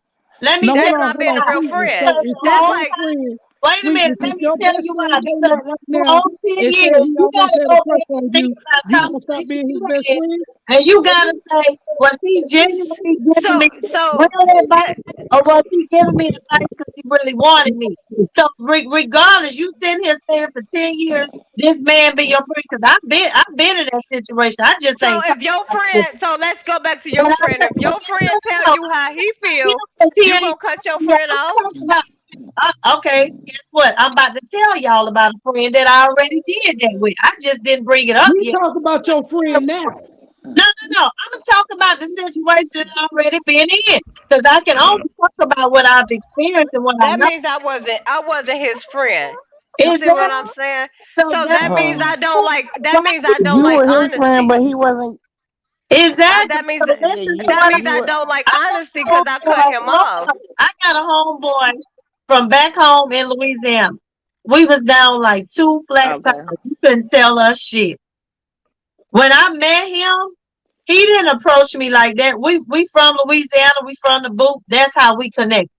Let me No, tell hold that's you on, not hold being a on, why. real sweetness. friend. So, Because if the your That's whole best like friend, wait a minute, sweetness, let if me your tell best you why. friend came Because out right the now whole 10 and said years, he you almost gotta had a go crush back and on think you, about you gonna stop conversations being his you best had. friend? And you gotta say, was he genuinely giving so me so real advice? Or was he giving me advice because he really wanted me? So regardless, you sitting here saying for 10 years, this man be your friend. Because I've been in that situation. I just so ain't if your talking about it. friend so let's go back to But your I friend. said, If your friend tell no, you how he him feel, because he you ain't gonna cut your telling me. friend I'm off? talking about okay, guess what? I'm about to tell y'all about a friend that I already did that with. I just didn't bring it up We yet. talk about your friend now. No. I'm gonna talk about the situation that I already been in. Because I can only talk about what I've experienced and what I That know. means I wasn't his friend. You Is see what that I'm saying? so So that's that means Uh, I don't like that why means I you don't you like were his friend, honesty. but he wasn't. exactly That means so listen to that what means You I were. don't like I honesty got because I a cut him homeboy. off. I got a homeboy from back home in Louisiana. We was down like 2 flat Okay. tires. You couldn't tell us shit. When I met him, he didn't approach me like that. We from Louisiana. We from the boot. That's how we connect.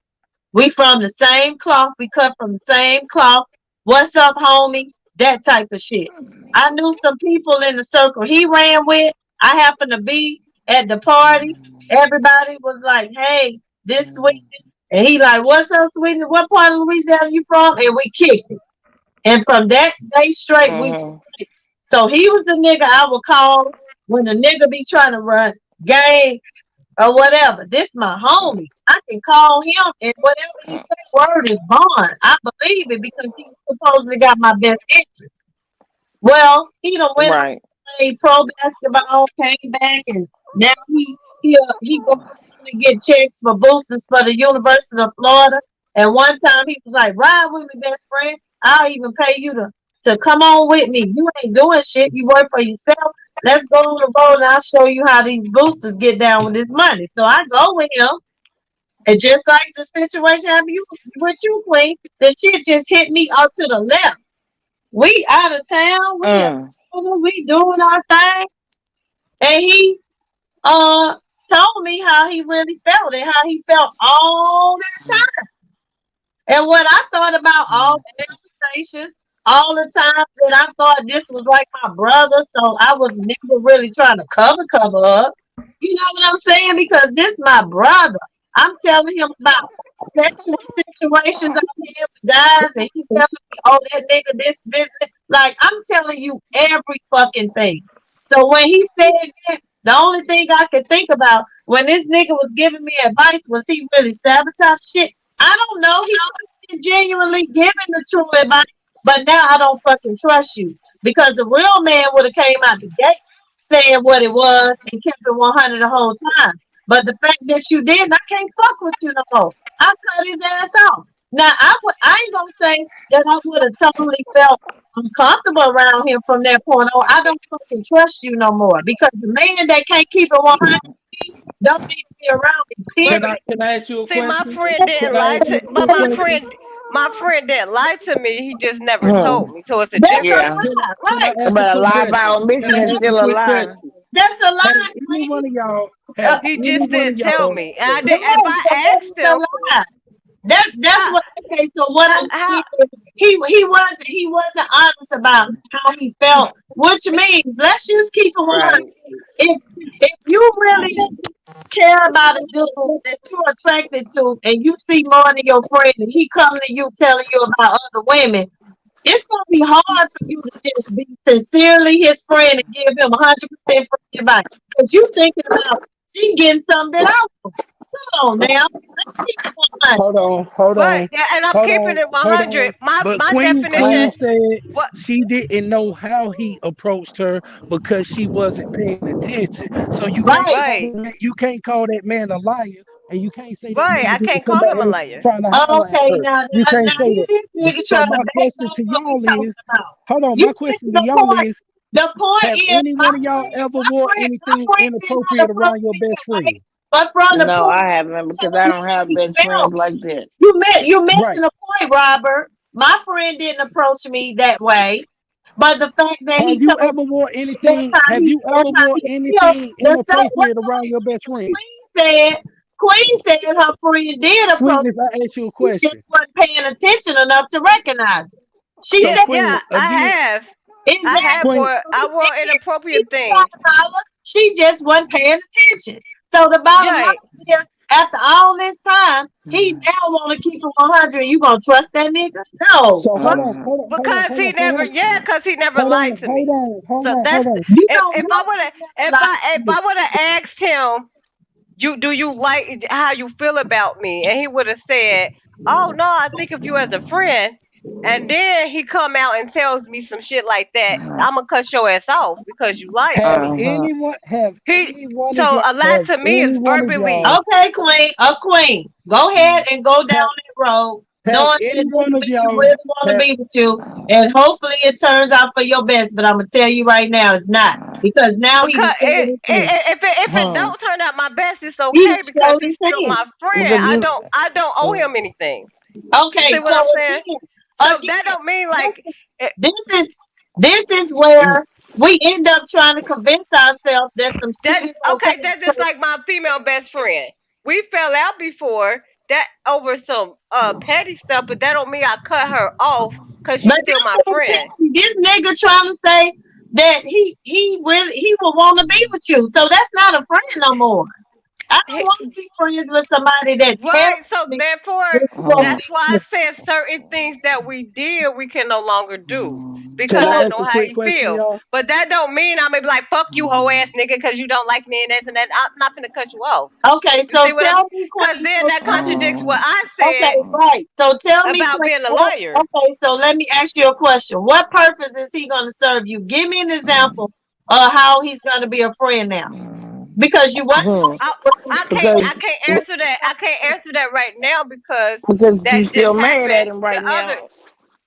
We from the same cloth. We cut from the same cloth. What's up, homie? That type of shit. I knew some people in the circle he ran with. I happened to be at the party. Everybody was like, "Hey, this sweet," and he like, "What's up, sweetie? What part of Louisiana you from?" And we kicked it. And from that day straight, we. Mhm. So he was the nigga I would call when a nigga be trying to run game or whatever. This my homie. I can call him and whatever he say, word is bond. I believe it because he supposedly got my best interest. Well, he done went Right. played pro basketball, came back, and now he goes to get checks for boosters for the University of Florida. And one time he was like, "Ride with me, best friend. I'll even pay you to come on with me. You ain't doing shit. You work for yourself. Let's go on the road and I'll show you how these boosters get down with this money." So I go with him. And just like the situation happened with you, Queen, the shit just hit me out to the left. We out of town. We doing our thing. And he told me how he really felt and how he felt all that time. And what I thought about all the conversations, all the time that I thought this was like my brother, so I was never really trying to cover up. You know what I'm saying? Because this my brother. I'm telling him about sexual situations I've had with guys, and he telling me, "Oh, that nigga, this business." Like, I'm telling you every fucking thing. So when he said that, the only thing I could think about when this nigga was giving me advice was he really sabotage shit. I don't know. He wasn't genuinely giving the true advice, but now I don't fucking trust you because the real man would have came out the gate saying what it was and kept it 100 the whole time. But the fact that you did, I can't fuck with you no more. I cut his ass off. Now I ain't gonna say that I would have totally felt uncomfortable around him from that point on. I don't fucking trust you no more because the man that can't keep it 100 don't need to be around me. Period. Can I ask you a See, my question? friend didn't Can I lie ask you to, a but my question? friend didn't lie to me. He just never Hmm. told me. So it's a That's a difference. Yeah. lie, Can I right? ask a But a quick lie question? by omission Can I is ask a still a quick lie. question? That's a Have lie, any one Queen. of y'all have He any just one of didn't tell y'all me. And I did. Right, If I so that asked is a him, lie. That's how, what. Okay, so what I'm how, saying is he wasn't honest about how he felt, which means let's just keep it 100. Right. If you really care about a dude that you're attracted to, and you see more than your friend, and he coming to you telling you about other women, it's gonna be hard for you to just be sincerely his friend and give him 100% free advice because you thinking about she getting something that I want. Come on now, let's keep it 100. hold right? on, Yeah, and I'm hold keeping on, it hold 100. on. My But my Queen definition. said What? she didn't know how he approached her because she wasn't paying attention. So Right. Right. you can't call that man a liar, and you can't say that Right. man I didn't can't come call back him a and liar. trying to holler at Okay, her. now, You now, can't now say here that. this nigga So trying to my back question up to what we y'all talking is, about. hold on, You my question missing to the y'all point. is, The point have is, any one of y'all ever wore my anything friend did not inappropriate around approach your me best that way. friend? But from the No, point I that haven't you because I telling me don't how have he best friends felt, like that. you missing Right. the point, Robert. My friend didn't approach me that way. But the fact that Have he you told ever me wore that's anything? how Have he you ever wore feels, anything the same what inappropriate around your best friend? Queen said her friend did approach Sweetness, I ask you a me. She just question. wasn't paying attention enough to recognize it. She So, said Yeah, Queen, again, I have exactly. Queen, wore So I he wore did. He inappropriate was trying things. to holler. She just wasn't paying attention. So the bottom line Right. is, after all this time, he now want to keep it 100. You gonna trust that nigga? No. so Fuck. Because he never, yeah, because he never hold lied on, to hold me. on, hold So on, that's hold on. You don't if know I would he have never lied to if you. I would have asked him, do you like how you feel about me, and he would have said, oh no, I think of you as a friend, and then he come out and tells me some shit like that, I'm gonna cut your ass off because you lied to me. Have He any one of so y'all, a lie have to me any is one of verbally. y'all, Okay, Queen, a queen. Go ahead and go down have, that road, have knowing that any this one of man y'all, really want to have, be with you, and hopefully it turns out for your best. But I'm gonna tell you right now, it's not because now he Because just showed his hand. if it don't turn out my best, it's He okay just because showed he's his still hand. my friend. Because you I don't owe him anything. You see Okay, what so I'm saying? again, So Again, that don't mean like this is this is where we end up trying to convince ourselves that some shit that is okay. okay. That's just like my female best friend. We fell out before that over some petty stuff, but that don't mean I cut her off because But she's still my that's what I'm friend. saying. This nigga trying to say that he would want to be with you. So that's not a friend no more. I don't He, want to be friends with somebody that tells right. So me therefore, that you gonna Mm. that's be why I with. said certain things that we did we can no longer do Mm. because Can I I So ask know a how quick he question, feel. y'all? But that don't mean I'm gonna be like fuck you hoe ass Mm. nigga because you don't like me and this and that. I'm not gonna cut you off. okay, You see so what I'm? tell me, Because Queen. then So that tell me, contradicts what Mm. I okay, said right. So tell me, about Queen. being a liar. Okay, so let me ask you a question. What purpose is he going to serve you? Give me an example of how he's going to be a friend now. Mm. Because you wasn't Mhm. I can't Because I can't answer that. I can't answer that right now because you that still just mad at happened him the right other now.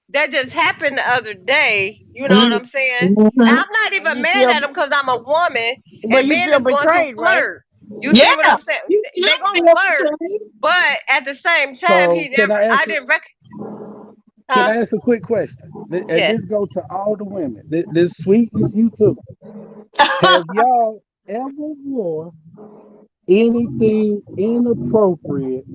that just happened the other day. You know what friend. I'm saying? And Mm-hmm. I'm not even You mad at still, him because I'm a woman but and you men feel is going to betrayed, right? flirt. You Yeah, see what I'm saying? you They should gonna feel flirt, betrayed. but at the same time, So he never. I didn't can huh? I ask a quick question? And Yes. this go to all the women. This sweetness you too. Have y'all ever wore anything inappropriate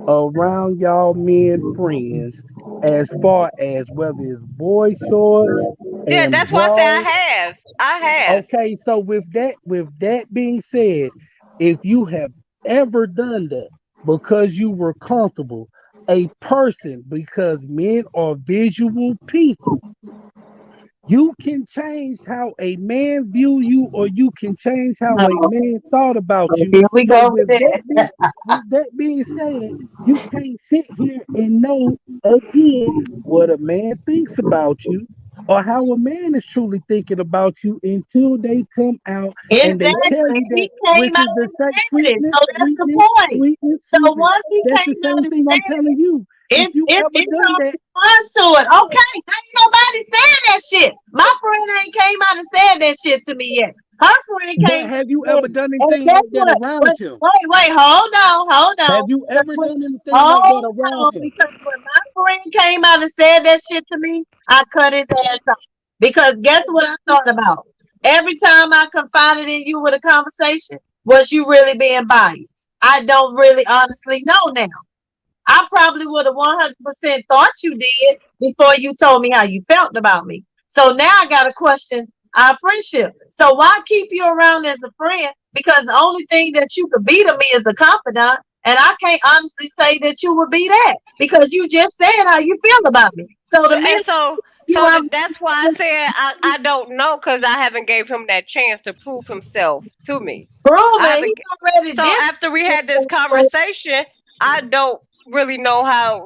around y'all men friends as far as whether it's boy shorts Yeah, and that's why I say I bras? have. I have. Okay, so with that being said, if you have ever done that because you were comfortable, a person, because men are visual people, you can change how a man view you, or you can change how a Oh, man thought about you. here we So go with that. with that being said, you can't sit here and know again what a man thinks about you or how a man is truly thinking about you until they come out and they tell Exactly. you that, He came which is out the and same said it. sweetness, So that's the sweetness, point. sweetness, So sweetness. once he That's the came out same and thing I'm said telling it, you. If you ever it's done on that, response to it. Okay, now ain't nobody saying that shit. My friend ain't came out and said that shit to me yet. Her friend but came out have and you said ever it. done And anything guess like that what? around him? Wait, hold Have on. you Because ever when, done anything like that hold around on, him? because when my friend came out and said that shit to me, I cut his ass off. Because guess what I thought about? Every time I confided in you with a conversation, was you really being biased? I don't really honestly know now. I probably would have 100% thought you did before you told me how you felt about me. So now I got to question our friendship. So why keep you around as a friend? Because the only thing that you could be to me is a confidant. And I can't honestly say that you would be that because you just said how you feel about me. So the And minute so, you have that's why I said I don't know because I haven't gave him that chance to prove himself to me. I proven, he haven't. already So did. after we had this conversation, I don't really know how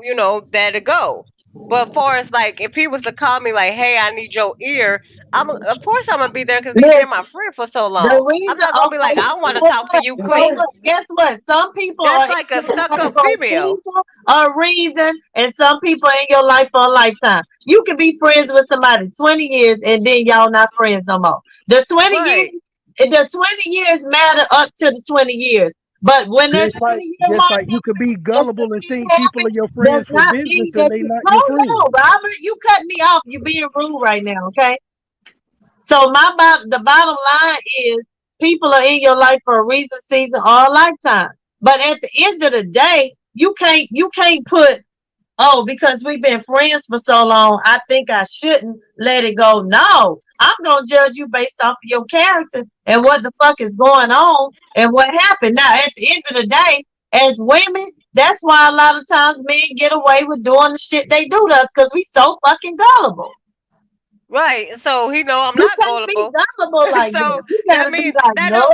that to go. But far as like, if he was to call me like, "Hey, I need your ear," of course I'm gonna be there because he's been Listen, my friend for so the long. I'm reason, not gonna be like, okay, "I want to so talk to what? you, And So Queen." so, what? Guess what? Some people That's are in like a your stuck life up for a female. season, a reason, and some people in your life for a lifetime. You can be friends with somebody 20 years and then y'all not friends no more. The 20 years, Right. the 20 years matter up to the 20 years. But when that just like 20-year just mark like you could be and some gullible and shit think people happen, are your does friends for not mean business and that they you not your hold friends. on, Robert. You cut me off. You being rude right now, okay? So the bottom line is people are in your life for a reason, season, or a lifetime. But at the end of the day, you can't put, oh, because we've been friends for so long, I think I shouldn't let it go. No, I'm gonna judge you based off of your character and what the fuck is going on and what happened. Now, at the end of the day, as women, that's why a lot of times men get away with doing the shit they do to us because we so fucking gullible. Right. So he know I'm You not can't be gullible. gullible like So that. You that gotta be means like, no.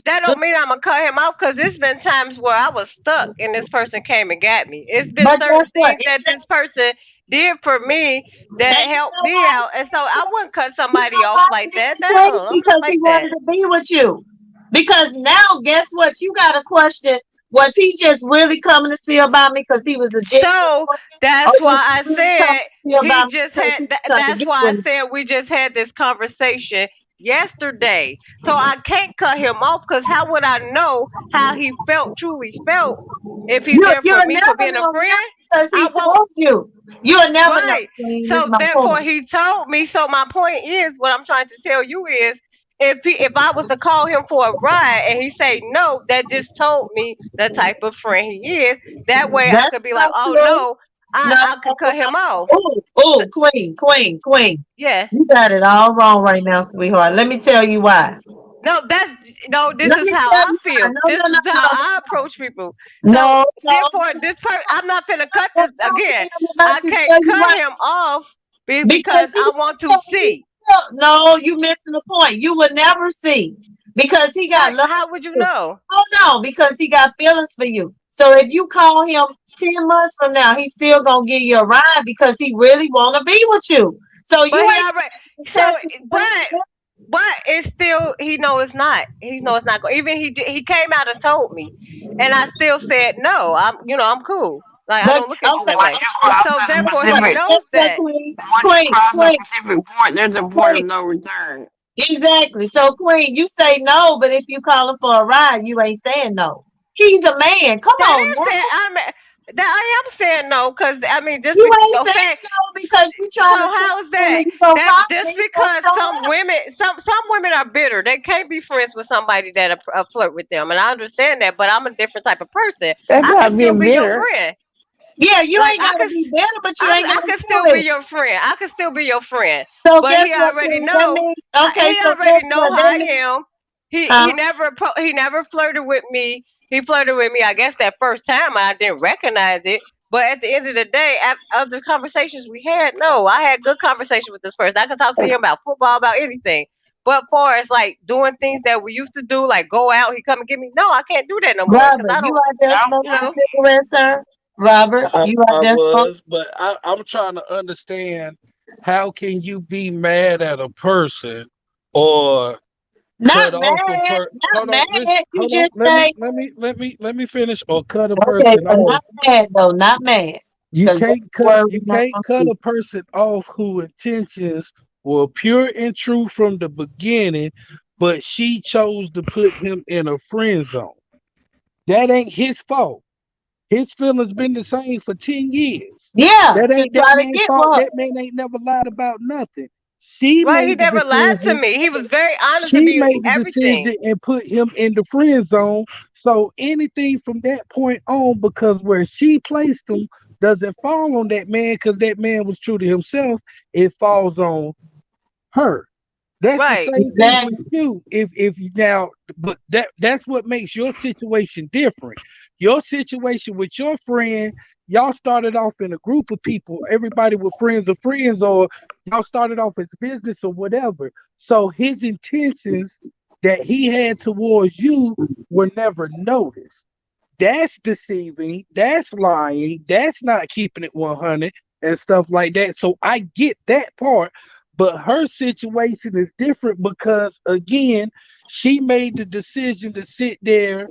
that don't mean I'm gonna cut him off because there's been times where I was stuck and this person came and got me. It's been But guess certain what? things that this person did for me that And you helped know me why? out, and so I wouldn't cut You somebody know off why he like that. didn't change? No, I'm not Because he like wanted that. to be with you. Because now, guess what? You got to question: was he just really coming to see about me because he was a genuine So friend, or that's was why he I really coming said to see about me because he was trying to that's get why I with me? said we just had this conversation yesterday. So I can't cut him off because how would I know how he truly felt, if he's there for You'll me for never being a know now friend? because he I won't. told you. You'll never know. Right. Queen, this is So my therefore point. he told me. So my point is, what I'm trying to tell you is, if I was to call him for a ride and he say no, that just told me the type of friend he is. That way I That's could be like, not oh true. no, No, I no, could cut him off. oh, So, oh, Queen. yeah. You got it all wrong right now, sweetheart. Let me tell you why. No, this Let is me how tell I you why. feel. No, This no, no, is how I approach people. So no, no, therefore, I'm not finna cut no, this no, again. Queen, I'm about I to can't tell you cut why. him off Because because I want to he see. no, you missing the point. You will never see because he got love How would you for you. know? Oh no, because he got feelings for you. So if you call him 10 months from now, he's still gonna give you a ride because he really wanna be with you. So But you he ain't already. So, testing. but it's still, he know it's not. He know it's not going. Even he came out and told me, and I still said no. I'm cool. Like, I But don't look at you that okay, But way. guess what? I'm So at a therefore he specific. knows that. Queen, Once you Queen, cross a Queen, specific point, there's a point of Queen. no return. Exactly. So Queen, you say no, but if you call him for a ride, you ain't saying no. He's a man. Come That on is now. saying I am saying no, because I mean, You ain't saying okay. no because you So trying to how is tell him that? you gonna That's call just me, you gonna because show some women are bitter. They can't be friends with somebody that flirt with them, and I understand that. But I'm a different type of person. That's I can not still being be your bitter. friend. Yeah, you Like ain't gotta be better, but you ain't I gotta can do still be it. your friend. I can still be your friend. So But guess he what, already Queen? That know. means okay, He so guess already know what? how That I means am. huh? He never flirted with me. He flirted with me. I guess that first time I didn't recognize it. But at the end of the day, after the conversations we had, no, I had good conversation with this person. I could talk to him about football, about anything. But far as like doing things that we used to do, like go out, he come and get me. No, I can't do that no more because Robert, I you don't. out there You smoking know. cigarettes, sir? Robert, you out I there smoking? was, but I'm trying to understand how can you be mad at a person or Not cut off a mad, per not hold on, listen, mad. You hold on, just say let me finish or cut a okay, person but off. not mad though, not mad. Because that's the word You we're not can't gonna cut see. a person off who intentions were pure and true from the beginning, but she chose to put him in a friend zone. That ain't his fault. His feelings been the same for 10 years. Yeah, That to ain't that try to man get fault. what? That man ain't never lied about nothing. She Right, he made the never lied to decision. me. He was very honest with She me made the everything. decision and put him in the friend zone. So anything from that point on, because where she placed him doesn't fall on that man because that man was true to himself, it falls on her. That's the Right. same thing with Exactly. you. If you now, but that's what makes your situation different. Your situation with your friend, y'all started off in a group of people. Everybody were friends of friends, or y'all started off as business or whatever. So his intentions that he had towards you were never noticed. That's deceiving. That's lying. That's not keeping it 100 and stuff like that. So I get that part, but her situation is different because again, she made the decision to sit there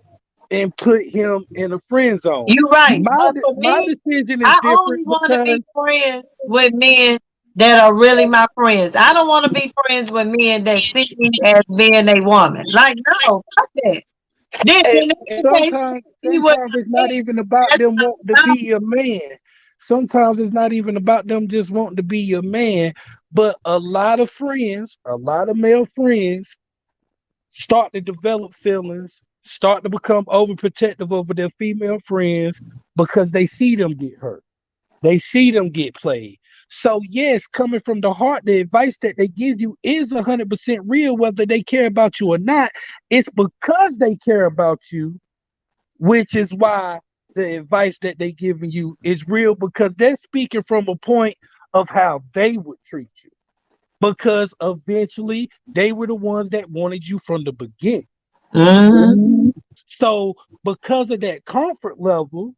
and put him in a friend zone. You right. But for My me, decision is I different only want to because be friends with men that are really my friends. I don't want to be friends with men that see me as being a woman. Like, no, fuck that. Then and in that case, he would sometimes it's not even about that's them wanting to not be your man. Sometimes it's not even about them just wanting to be your man. But a lot of friends, a lot of male friends, start to develop feelings, start to become overprotective over their female friends because they see them get hurt. They see them get played. So yes, coming from the heart, the advice that they give you is 100% real, whether they care about you or not. It's because they care about you, which is why the advice that they giving you is real because they're speaking from a point of how they would treat you. Because eventually they were the ones that wanted you from the beginning. Mhm. So because of that comfort level,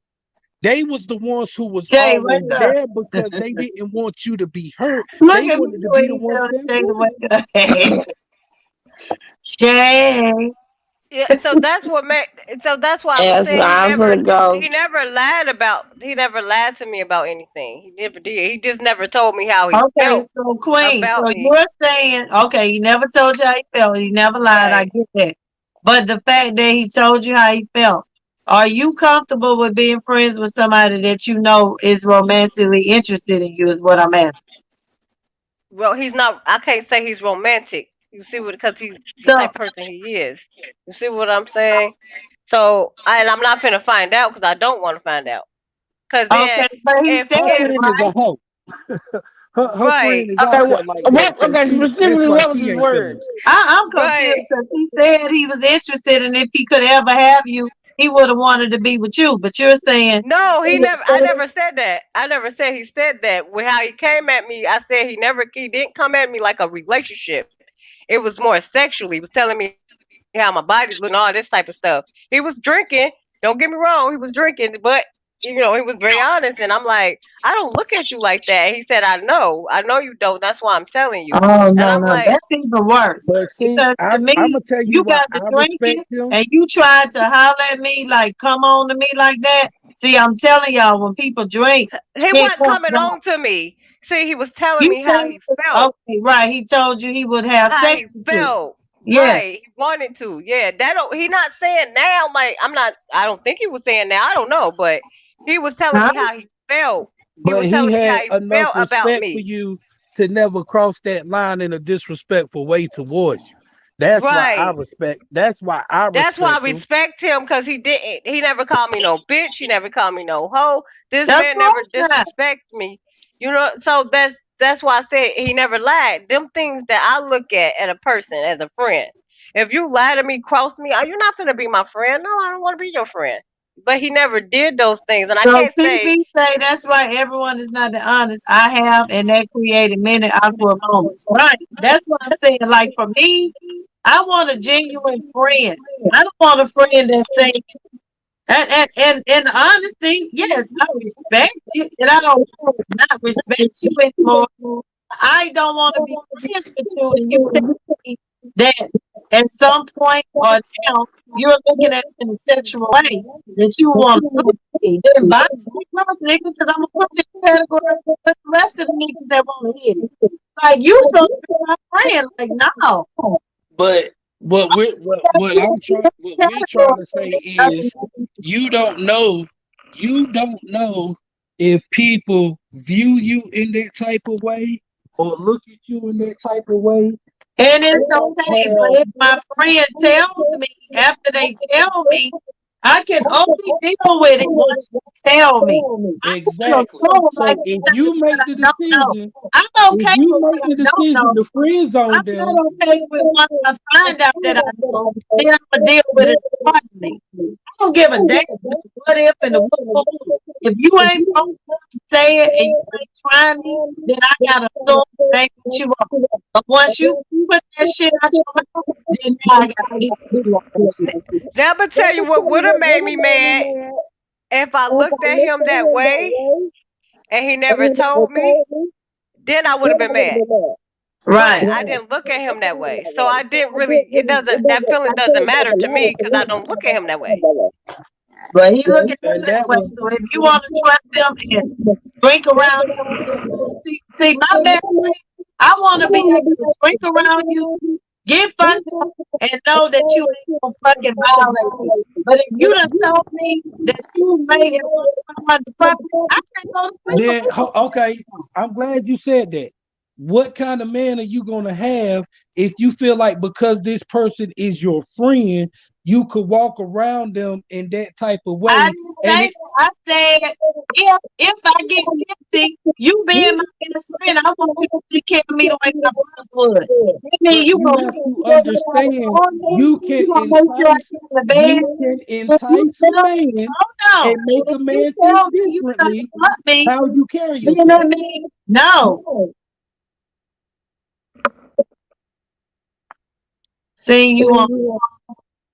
they was the ones who was Shay, wake always up. there because they didn't want you to be hurt. Look They at me wanted to when be the you ones tell that Shay to would. wake up. Shay. Yeah, so that's what made. So that's why I was And so saying I'm gonna go. he never lied to me about anything. He never did. He just never told me how he Okay, felt so Queen, about so me. you're saying, okay, he never told you how he felt. He never lied. I Right. get that. But the fact that he told you how he felt, Are you comfortable with being friends with somebody that you know is romantically interested in you? Is what I'm asking. Well, he's not. I can't say he's romantic. You see what? Because he's the So type of person he is. You see what I'm saying? So, and I'm not finna find out because I don't want to find out. Cause then, okay, but he if said Her if friend is a right. hoe. Her right, friend is Okay, out there like that, what? so Okay, that's specifically, why what was she his ain't feeling word? it. I'm confused right. because he said he was interested, and if he could ever have you, he would have wanted to be with you. But you're saying, No, he never. I never said that. I never said he said that. With how he came at me, I said he never. He didn't come at me like a relationship. It was more sexually. He was telling me how my body's looking, all this type of stuff. He was drinking. Don't get me wrong. He was drinking, but he was very honest. And I'm like, I don't look at you like that. He said, I know you don't. That's why I'm telling you. oh And no, I'm no, like, that's even worse. But see, Because to I'm me, gonna tell you you why got to I respect drinking him. and you tried to holler at me like, come on to me like that. See, I'm telling y'all, when people drink, he shit wasn't comes coming out. on to me. See, he was telling You me said, how he felt. okay, right? He told you he would have How sex he with you. felt. Yeah, Right. He wanted to. Yeah. That don't he not saying now, like I'm not I don't think he was saying now, I don't know, but he was telling huh? me how he felt. He But was he telling me how had he enough felt about respect for me. you to never cross that line in a disrespectful way towards you. That's why I Right. respect. That's why I That's why I respect him. respect him because he didn't. He never called me no bitch. He never called me no hoe. This Of man never course not. disrespects me. So that's why I said he never lied. Them things that I look at a person as a friend. If you lie to me, cross me, you're not gonna be my friend. No, I don't want to be your friend. But he never did those things, and I So can't say TV say that's why everyone is not the honest. I have, and that created many awkward moments. Right. That's what I'm saying. Like for me, I want a genuine friend. I don't want a friend that thinks and honesty, yes, I respect you, and I don't not respect you anymore. I don't want to be friends with you, and you tell me that at some point or now you're looking at me in a sexual way that you want to look at me. Then buy me cross niggas because I'm gonna put you in the category with the rest of the niggas that want to hit it. Like you supposed to be my friend. Like no. But what we're trying to say is you don't know if people view you in that type of way or look at you in that type of way And it's or okay, but have if my friend tells me after they tell me, I can only deal with it once you tell me. I don't exactly. know like So if that you that make the I don't know. decision, I'm if okay you with make what the I don't decision know. to friend zone I'm them, not okay with once I find out that I know, then I'm gonna deal with it accordingly. I don't give a damn the what if and the what. If you ain't supposed to say it and you ain't trying me, then I gotta assume it ain't what you want. But once you put that shit out your mouth, then now I gotta get with you on that shit. now. But tell you what would have made me mad if I looked at him that way and he never told me. Then I would have been mad. But Right. I didn't look at him that way. So I didn't really, it doesn't, that feeling doesn't matter to me because I don't look at him that way. But he looking at and it that that way. was So if you want to trust him and drink around him, see my best friend, I want to be able to drink around you, get fucked up, and know that you ain't gonna fucking violate me. But if you done told me that you may and want someone to fuck me, I can't go to sleep then about okay. I'm glad you said that. What kind of man are you gonna have if you feel like because this person is your friend, you could walk around them in that type of I way? didn't And say it, that. I said if I get tipsy, you being my best friend, I want you to take care of me the way my brother would. I mean, but you you gonna have make to sure you have a understand on me. You gonna make sure I get in the bed. you can If you entice a tell me, man hold and on. make If a you man think tell me you trying to differently fuck me, how you carry you know yourself. what I mean? No. See you on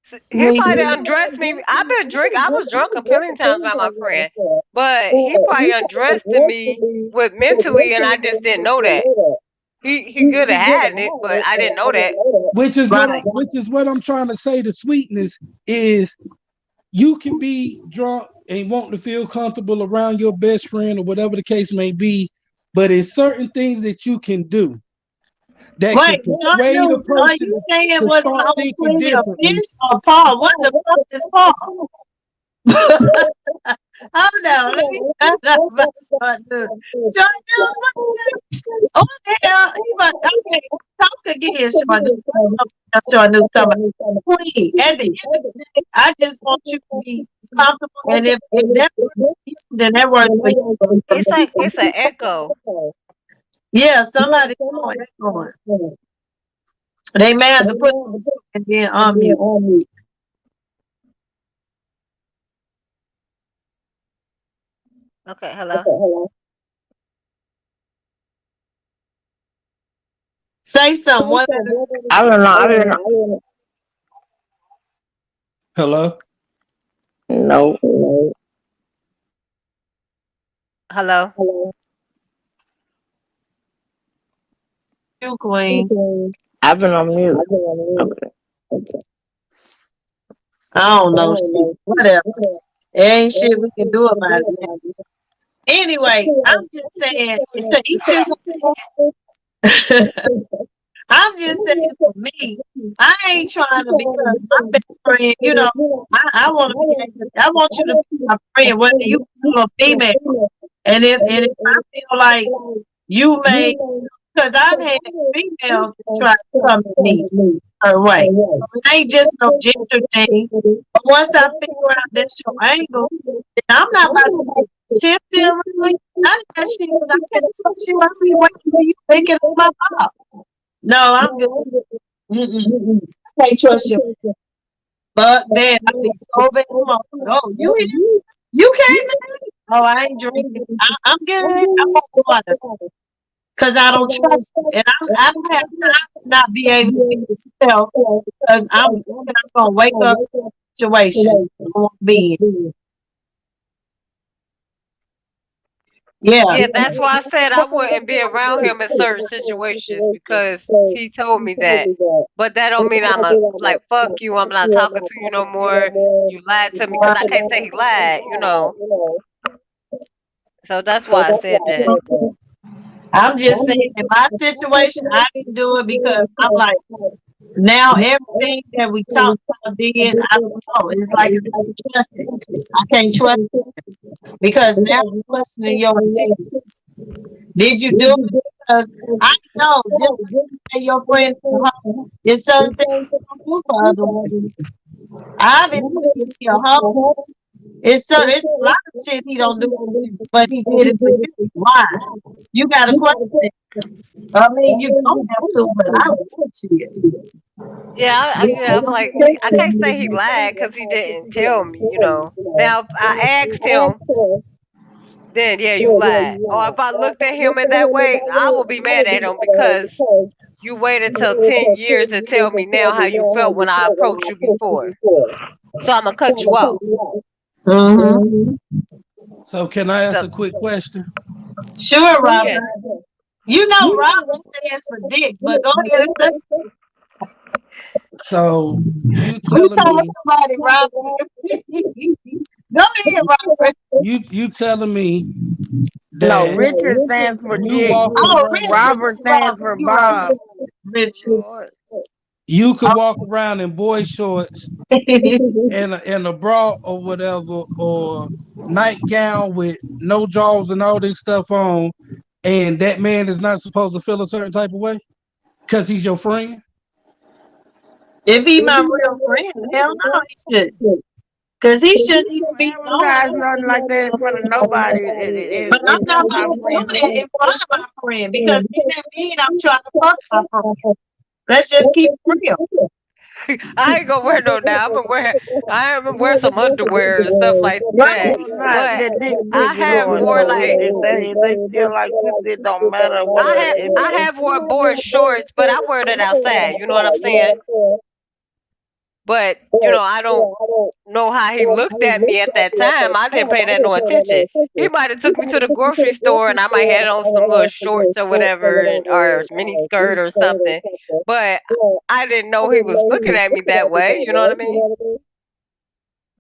He sweet. probably undressed me. I've been drink. I was drunk a billion times by my friend, but he probably undressed me with mentally, and I just didn't know that. He could have had it, but I didn't know that. Right. Which is what I'm trying to say. The sweetness is you can be drunk and want to feel comfortable around your best friend or whatever the case may be, but it's certain things that you can do that can Wait, so persuade a are person you saying to was start my old thinking friend a differently. bitch or Paul? What the fuck is Paul? Hold on, let me shut up about short news. Short news, what the hell? You about, okay, talk again, short news. Short news, talking about queen. At the end of the day, I just want you to be comfortable, and if that works for you, then that works for you. It's like it's an echo. Yeah, somebody going echoing. They may have to put and then unmute. Okay, hello. Say something. What? I don't know. Hello? No. Hello. You, queen. I've been on mute. Okay. I don't know shit. Whatever. There ain't shit we can do about it. Anyway, I'm just saying, to each his own. I'm just saying for me, I ain't trying to because my best friend, you know, I want to be, I want you to be my friend, whether you feel a female. And if I feel like you may, because I've had females that try to come to me her way. So it ain't just no gender thing. But once I figure out that's your angle, then I'm not about to be tempted around you. None of that shit, 'cause I can't trust you. I'll be waiting for you thinking of my mouth. No, I'm good. I can't trust you. But then I be so bad. Oh, you here? You came to me? Oh, I ain't drinking. I'm good. I want water. Because I don't trust you. And I don't have time to not be able to be myself because I'm going to wake up in a situation. I won't be in. Yeah. Yeah, that's why I said I wouldn't be around him in certain situations because he told me that. But that don't mean I'm like fuck you. I'm not talking to you no more. You lied to me because I can't say he lied. So that's why I said that. I'm just saying in my situation, I didn't do it because I'm like, now everything that we talked about did, I don't know. It's like I can't trust it because now I'm questioning your intentions. Did you do it? Because I know just like you say your friend is certain things you don't do for other women. Obviously, if he a hoe, it's a lot of shit he don't do for you, but he did it for you. Why? You got to question it. I mean, you don't have to, but I want you. Yeah, I'm like I can't say he lied because he didn't tell me. Now if I asked him, then yeah, you lied. Or if I looked at him in that way, I will be mad at him because you waited till 10 years to tell me now how you felt when I approached you before. So I'm gonna cut you off. Mm-hmm. So can I ask So a quick question? Sure, Robert. yeah. You know Robert stands for dick, but go ahead and say So you you telling told me somebody, Robert. Go ahead, Robert. you telling me No, that Richard stands for you Dick. walk Oh, Richard. Robert stands for You right. Bob. Richard. you could walk around in boy shorts and a bra or whatever or nightgown with no drawers and all this stuff on, and that man is not supposed to feel a certain type of way because he's your friend. If he my real friend, hell no, he should. Because he shouldn't even be Advertise known. nothing like that in front of nobody. But I'm It's not my about to do friend. that in front of my friend because then that means I'm trying to fuck my friend. Let's just keep it real. I ain't gonna wear no now. I'm gonna wear some underwear and stuff like Right. that. No, not But that dick I picture have going wore on. like If they feel like it don't matter what. I have wore board shorts, but I wear that outside. You know what I'm saying? But I don't know how he looked at me at that time. I didn't pay that no attention. He might have took me to the grocery store and I might have on some little shorts or whatever or mini skirt or something. But I didn't know he was looking at me that way. You know what I mean?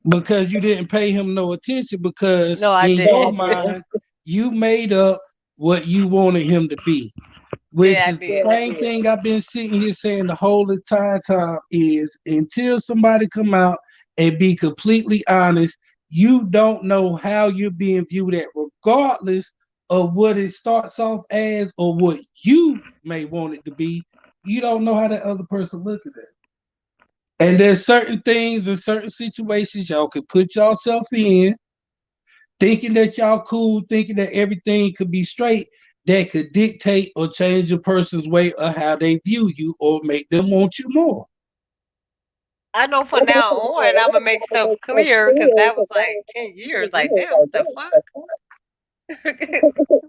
Because you didn't pay him no attention because No, I in your didn't. mind you made up what you wanted him to be, which Yeah, I is the did. same thing I've been sitting here saying the whole entire time is until somebody come out and be completely honest, you don't know how you're being viewed at, regardless of what it starts off as or what you may want it to be. You don't know how that other person looks at it. And there's certain things and certain situations y'all can put yourself in, thinking that y'all cool, thinking that everything could be straight, that could dictate or change a person's way of how they view you or make them want you more. I know from now on, I'm gonna make stuff clear because that was like 10 years. Like, damn, what the fuck?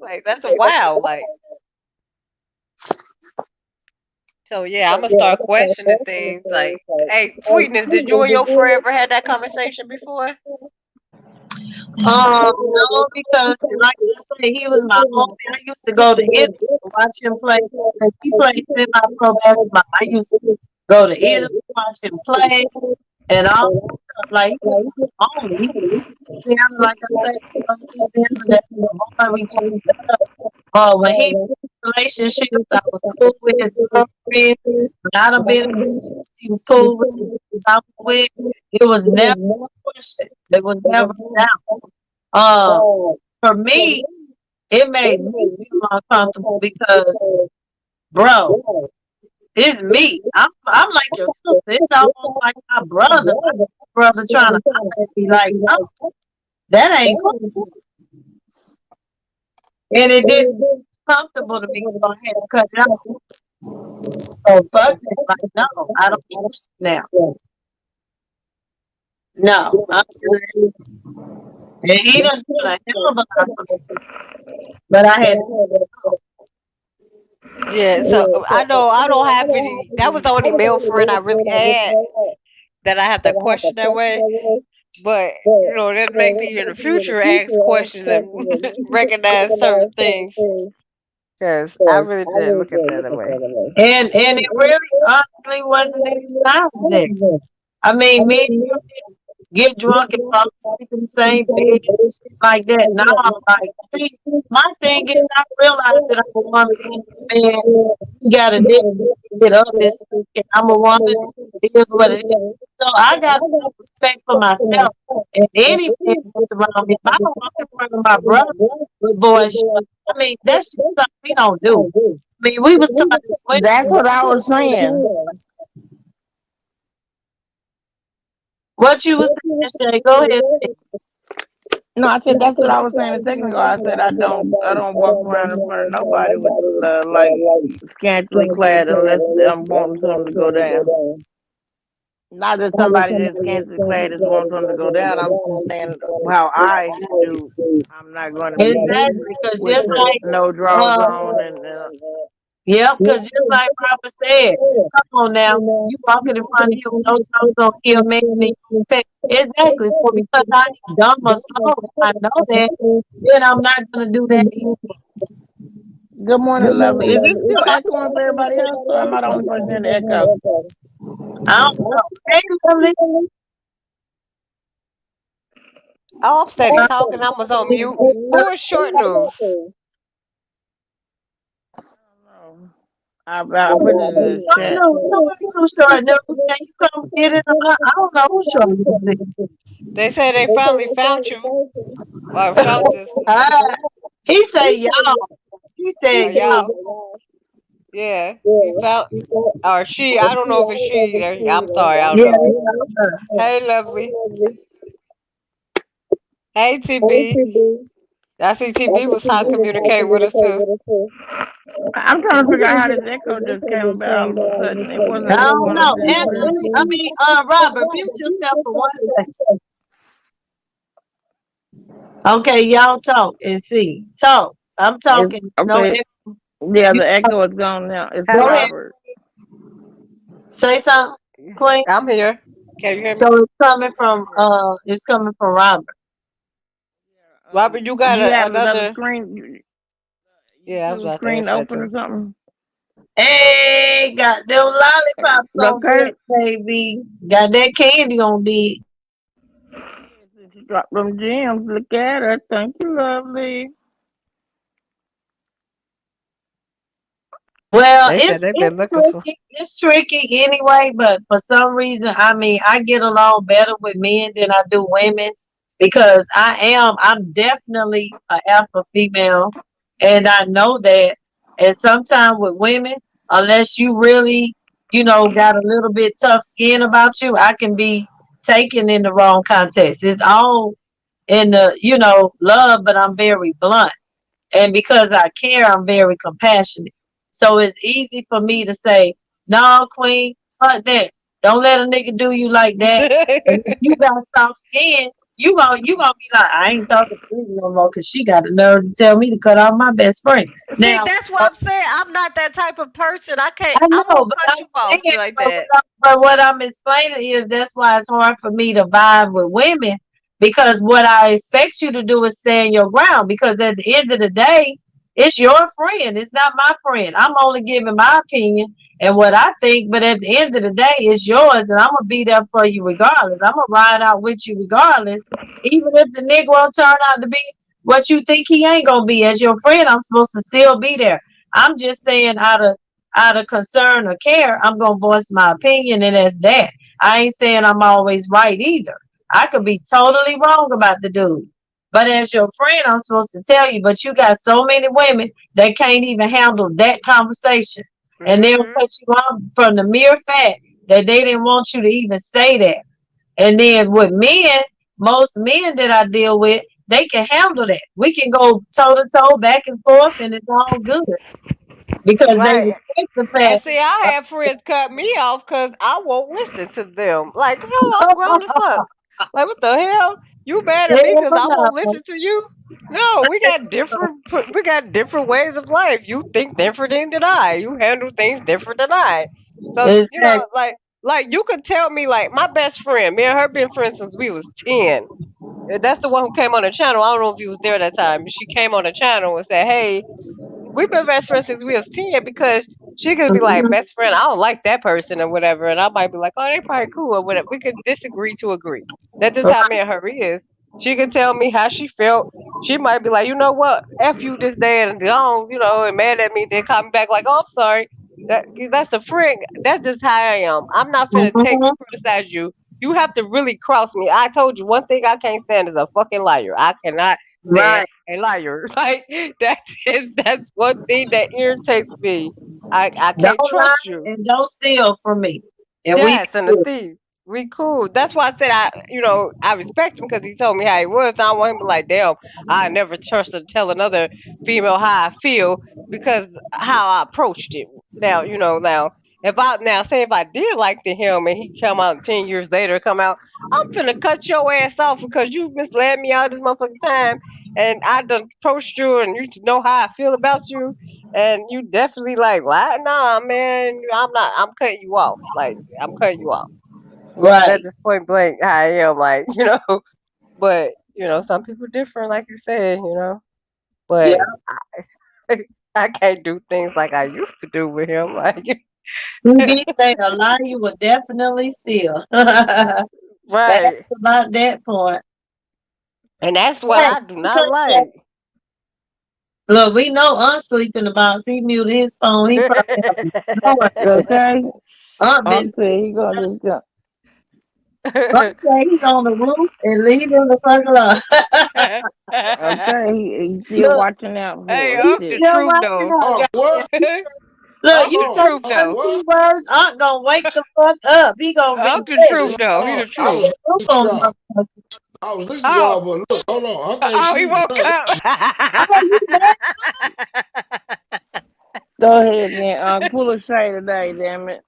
Like, that's a wow. Like, so yeah, I'm gonna start questioning things. Like, hey, Sweetness, did you and your friend ever had that conversation before? No, because like I said, he was my homie. I used to go to Italy to watch him play. And he played semi-pro basketball. I used to go to Italy, watch him play, and all that stuff. Like he was my homie. He was down, like I said, that before we changed up. When he was in relationships, I was cool with his girlfriend. When I done been in relationships, he was cool with the people I was with. It was never a question. It was never a doubt. For me, it made me feel uncomfortable because, bro, it's me. I'm like your sister. It's almost like my brother. My brother trying to be like, no, that ain't cool. And it didn't feel comfortable to me, so I had to cut it out. So fuck it. Like, no, I don't want it now. No, I'm good. And he done done a hell of a lot for me. But I had to. Yeah, so I know I don't have any. That was the only male friend I really had that I have to question that way. But that make me in the future ask questions and recognize certain things. Because I really didn't look at that way. And it really honestly wasn't any time there. I mean, me and you get drunk and fall asleep in the same bed and shit like that. Now, like, see, my thing is, I realize that I'm a woman, and man, you got a dick to get up and speak, and I'm a woman. It is what it is. So I got respect for myself. And any man that's around me, if I don't walk in front of my brother with boy shit, I mean, that's just something we don't do. I mean, we was talking. That's what I was saying. What you was saying, Shay? Go ahead. No, I said that's what I was saying a second ago. I said I don't walk around in front of nobody with like scantily clad unless I'm wanting something to go down. Not that somebody that's scantily clad is wanting something to go down. I'm just saying how I do. I'm not going to be Exactly, because with just like no drawers on and. Yep, because just like Robert said, come on now, you walking in front of you, no one's gonna kill man and you pay. Exactly. So because I ain't dumb or slow, I know that, then I'm not gonna do that either. Good morning, lovely. Is it still echoing for everybody else, or am I the only person in the echo? I don't know. Hey, lovely. Oh, I'm steady talking. I was on mute. Who is Short News? I put it in the I chat. know somebody who's short news. Can you come get it? I don't know who's short news. They say they finally found you. Or found this. He said y'all. He said y'all. Y'all. Yeah. He found. Or she. I don't know if it's she. I'm sorry. I don't know. Hey, lovely. Hey, TB. I see TB was trying to communicate with us too. I'm trying to figure out how this echo just came about all of a sudden. It wasn't I don't one know. of them. Anthony, I mean, Robert, mute yourself for 1 second. Okay, y'all talk and see. Talk. I'm talking. Okay. Yeah, the echo is gone now. It's Robert. Say something, Queen. I'm here. Can you hear me? So it's coming from Robert. Robert, you got another screen. Yeah, I was about to screen ask open or something. Hey, got them lollipops on deck, baby. Got that candy on deck. Drop them gems. Look at her. Thank you, lovely. Well, it's tricky anyway, but for some reason, I mean, I get along better with men than I do women because I'm definitely an alpha female, and I know that. And sometimes with women, unless you really, got a little bit tough skin about you, I can be taken in the wrong context. It's all in the, love, but I'm very blunt. And because I care, I'm very compassionate. So it's easy for me to say, no, queen, fuck that. Don't let a nigga do you like that. And if you got soft skin, you gonna be like, I ain't talking to you no more because she got the nerve to tell me to cut off my best friend. See, Now, that's what I'm saying. I'm not that type of person. I I know, won't but cut I'm you off saying, like but that. what I'm explaining is that's why it's hard for me to vibe with women, because what I expect you to do is stand your ground. Because at the end of the day, it's your friend. It's not my friend. I'm only giving my opinion and what I think, but at the end of the day, it's yours, and I'm gonna be there for you regardless. I'm gonna ride out with you regardless, even if the Negro turn out to be what you think he ain't gonna be. As your friend, I'm supposed to still be there. I'm just saying out of concern or care, I'm gonna voice my opinion, and that's that. I ain't saying I'm always right either. I could be totally wrong about the dude. But as your friend, I'm supposed to tell you. But you got so many women that can't even handle that conversation. And they'll Hmm. cut you off from the mere fact that they didn't want you to even say that. And then with men, most men that I deal with, they can handle that. We can go toe to toe, back and forth, and it's all good because they Right. respect the And fact. see, I had friends cut me off because I won't listen to them. Like, hell, I'm grown as fuck. Like, what the hell? You mad at me Hell because I won't no. listen to you? No, we got different ways of life. You think different than I. You handle things different than I. So Exactly. like you could tell me like my best friend, me and her been friends since we was 10. That's the one who came on the channel. I don't know if you was there that time, but she came on the channel and said, "Hey, we've been best friends since we was 10," because she could be like, Mhm. best friend, I don't like that person or whatever. And I might be like, oh, they probably cool or whatever. We could disagree to agree. That's just how me and her is. She could tell me how she felt. She might be like, you know what? F you this day and gone, and mad at me, then call me back like, oh, I'm sorry. That's a friend. That's just how I am. I'm not finna take Mhm. criticize you. You have to really cross me. I told you one thing I can't stand is a fucking liar. I cannot stand Right. a liar. Like that's one thing that irritates me. I can't Don't lie trust you. and don't steal from me. And we Yes, and the thief. We cool. That's why I said I respect him because he told me how he was. I don't want him to be like, damn, I never trust to tell another female how I feel because how I approached it. Now if I now say if I did like to him and he come out 10 years later, come out, I'm finna cut your ass off because you misled me all this motherfucking time, and I done approached you and you to know how I feel about you, and you definitely like, what? Nah, man, I'm not. I'm cutting you off. Like, I'm cutting you off. That's right. just point blank how I am. Like, but some people different, like you said. Yeah. But I can't do things like I used to do with him. Like, You did say a lie, you will definitely steal. That's right, about that point. and that's what Hey, I do not because that- like. look, we know Aunt sleeping about. He muted his phone. He probably know what Okay. Aunt been I'm saying sleeping. he gonna just go. Aunt say he's on the roof and leave him the fuck alone. Okay, he's still Look, watching out Hey, for us. he's Unc the Shit. still truth watching though. out, Oh, guys. what? Look, Unc you the Oh, say truth oh, one though. what? key words, Aunt gonna wake the fuck up. He gonna Unc reset the it. truth though. He Oh, the I truth. was Roof listening to on y'all. motherfucker. I was listening to Oh, y'all, but look, hold on. I ain't oh, he sleeping. woke up. Oh, you back? Go ahead then. Pull a shade today, damn it.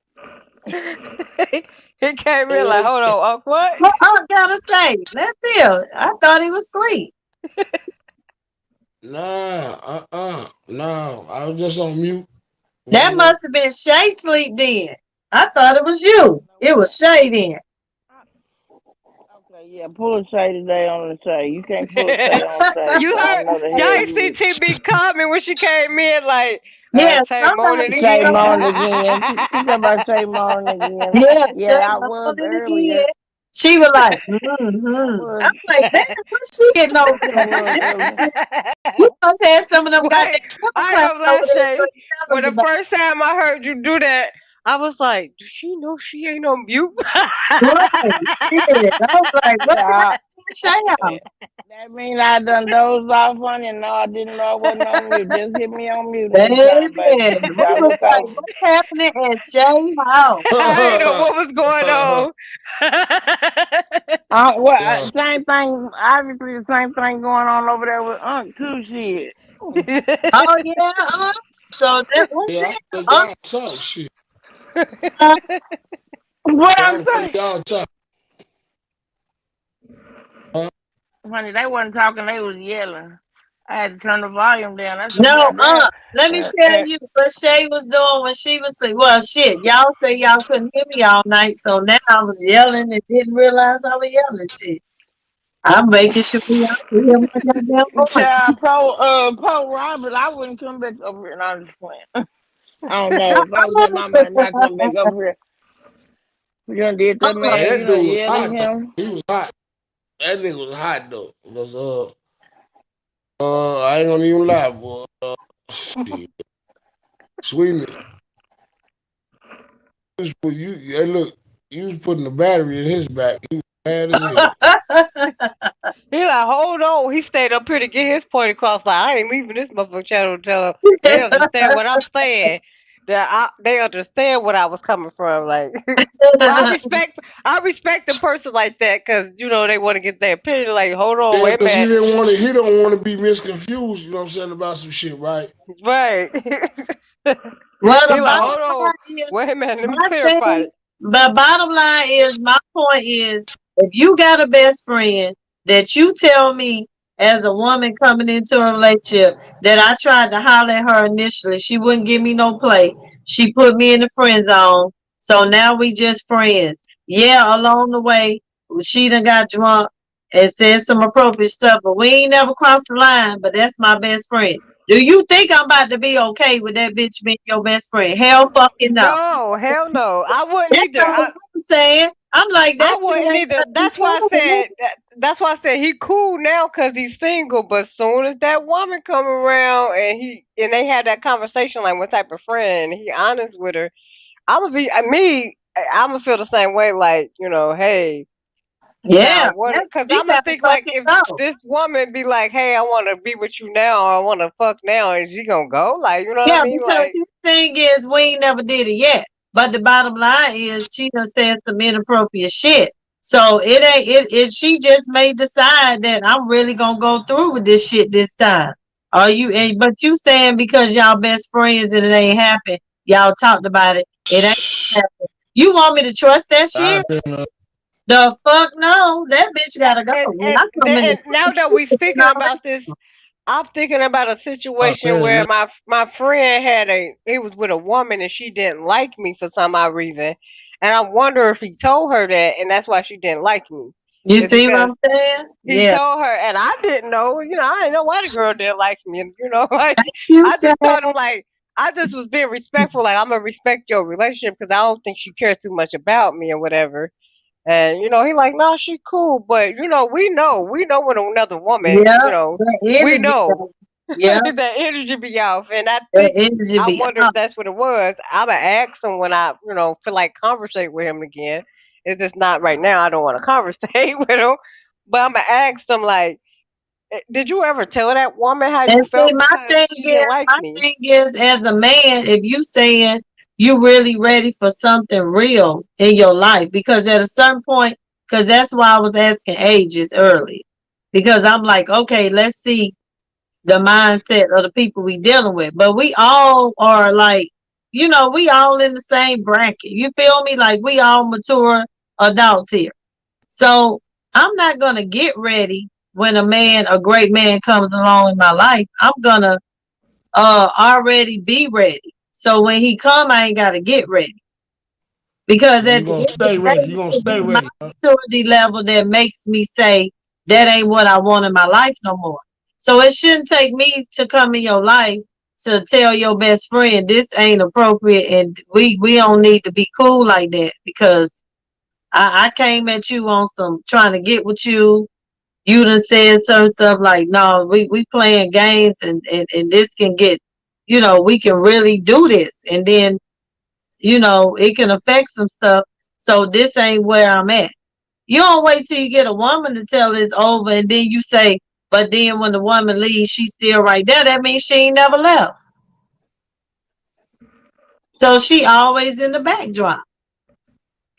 He came in like, hold on, Unc, what? What Aunt gotta say? Let's hear. I thought he was asleep. Nah, no. I was just on mute. That Wasn't no. must have been Shay sleep then. I thought it was you. It was Shay then. Okay, yeah, pull a shade today on the shade. You can't pull a shade on shade, You so I heard? know the Y'all hell ain't you see did. TB coming when she came in like, Yeah, Tay moaning somebody Shay again. told moaned me. again. She talking about Shay moaned again. Yeah, Yeah, Shay I was moaned it earlier. again. She was like, I I'm was. like, man, what's she getting over I there? was earlier. You must have some of them goddamn Wait, I ain't Democrats gonna over lie, there Shay. telling When us the about. first time I heard you do that, I was like, does she know she ain't on mute? Right. Shit. I was like, what Yeah, the hell? Shay off. That mean I done dozed off on you. No, I didn't know I wasn't on mute. Just hit me on mute Baby, anytime, baby. we I was look like, out. what's happening at Shay house? I didn't know what was going on. Well, Yeah. same thing. Obviously, the same thing going on over there with Unc too. Shit. Oh yeah, so that was Yeah, it. I y'all talk shit. Uh, What Yeah, I'm I saying, y'all talk. Huh? honey, they wasn't talking. They was yelling. I had to turn the volume down. I said, no, God damn. let me tell you what Shay was doing when she was asleep. Well, shit, y'all say y'all couldn't hear me all night, so now I was yelling and didn't realize I was yelling shit. I'm making sure y'all can hear my goddamn voice. Child, Poe Robert, I wouldn't come back over here. No, I'm just playing. I don't know. If I was in my mind, not come back over here. You done did that Man, man, that you dude done was yelled at hot though. him. He was hot. That nigga was hot though. Because I ain't gonna even lie, boy. Shit. Sweetness. Hey, look, you was putting the battery in his back. He was mad as hell. He like, hold on. He stayed up here to get his point across. Like, I ain't leaving this motherfucker channel until they understand what I'm saying. They understand what I was coming from. Like, but I respect the person like that because you know they want to get their opinion. Like, hold on, Yeah, wait a because minute, he don't want to be misconfused, you know what I'm saying, about some shit, right? right? Well, He the like, bottom hold on, line is, wait a minute, let me my clarify thing, it. the bottom line is, my point is, if you got a best friend that you tell me as a woman coming into a relationship that I tried to holler at her initially, she wouldn't give me no play. She put me in the friend zone. So now we just friends. Yeah, along the way, she done got drunk and said some appropriate stuff, but we ain't never crossed the line, but that's my best friend. Do you think I'm about to be okay with that bitch being your best friend? Hell fucking no. No, hell no, I wouldn't That's either. all I'm saying. I'm like, I that shit wouldn't ain't either. nothing cool with me. That's why I said he cool now because he's single. But soon as that woman come around and they had that conversation like what type of friend, and he honest with her, I'm gonna be me. I'm gonna feel the same way. Like hey, now Yeah, what? Because she I'm gonna gotta think like fucking if go. this woman be like, hey, I want to be with you now, or I want to fuck now, is she gonna go? Like you know what I Yeah, mean? because Like his thing is we ain't never did it yet. But the bottom line is she done said some inappropriate shit. So it ain't she just may decide that I'm really gonna go through with this shit this time. Are you but you saying because y'all best friends and it ain't happened, y'all talked about it, it ain't happened. You want me to trust that I shit? been, The fuck no, that bitch gotta go. When I come in the and now she that we should been speaking already. about this, I'm thinking about a I situation been, where man. my friend he was with a woman and she didn't like me for some odd reason, and I wonder if he told her that and that's why she didn't like me. You It's see what because I'm saying? he Yeah. told her and I didn't know. I didn't know why the girl didn't like me, and like You I just told him like I just was being respectful. Like I'm gonna respect your relationship because I don't think she cares too much about me or whatever. And he like, nah, she cool, but we know when another woman, yeah, the we energy know though. Yeah, that energy be off, and the energy I be wonder if up. that's what it was. I'ma ask him when I, feel like conversate with him again. It's just not right now. I don't want to conversate with him, but I'ma ask him like, did you ever tell that woman how And you see, felt because she didn't like me? as a man, if you saying you really ready for something real in your life, because at a certain point, because that's why I was asking ages early, because I'm like, okay, let's see the mindset of the people we dealing with. But we all are like, we all in the same bracket. You feel me? Like we all mature adults here. So I'm not gonna get ready when a great man comes along in my life. I'm gonna already be ready. So when he come, I ain't gotta get ready. Because So you at the gonna end of the stay day, ready. You it gonna should stay be my ready, huh? maturity level that makes me say that ain't what I want in my life no more. So it shouldn't take me to come in your life to tell your best friend this ain't appropriate and we don't need to be cool like that because I came at you on some trying to get with you. You done said certain stuff like, no, we playing games and this can get, we can really do this. And then, it can affect some stuff. So this ain't where I'm at. You don't wait till you get a woman to tell it's over, and then you say, but then when the woman leaves, she's still right there. That means she ain't never left. So she always in the backdrop.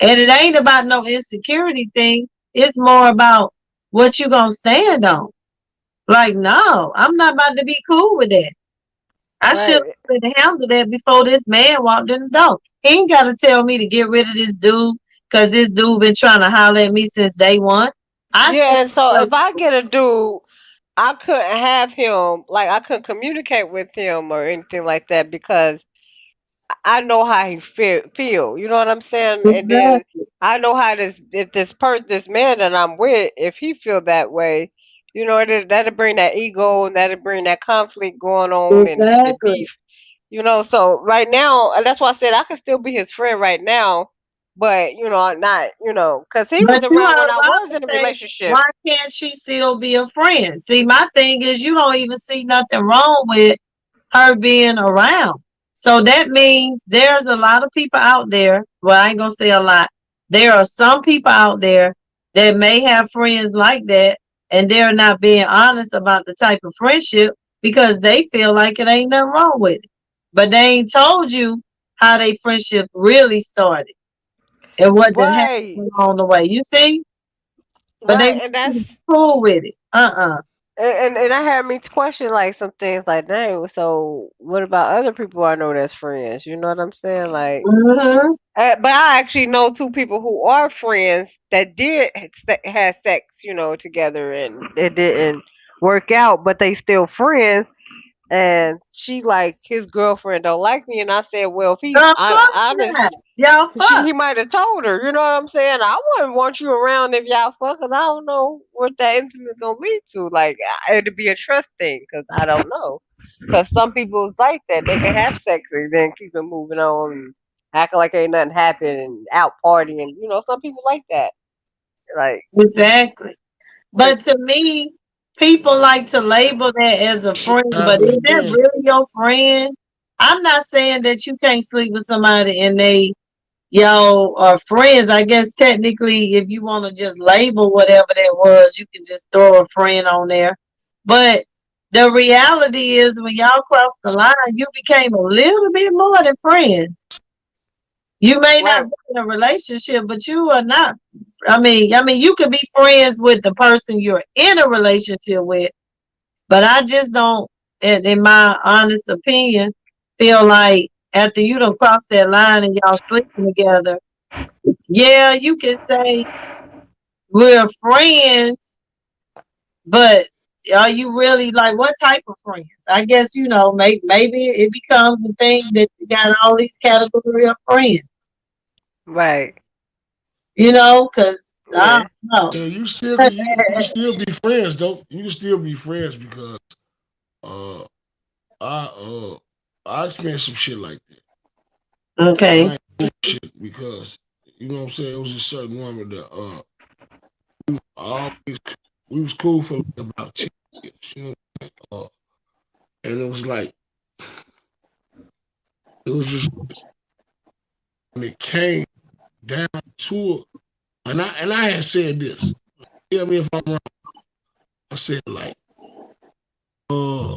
And it ain't about no insecurity thing. It's more about what you gonna stand on. Like, no, I'm not about to be cool with that. I should have handled that before this man walked in the door. He ain't gotta tell me to get rid of this dude because this dude been trying to holler at me since day one. Yeah, and so if I get a dude, I couldn't have him, like, I couldn't communicate with him or anything like that because I know how he feel. You know what I'm saying? And then I know how this man that I'm with, if he feel that way, you know, that'll bring that ego and that'll bring that conflict going on and the beef. You know, so right now, and that's why I said I could still be his friend right now, but you know, not, you know, because he was But you around when heard I was Bobby in a say, relationship. why can't she still be a friend? See, my thing is you don't even see nothing wrong with her being around. So that means there's a lot of people out there. Well, I ain't gonna say a lot. There are some people out there that may have friends like that, and they're not being honest about the type of friendship because they feel like it ain't nothing wrong with it. But they ain't told you how they friendship really started and what did happen along the way. You see? But they And that's cool with it. and I had me question like some things like, dang, so what about other people I know that's friends? You know what I'm saying? Like, but I actually know two people who are friends that did have sex, you know, together, and it didn't work out, but they still friends. And she like his girlfriend don't like me, and I said, well, if he's honest, he might have told her. You know what I'm saying? I wouldn't want you around if y'all fuck, 'cause I don't know what that intimate gonna lead to. Like, it'd be a trust thing, 'cause I don't know. 'Cause some people's like that. They can have sex and then keep it moving on, and acting like ain't nothing happened and out partying. You know, some people like that. Like, exactly. But to me, people like to label that as a friend, but is that really your friend? I'm not saying that you can't sleep with somebody and y'all are friends. I guess technically, if you want to just label whatever that was, you can just throw a friend on there. But the reality is, when y'all crossed the line, you became a little bit more than friends. You may not be in a relationship, but you are not. I mean, you could be friends with the person you're in a relationship with, but I just don't, in my honest opinion, feel like after you don't cross that line and y'all sleeping together, yeah, you can say we're friends, but are you really, like, what type of friends? I guess, you know, maybe it becomes a thing that you got all these categories of friends. right. You know, because I don't know. Yeah, you still be friends though. You can still be friends because I experienced some shit like that. Okay. I ain't doing shit because you know what I'm saying. It was a certain woman that we always we was cool for like about 10 years. You know what I'm saying? And it was like it was just when it came down to it, and I had said this. Tell me if I'm wrong. I said like, we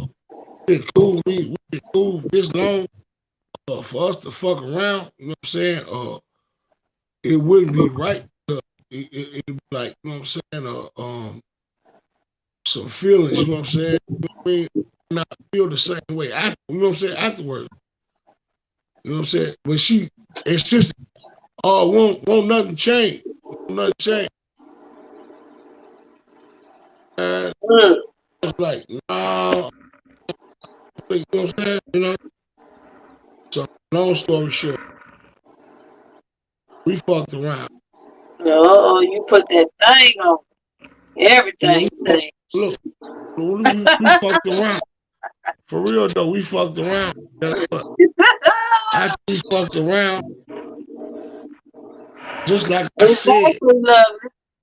been cool this long for us to fuck around. You know what I'm saying? It wouldn't be right. It'd be like, you know what I'm saying? Some feelings. You know what I'm saying? You know what I mean? Not feel the same way. You know what I'm saying? Afterwards. You know what I'm saying? But she insisted, oh, won't nothing change. Won't nothing change. And I was like, no. You know what I'm saying? You know? So, long story short, we fucked around. No, you put that thing on. Everything changed. Look, we fucked around. For real though, we fucked around. After we fucked around, just like I said,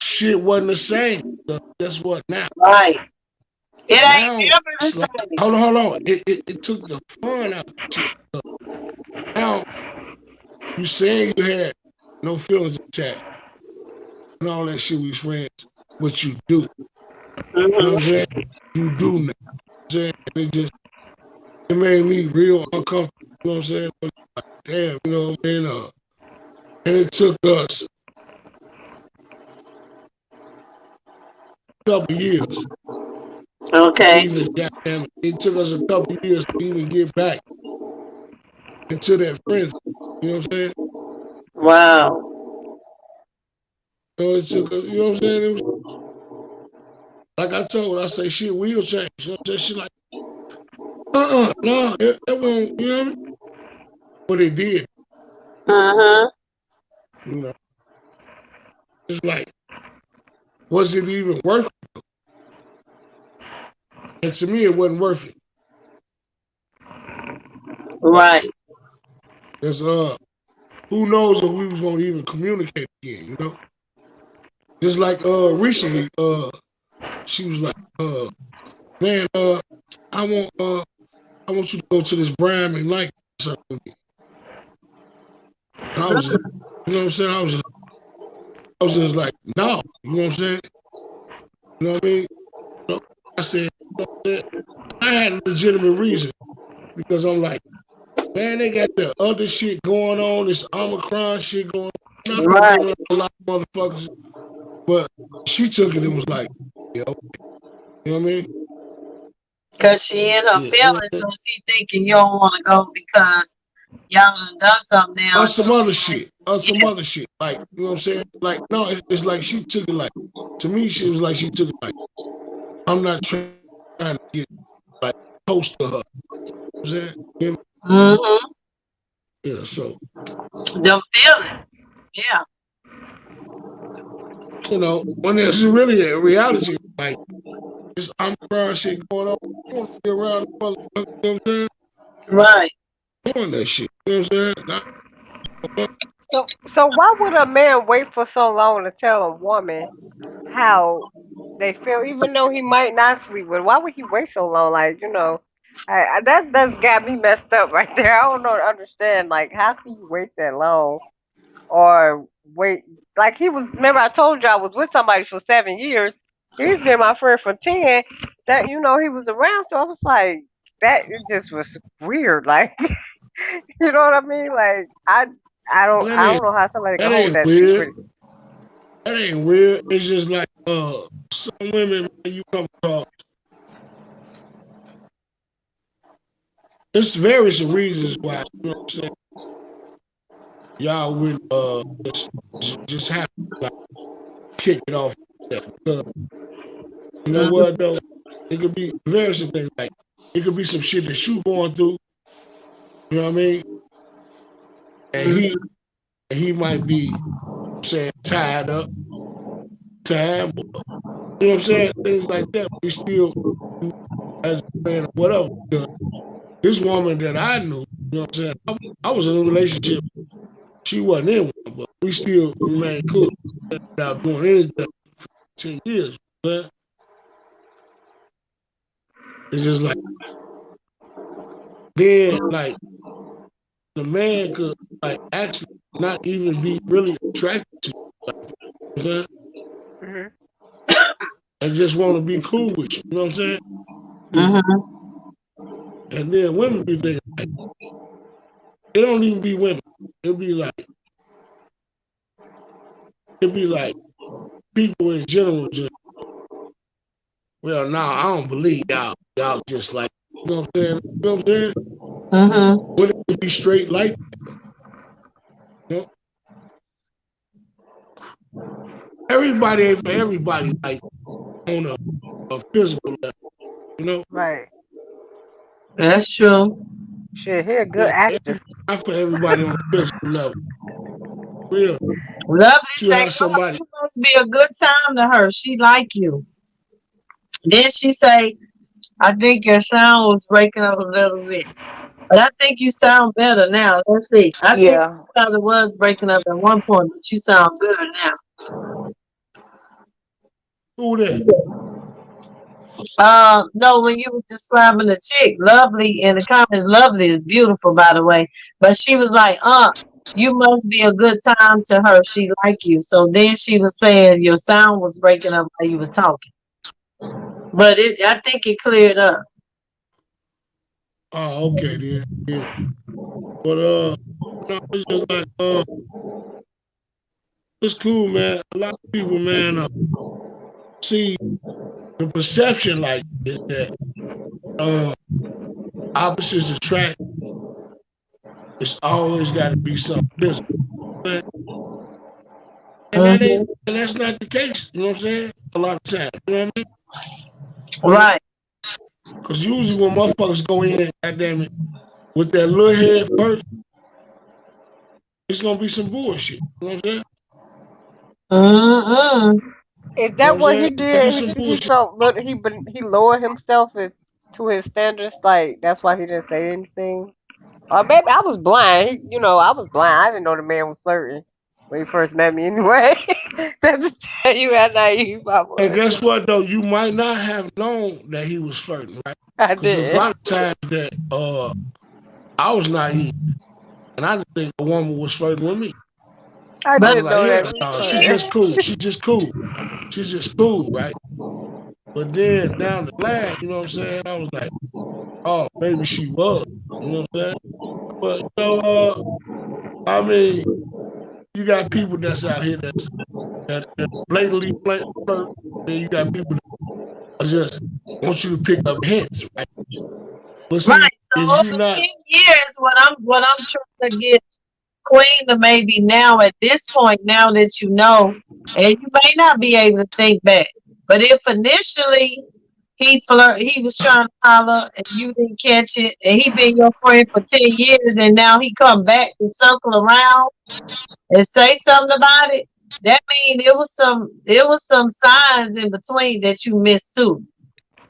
shit wasn't the same. So guess what now? Right. It now, ain't never the like, same. hold on. It took the fun out. Now, you saying you had no feelings attached. and all that shit. We was friends, but you do. You know Mhm. what I'm saying? You do now. You know what I'm saying? It made me real uncomfortable. You know what I'm saying? Like, damn, you know what I mean? And it took us a couple years to Okay. even goddamn. It took us a couple years to even get back into that friends. You know what I'm saying? Wow. So it took us. You know what I'm saying? It was like I told. I say shit will change. You know what I'm saying? She like, no, it won't. You know what I mean? But it did. Uh-huh. You know, it's like, was it even worth it? And to me, it wasn't worth it. Right. Cause who knows if we was gonna even communicate again? You know, just like recently, she was like, man, I want you to go to this Bram and like something with me. And I was just, you know what I'm saying? I was just like, no, you know what I'm saying? You know what I mean? So I said, you know what I'm saying? I had a legitimate reason because I'm like, man, they got the other shit going on, this Omicron shit going on. I'm not gonna Right. go around a lot of motherfuckers. But she took it and was like, yeah, okay. You know what I mean? Cause she in her Yeah. feelings, so she thinking you don't want to go because y'all done something now. On some other shit. On some Yeah. other shit. Like, you know what I'm saying? Like, no, it's like she took it like, to me, she was like, she took it like, I'm not trying to get like close to her. You know what I'm saying? You know? Mm-hmm. Yeah, so, Them feelings. Yeah. you know, when there's really a reality, like, this Omicron shit going on, you want to be around the motherfucker, you know what I'm saying? Right. Doing that shit. You know what I'm saying? Not, So why would a man wait for so long to tell a woman how they feel, even though he might not sleep with her? Why would he wait so long? Like, that's got me messed up right there. I don't know understand. Like, how can you wait that long? Or wait, like he was. Remember, I told you I was with somebody for 7 years. He's been my friend for 10. That he was around. So I was like, that it just was weird. Like, you know what I mean? Like, I don't that I ain't, don't know how somebody can that hold ain't that weird. secret. That ain't weird. It's just like some women man, you come across. There's various reasons why you know what I'm saying. Y'all wouldn't just have to like kick it off. Because you know what though, it could be various things like it could be some shit that you going through. You know what I mean? And he might be saying tied up, time, you know what I'm saying? Things like that. We still as a man or whatever. Because this woman that I knew, you know what I'm saying? I was in a relationship. She wasn't in one, but we still remained cool without doing anything for 10 years. But it's just like, then, like, the man could, like, actually not even be really attracted to you. Like, you know what I'm saying? And just want to be cool with you. You know what I'm saying? Mm-hmm. And then women be thinking, like, it don't even be women. It'd be like people in general just, well, nah, I don't believe y'all. Y'all just like, you know what I'm saying? You know what I'm saying? Mm-hmm. Would it be straight like that? You know? Everybody ain't for everybody, like on a physical level, you know? Right. That's true. Shit, he a good Yeah, actor. not for everybody on a physical level. Real. Lovely You say, have oh, somebody, you must be a good time to her. She like you. Then she say, I think your sound was breaking up a little bit. But I think you sound better now. Let's see. I think Yeah. you thought it was breaking up at one point, but you sound good now. who that? No, when you were describing the chick, Lovely in the comments, Lovely is beautiful, by the way. But she was like, you must be a good time to her. She like you. So then she was saying your sound was breaking up while you was talking. But I think it cleared up. Oh, okay, then. Yeah. But no, it's just like it's cool, man. A lot of people, man, see the perception like is that uh opposites attract. It's always got to be something physical, and that Mhm. ain't, and that's not the case. You know what I'm saying? A lot of times, you know what I mean? Right. Because usually when motherfuckers go in, goddamn it, with that little head first, it's gonna be some bullshit. You know what I'm saying? Mm-mm. Is You know what that I'm what saying? he It's gonna be did? some He bullshit. felt he lowered himself to his standards. Like that's why he didn't say anything. Or maybe I was blind. I was blind. I didn't know the man was flirting when he first met me. Anyway, that's to tell you how naive I And was. guess what though? You might not have known that he was flirting, right? I Because there's a didn't. lot of times that I was naive and I didn't think a woman was flirting with me. I I But was didn't like, know that hell he was no, she's flirting. just cool. She's just cool. She's just cool, right? But then down the line, you know what I'm saying? I was like, oh, maybe she was. You know what I'm saying? But I mean, you got people that's out here that blatantly flirt. Then you got people that just want you to pick up hints, right? But see, right. So if you over not 10 years, what I'm trying to get Queen to maybe now at this point, now that you know, and you may not be able to think back, but if initially he was trying to holler and you didn't catch it, and he been your friend for 10 years, and now he come back and circle around and say something about it. That mean it was some signs in between that you missed too.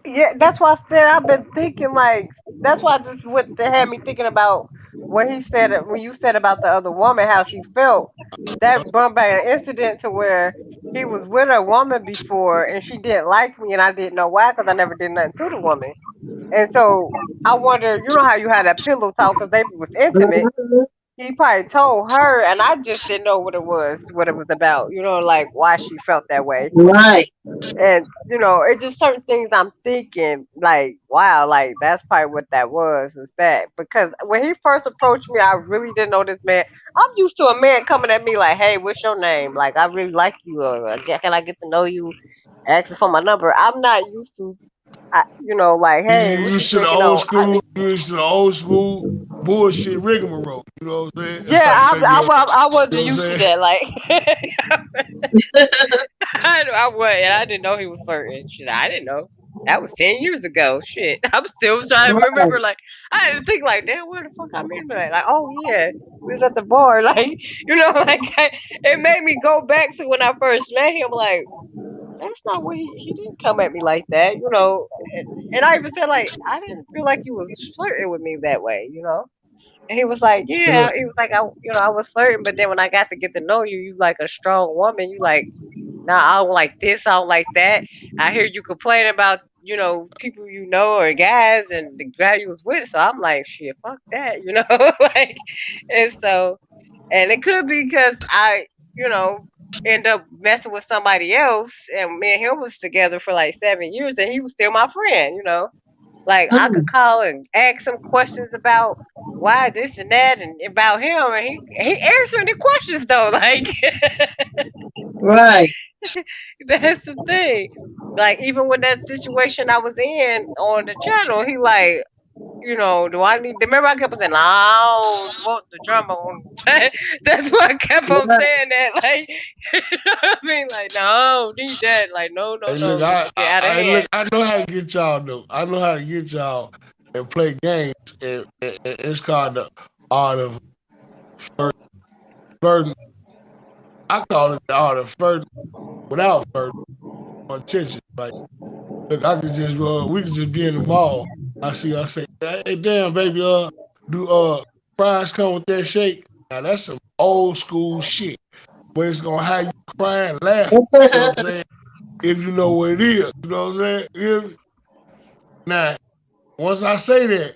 Yeah, that's why I said I've been thinking like that's why I just went to had me thinking about what he said when you said about the other woman how she felt. That brought back an incident to where he was with a woman before and she didn't like me and I didn't know why because I never did nothing to the woman. And so I wonder, you know how you had that pillow talk because they was intimate. Mhm. He probably told her, and I just didn't know what it was about. Like why she felt that way. Right. And it's just certain things I'm thinking, like, wow, like that's probably what that was, is that because when he first approached me, I really didn't know this man. I'm used to a man coming at me like, hey, what's your name? Like, I really like you, or can I get to know you? Asking for my number. I'm not used to, like, you hey, what you used to the drinking old on? school, you used to the old school bullshit rigmarole. You know what I'm saying? Yeah, Like maybe I you know wasn't what I'm used to saying? that. Like, I was, and I didn't know he was flirting. Shit, I didn't know. That was 10 years ago. Shit, I'm still trying to remember. Right. Like, I had to think, like, damn, where the fuck I met him at? Like, oh yeah, we was at the bar. Like, like it made me go back to when I first met him. Like, that's not what he didn't come at me like that. And I even said like, I didn't feel like you was flirting with me that way. And he was like, Yeah. yeah. He was like, I was flirting, but then when I got to get to know you, you like a strong woman. You like, nah, I don't like this, I don't like that. I hear you complain about, people or guys and the guy you was with. So I'm like, shit, fuck that. Like, and so, and it could be because I, you know, end up messing with somebody else, and me and him was together for like 7 years, and he was still my friend. Like I could Mm. call and ask him questions about why this and that and about him, and he answering the questions though. Like Right. that's the thing. Like even with that situation I was in on the channel, he like, do I need? Remember, I kept saying, "I don't want the drama on." That's why I kept on Right. saying that. Like, you know what I mean? Like, no, I don't need that. Like, no, no, Hey, no. look, Get out of look, hand. I know how to get y'all though. I know how to get y'all and play games. It's called the art of flirting. I call it the art of flirting without flirting on attention. Like, look, I could just we could just be in the mall. I say, hey, damn, baby, do fries come with that shake? Now that's some old school shit. But it's gonna have you crying, laughing. You know what I'm saying? If you know what it is, you know what I'm saying? Now, once I say that,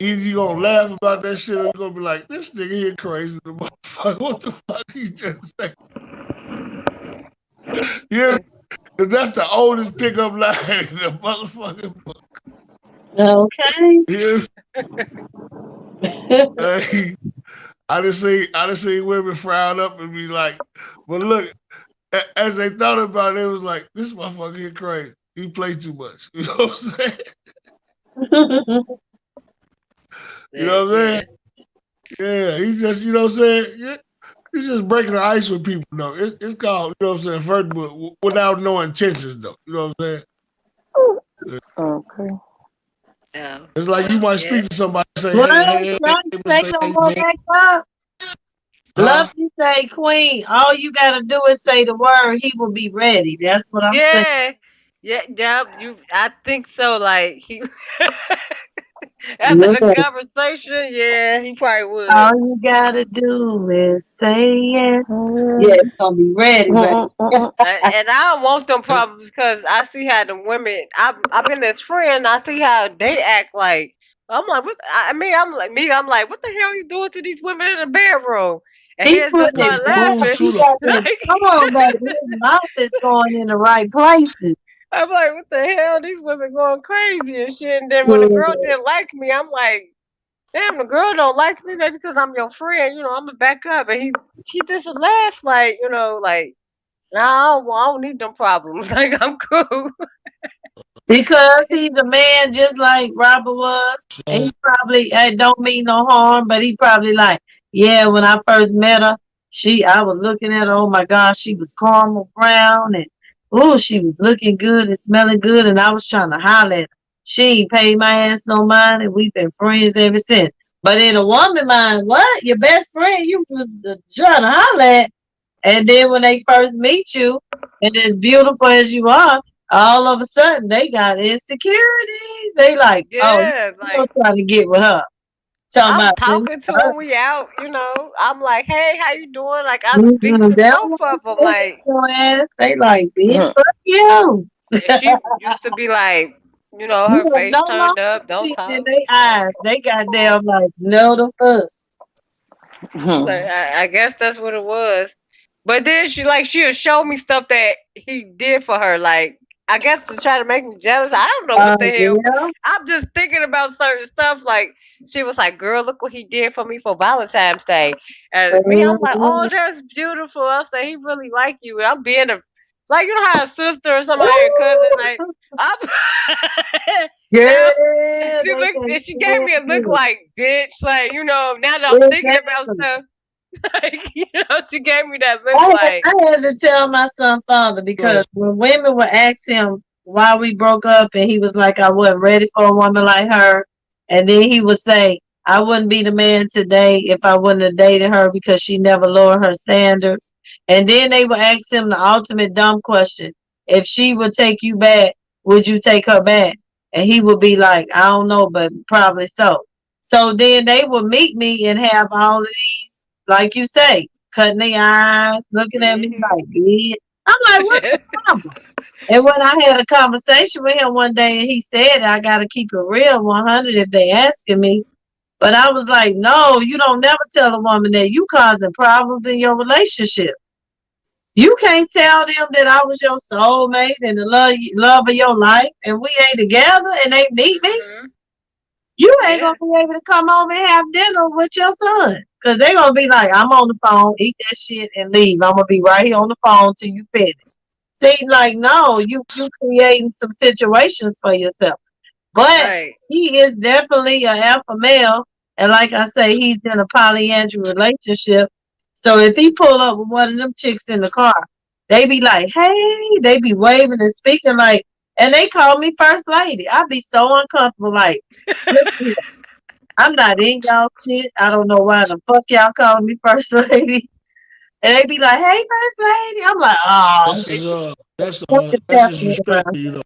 either you gonna laugh about that shit or you gonna be like, this nigga here crazy, the motherfucker. What the fuck he just say? Yeah, 'cause that's the oldest pickup line in the motherfucking book. Okay. Yeah. Hey, I just see women frown up and be like, but look, as they thought about it, it was like, this motherfucker here crazy. He play too much. You know what I'm saying? You know what I'm saying? Yeah, he just, you know what I'm saying? Yeah, he's just breaking the ice with people, though. It's called, you know what I'm saying, first, but without no intentions, though. You know what I'm saying? Okay. Yeah. It's like you might speak to somebody and say, Well, hey, son, you Mr. ain't no Hey, more man. back up. Love Huh? you say queen. All you gotta do is say the word, he will be ready. That's what I'm saying. Yeah. I think so. Like he after Look the at conversation, yeah, he probably would. all you gotta do is say yes. Yeah, Yeah. it's gonna be ready, ready. And I don't want them problems because I see how the women. I've been his friend. I see how they act. Like I'm like, what? I mean, I'm like me. I'm like, what the hell you doing to these women in the bedroom? And He he's just putting it start Move down. laughing. He to the got the Like, tongue, baby. His mouth is going in the right places. I'm like, what the hell? These women going crazy and shit. And then when the girl Yeah. didn't like me, I'm like, damn, the girl don't like me, maybe because I'm your friend. I'm gonna back up. And he just laugh like, like, nah, I don't need them problems. Like I'm cool. Because he's a man just like Robert was. And he probably don't mean no harm, but he probably like, yeah, when I first met her, I was looking at her, oh my gosh, she was caramel brown and oh, she was looking good and smelling good, and I was trying to holler at her. She ain't paid my ass no mind, and we've been friends ever since. But in a woman mind, what? Your best friend you was trying to holler at. And then when they first meet you, and as beautiful as you are, all of a sudden they got insecurities. They like, oh, Yeah, you don't like trying to get with her. Talking I'm about when talking to him, we out. I'm like, hey, how you doing? Like I speak mm-hmm, to they don't both want of to them. sit Like, your ass. They like, bitch, fuck you. and she used to be like, You her are face no turned longer up, don't see it in talk. their eyes. They got damn like, no the fuck. Like I guess that's what it was. But then she'll show me stuff that he did for her, like I guess to try to make me jealous. I don't know what the hell, but Yeah. I'm just thinking about certain stuff. Like she was like, "Girl, look what he did for me for Valentine's Day," and me, I'm like, "Oh, that's beautiful." I say he really like you. And I'm being a like how a sister or somebody or cousin like I'm. Now Girl, she they looked can and she gave stand me a look you. like bitch, like now that I'm thinking about Exactly. stuff. Like, she gave me that look like, I had to tell my son father because close. when women would ask him why we broke up and he was like, I wasn't ready for a woman like her. And then he would say, I wouldn't be the man today if I wouldn't have dated her because she never lowered her standards. And then they would ask him the ultimate dumb question. If she would take you back, would you take her back? And he would be like, I don't know, but probably so. So then they would meet me and have all of these, like you say, cutting their eyes, looking at me mm-hmm. like, bitch. I'm like, what's the problem? And when I had a conversation with him one day and he said, I got to keep it real 100 if they asking me. But I was like, no, you don't never tell a woman that you causing problems in your relationship. You can't tell them that I was your soulmate and the love of your life and we ain't together and they meet me. You ain't Yeah. gonna be able to come over and have dinner with your son. Cause they gonna be like, I'm on the phone, eat that shit and leave. I'm gonna be right here on the phone till you finish. See, like, no, you creating some situations for yourself. But Right. he is definitely an alpha male. And like I say, he's in a polyandry relationship. So if he pull up with one of them chicks in the car, they be like, hey, they be waving and speaking like, and they call me first lady. I'd be so uncomfortable. Like, look here, I'm not in y'all shit. I don't know why the fuck y'all calling me first lady. And they be like, hey, first lady. I'm like, oh, That's what is that's happening disrespect around to you here? though.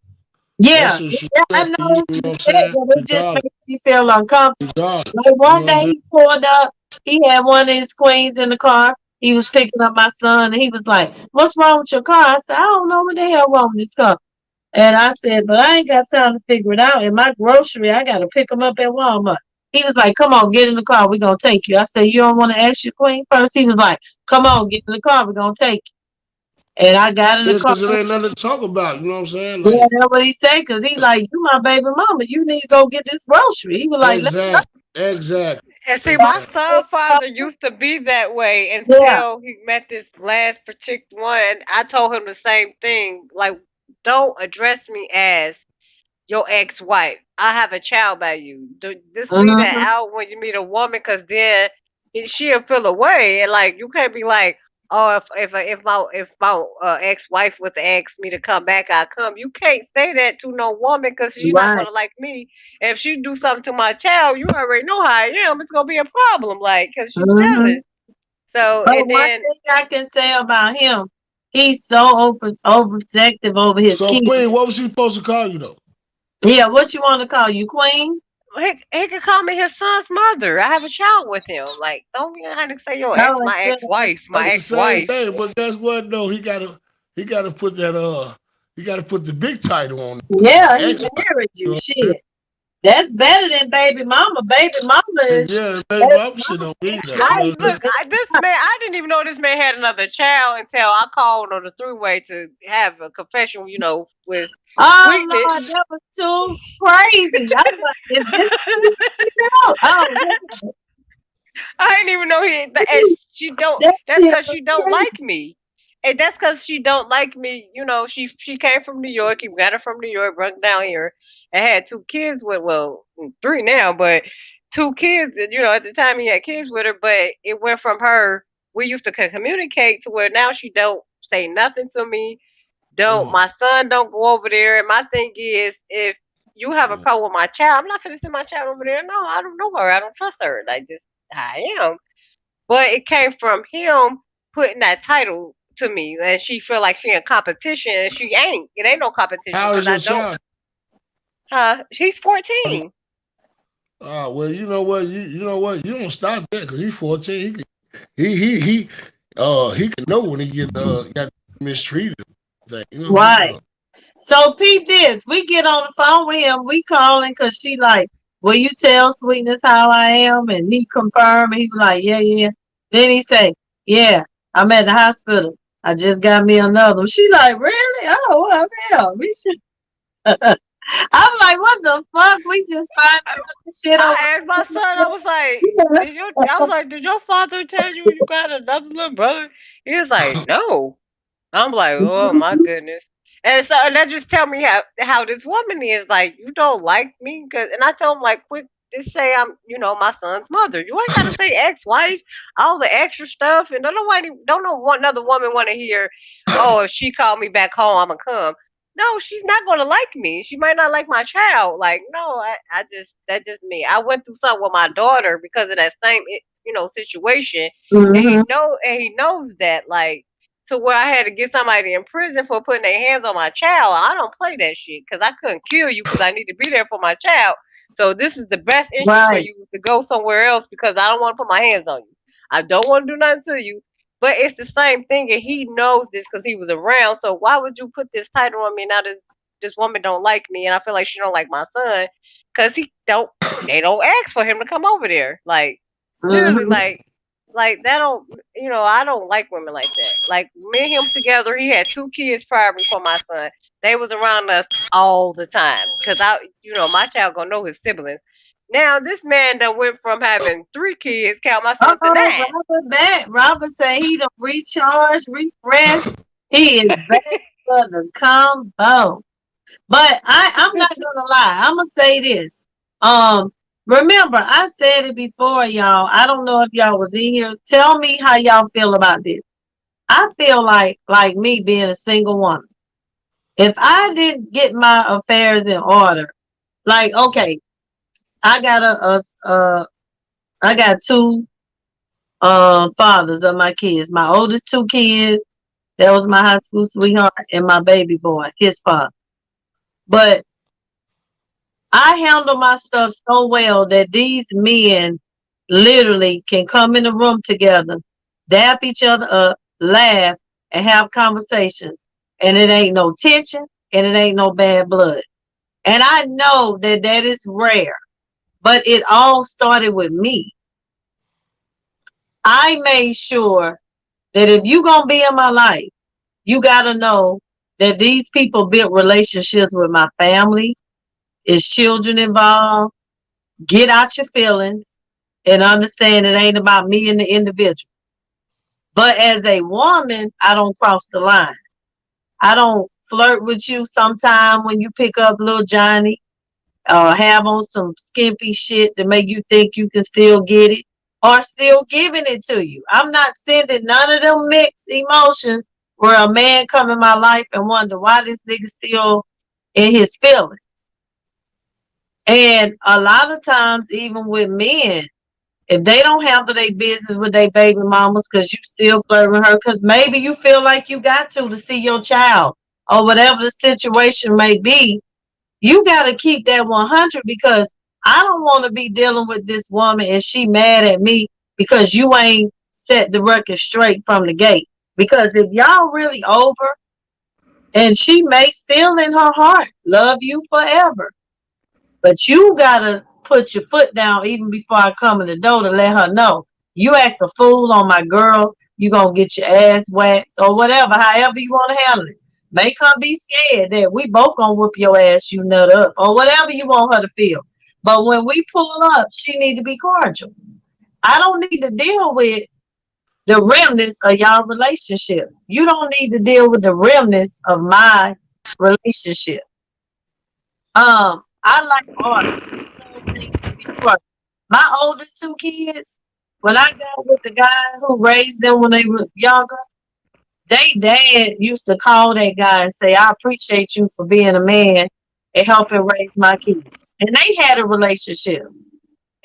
That's Yeah, I disrespect know to you. it's You know what I'm respect, saying? but it just Regardless, makes me feel uncomfortable. regardless. Like You one know what I'm day saying? he pulled up, he had one of his queens in the car. He was picking up my son and he was like, what's wrong with your car? I said, I don't know what the hell wrong with this car. And I said, but I ain't got time to figure it out. In my grocery, I got to pick them up at Walmart. He was like, come on, get in the car. We're going to take you. I said, you don't want to ask your queen first? He was like, come on, get in the car. We're going to take you. And I got in the Yeah, car. because it ain't nothing to talk about. You know what I'm saying? Yeah, Like, that's what he said. Because he like, you my baby mama. You need to go get this grocery. He was like, let's go. exactly, exactly, And see, So I my exactly. son father used to be that way yeah. until he met this last particular one. And I told him the same thing. Like, don't address me as your ex-wife. I have a child by you. Just leave that Mm-hmm. out when you meet a woman, cause then she'll feel away, and like you can't be like, oh, if my ex-wife was to ask me to come back, I come. You can't say that to no woman, cause she's not Right. gonna like me. If she do something to my child, you already know how I am. It's gonna be a problem, like, cause she's Mm-hmm. jealous. So But and one then thing I can say about him, he's so overprotective over his So, kids. Queen, what was he supposed to call you though? Yeah, what you want to call you, queen? he could call me his son's mother. I have a child with him. Like, don't be trying to say No, my instead of, ex-wife, my That's the same ex-wife. thing. But guess what? No, he gotta put that he gotta put the big title on it. My yeah, he ex. married you. Shit. That's better than baby mama. Baby mama is Yeah, baby, baby mom shit mama don't mean is that. You I know what I'm crazy. look, this man. I didn't even know this man had another child until I called on the three-way to have a confession. With Oh Sweetness. Lord, that was too crazy. I was like, is this out? Oh, I didn't even know and she don't. that That's shit because was she don't crazy. like me, and that's because she don't like me. She came from New York. He got her from New York, brought her down here, and had two kids with three now, but two kids. And at the time he had kids with her, but it went from her. We used to communicate to where now she don't say nothing to me. Don't saying? My son don't go over there. And my thing is, if you have a Mm. problem with my child, I'm not gonna send my child over there. No, I don't know her. I don't trust her. Like this, I am. But it came from him putting that title to me, and she feel like she in competition, and she ain't. It ain't no competition How old because is I your don't. child? Huh? She's 14. Well, you know what? You know what? You don't stop that because he's 14. He can know when he got mistreated. You know what I'm Right. saying? So peep this. We get on the phone with him. We calling because she like, will you tell Sweetness how I am? And he confirmed. And he was like, yeah, yeah. Then he say, yeah, I'm at the hospital. I just got me another one. She like, really? Oh, well, hell, we should. I'm like, what the fuck? We just find out this shit over. I asked my son. I was like, did your father tell you you got another little brother? He was like, no. I'm like, oh my goodness. And that just tell me how this woman is. Like, you don't like me, and I tell him like, quit. Just say I'm, my son's mother. You ain't gotta say ex-wife, all the extra stuff, and don't know one another woman want to hear. Oh, if she called me back home, I'ma come. No, she's not gonna like me. She might not like my child. Like, no, that's just me. I went through something with my daughter because of that same, situation, and Mm-hmm. he knows that, like, to where I had to get somebody in prison for putting their hands on my child. I don't play that shit because I couldn't kill you because I need to be there for my child. So this is the best interest for Right. you to go somewhere else because I don't want to put my hands on you. I don't want to do nothing to you. But it's the same thing, and he knows this because he was around. So why would you put this title on me now? This woman don't like me, and I feel like she don't like my son because they don't ask for him to come over there. Like, literally, Mm-hmm. like that don't, I don't like women like that. Like, me and him together, he had two kids prior before my son. They was around us all the time because my child gonna know his siblings. Now this man that went from having three kids, count my son, to Uh-oh, nine. Robert back. Robert say he done recharge, refresh. He is back for the combo. But I'm not gonna lie. I'm gonna say this. Remember, I said it before, y'all. I don't know if y'all was in here. Tell me how y'all feel about this. I feel like me being a single woman. If I didn't get my affairs in order, like, okay, I got I got two fathers of my kids. My oldest two kids, that was my high school sweetheart, and my baby boy, his father. But I handle my stuff so well that these men literally can come in the room together, dap each other up, laugh, and have conversations. And it ain't no tension and it ain't no bad blood. And I know that is rare. but it all started with me. I made sure that if you gonna be in my life, you gotta know that these people built relationships with my family, is children involved. Get out your feelings and understand it ain't about me and the individual. But as a woman, I don't cross the line. I don't flirt with you sometime when you pick up little Johnny, have on some skimpy shit to make you think you can still get it or still giving it to you. I'm not sending none of them mixed emotions where a man come in my life and wonder why this nigga still in his feelings. And a lot of times, even with men, if they don't handle their business with their baby mamas because you still flirt with her, because maybe you feel like you got to see your child or whatever the situation may be, you got to keep that 100 because I don't want to be dealing with this woman and she mad at me because you ain't set the record straight from the gate. Because if y'all really over, and she may still in her heart love you forever, but you gotta put your foot down even before I come in the door to let her know you act a fool on my girl, you gonna get your ass waxed or whatever, however you want to handle it. Make her be scared that we both gonna whoop your ass, you nut up, or whatever you want her to feel. But when we pull up, she need to be cordial. I don't need to deal with the remnants of y'all relationship. You don't need to deal with the remnants of my relationship. I like art. Things to be art. My oldest two kids, when I got with the guy who raised them when they were younger, they dad used to call that guy and say, I appreciate you for being a man and helping raise my kids. And they had a relationship.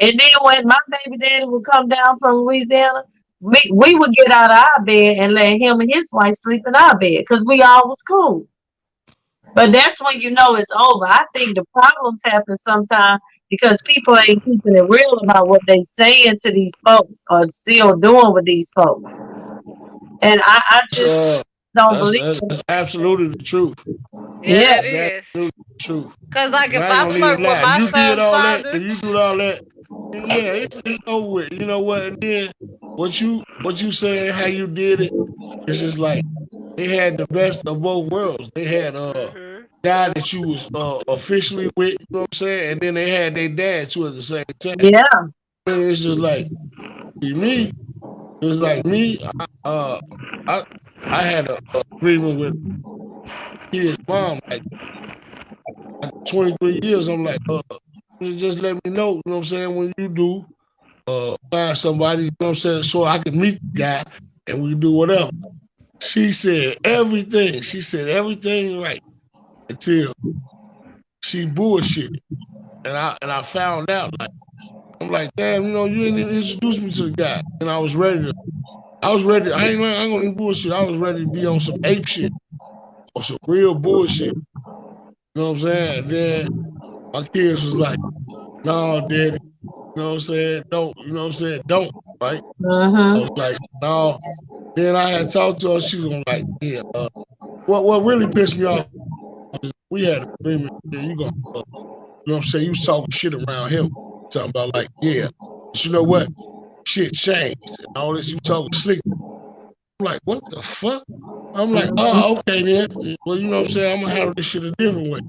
And then when my baby daddy would come down from Louisiana, we would get out of our bed and let him and his wife sleep in our bed because we all was cool. But that's when you know it's over. I think the problems happen sometimes because people ain't keeping it real about what they saying to these folks or still doing with these folks. And I just don't believe it. That's absolutely the truth. Yeah, That's it is. absolutely the truth. Cause like if 'Cause I I ain't gonna flirt even with lie. my If you did son's all that, father, if you did all that, then yeah, it's over with. You know what? And then what you saying, how you did it, it's just like they had the best of both worlds. They had guy that you was officially with, you know what I'm saying, and then they had their dad too at the same time. Yeah. And it's just like me. It was like me. I had an agreement with his mom like 23 years. I'm like, just let me know, you know what I'm saying, when you do find somebody, you know what I'm saying, so I can meet the guy and we can do whatever. She said everything. She said everything right until she bullshitted. And I found out, like, I'm like, damn, you know, you didn't even introduce me to the guy. And I ain't gonna eat bullshit. I was ready to be on some ape shit or some real bullshit. You know what I'm saying? And then my kids was like, no, daddy, you know what I'm saying? Don't, you know what I'm saying? Don't, right? I was like, no. Then I had talked to her, she was like, yeah, what really pissed me off is we had an agreement, yeah, you gonna, you know what I'm saying? You was talking shit around him. Talking about like, yeah, but you know what? Shit changed. And all this, you talking slick. I'm like, what the fuck? I'm like, oh, okay then. Well, you know what I'm saying? I'm gonna handle this shit a different way.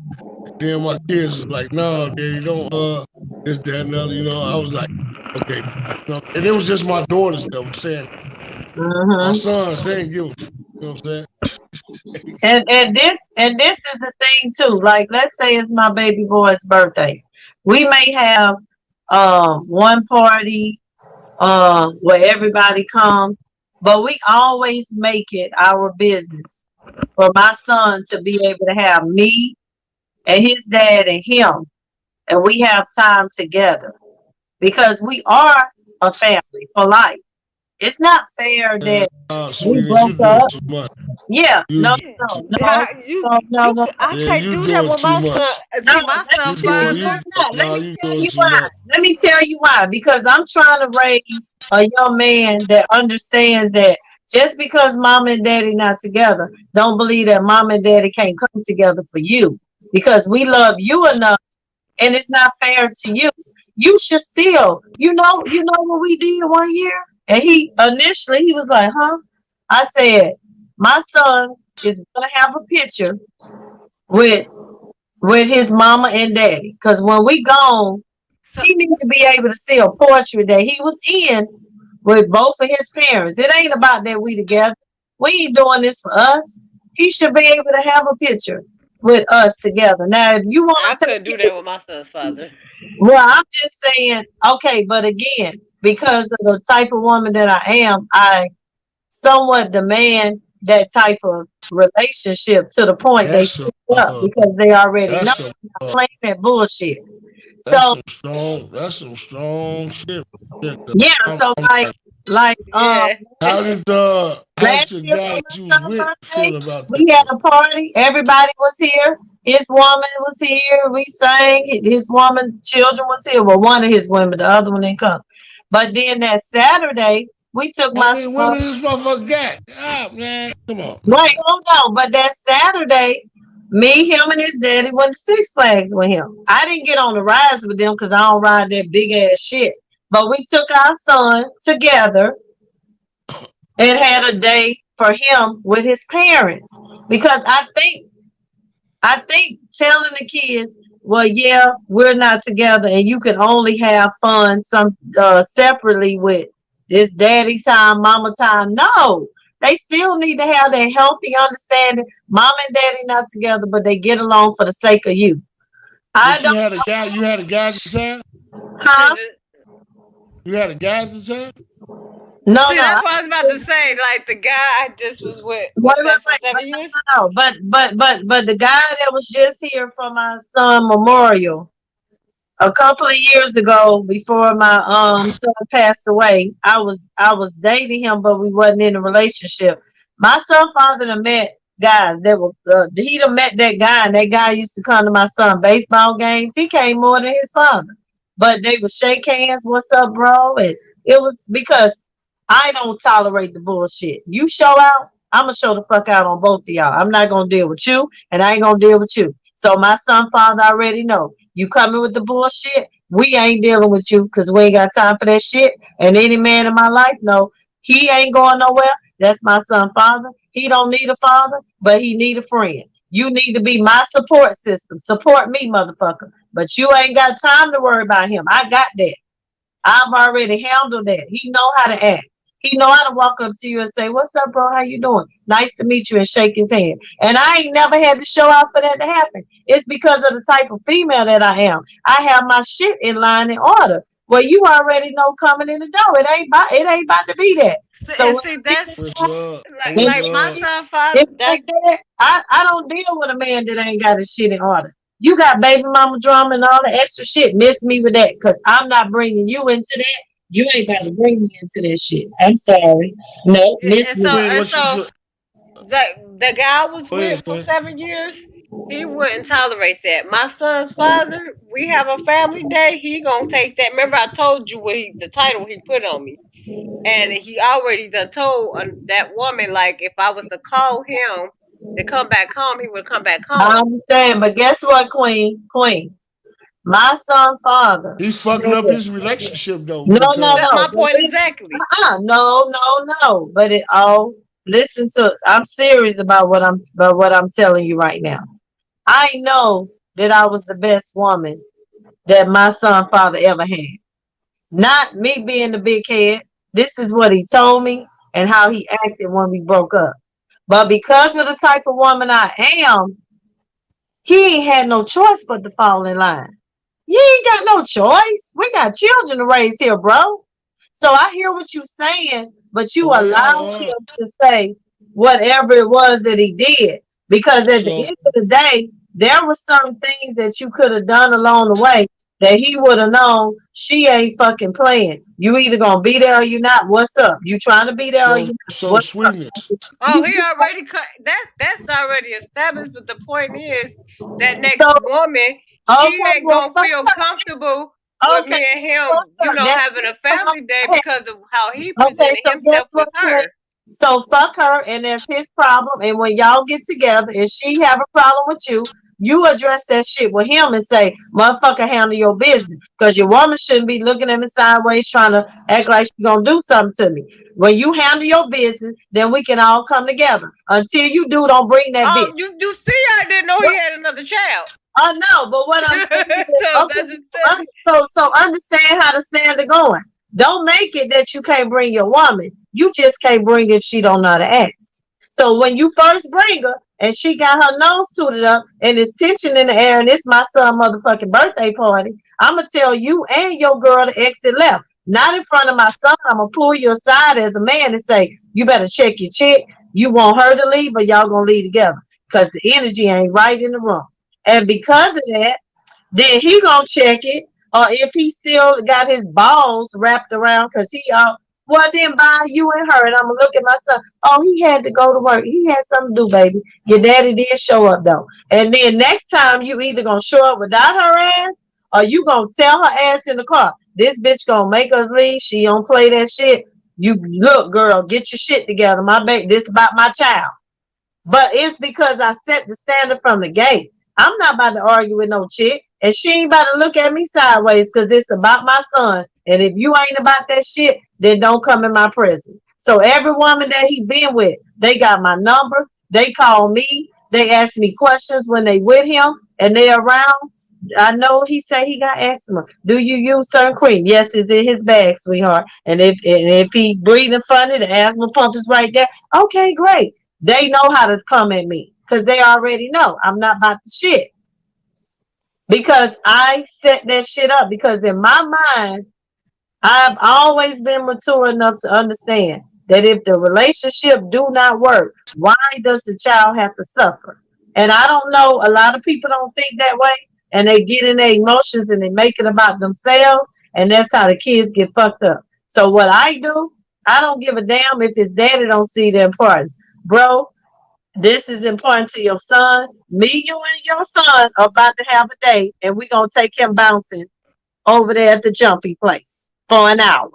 Then my kids was like, no, daddy, don't this, that, and the other, you know. I was like, okay. You know, and it was just my daughters that were saying my sons, they didn't give a fuck, you know what I'm saying? And this is the thing too. Like, let's say it's my baby boy's birthday. We may have one party where everybody comes, but we always make it our business for my son to be able to have me and his dad and him, and we have time together because we are a family for life. It's not fair that we Sweetie, you broke doing up. too much. Yeah, You no, doing no, too no, how no, no. I Yeah, can't you do that doing with too my son. much. No, See, my let me son tell fine you too. why. Let No, me you tell doing you too why. much. Let me tell you why. Because I'm trying to raise a young man that understands that just because mom and daddy not together, don't believe that mom and daddy can't come together for you. Because we love you enough, and it's not fair to you. you should still, you know what we did one year? And he was like, huh? I said, my son is gonna have a picture with his mama and daddy. Cause when we gone, So he needs to be able to see a portrait that he was in with both of his parents. It ain't about that we together. We ain't doing this for us. He should be able to have a picture with us together. Now, if you I want to couldn't do take that it, with my son's father. well, I'm just saying, okay, but again, because of the type of woman that I am, I somewhat demand that type of relationship to the point they That's stick some up because they already know that's some I'm not playing that bullshit. that's So some strong shit. Yeah, 'cause yeah, I'm, so I'm like, like Yeah. how did last your year guy for that you my was son's with birthday, feel about that? we had a party. Everybody was here. His woman was here. We sang. His woman, children was here. Well, one of his women, the other one didn't come. But then that Saturday, we took How my many son. women this motherfucker got? Ah, man, come on, Wait, man. hold on. But that Saturday, me, him, and his daddy went to Six Flags with him. I didn't get on the rides with them because I don't ride that big ass shit. But we took our son together and had a day for him with his parents because I think telling the kids, well, yeah, we're not together, and you can only have fun some separately with this daddy time, mama time. No, they still need to have that healthy understanding. Mom and daddy not together, but they get along for the sake of you. I But don't, you had a guy at the time? huh? You had a guy at the time? No, See, no. that's what I was about to say. Like the guy I just was with, Wait, what's wait, that for wait, but 7 years? no. But the guy that was just here for my son memorial a couple of years ago before my son passed away, I was dating him, but we wasn't in a relationship. My son father done met guys that were he done met that guy, and that guy used to come to my son baseball games. He came more than his father, but they would shake hands. What's up, bro? And it was because I don't tolerate the bullshit. You show out, I'm gonna show the fuck out on both of y'all. I'm not gonna deal with you, and I ain't gonna deal with you. So my son father already know. You coming with the bullshit, we ain't dealing with you because we ain't got time for that shit. And any man in my life know he ain't going nowhere. That's my son father. He don't need a father, but he need a friend. You need to be my support system. Support me, motherfucker. But you ain't got time to worry about him. I got that. I've already handled that. He know how to act. He know how to walk up to you and say, "What's up, bro? How you doing? Nice to meet you," and shake his hand. And I ain't never had to show out for that to happen. It's because of the type of female that I am. I have my shit in line in order. Well, you already know coming in the door. It ain't about to be that. So And when see, I that's I'm like with like my son it's father. like That's that. I don't deal with a man that ain't got his shit in order. You got baby mama drama and all the extra shit. Miss me with that because I'm not bringing you into that. You ain't got to bring me into that shit. I'm sorry. No, miss and me. so Queen, and what you so feel? the guy I was Go ahead, with for Queen. 7 years, he wouldn't tolerate that. My son's father, we have a family day. He gonna take that. Remember, I told you what the title he put on me, and he already done told that woman like if I was to call him to come back home, he would come back I home. understand, but guess what, Queen? Queen, my son father He's fucking said, up his relationship though, no, no, because That's no. my But point exactly. no, no, no. But it all listen to. I'm serious about what I'm telling you right now. I know that I was the best woman that my son father ever had. Not me being the big head. This is what he told me and how he acted when we broke up. But because of the type of woman I am, he ain't had no choice but to fall in line. You ain't got no choice. We got children to raise here, bro. So I hear what you're saying, but you well, allow him to say whatever it was that he did. Because at the so end of the day, there were some things that you could have done along the way that he would have known she ain't fucking playing. You either gonna be there or you not. What's up? You trying to be there or you not? so What's up? sweetness. Oh, he already cut that's already established. But the point is that next So woman, she okay, ain't well gonna fuck feel her. comfortable with Okay, me and fuck him, her. That's having his a family day problem. because of how he Okay, presented so guess himself with what, Queen? her. So fuck her, and that's his problem. And when y'all get together, if she have a problem with you, you address that shit with him and say, motherfucker, handle your business. Because your woman shouldn't be looking at me sideways trying to act like she gonna do something to me. When you handle your business, then we can all come together. Until you do, don't bring that bitch. You see, I didn't know he had another child. I know, but what I'm saying is, So okay, that's just so understand how to stand it going. Don't make it that you can't bring your woman. You just can't bring if she don't know how to act. So when you first bring her and she got her nose tooted up and there's tension in the air and it's my son motherfucking birthday party, I'm gonna tell you and your girl to exit left. Not in front of my son. I'm gonna pull you aside as a man and say, you better check your chick. You want her to leave or y'all gonna leave together. Because the energy ain't right in the room. And because of that, then he gonna check it. Or if he still got his balls wrapped around, because he well then by you and her, and I'm gonna look at my son. Oh, he had to go to work. He had something to do, baby. Your daddy did show up though. And then next time you either gonna show up without her ass, or you gonna tell her ass in the car, this bitch gonna make us leave. She don't play that shit. You look, girl, get your shit together. My baby, this about my child. But it's because I set the standard from the gate. I'm not about to argue with no chick, and she ain't about to look at me sideways because it's about my son. And if you ain't about that shit, then don't come in my presence. So every woman that he been with, they got my number. They call me. They ask me questions when they with him and they around. I know he say he got eczema. Do you use certain cream? Yes, it's in his bag, sweetheart. And if he breathing funny, the asthma pump is right there. Okay, great. They know how to come at me because they already know I'm not about the shit. Because I set that shit up. Because in my mind, I've always been mature enough to understand that if the relationship do not work, why does the child have to suffer? And I don't know, a lot of people don't think that way, and they get in their emotions and they make it about themselves, and that's how the kids get fucked up. So what I do, I don't give a damn if his daddy don't see the importance. Bro, this is important to your son. Me, you, and your son are about to have a day, and we're going to take him bouncing over there at the jumpy place for an hour.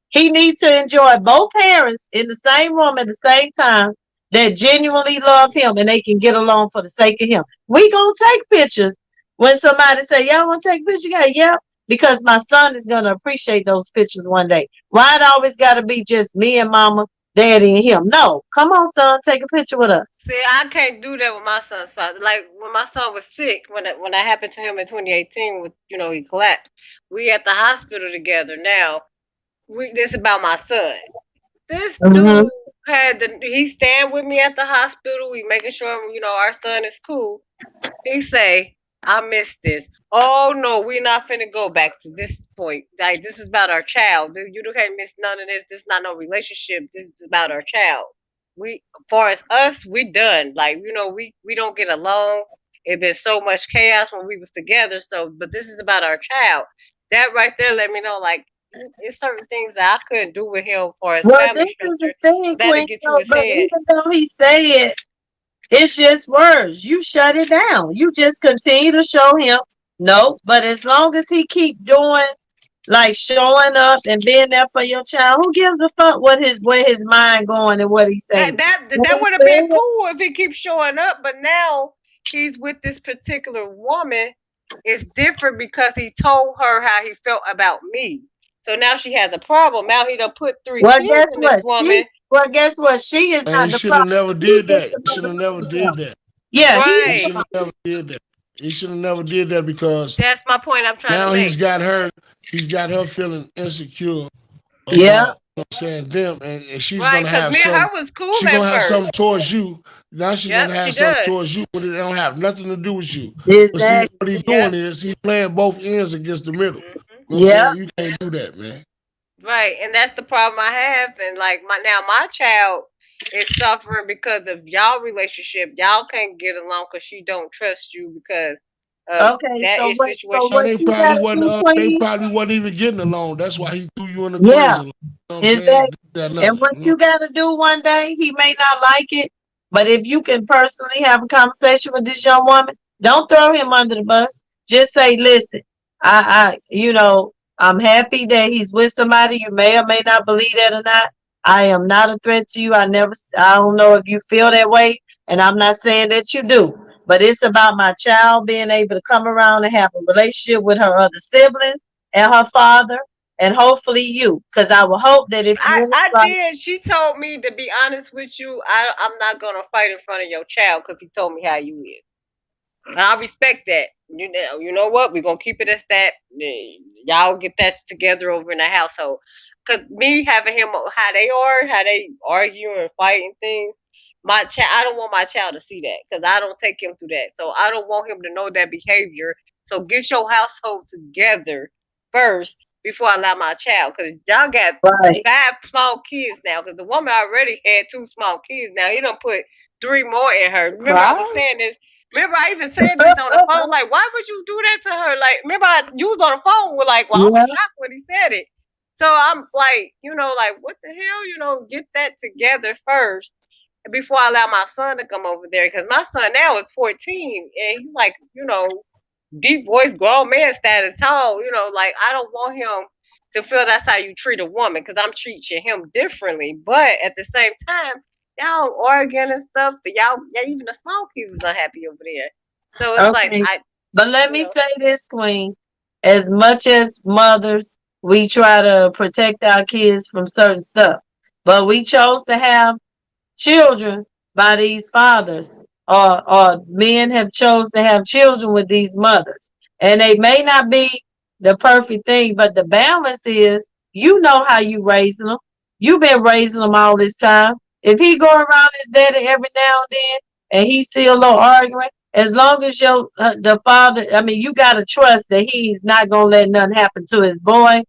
He needs to enjoy both parents in the same room at the same time that genuinely love him and they can get along for the sake of him. We gonna take pictures when somebody say, y'all want to take pictures? Yeah, because my son is gonna appreciate those pictures one day. Why it always gotta be just me and mama, daddy, and him? No, come on, son, take a picture with us. See, I can't do that with my son's father. Like when my son was sick, when that happened to him in 2018, with he collapsed. We at the hospital together. Now, this about my son. This dude he stand with me at the hospital. We making sure our son is cool. He say, I miss this. Oh no, we're not finna go back to this point. Like this is about our child. Dude, you can't miss none of this. This is not no relationship. This is about our child. Far as us, we done. Like, we don't get along. It been so much chaos when we was together. So, but this is about our child. That right there let me know, like, it's certain things that I couldn't do with him for his family structure. That'll get to his but head. even though he say it, it's just words. You shut it down. You just continue to show him no. But as long as he keep doing, like showing up and being there for your child, who gives a fuck where his mind going and what he's saying? That would have been cool if he keeps showing up. But now he's with this particular woman. It's different because he told her how he felt about me. So now she has a problem. Now he done put 3 kids in this woman. Guess what? She is not the problem. He should have never did that. He should have never did that. Yeah, right. He should have never did that. He should have never did that because that's my point I'm trying to make. Now he's got her feeling insecure. Yeah. You know what I'm saying them and she's gonna have something. Her was cool she's gonna have something towards you. Now she's gonna have something towards you, but it don't have nothing to do with you. Exactly. But see, what he's doing is he's playing both ends against the middle. You can't do that, man. Right, and that's the problem I have. And like my child is suffering because of y'all relationship. Y'all can't get along because she don't trust you because of that situation. They probably wasn't even getting along. That's why he threw you in the prison. Exactly. And what you gotta do one day, he may not like it, but if you can personally have a conversation with this young woman, don't throw him under the bus. Just say, listen, I'm happy that he's with somebody. You may or may not believe that or not. I am not a threat to you. I don't know if you feel that way, and I'm not saying that you do. but it's about my child being able to come around and have a relationship with her other siblings and her father, and hopefully you, because I will hope that if you I like, did. She told me, to be honest with you, I'm not gonna fight in front of your child because he told me how you is. And I respect that. You know what? We're gonna keep it as that. Y'all get that together over in the household. Cause me having him how they argue and fighting things, my child, I don't want my child to see that because I don't take him through that. So I don't want him to know that behavior. So get your household together first before I allow my child. Cause y'all got right, 5 small kids now. Cause the woman already had 2 small kids. Now he done put 3 more in her. Remember I was 5? saying this. Remember, I even said this on the phone. Like, why would you do that to her? Like, remember, you was on the phone with like, well, I was yeah, shocked when he said it. So I'm like, like, what the hell? Get that together first before I allow my son to come over there. Because my son now is 14 and he's like, deep voice, grown man status, tall. Like, I don't want him to feel that's how you treat a woman because I'm treating him differently. But at the same time, y'all arguing and stuff. So yeah, even the small kids is unhappy over there. So it's like okay. But let me say this, Queen. As much as mothers, we try to protect our kids from certain stuff, but we chose to have children by these fathers, or men have chose to have children with these mothers, and they may not be the perfect thing, but the balance is, you know how you raising them. You've been raising them all this time. If he go around his daddy every now and then and he see a little arguing, as long as the father, I mean, you gotta trust that he's not gonna let nothing happen to his boy.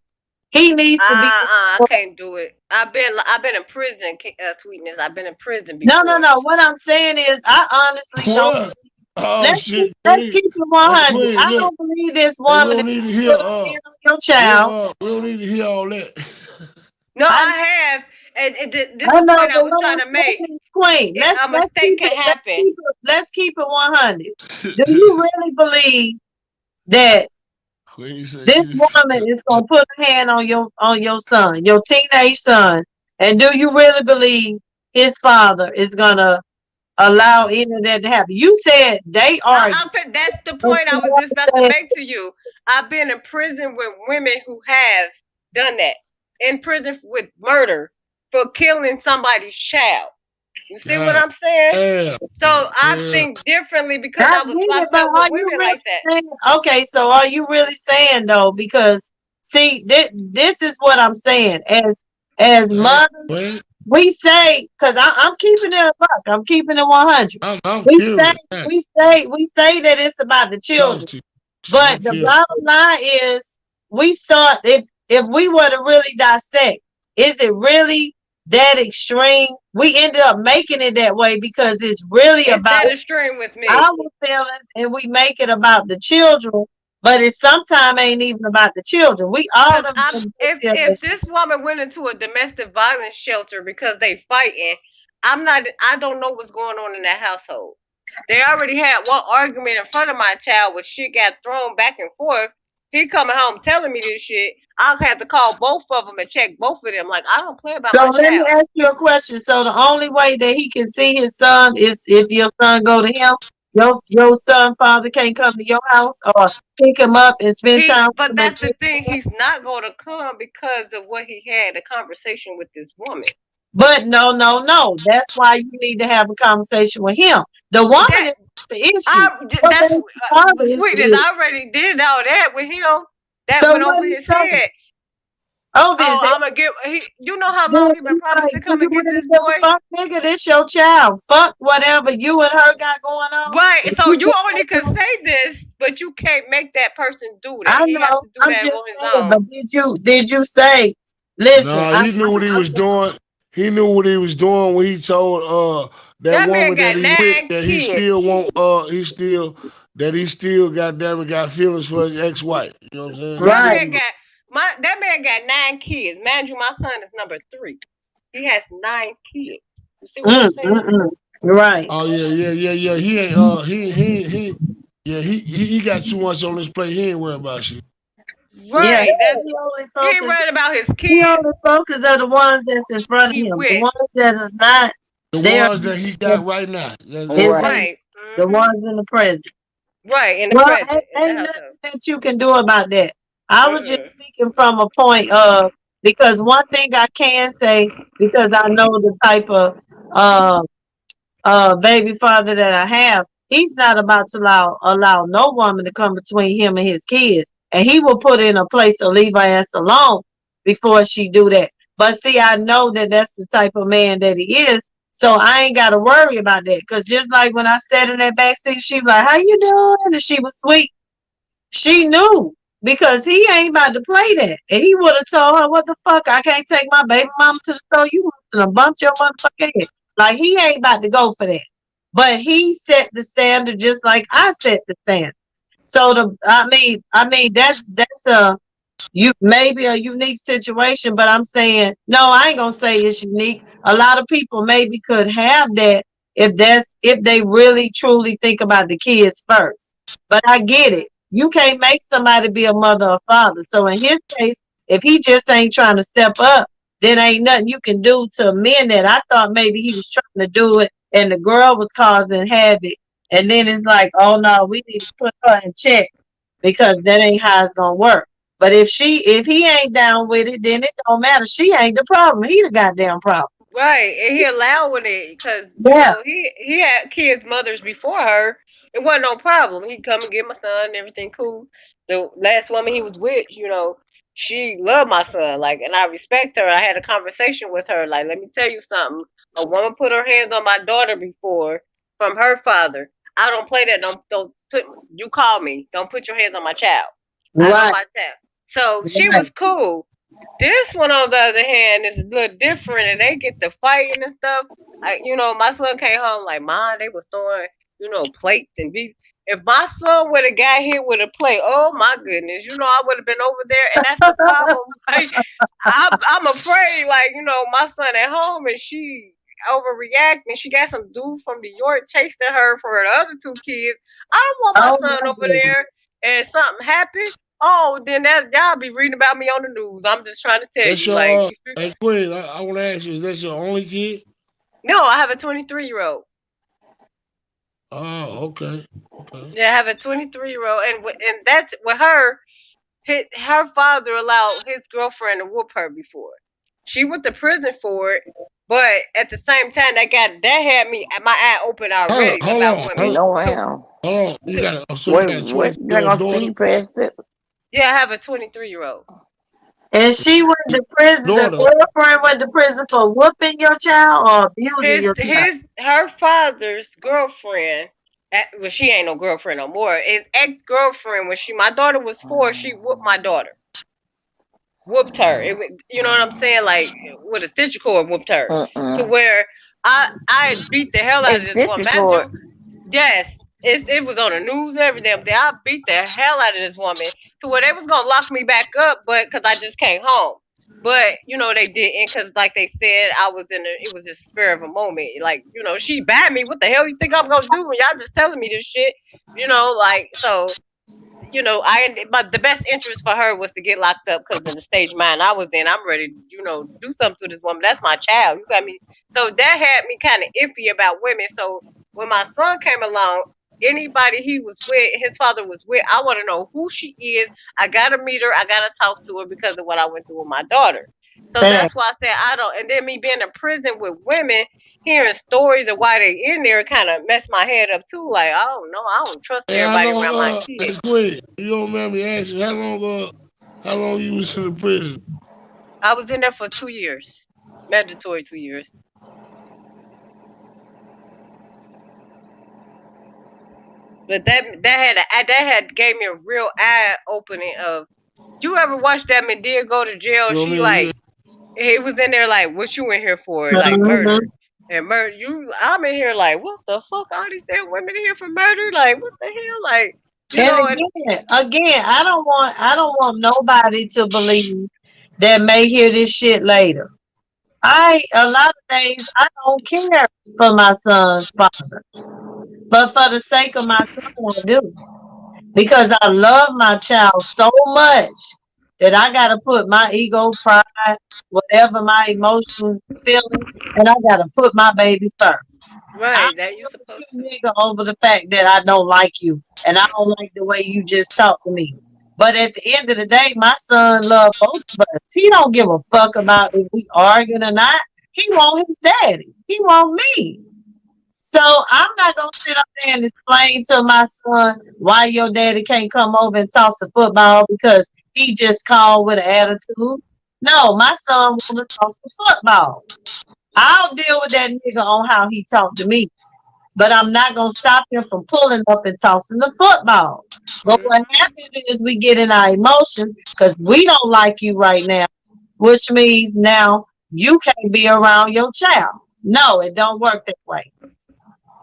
He needs to be. I can't do it. I've been in prison, Sweetness. I've been in prison No, before. what I'm saying is, I honestly don't. What? Oh Let's shit, let's Queen. keep it 100. Queen, I look, don't believe this we woman don't is need to hear put a hand on your child. we don't need to hear all that. No, I I have, and this is I the know, point I but was what trying I'm to make. saying is, Queen, A mistake can happen. let's keep it 100. Do you really believe that Queen said this she woman is gonna put a hand on your son, your teenage son, and do you really believe his father is gonna allow any of that to happen? You said they argue. That's the But point I you was just about to understand, make to you. I've been in prison with women who have done that. In prison with murder for killing somebody's child. You see what I'm saying? Yeah. So I Yeah. think differently because I I get it, but felt with are you women really like that. saying? Okay, so are you really saying though? Because see, this is what I'm saying. As mothers, Queen, we say, because I'm keeping it a buck. I'm keeping it 100. I'm We say curious. Man. we say that it's about the children, Talk to you. but I'm the curious. bottom line is, we start, if we were to really dissect, is it really that extreme? We ended up making it that way because it's really It's about that extreme with me. our feelings, and we make it about the children, but it sometimes ain't even about the children. We all Because done if this woman went into a domestic violence shelter because they fighting, I don't know what's going on in that household. They already had one argument in front of my child where shit got thrown back and forth. He coming home telling me this shit. I'll have to call both of them and check both of them. Like, I don't play about So my let me child. ask you a question. So the only way that he can see his son is if your son go to him. Your son father can't come to your house or pick him up and spend time with But him. that's the thing. He's not going to come because of what he had a conversation with this woman. But no. That's why you need to have a conversation with him. The woman is the issue. That's Sweetness. Is. I already did all that with him. That So went what over he his saying? head. Oh, I'm gonna get. You know how long he been promising to come and get this boy? Fuck, nigga, this your child. Fuck whatever you and her got going on. Right. So you only can say this, but you can't make that person do that. I He has know. to do I'm that just on his saying. own. But did you say? Listen, No, he knew what he was doing. He knew what he was doing when he told that woman that he with that he still won't he still goddamn it got feelings for his ex-wife. You know what I'm saying? Right. That man got 9 kids. Mind you, my son is number 3. He has 9 kids. You see what I'm saying? Right. Oh yeah. He ain't he got too much on his plate. He ain't worried about shit. Right. Yeah, he ain't worried about his kids. He only focus on the ones that's in front of him. The ones that is not. The ones that he got right now. Right. the ones in the present. Right, in the Well, present, in the ain't nothing household. that you can do about that. I was just Mm-mm. speaking from a point of, because one thing I can say, because I know the type of uh baby father that I have, he's not about to allow no woman to come between him and his kids. And he will put in a place to leave her ass alone before she do that. But see, I know that that's the type of man that he is. So I ain't got to worry about that. Because just like when I sat in that back seat, she was like, how you doing? And she was sweet. She knew because he ain't about to play that. And he would have told her, what the fuck? I can't take my baby mama to the store. You must have bumped your motherfucking head. Like, he ain't about to go for that. But he set the standard just like I set the standard. So I mean that's maybe a unique situation, but I'm saying no, I ain't gonna say it's unique. A lot of people maybe could have that if they really truly think about the kids first. But I get it. You can't make somebody be a mother or father. So in his case, if he just ain't trying to step up, then ain't nothing you can do to amend that. I thought maybe he was trying to do it and the girl was causing havoc. And then it's like, oh no, we need to put her in check because that ain't how it's gonna work. But if he ain't down with it, then it don't matter. She ain't the problem. He the goddamn problem. Right, and he allowing it because Yeah. he had kids' mothers before her. It wasn't no problem. He'd come and get my son and everything cool. The last woman he was with, she loved my son, like, and I respect her. I had a conversation with her, like, let me tell you something. A woman put her hands on my daughter before from her father. I don't play that. Don't put. You call me. Don't put your hands on my child. I know Right. my child. So she Right. was cool. This one, on the other hand, is a little different, and they get to fighting and stuff. My son came home like, Mom, they was throwing, plates and beef. If my son would have got hit with a plate, oh my goodness, I would have been over there, and that's the problem. Like, I'm afraid, like, my son at home, and she overreacting. She got some dude from New York chasing her for the other two kids. I don't want Oh my son my over goodness. there, and something happened. Oh, then that y'all be reading about me on the news. I'm just trying to tell That's you, like, your hey Queen, I want to ask you, is that your only kid? no, I have a 23-year-old. Oh, okay. Yeah, I have a 23-year-old, and that's with her. Her father allowed his girlfriend to whoop her before. She went to prison for it, but at the same time, that had me my eye open already Hold about on, women. hold No Too, how. on. You too. got a Wait, 23 what? year You're old gonna daughter. see past it? Yeah, I have a 23-year-old. And she went to prison. The Daughter. girlfriend went to prison for whooping your child or abusing your child. Her father's girlfriend. Well, she ain't no girlfriend no more. His ex-girlfriend, when my daughter was 4, she whooped my daughter. Whooped her. You know what I'm saying? Like, with a stitcher cord, whooped her to where I beat the hell out of this woman. Executive Mind court. you, yes, it was on the news, every damn day. I beat the hell out of this woman to where they was gonna lock me back up, but because I just came home. But they didn't, because like they said, it was just spur of a moment. Like, she bad me. What the hell you think I'm gonna do when y'all just telling me this shit? Like, so but the best interest for her was to get locked up because in the stage of mind I was in, I'm ready to, do something to this woman. That's my child. You got me. So that had me kind of iffy about women. So when my son came along, anybody he was with, his father was with, I want to know who she is. I got to meet her. I got to talk to her because of what I went through with my daughter. So Fact. that's why I said I don't. And then me being in prison with women, hearing stories of why they in there kind of messed my head up too. Like, oh no, I don't trust Hey, how everybody long around my hey kids. Queen, you don't remember me asking how long you was in the prison? I was in there for 2 years, mandatory 2 years. But that had gave me a real eye opening of. You ever watch that Medea go to jail? You know what She I mean? like he was in there like, what you in here for? Like Mhm. murder and murder. I'm in here like, what the fuck? All these damn women in here for murder? Like, what the hell? Like, And and again, I don't want nobody to believe that may hear this shit later. A lot of days I don't care for my son's father, but for the sake of my son, I do. Because I love my child so much that I gotta put my ego, pride, whatever my emotions feeling, and I gotta put my baby first. I Right, that you deal with supposed you, to. nigga, over the fact that I don't like you and I don't like the way you just talk to me. But at the end of the day, my son love both of us. He don't give a fuck about if we arguing or not. He want his daddy. He want me. So I'm not gonna sit up there and explain to my son why your daddy can't come over and toss the football because he just called with an attitude. No, my son wanna toss the football. I'll deal with that nigga on how he talked to me, but I'm not gonna stop him from pulling up and tossing the football. But what Hmm. happens is we get in our emotions because we don't like you right now, which means now you can't be around your child. No, it don't work that way.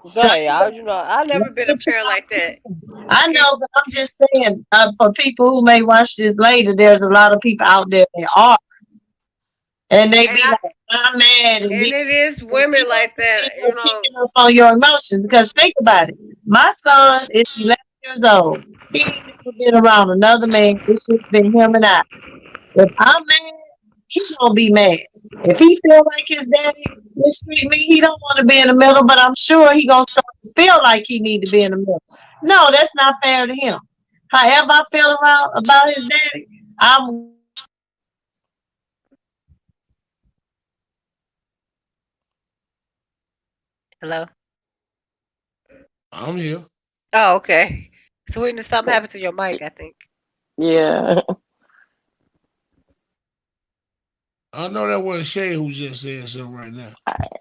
Son, Right, I let never been a the parent child like that. listen. I Keep. know, but I'm just saying, for people who may watch this later, there's a lot of people out there that are, and they And be like, I'm mad, and it is but you women like have to that, be picking up on your emotions because think about it. My son is 11 years old. He ain't never been around another man. It's just been him and I. If I'm mad, he gonna be mad. If he feel like his daddy mistreat me, he don't want to be in the middle. But I'm sure he gonna start to feel like he need to be in the middle. No, that's not fair to him. However I feel about his daddy, I'm hello. I'm here. Oh, okay. Sweetness, something happened to your mic, I think. Yeah. I know that wasn't Shay who just said something right now.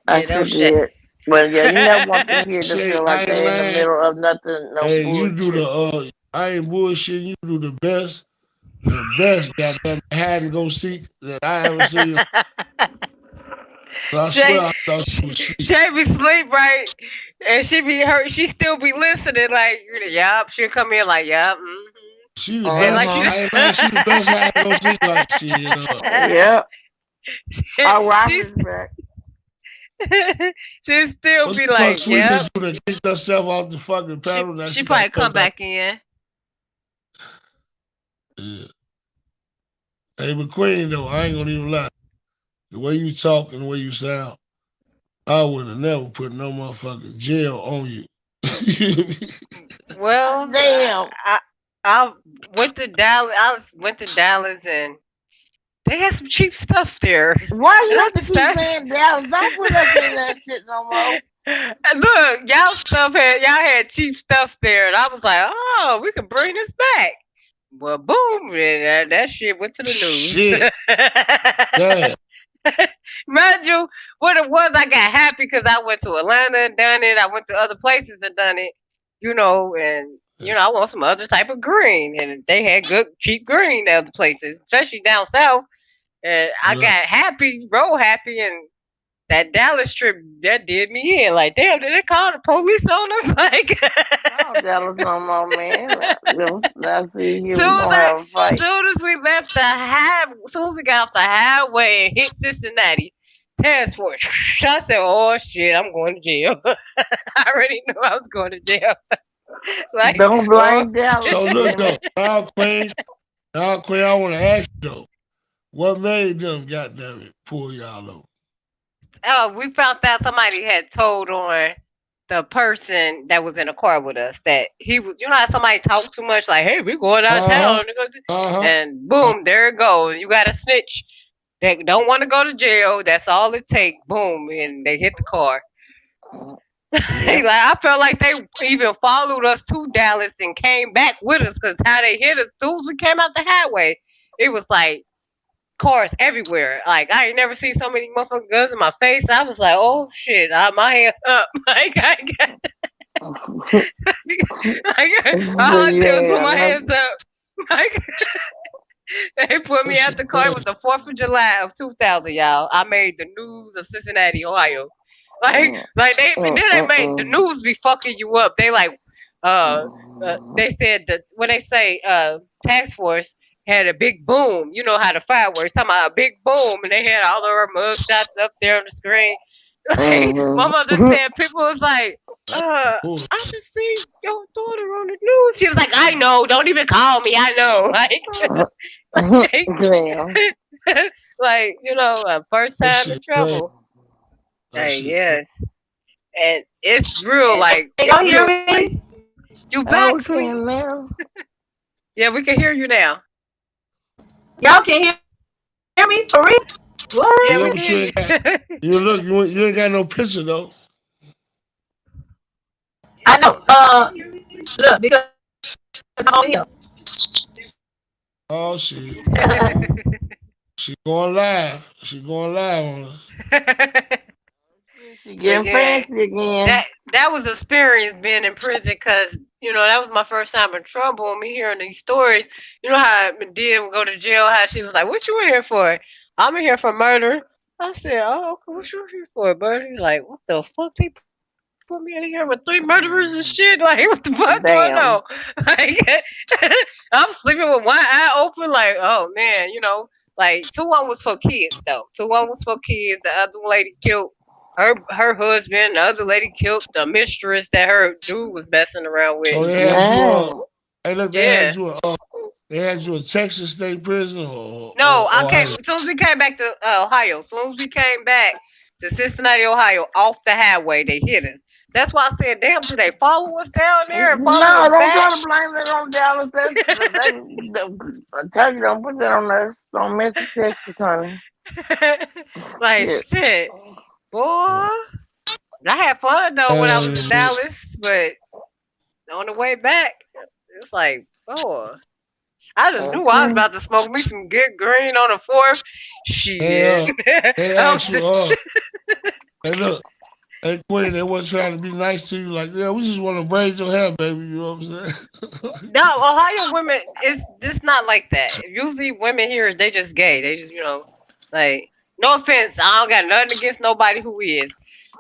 I Yeah, sure that shit. did. But yeah, you never want them here to Shay, feel I like ain't they're in the lying. middle of nothing, no Hey, you do bullshit. the I ain't bullshitting. You do the best goddamn hide and go seek that I ever seen. I swear Shay, I thought you was asleep. Shay be sleep right, and she be hurt. She still be listening. Like, yup. She'll come in like, yup. She the And best. like she, Uh-huh. I ain't lying. She the best hide and go seek. Like shit. Yep. Our she's Robin's back. she'll still What be the fuck like, sweetness yep. do that kicked herself off the fucking panel? Now She she got to probably come come back. back in. Yeah. Hey, but Queen though, I ain't gonna even lie. The way you talk and the way you sound, I would have never put no motherfucking jail on you. Well, Damn. I went to Dallas. Went to Dallas, and they had some cheap stuff there. Why And you I have to just keep started. saying Dallas? Don't put us in that shit no more. And look, y'all had cheap stuff there, and I was like, oh, we can bring this back. Well, boom, and that shit went to the news. Shit. Damn. Mind you, what it was, I got happy because I went to Atlanta and done it. I went to other places and done it, and I want some other type of green, and they had good cheap green at other places, especially down south. And I Right. got happy, real happy, and that Dallas trip that did me in. Like, damn, did they call the police on us? Like, Oh, Dallas no more, man. Now see here, we soon as gonna I, have a fight. soon as we left the highway, soon as we got off the highway and hit Cincinnati, task force. I said, "Oh shit, I'm going to jail." I already knew I was going to jail. Like, Don't oh, blame Dallas, So look damn though, it. Queen, I want to ask you though, what made them goddamn it pull y'all over? oh, we found out somebody had told on the person that was in the car with us that he was, how somebody talk too much, like, hey, we're going out of Uh huh. town. Uh huh. And boom, there it goes. You got a snitch that don't want to go to jail. That's all it take. Boom, and they hit the car. Like, Yeah. I felt like they even followed us to Dallas and came back with us because how they hit us as soon as we came out the highway, it was like cars everywhere. Like I ain't never seen so many motherfucking guns in my face. I was like, oh shit, my hands up. Like I got, So all I you did was ain't put got my hands nothing. up. Like they put That me at shit the car. It was crazy. the 4th of July of 2000, y'all. I made the news of Cincinnati, Ohio. Like, Mm, then they made the mm, news be fucking you up. They like, mm. they said that when they say task force had a big boom. You know how the fireworks talking about a big boom, and they had all of our mug shots up there on the screen. Like my mother Mhm. said, people was like, Bull- I just see your daughter on the news. She was like, I know. Don't even call me. I know. Like, Damn. like first That time in shit crazy. trouble. That Hey, shit crazy. yes. And it's real like Y'all it's hear real like me? you Oh, back, we sweet. can now. Yeah, we can hear you now. Y'all can hear me for real? Yeah, Yeah, we What? but can you hear ain't got. you. You look. You ain't got no picture though. I know. Look, because I'm on here. Oh shit. She going live. She going live on us. She But getting yeah, fancy again. that was experience being in prison because that was my first time in trouble. And me hearing these stories, you know how Medea would go to jail. How she was like, "What you in here for?" I'm in here for murder. I said, "Oh, okay, what you in here for, buddy?" Like, what the fuck? They put me in here with 3 murderers and shit. Like, what the fuck going Damn. on? Like, I'm sleeping with one eye open. Like, oh man, like 2-1 was for kids though. 2-1 was for kids. The other lady killed her husband. The other lady killed the mistress that her dude was messing around with So and they shit. had you. Damn. Hey, look. Yeah. They had you a Texas State Prison No, I or came Ohio. as soon as we came back to Ohio. As soon as we came back to Cincinnati, Ohio, off the highway, they hit us. That's why I said, "Damn, do they follow us down there and follow No, us don't try back?" to blame that on Dallas. I tell you, don't put that on us. Don't mess with Texas, honey. Like Shit. shit, boy. I had fun though when I was in And Dallas, but on the way back, it's like, boy, I just knew I was Okay. about to smoke me some good green on the fourth. they Shit, they I asked was you. Hey, look. Hey, Queen, they wasn't trying to be nice to you. Like, yeah, we just want to braid your hair, baby. You know what I'm saying? no, Ohio women is just not like that. Usually women here they just gay. They just like no offense, I don't got nothing against nobody who is.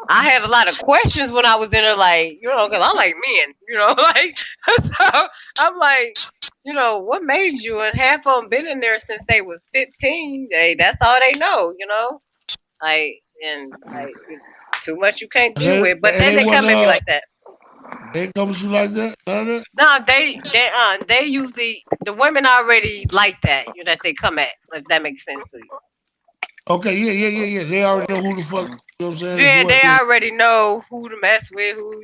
I had a lot of questions when I was in there, like, because I like men, like, so I'm like, what made you? And half of them been in there since they was 15. That's all they know. Like, and like, too much you can't deal and with. But they they want come at me like that. they come to you like that, none of that. No, they usually the women already like that, that they come at, if that makes sense to you. Okay, yeah. They already know who the fuck. You know what I'm saying? Is Yeah, what? they already know who to mess with, who.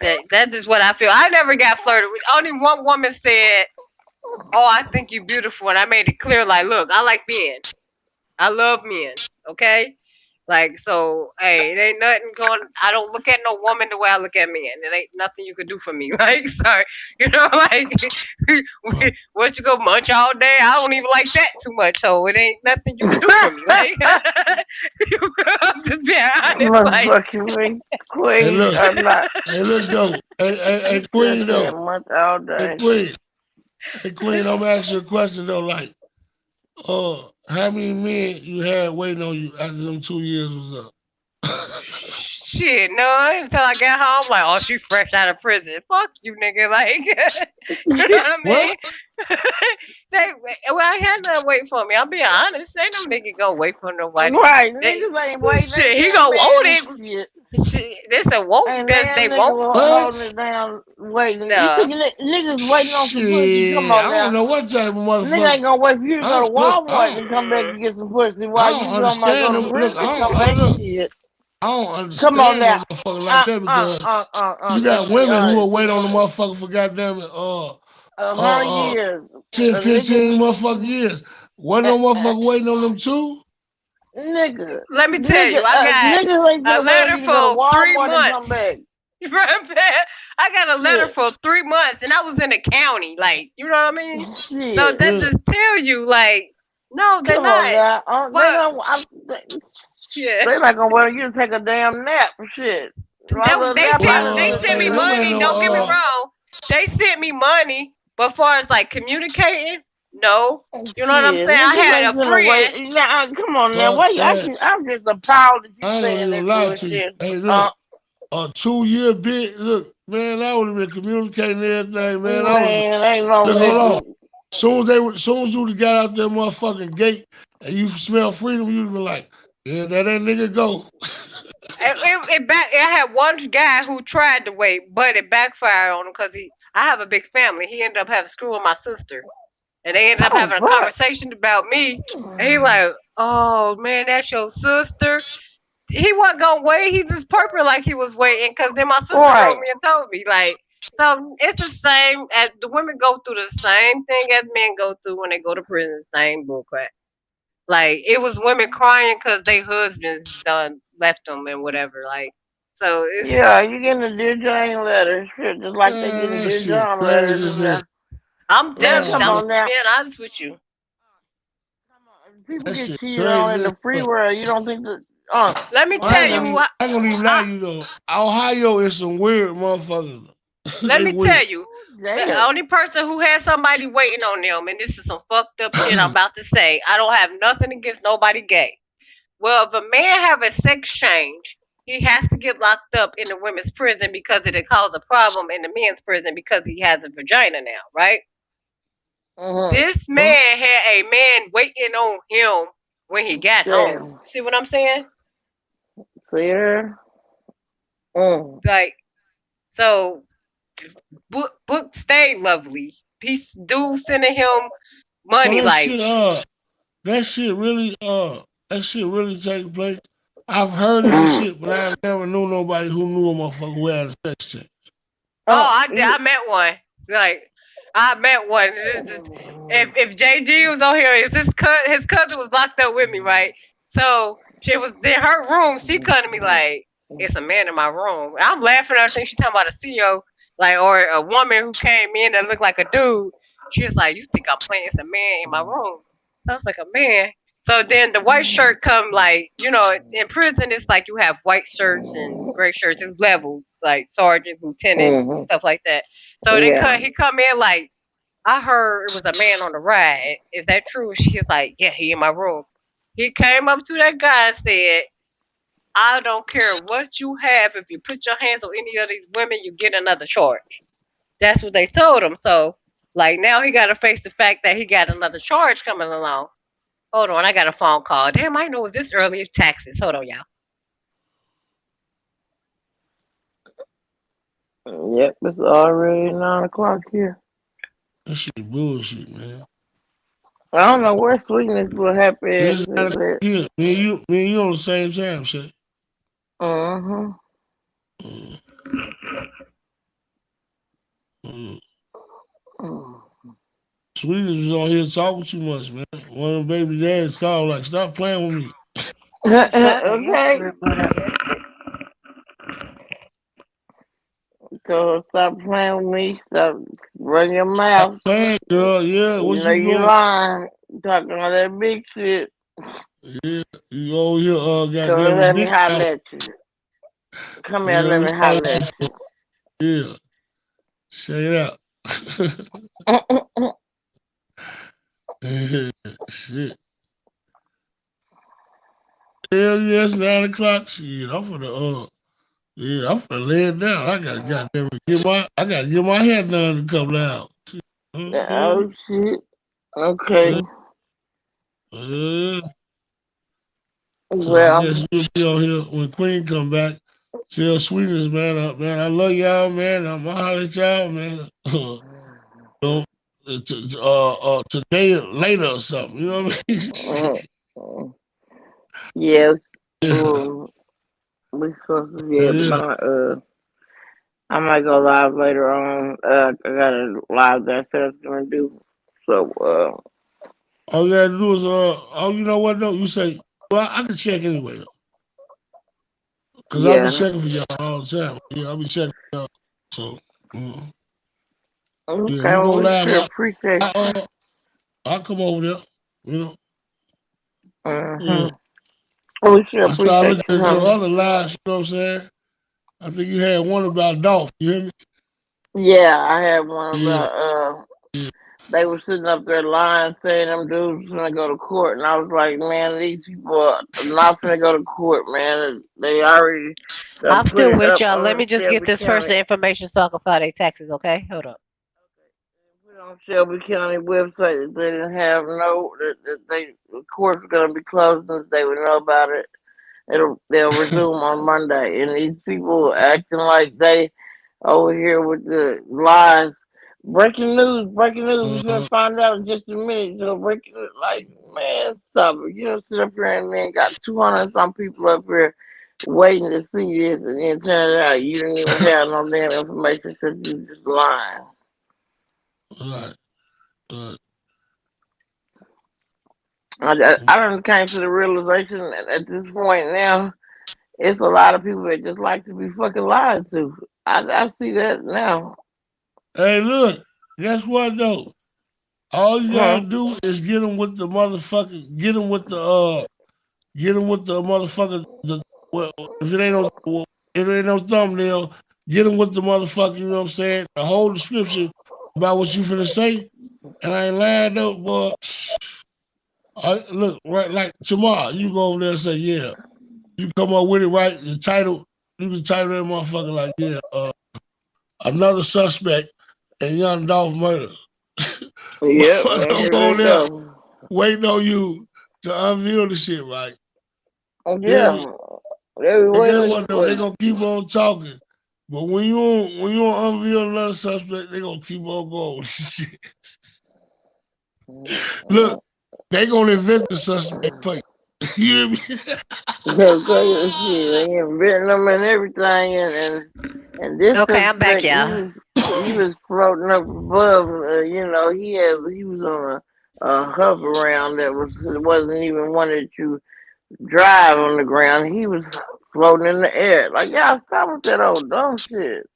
That is what I feel. I never got flirted with. Only one woman said, "Oh, I think you're beautiful," and I made it clear, like, look, I like men. I love men. Okay, like so. Hey, it ain't nothing going. I don't look at no woman the way I look at men. It ain't nothing you could do for me. Like, sorry, like, what you go munch all day? I don't even like that too much. So it ain't nothing you could do for me. Like, I'm just being honest. Like, Motherfucking me. Hey, Queen, look. I'm not. Hey, look though. Hey, Just Queen said though. much all Hey, day. Queen. Hey, Queen. I'm gonna ask you a question though. Like, how many men you had waiting on you after them 2 years was up? shit, no, until I got home, like, oh, she fresh out of prison. Fuck you, nigga. Like, you know what I What? mean? I had nothing wait for me. I'm being honest. Ain't no nigga gonna wait for nobody. Right, They, niggas ain't waiting. They shit, he damn gonna want man it. shit. Shit, they said won't Ain't because damn they niggas won't. holding What? it down, waiting. You No. think niggas waiting on some pussy? Come Shit, I on don't now. know what type of Nigga motherfucker. ain't gonna wait for you to I go don't to look. Walmart and come back and get some pussy I while don't you talking about understand go them. to Look, prison I and don't. come back Look, shit. I don't Come on understand no now. motherfucker like that because you got Cause see, women who will wait on the motherfucker for goddamn it, 100 years. 10, Niggas, 15 motherfucking years. Wasn't no motherfucker waiting on them too? Let me tell you, I got niggas ain't a finna wait on letter you to go to for 3 Walmart and come months. back. I got a letter Shit. for 3 months, and I was in the county. Like, you know what I mean? So Shit. that Yeah. just tell you, like, no, they're Come on not. now. But yeah, They not gonna wait on you to take a damn nap. Shit. My little they nap I sent done they took sent me Hey, today. them ain't money. Don't get me no wrong. They sent me money, but far as like communicating, no. You know what I'm Shit, saying? I niggas had ain't a finna friend. wait. Now, come on now. but Wait, I'm just appalled that you I ain't gonna saying even that lie to you. bullshit. Hey, look, a 2 year bit, look, man, I would have been communicating everything, man. I would have Man, ain't no look, hold on. nigga. Soon as you would've got out that motherfucking gate and you smell freedom, you'd have been like, yeah, that nigga go. I had one guy who tried to wait, but it backfired on him because I have a big family. He ended up having school with my sister, and they ended up Oh, having a fuck. conversation about me. And he like, oh man, that's your sister. he wasn't gonna wait. He just purpose like he was waiting, because then my sister Right. wrote me and told me, like, so it's the same as the women go through the same thing as men go through when they go to prison. Same bullcrap. Like, it was women crying because their husbands done left them and whatever. Like, so it's Yeah, you getting a Dear Jane letter, shit, just like they getting Man, that Dear shit John letters crazy as and hell. that. I'm Man, telling, come I'm on now. being honest with you. People That get shit cheated on in crazy as the free fuck. world. You don't think that? Let me I tell ain't you, gonna even, what- I ain't gonna even lie I, to you though. Ohio is some weird motherfuckers. let They me weird. tell you, the damn. only person who had somebody waiting on them, and this is some fucked up shit I'm about to say. I don't have nothing against nobody gay. Well, if a man have a sex change, he has to get locked up in the women's prison because it'll cause a problem in the men's prison because he has a vagina now, right? This What? man had a man waiting on him when he got home. Damn. See what I'm saying? See her? Like, so book stayed lovely. He dude sending him So money like, that shit really take place. I've heard of this shit, but I never knew nobody who knew a motherfucker who had a sex change. I met one. Like, I met one. If JG was on here, his cousin was locked up with me, right? So she was in her room. She come to me like, it's a man in my room. I'm laughing at her. Think she talking about a CEO, like, or a woman who came in that looked like a dude. She was like, you think I'm playing? It's a man in my room. Sounds like a man. So then the white shirt come, like, in prison it's like you have white shirts and gray shirts. It's levels, like sergeant, lieutenant, stuff like that. So Yeah. he come in like, I heard it was a man on the ride. Is that true? She's like, yeah, he in my room. He came up to that guy and said, I don't care what you have. If you put your hands on any of these women, you get another charge. That's what they told him. So, like, now he got to face the fact that he got another charge coming along. Hold on, I got a phone call. Damn, I know it's this early. It's taxes. Hold on, y'all. Yep, it's already 9 o'clock here. That shit bullshit, man. I don't know where Sweetness will happen It's is not at. here. Me and you on the same time, shit. Uh-huh. Mm, mm. Sweetness was on here talking too much, man. One of them baby dads called like, stop playing with me. Okay. So stop playing with me. Stop running your mouth. Playing, girl, yeah. You What know you you doing? lying. Talking all that big shit. Yeah, you over here, Come and goddamn let me big holler mouth. at you. Come here, Yeah, let me holler at you. yeah. Check it out. Shit. Hell yeah, it's 9 o'clock. Shit, I'm finna lay it down. I gotta get my hair done in a couple of hours. Shit. Oh shit. Okay. So I Well, guess you'll be on here when Queen come back. Tell Sweetness, man, man, I love y'all, man. I'm gonna holler at y'all, man. Don't- Today or later or something. You know what I mean? yes. Yeah. We supposed to be Yeah, able yeah. to, I might go live later on. I got a live that I was gonna do. So All you gotta do is you know what though? You say, well, I can check anyway though. Cause I'll be yeah. checking for y'all all the time. Yeah, I'll be checking for y'all. So Okay, yeah, we go well we live. sure appreciate I'll come over there. You know. you. Yeah. We sure I started appreciate looking you, at your honey. other lives, you know what I'm saying? I think you had one about Dolph, you hear me? Yeah, I had one Yeah. about they were sitting up there lying, saying them dudes was gonna go to court, and I was like, man, these people are not gonna go to court, man. They already I'm put still it with up y'all. Let on me just get Shelby this County. person information so I can file their taxes, okay? Hold up. Put it on Shelby County website that they didn't have the court's gonna be closed until they would know about it. They'll resume on Monday, and these people acting like they over here with the lies. Breaking news, breaking news. We're gonna find out in just a minute. So like, man, stop it. You don't sit up here and then got 200 some people up here waiting to see this, and then turn it out you didn't even have no damn information because you just lying. Right. I done came to the realization at this point now, it's a lot of people that just like to be fucking lied to. I see that now. Hey, look, guess what though? All you Huh? gotta do is get them with the motherfucking, get them with the motherfucker. Well, if it ain't no thumbnail, get them with the motherfucker. You know what I'm saying? The whole description about what you finna say, and I ain't lying though, boy. Look, right, like tomorrow, you go over there and say, yeah, you come up with it right. The title, you can title that motherfucker like, yeah, another suspect in Young Dolph murder. Yep, Motherfucker, I'm here going they there go. waiting on you to unveil the shit, right? Oh, You hear me? yeah, they be And guess waiting what though? for They you. gonna keep on talking. But when you don't unveil another suspect, they gonna keep on going. Look, they gonna invent the suspect for you. You hear me? Cause shit, they inventing them and everything, and this Okay, I'm back, suspect, y'all. he was floating up above. He was on a hover round that wasn't even one that you drive on the ground. He was floating in the air. Like, y'all stop with that old dumb shit.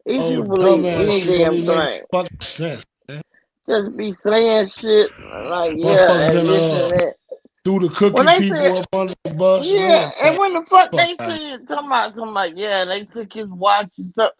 These Oh, people believe dumbass any shit don't damn even make thing. fucking sense, man. Just be saying shit like yeah Motherfuckers and in this and that. threw the When cooking they said people up under the bus, yeah, man. and when the fuck Fuck they that. said talking about yeah, they took his watch and stuff.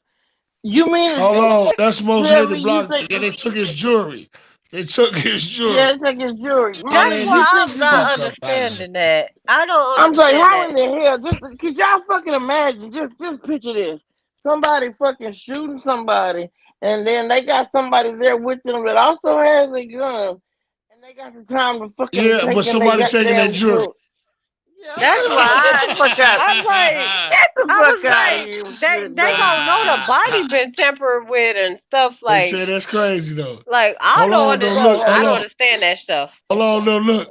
You mean Hold on, that's most tell hated me you block. think Yeah, they took his jewelry. They took his yeah, jewelry. they took his jewelry. That's Man, Man, what get you the think I'm not fuck up out of here. understanding. That I don't I'm like, understand how that. in the hell? Just could y'all fucking imagine? Just picture this: somebody fucking shooting somebody, and then they got somebody there with them that also has a gun, and they got the time to fucking Yeah, but take in they somebody taking that goddamn jewelry. jewelry. Yeah, That's man, get why the fuck out! I'm like, Get the I fuck was out of like, here with shit, they done. gonna know the body been tampered with and stuff They like, said that's crazy though. I Hold don't on, though. Look, I hold don't on. understand that stuff. Hold on, though. Look.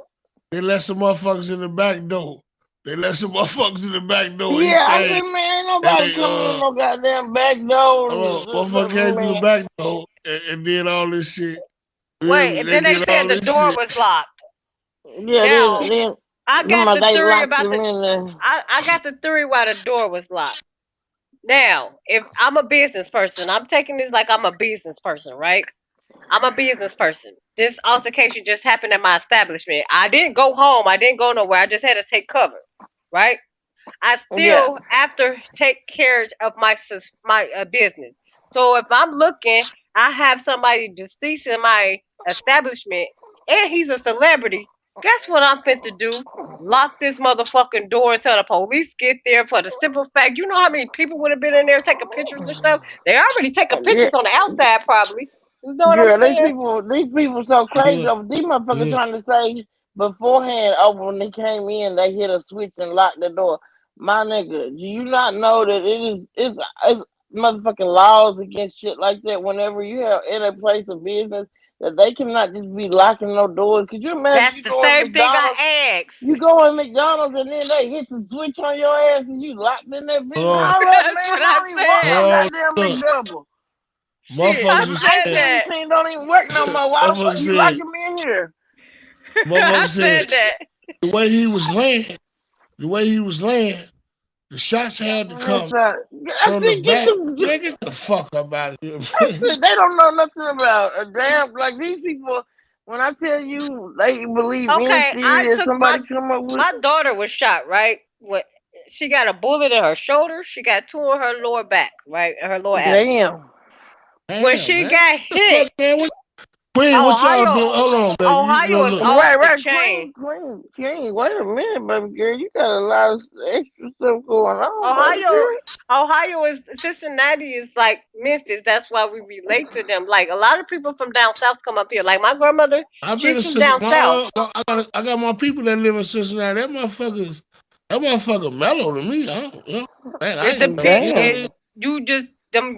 They let some motherfuckers in the back door. They let some motherfuckers in the back door. He Yeah, I came. said, man, ain't And nobody they, coming in no goddamn back door. hold on. Motherfucker came through the Man, back door and did all this shit. You hear Wait, me? and They then they did said all the this door shit. was locked. yeah, Now, then I got the they theory locked about him in there. I got the theory why the door was locked. Now, if I'm a business person, I'm taking this like I'm a business person, right? I'm a business person. This altercation just happened at my establishment. I didn't go home. I didn't go nowhere. I just had to take cover, right? I Yeah. still have to take care of my business. So if I'm looking, I have somebody deceased in my establishment, and he's a celebrity. Guess what I'm fit to do? Lock this motherfucking door until the police get there. For the simple fact, you know how many people would have been in there taking pictures or stuff. They already taking Yeah. pictures on the outside, probably. You know what I'm Girl, saying? these people so crazy. Yeah, These motherfuckers yeah. trying to say beforehand, oh, when they came in, they hit a switch and locked the door. My nigga, do you not know that it's motherfucking laws against shit like that whenever you have in a place of business that they cannot just be locking no doors. Could you imagine That's you the go in same thing McDonald's, I asked. you go in McDonald's and then they hit the switch on your ass and you locked in that bitch? Hold on. Hold up, That's man, what I I don't even want Hold said. no on. goddamn Look. McDouble. Shit, I Motherfuckers the was said ice saying, cream that. machine don't even work no more. Why the fuck motherfuckers you said, locking me in here? I motherfuckers said, said that. the way he was laying, the shots had to On this come side. I from the said, back. Man, get the fuck up out of here, I man. said, they don't know nothing about a damn, like these people, when I tell you they believe any Okay, I theory that took somebody come up with, my daughter was shot, right? What she got a bullet in her shoulder, she got two in her lower back, right? In her lower abdomen. damn. When Damn, she man. got What the fuck, hit, man? Queen, what y'all Ohio do? Hold on, baby. Ohio is Look. off the Right, chain. Queen, wait a minute, baby girl. You got a lot of extra stuff going on, baby Ohio girl. Ohio is Cincinnati is like Memphis. That's why we relate to them. Like a lot of people from down south come up here. Like my grandmother, I've been she's to from down south. Cincinnati. I got my people that live in Cincinnati. That motherfucker mellow to me. Man, I It ain't never, depend. you know what I mean? Damn. You just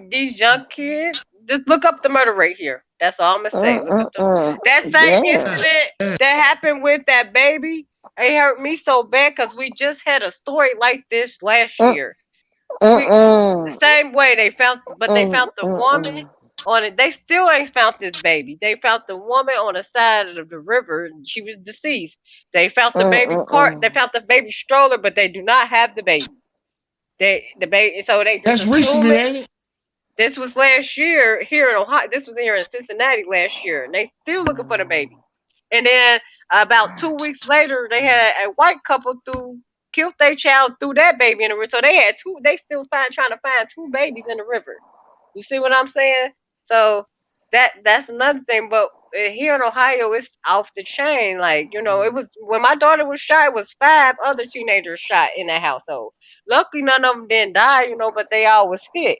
these young kids. Just look up the murder rate here. That's all I'm gonna say. Look up Mm-mm-mm. that same Damn. incident that happened with that baby. It hurt me so bad because we just had a story like this last Mm, year. The mm, same way they found, but they mm, found the mm, woman mm, on it. They still ain't found this baby. They found the woman on the side of the river. And she was deceased. They found the mm, baby cart. They mm, found the baby stroller, but they do not have the baby. The baby. So they just That's assume recently, it. ain't it? This was last year here in Ohio. This was here in Cincinnati last year, and they still looking for the baby. And then about 2 weeks later, they had a white couple killed their child, threw that baby in the river. So they had two. They still trying to find two babies in the river. You see what I'm saying? So that's another thing. But here in Ohio, it's off the chain. Like, it was when my daughter was shot. It was 5 other teenagers shot in that household. Luckily, none of them didn't die. But they all was hit.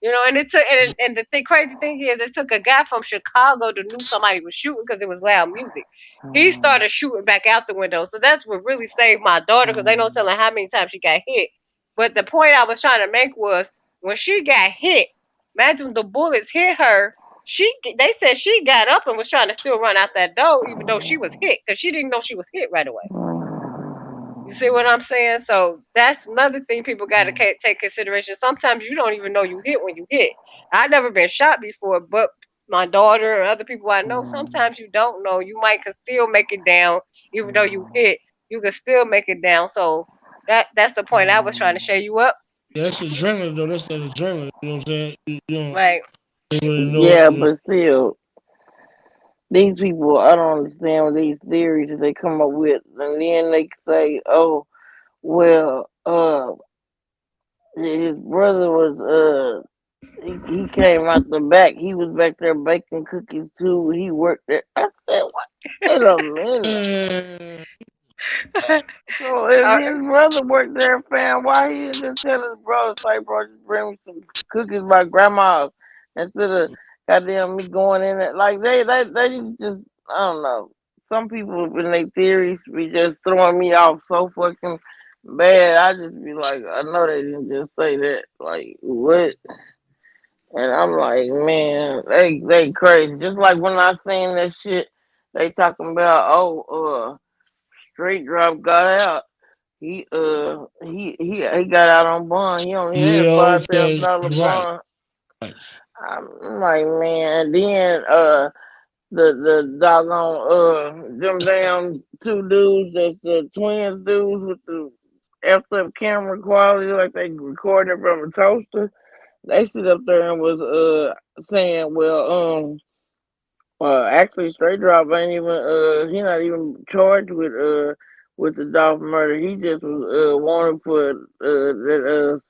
And it took and the crazy thing is, it took a guy from Chicago to knew somebody was shooting because it was loud music. He started shooting back out the window. So that's what really saved my daughter because they don't tell her how many times she got hit. But the point I was trying to make was when she got hit, imagine the bullets hit her. They said she got up and was trying to still run out that door, even though she was hit, because she didn't know she was hit right away. You see what I'm saying? So that's another thing people got to take consideration. Sometimes you don't even know you hit when you hit. I've never been shot before, but my daughter and other people I know, sometimes you don't know. You might can still make it down, even though you hit. You can still make it down. So that's the point I was trying to show you up. Yeah, that's adrenaline though. That's that adrenaline. You know what I'm saying? You don't Right. really know it. yeah, but still, these people, I don't understand what these theories that they come up with, and then they say, "Oh, well, his brother was he came out the back. He was back there baking cookies too. He worked there." I said, "What? Wait a minute." Man, So if Uh, his brother worked there, fam, why he didn't just tell his brother, say, "Bro, just bring me some cookies by grandma's," instead of goddamn me going in it. Like they just, I don't know. Some people in their theories be just throwing me off so fucking bad. I just be like, I know they didn't just say that. Like what? And I'm like, man, they crazy. Just like when I seen that shit, they talking about, oh, Straight Drop got out. He got out on bond. He only yeah, had okay, $5,000 right. bond. Right. I'm like, man. Then the doggone them damn two dudes, the twins dudes with the effed up camera quality, like they recording from a toaster. They sit up there and was saying, well, actually, Straight Drop ain't even he not even charged with the Dolph murder. He just was wanted for that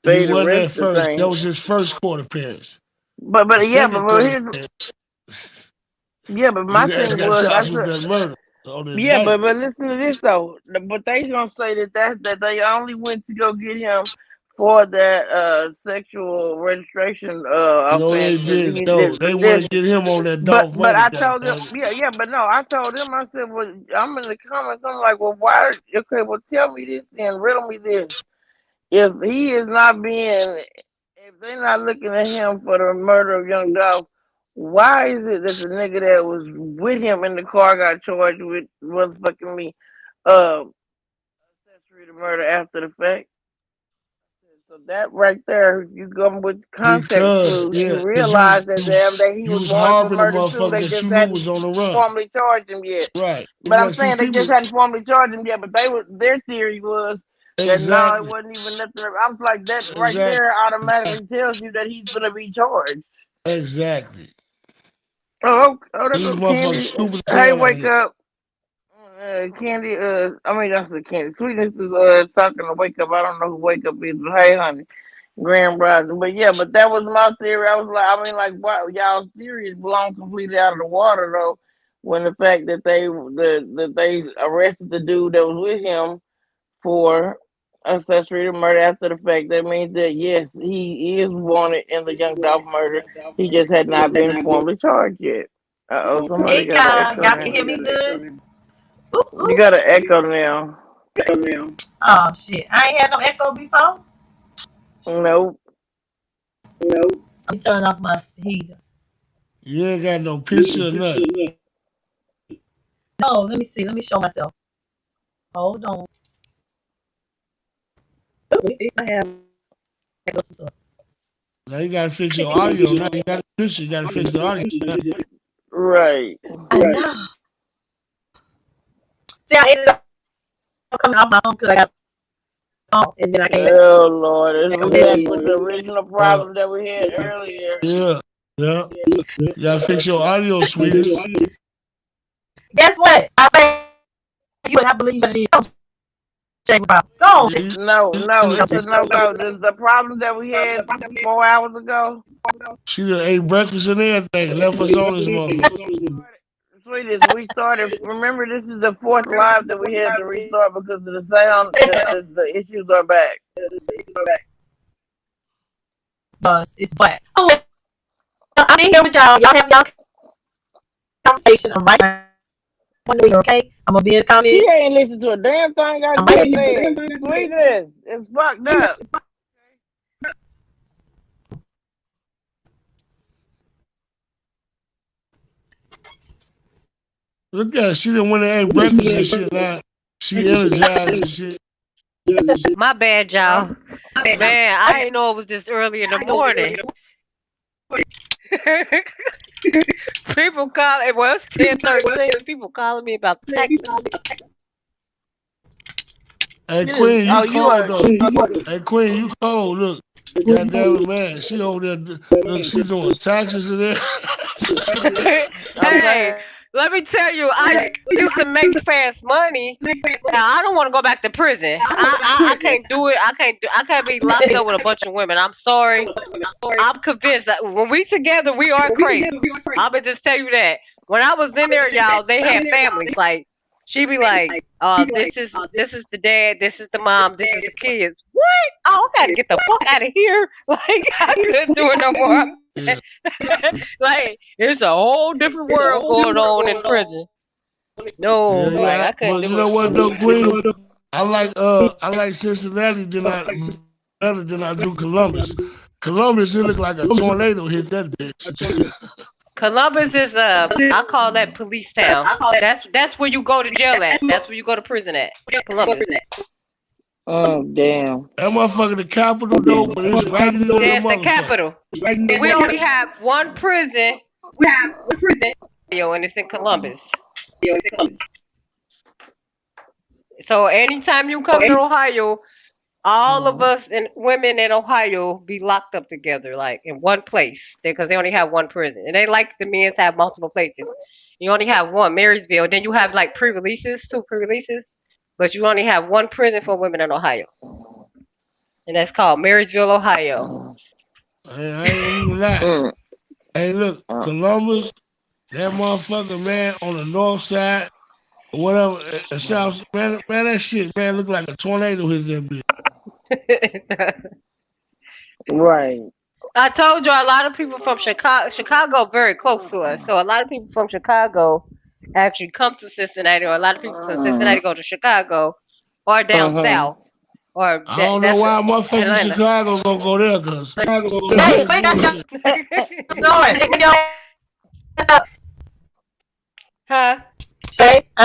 He fade wasn't at arrested first. That thing. was his first court appearance. The But yeah, second but court here's appearance, yeah, but my his ass thing got was I charged with said that murder on the yeah, indictment. but listen to this though. But they gonna say that they only went to go get him for that sexual registration No, they offense. didn't. No, they want to get him on that Dolph But murder I thing. told them, yeah, but no, I told them, I said, well, I'm in the comments, I'm like, well, why? Okay, well, tell me this then, riddle me this. If he is not being, if they're not looking at him for the murder of young Dolph, why is it that the nigga that was with him in the car got charged with motherfucking me, accessory to murder after the fact? So that right there, you go with context Because, clues, yeah, you because realize that damn that he you was was wanted for harboring a murder too. motherfucker They that just you knew hadn't was on the run. formally charged him yet. Right. But I'm See, saying they just people, hadn't formally charged him yet. But their theory was that no, it exactly, wasn't even nothing. I was like, that right exactly, there automatically tells you that he's gonna be charged. exactly. Oh, there These go motherfuckers Candy. stupid as Hey, hell out wake here. up. Candy, I mean, that's the Candy. Sweetness is talking to wake up. I don't know who wake up is, but hey, honey, Grand Rising. But yeah, but that was my theory. I was like, I mean, like, wow, y'all's theory is blown completely out of the water though. When the fact that they arrested the dude that was with him for accessory to murder after the fact, that means that yes, he is wanted in the Young Dolph murder. He just had not been formally charged yet. Somebody Hey got an y'all, echo y'all can now. hear me good? Ooh, You ooh. got an echo now. Oh shit, I ain't had no echo before. Nope. Let me turn off my heater. You ain't got no picture or nothing. No, let me see. Let me show myself. Hold on. Ooh, we fix my hair. Some stuff. Now you gotta fix your audio. Now you gotta fix it. You gotta fix the audio. Right. I know. See, I ended up coming off my phone because I got phone, and then I came back. Oh Lord, it's Back on we that back shit. with the original problem that we had earlier. Yeah. You gotta fix your audio, sweetie. Guess what? I say you and I believe it is. Don't change the problem. Go on. No, it's a no-go. The problem that we had 4 hours ago. She done ate breakfast and everything. Left us on this motherfucker. Sweetest, we started. Remember, this is the 4th live that we had to restart because of the sound. The issues are back. It's black. Oh, well, I'm in here with y'all. Y'all have y'all conversation. I'm right now. Okay, I'm gonna be in the comment. She ain't listened to a damn thing I just said. Sweetest, it's fucked up. Look at her. She done went and ate breakfast and shit now. She energized and shit. My bad, y'all. Man, I didn't know it was this early in the morning. People calling, well, it's 10:36. People calling me about Texas. Hey, Queen, you cold though. Hey, Queen, you cold. Look. God damn it, man. She over there, look, she doing taxes and that. Hey, let me tell you, I used to make fast money. Now, I don't want to go back to prison. I can't do it. I can't be locked up with a bunch of women. I'm sorry. I'm convinced that when we together, we are crazy. I'm gonna just tell you that. When I was in there, y'all, they had families. Like, she be like, this is the dad, this is the mom, this is the kids. What? Oh, I gotta get the fuck out of here. Like, I couldn't do it no more. Yeah. Like, it's a whole different world going on in prison. No, Yeah, like, I couldn't do you know it. what though, Queen? I like Cincinnati than I do Columbus. Columbus, it looks like a tornado hit that bitch. Columbus is I call that police town. That's where you go to jail at. That's where you go to prison at. Columbus. Oh damn. That motherfucker the capital though, but it's right in the That's the motherfucker. capital. We only have one prison. And it's in Columbus. So anytime you come to Ohio, all of us and women in Ohio be locked up together, like in one place, because they only have one prison, and they like the men to have multiple places. You only have one, Marysville. Then you have like pre-releases, 2 pre-releases, but you only have one prison for women in Ohio, and that's called Marysville, Ohio. Hey, I ain't even lie. Hey, look, Columbus, that motherfucker, man, on the north side, or whatever, the south, man, that shit, man, look like a tornado hit that bitch. Right. I told you a lot of people from Chicago very close to us. So a lot of people from Chicago actually come to Cincinnati, or a lot of people from Cincinnati go to Chicago or down south. Or I don't know why motherfucking Chicago gonna go there, cause Chicago go Hey, we got your sorry. Huh? Shay, I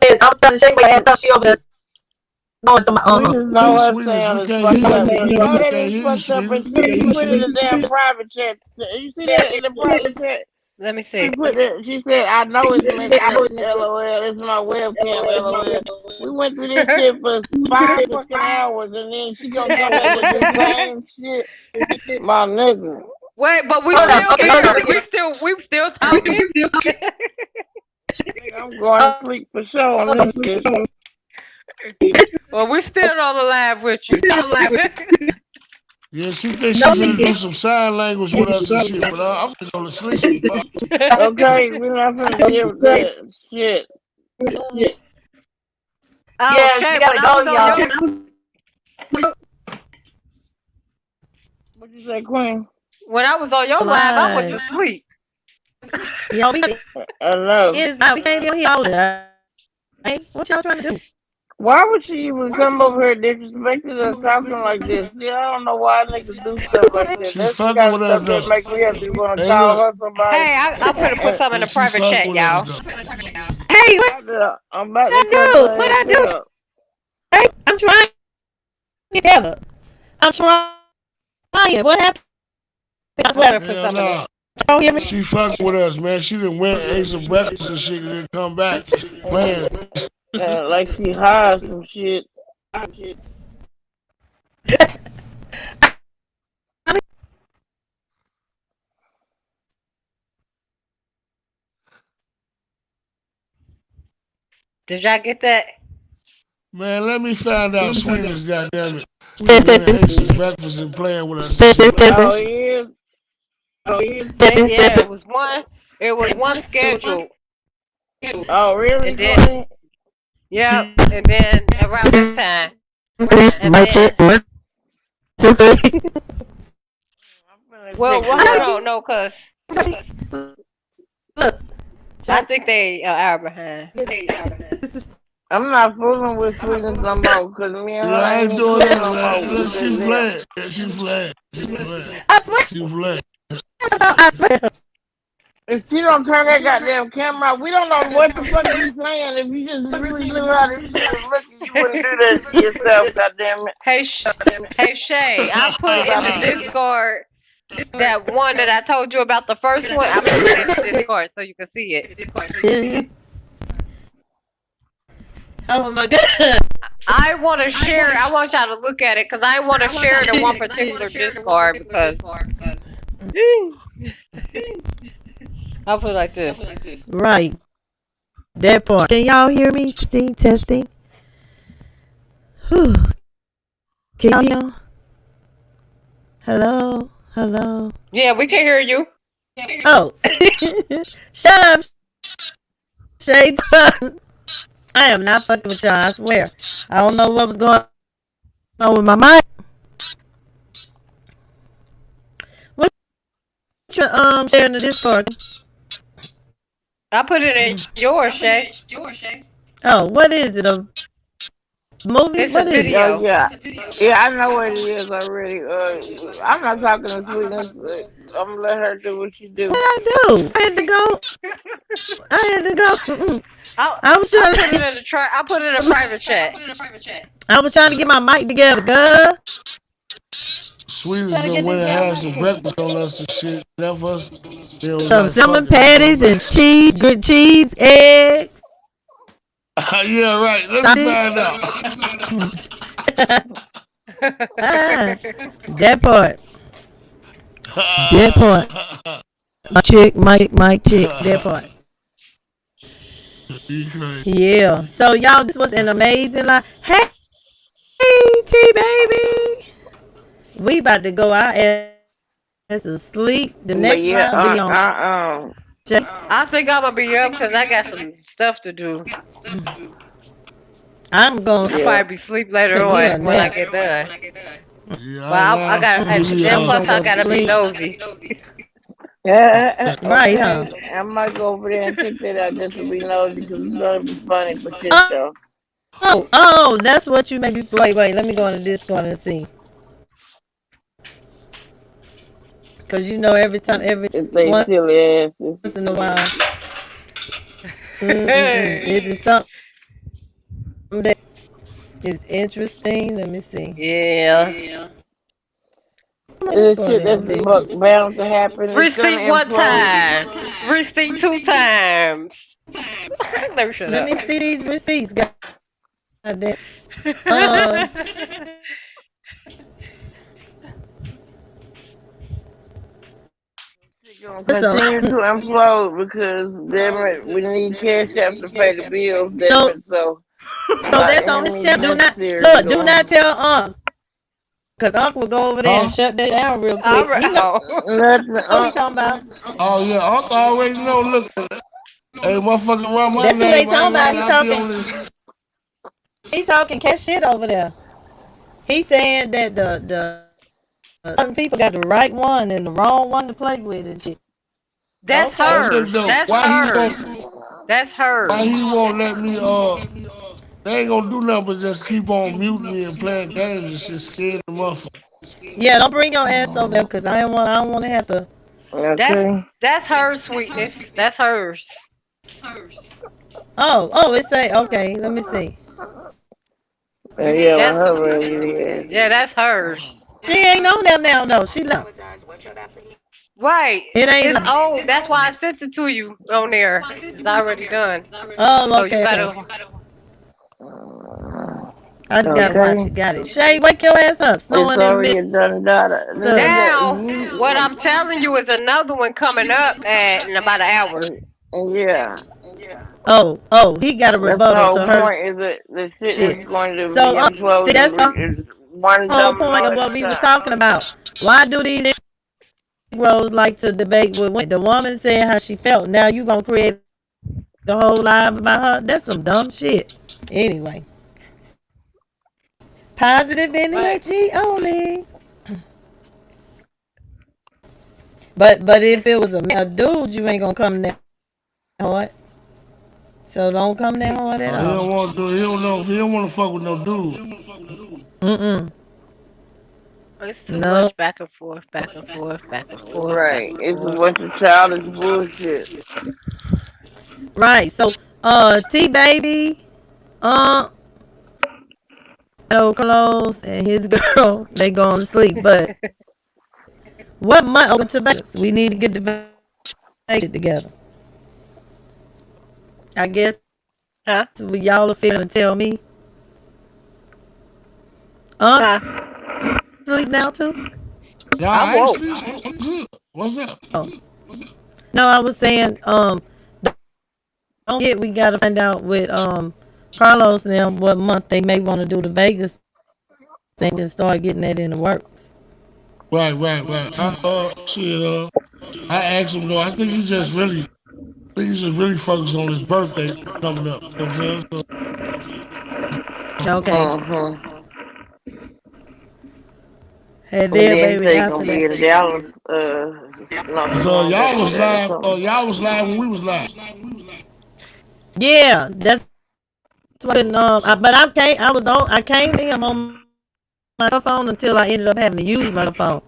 was telling Shay, I thought she over there. Going to my We just know her sound is fucked up. You know that is fucked up, but she put it in the damn private chat. You see that in the private chat? Let me see. She said, I know it's meant to LOL. It's my webcam, LOL. We went through this shit for 5 fucking hours, and then she gonna come back with the same shit. My nigga. Wait, but we still here. We still talking. I'm going to sleep for sure on this shit. Well, we're still on the live with you. Yeah, she thinks she's gonna do some sign language with us and shit, but I'm gonna go to sleep. Okay, we're not gonna give that shit. Yes, you gotta go, y'all. What you say, Queen? When I was on your live, I went to sleep. Y'all, I know. we can't be on here all day. Hey, what y'all trying to do? Why would she even come over here disrespecting us talking like this? See, I don't know why niggas do stuff like that. She That's the fucking kind of with us stuff that though. make me have to want to Hey, call look, her somebody. Hey, I'm gonna put something in the she private fucking chat, with us y'all. though. Hey, what I'm about to I cut do? her What I ass do? up. Hey, I'm trying to tell her. I'm trying. What happened? I I'm swear. gonna put Hell something in. nah. Don't hear me. She fucking with us, man. She done went and ate some breakfast and shit and then come back playing. Like she high or some shit. Did y'all get that? Man, let me find out Sweetness, goddamn it. Test, Went and testing. ate some breakfast and playing with us and Testing, shit. Oh, testing. he is? Testing, Yeah, testing. it was one scheduled, Oh, really, and then Courtney? yep, She, and then around this time, and Mic then check. 1, 2, 3. I'm finna well, check it hold out. on, no, cause Look. I think they are hour behind. I'm not fooling with Sweetness no more, cause me and her yeah, I ain't ain't even doing cool that, no man. more. Look, Just she them. flagged. Yeah, she flagged. She flagged. I swear. She flagged. I swear. If she don't turn that goddamn camera off, we don't know what the fuck we saying. If you just really knew how this shit was looking, you wouldn't do that to yourself, goddamn it. Hey Shay, I put in the Discord that one that I told you about the first one. I put it in the Discord so you can see it. Oh my god. I want to share. I want y'all to look at it because I want to share it in one particular Discord because I'll put it like this. Right. That part. Can y'all hear me? Testing, testing. Whew. Can y'all hear me? Hello? Hello? Yeah, we can hear you. Oh. Shut up, Shade. I am not fucking with y'all, I swear. I don't know what was going on with my mic. What you sharing the Discord? I put it in yours, Shay. Oh, what is it? A movie? It's a What is it? video. Yeah. Yeah, I know what it is already. I'm not talking to Sweetness. I'm gonna let her do what she do. What I do? I had to go. I was I trying put it to. in I put it in a private chat. I was trying to get my mic together, girl. Sweetness Trying to done get went this and damn had mic some together. breakfast on us and shit. Left us. They was Some like, salmon fuck it, I'm going patties and back. cheese, good cheese, eggs, Yeah, right. Let me find sausage. out. That part. That part. Mic check. That part. You crazy. Yeah. So y'all, this was an amazing live. Hey, T baby. We about to go out as to sleep. The But next yeah, line be on. I think I'm gonna be up because I got some stuff to do. I'm going I'll probably be asleep later take me a on when I nap. get done. Yeah, But I I got, ain't and lying. then I'm plus gonna I go to gotta be sleep. nosy. Yeah, Right, huh? okay. I might go over there and check that out just to be nosy because it's gonna be funny for shit show. Oh, that's what you maybe. Wait, let me go into Discord and see. Cause you know every If they once silly asses. in a while. Is it something that is interesting? Let me see. Yeah. It's shit that's bound to happen. It's gonna Receipt one implode. time. Receipt 2 times. Let me shut Let up. me see these receipts. Goddamn. Continue to implode because damn it, we need cash app to pay the bills. Damn it, so that's on the shelf. Do not tell cause Uncle will go over there and shut that down real quick. He know what he talking about. Oh yeah, Uncle already know. Look, hey, motherfucker, run my That's who they name. talking about. He talking cash shit over there. He saying that the certain people got the right one and the wrong one to play with and shit. That's hers. That's hers. That's hers. Why he won't let me They ain't gonna do nothing but just keep on muting me and playing games and shit, scared the motherfucker. Yeah, don't bring your ass over there because I don't want to have to. Okay. That's her sweetness. That's hers. Oh, it say okay. Let me see. Yeah, well, That's her really is. yeah, that's hers. She ain't on there now. No, she left. Right. It ain't. It's old. That's why I sent it to you on there. It's already done. Oh, So you okay. gotta. I just gotta watch Okay. it. Got it. Shay, wake your ass up. It's Snowing in the already middle. done, daughter. Now, You, what I'm telling you is another one coming up in about an hour. yeah. Oh, he got a That's the rebuttal whole to her point. Is that the shit shit. is going to So, be see, that's the imploding is one whole domino point of at what a we was time. talking about. Why do these Negroes like to debate with women? The woman said how she felt. Now you gonna create the whole live about her? That's some dumb shit. Anyway, positive Right. energy only. But if it was a dude, you ain't gonna come that hard. So don't come that hard at He all. don't want to. He don't know. He don't want to fuck with no dude. Mm-mm. It's too No. much back and forth, back and forth, back and forth, back Right. and It's a forth. bunch of childish bullshit. Right. So T baby, no clothes and his girl, they going to sleep. But what month open to Vegas? We need to get the Vegas together. I guess Huh? y'all are finna tell me. Huh? Sleep now too? Yeah, I'm I ain't woke. sleep. I'm good. What's up? Oh. No, I was saying, don't forget we gotta find out with Carlos and them what month they may want to do the Vegas thing and start getting that in the works. Right. Shit. I asked him though. I think he's just really focused on his birthday coming up. You know what I'm saying? So, Okay. And And then then baby they after gonna be that. in Dallas not so long y'all was after that or live. something. Y'all was live when we was live. Yeah, that's what I came in on my cell phone until I ended up having to use my phone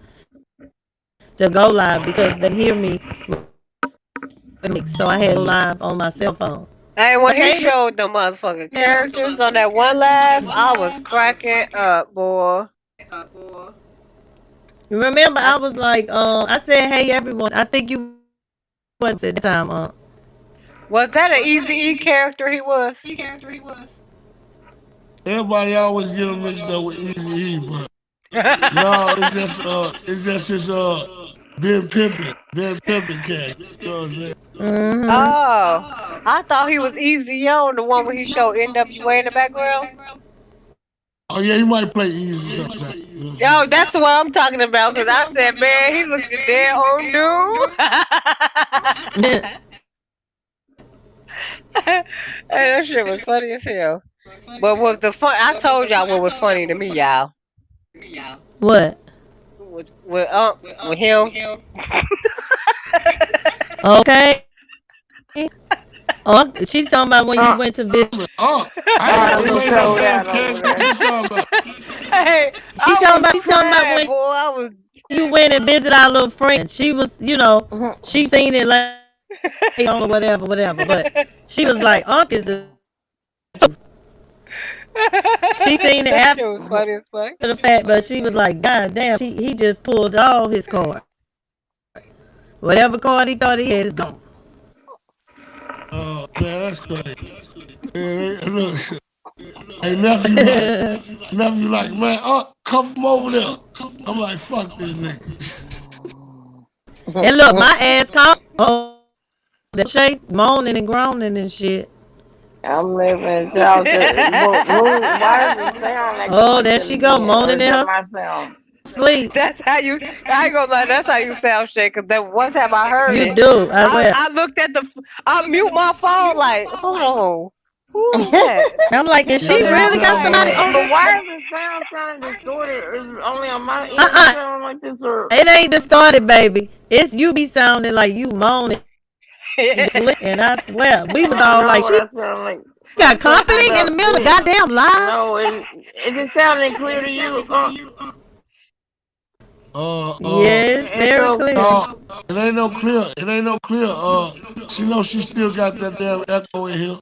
to go live because they hear me, so I had to go live on my cell phone. Hey, when he Okay, showed the motherfucking characters on that one live, I was cracking up, boy. remember I was like, I said, hey everyone, I think you was at the time, Was that an Easy E character he was? Everybody always get him mixed up with Easy E, but no, it's just his Ben Pimpin character. You know what I'm saying? Mm-hmm. Oh, I thought he was Easy on the one where he showed NWA in the background. Oh yeah, he might play Easy sometimes. You know what I'm Yo, that's the one I'm talking about. Cause I said, man, he looks dead on dude. Hey, that shit was funny as hell. But was the fun? I told y'all what was funny to me, y'all. What? With him. Okay. She's talking about when you went to visit. saying? I I ain't just playing no told damn that over character. What there. you talking about? Hey, She talking about crying, when boy. I was. you went and visit our little friend. She was, she seen it like or whatever. But she was like, Unc is the. She seen it That after shit was funny as fuck. the fact, but she was like, God damn, he just pulled all his cards. Whatever card he thought he had is gone. Oh man, that's crazy. Hey, look, hey nephew like, man, come from over there. I'm like, fuck this nigga. And look, my ass called. Oh, that Shay moaning and groaning and shit. I'm living in Dallas. Why does it sound like Oh, I'm there she go, or moaning is in that her my sound? sleep. That's how you. I ain't gonna lie. That's how you sound, Shay. Cause that one time I heard You it, do, I swear. I looked at I mute my phone like, hold on, who is that? I'm like, is Yeah, she And I really was got somebody like, on But there? why does the sound sound distorted? Is it only on my end it sound like this or It ain't distorted, baby. It's you be sounding like you moaning and sleep. And I swear, we was all no, like, what I sound like got company in the middle of the goddamn lie. No, it just sounding clear to you. Yes, very Echo. clear. It ain't no clear. It ain't no clear. She knows she still got that damn echo in here.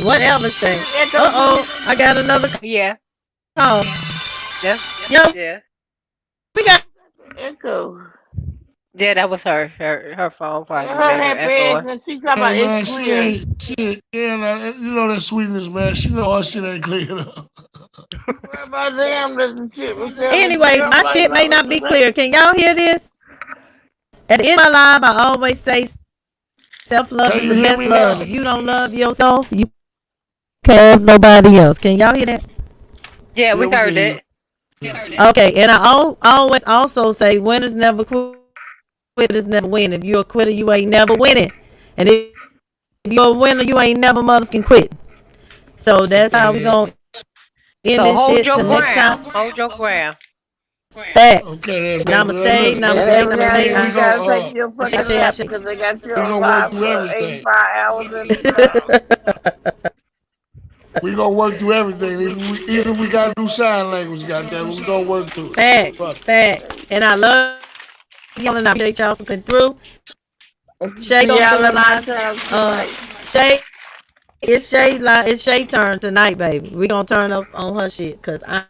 Whatever, Shay. Echo. I got another Yeah. call. Yeah. Yo, Yeah. we got. Echo. Yeah, that was her. Her phone probably Her made her happy echo. ass and she talking about Hey man, it's she clear. ain't. Yeah, man, you know that sweetness, man. She know her shit ain't clear enough. What about damn the shit was sounding Anyway, clear? my I'm shit may like, not be clear. Can y'all hear this? At the end of my live, I always say self-love Can is you the hear best me love. now? If you don't love yourself, you can't love nobody else. Can y'all hear that? Yeah, we Yeah, we heard can hear it. you. Okay, and I always also say winners never quit, quitters never win. If you're a quitter, you ain't never winning. And if you're a winner, you ain't never motherfucking quit. So that's how we Okay, gonna end So this hold shit your till next ground. time. Hold your ground. Facts. okay, then, baby. Namaste, Look, namaste, and every now and namaste. then we you gotta gonna take your Shake, fucking shake, nap shake. because they got you we on gonna work live through for everything. 85 hours at a time. We gonna work through everything. Even if we gotta do sign language, goddamn, we gonna work through it. Facts, Fuck. facts. And I love y'all and I appreciate y'all for coming through. Shay See gonna y'all do a at my live. time tonight. Shay, it's Shay turn tonight, baby. We gonna turn up on her shit, cause I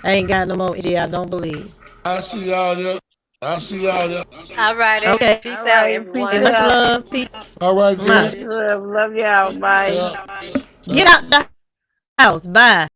ain't got no more energy. I don't believe. I see y'all there. I see y'all there. All righty. Okay, Peace All out, right, peace and everyone. much out. love, peace. All right Mwah. then. Much love. Love y'all. Bye. Yeah. Get out the house. Bye.